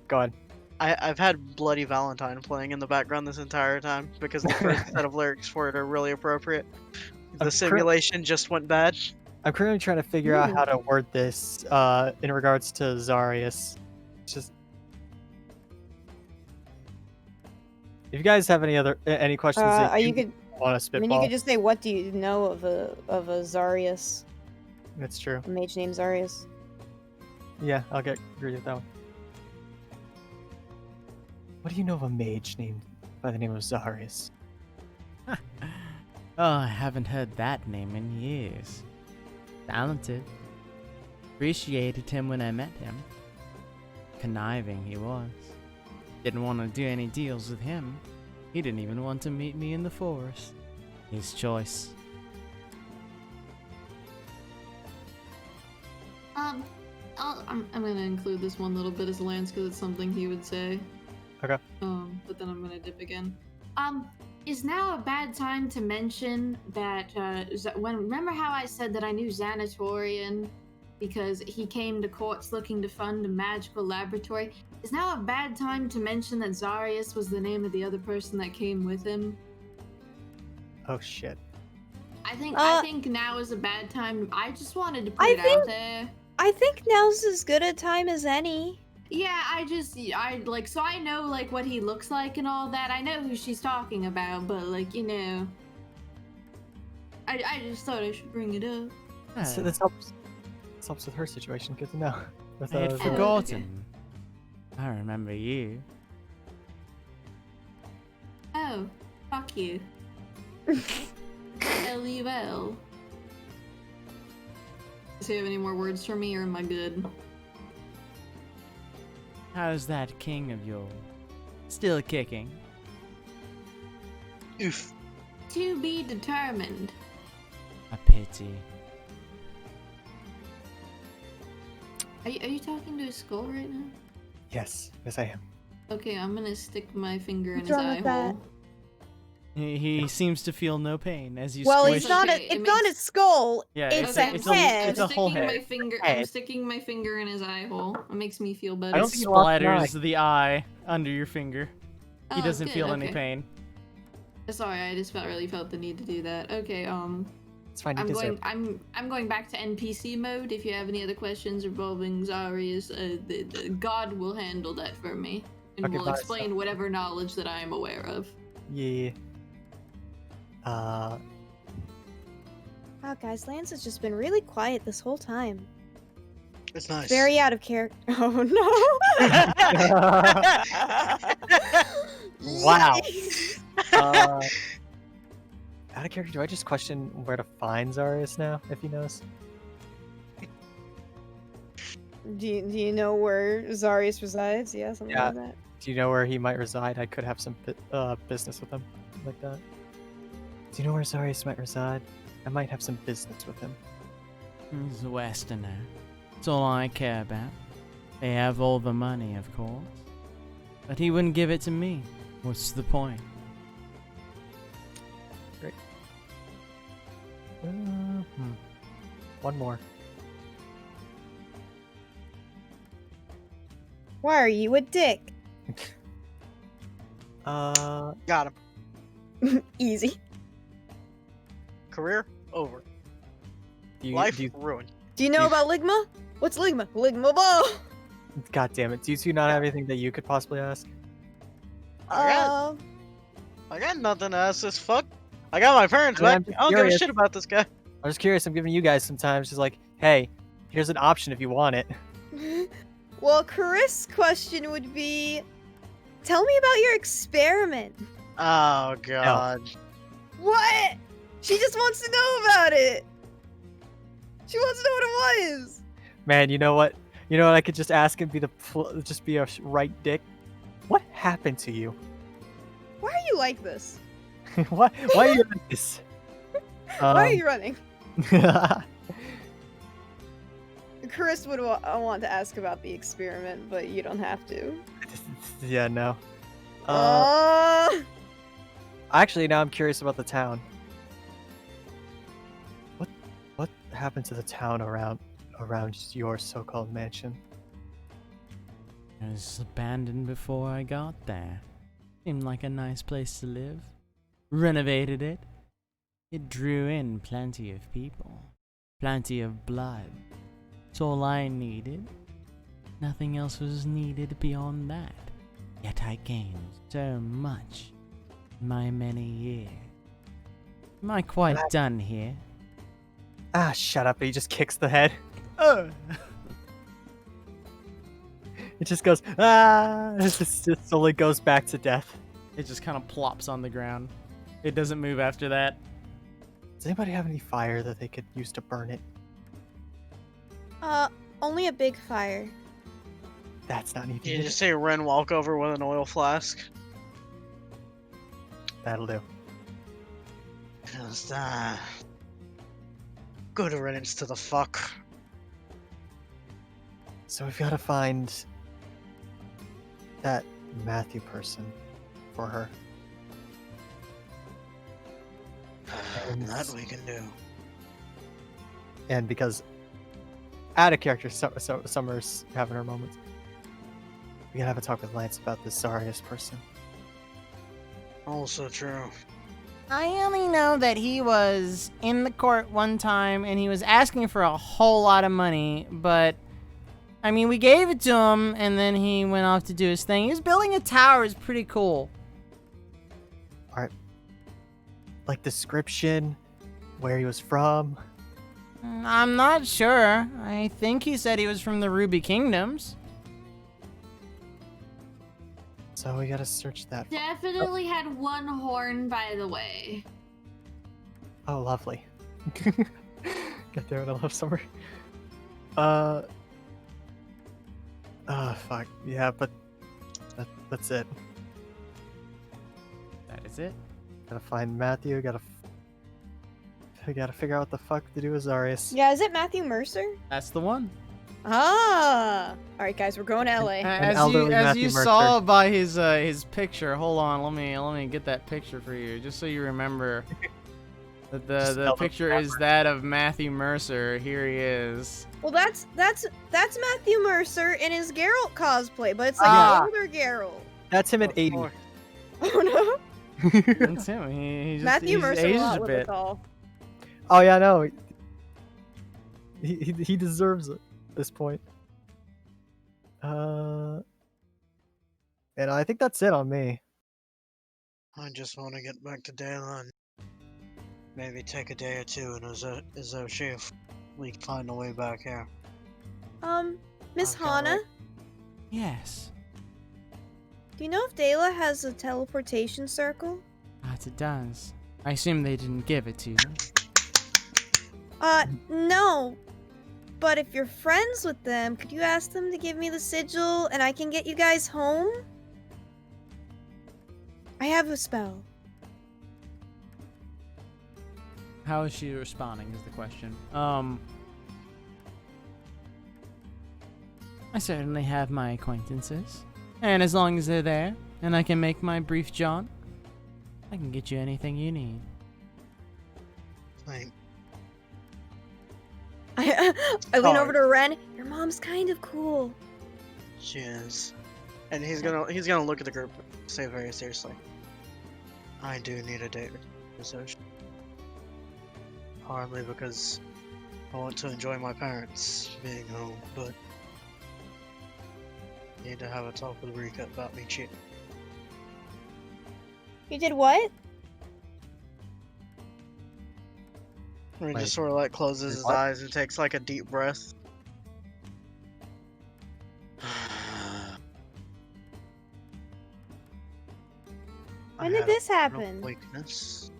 Go ahead. I've had Bloody Valentine playing in the background this entire time because the first set of lyrics for it are really appropriate. The simulation just went bad. I'm currently trying to figure out how to word this in regards to Zarius. Just if you guys have any questions that you you could. want to I spitball, mean, you could just say, "What do you know of a Zarius? that's true. A mage named Zarius." Yeah, I'll agree with that one. What do you know of a mage named by the name of Zarius? Oh, I haven't heard that name in years. Talented. Appreciated him when I met him. Conniving he was. Didn't want to do any deals with him. He didn't even want to meet me in the forest. His choice. I'm gonna include this one little bit as Lance because it's something he would say. Okay. But then I'm gonna dip again. Is now a bad time to mention that remember how I said that I knew Xanatharian because he came to courts looking to fund a magical laboratory? Is now a bad time to mention that Zarius was the name of the other person that came with him? Oh shit. I think now is a bad time. I just wanted to put it out there. I think now's as good a time as any. Yeah, so I know like what he looks like and all that. I know who she's talking about, but like, you know, I just thought I should bring it up. So this helps with her situation. Good to know. I had forgotten. I remember you. Oh, fuck you. LUL. Does he have any more words for me, or am I good? How's that king of yours? Still kicking? Oof. To be determined. A pity. Are you talking to his skull right now? Yes, I am. Okay, I'm gonna stick my finger in his wrong eye with that? hole. He seems to feel no pain as you Well, squish. it's not Okay, it's not a skull. Yeah, it's Okay, a it's head. it's a whole head. I'm sticking my finger in his eye hole. It makes me feel better. I It don't think you lost an splatters the eye under your finger. He Oh, doesn't good, feel any okay. pain. Sorry, I just really felt the need to do that. Okay, It's fine. You deserve. I'm going back to NPC mode. If you have any other questions involving Zarius, the God will handle that for me, and Okay, will bye, explain whatever knowledge that I am aware of. Yeah. Wow, guys, Lance has just been really quiet this whole time. It's nice. Very out of character. Oh no! Wow. Out of character, do I just question where to find Zarius now, if he knows? Do you know where Zarius resides? Yeah, something Yeah. like that. Do you know where he might reside? I could have some business with him, like that. Do you know where Zarius might reside? I might have some business with him. He's a Westerner. That's all I care about. They have all the money, of course. But he wouldn't give it to me. What's the point? Great. One more. Why are you a dick? Got him. Easy. Career over. do you, ruined. Do you know You- about Ligma? What's Ligma? Ligma ball. God damn it! Do you two not have anything that you could possibly ask? I got nothing to ask this fuck. I got my parents I mean, I'm back. just I don't give a curious. shit about this guy. I'm just curious. I'm giving you guys some time. She's like, hey, here's an option if you want it. Well, Chris' question would be, tell me about your experiment. Oh god. What? She just wants to know about it. She wants to know what it was. Man, you know what? You know what? I could just ask and just be a right dick. What happened to you? Why are you like this? Why are you like this? Why are you running? Chris would want to ask about the experiment, but you don't have to. Yeah, no. Uh, Actually, now I'm curious about the town. What happened to the town around your so-called mansion? It was abandoned before I got there. Seemed like a nice place to live. Renovated it. It drew in plenty of people. Plenty of blood. It's all I needed. Nothing else was needed beyond that. Yet I gained so much in my many years. Am I quite done here? Ah, shut up. He just kicks the head. It just goes, ah! It just slowly goes back to death. It just kind of plops on the ground. It doesn't move after that. Does anybody have any fire that they could use to burn it? only a big fire. That's not needed. You just see Ren walk over with an oil flask. That'll do. Just, good riddance to the fuck. So we've got to find that Matthew person for her. That we can do. And because out of character, Summer's having her moments. We gotta have a talk with Lance about this Zarius person. Also true. I only know that he was in the court one time and he was asking for a whole lot of money, but I mean, we gave it to him and then he went off to do his thing. He was building a tower, is pretty cool. Alright. Like description, where he was from. I'm not sure. I think he said he was from the Ruby Kingdoms. So we gotta search that. Definitely had one horn, by the way. Oh, lovely. God damn it, I love Summer. Fuck. Yeah, but that's it. That is it. Gotta find Matthew, gotta figure out what the fuck to do with Zarius. Yeah, is it Matthew Mercer? That's the one. Ah! Alright guys, we're going to LA. As elderly you Matthew saw Mercer. by his picture, hold on, let me get that picture for you, just so you remember that the elderly picture is that of Matthew Mercer. Here he is. Well, that's Matthew Mercer in his Geralt cosplay, but it's like Ah. an older Geralt. That's him at 80. Oh no! That's him. He just, Matthew he's Mercer aged will a outlive bit. us all. Oh yeah, no. He deserves it at this point. And I think that's it on me. I just want to get back to Dayland. Maybe take a day or two and see if we can find a way back here. Miss Okay, Hana, right. Yes. do you know if Dayla has a teleportation circle? That it does. I assume they didn't give it to you. No. But if you're friends with them, could you ask them to give me the sigil and I can get you guys home? I have a spell. How is she responding is the question. I certainly have my acquaintances. And as long as they're there, and I can make my brief jaunt, I can get you anything you need. Like, I lean over to Ren. Your mom's kind of cool. she is. And he's gonna look at the group and say very seriously, I do need a date with Zosh. Hardly because I want to enjoy my parents being home, but need to have a talk with Rika about me cheating. You did what? Where he Wait. just sort of like closes his What? eyes and takes like a deep breath. When did this happen? Weakness,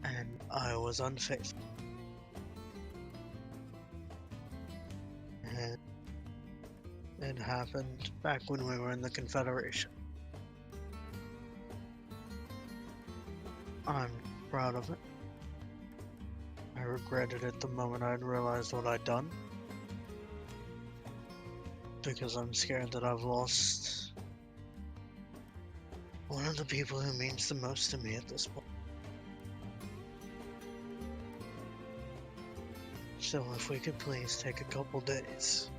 and I was unfaithful. And it happened back when we were in the Confederation. I'm proud of it. I regretted it the moment I'd realized what I'd done. Because I'm scared that I've lost one of the people who means the most to me at this point. So if we could please take a couple days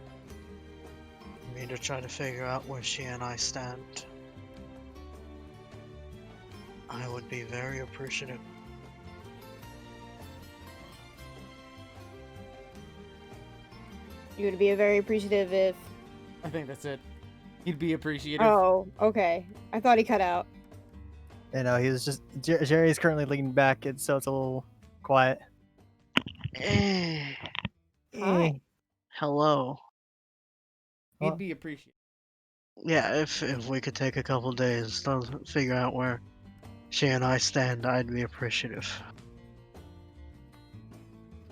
for me to try to figure out where she and I stand, I would be very appreciative. You would be very appreciative if. I think that's it. He'd be appreciative. Oh, okay. I thought he cut out. You know, he was just Jerry's currently leaning back, and so it's a little quiet. Hi. Hello. He'd be appreciative. Yeah, if we could take a couple days to figure out where she and I stand, I'd be appreciative.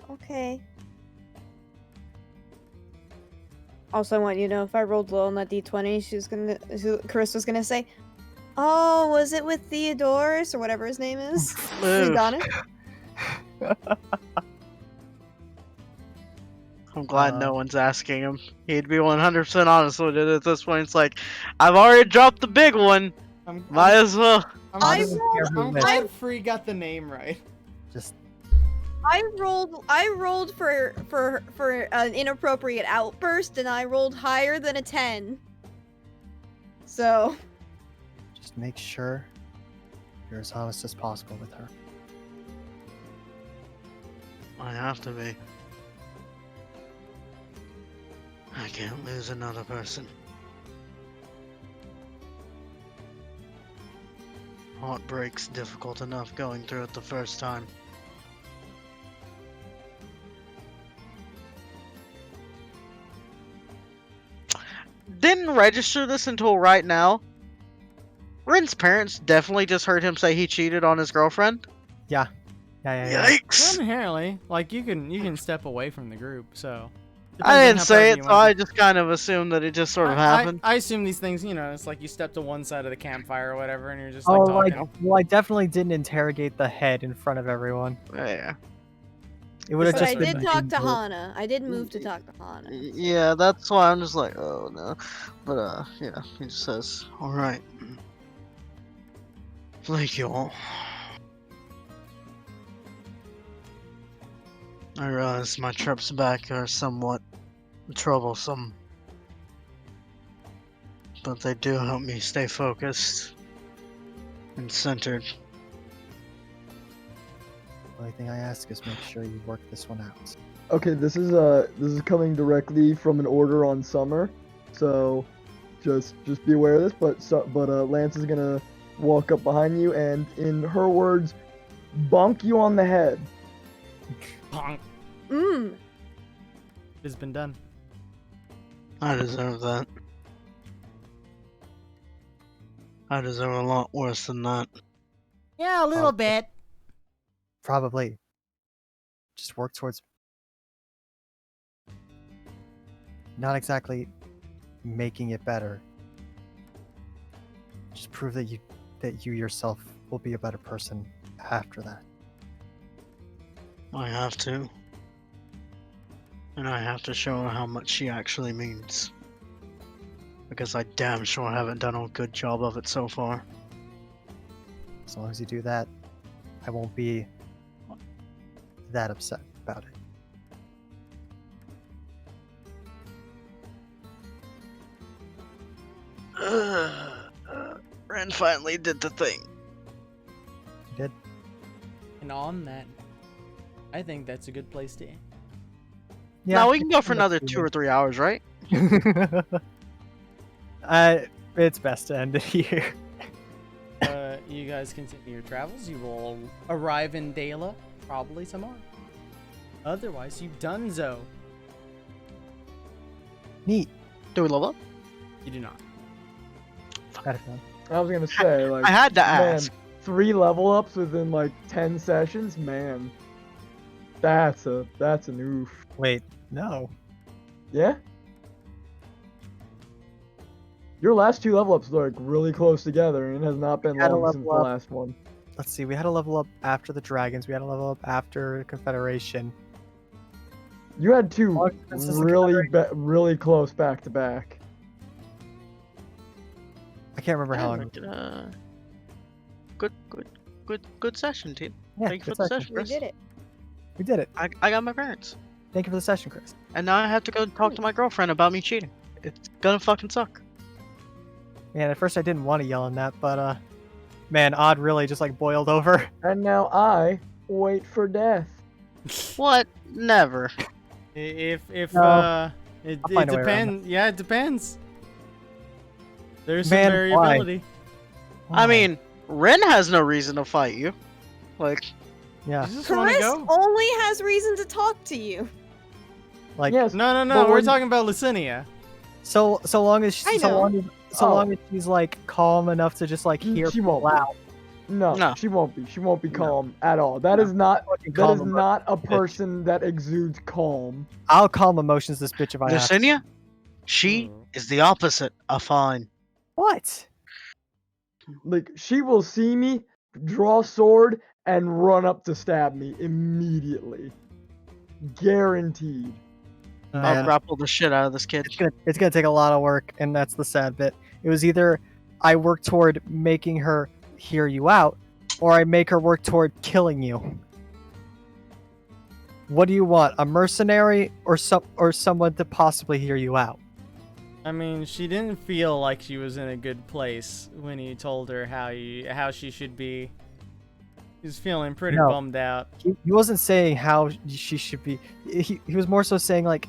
Okay. Also, I want you to know if I rolled low on that d20, Chris was gonna say, "Oh, was it with Theodorus or whatever his name is?" Theodonis? I'm glad no one's asking him. He'd be 100% honest with it at this point. It's like, I've already dropped the big one. Might as well. I'm glad Free got the name right. Just I rolled for an inappropriate outburst, and I rolled higher than a 10. So. just make sure you're as honest as possible with her. I have to be. I can't lose another person. Heartbreak's difficult enough going through it the first time. Didn't register this until right now. Rin's parents definitely just heard him say he cheated on his girlfriend. Yeah. Yikes! Not inherently. Like you can step away from the group. So. I Depends on didn't how say private it, you so wanna I be. just kind of assumed that it just sort of happened. I assume these things, you know, it's like you step to one side of the campfire or whatever, and you're just like Oh, talking. well, I definitely didn't interrogate the head in front of everyone. Yeah. It would have But just I been. did talk to Hana. I did move to talk to Hana. Yeah, that's why I'm just like, oh no. But yeah, he just says, alright. Thank you all. I realize my trips back are somewhat troublesome. But they do help me stay focused and centered. The only thing I ask is make sure you work this one out. Okay, this is coming directly from an order on Summer, so just be aware of this. But Lance is gonna walk up behind you and, in her words, bonk you on the head. Bonk. Mmm. It has been done. I deserve that. I deserve a lot worse than that. Yeah, a little bit. Probably. Just work towards. Not exactly making it better. Just prove that you yourself will be a better person after that. I have to. And I have to show her how much she actually means. Because I damn sure haven't done a good job of it so far. As long as you do that, I won't be that upset about it. Ren finally did the thing. You did? And on that, I think that's a good place to end. Yeah, no, we can go for another 2 or 3 hours, right? It's best to end it here. You guys continue your travels. You will arrive in Dela probably tomorrow. Otherwise, you donezo. Neat. Do we level up? You do not. Got it, man. I was gonna say, like, I had to man, ask. 3 level ups within like 10 sessions, man. That's an oof. Wait, no. Yeah. Your last 2 level ups are like really close together, and it has not been Had a long since the level up. last one. Let's see. We had a level up after the dragons. We had a level up after Confederation. You had 2 Long since the really close back to back. I can't remember how long. Good session, team. Yeah, Thank you good for the session. session, We Chris. did it. We did it. I got my parents. Thank you for the session, Chris. And now I have to go talk to my girlfriend about me cheating. It's gonna fucking suck. Man, at first I didn't want to yell on that, but man, Odd really just like boiled over. And now I wait for death. What? Never. If No. it I'll find a way around depends. Yeah, it depends. There's some Man, why? variability. I mean, Ren has no reason to fight you. Like, yeah, You just want to Chris go? only has reason to talk to you. like Yes. No, but we're when- talking about Lucinia. so long as I so know. long as she's like calm enough to just like hear She won't. loud. No, No. she won't be. She won't be No. calm at all. That No. is not. Fucking That calm is emotions, not a bitch. person that exudes calm. I'll calm emotions, this bitch, if I have to. Lucinia? She is the opposite of fine. What? Like, she will see me, draw sword, and run up to stab me immediately. Guaranteed. I'll Man, grapple the shit out of this kid. it's gonna take a lot of work, and that's the sad bit. It was either I work toward making her hear you out, or I make her work toward killing you. What do you want? A mercenary or someone to possibly hear you out? I mean, she didn't feel like she was in a good place when you told her how she should be. She was feeling pretty No. bummed out. He wasn't saying how she should be. He was more so saying like,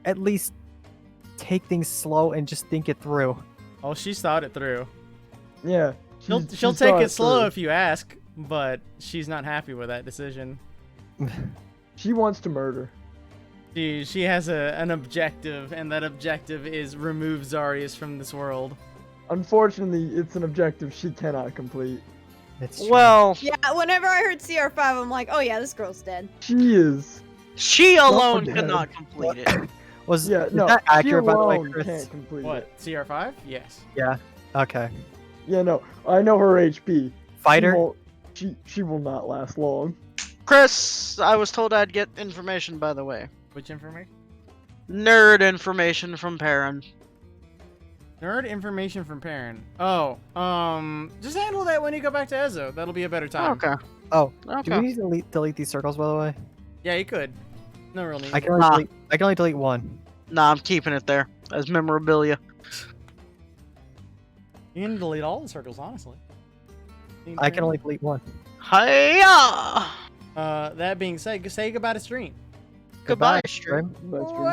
at least take things slow and just think it through. Oh, she's thought it through. Yeah. She'll she's take thought it slow through. if you ask, but she's not happy with that decision. She wants to murder. She has an objective, and that objective is remove Zarius from this world. Unfortunately, it's an objective she cannot complete. It's true. Well, Yeah, whenever I heard CR5, I'm like, oh yeah, this girl's dead. She is. she alone dead. could not complete it. was Yeah, is no. that She accurate by the way, alone Chris? can't complete it. What, CR5? Yes. Yeah. Okay. Yeah, no. I know her HP. Fighter. She will not last long. Chris, I was told I'd get information, by the way. Which information? Nerd information from Perrin. Nerd information from Perrin. Oh, just handle that when you go back to Ezo. That'll be a better time. Okay. Oh, Okay. do we need to delete these circles by the way? Yeah, you could. No real need. I can only delete one. Nah, I'm keeping it there as memorabilia. You can delete all the circles, honestly. I can only delete one. Hiya! That being said, say goodbye to stream. Goodbye, stream. stream. That's true.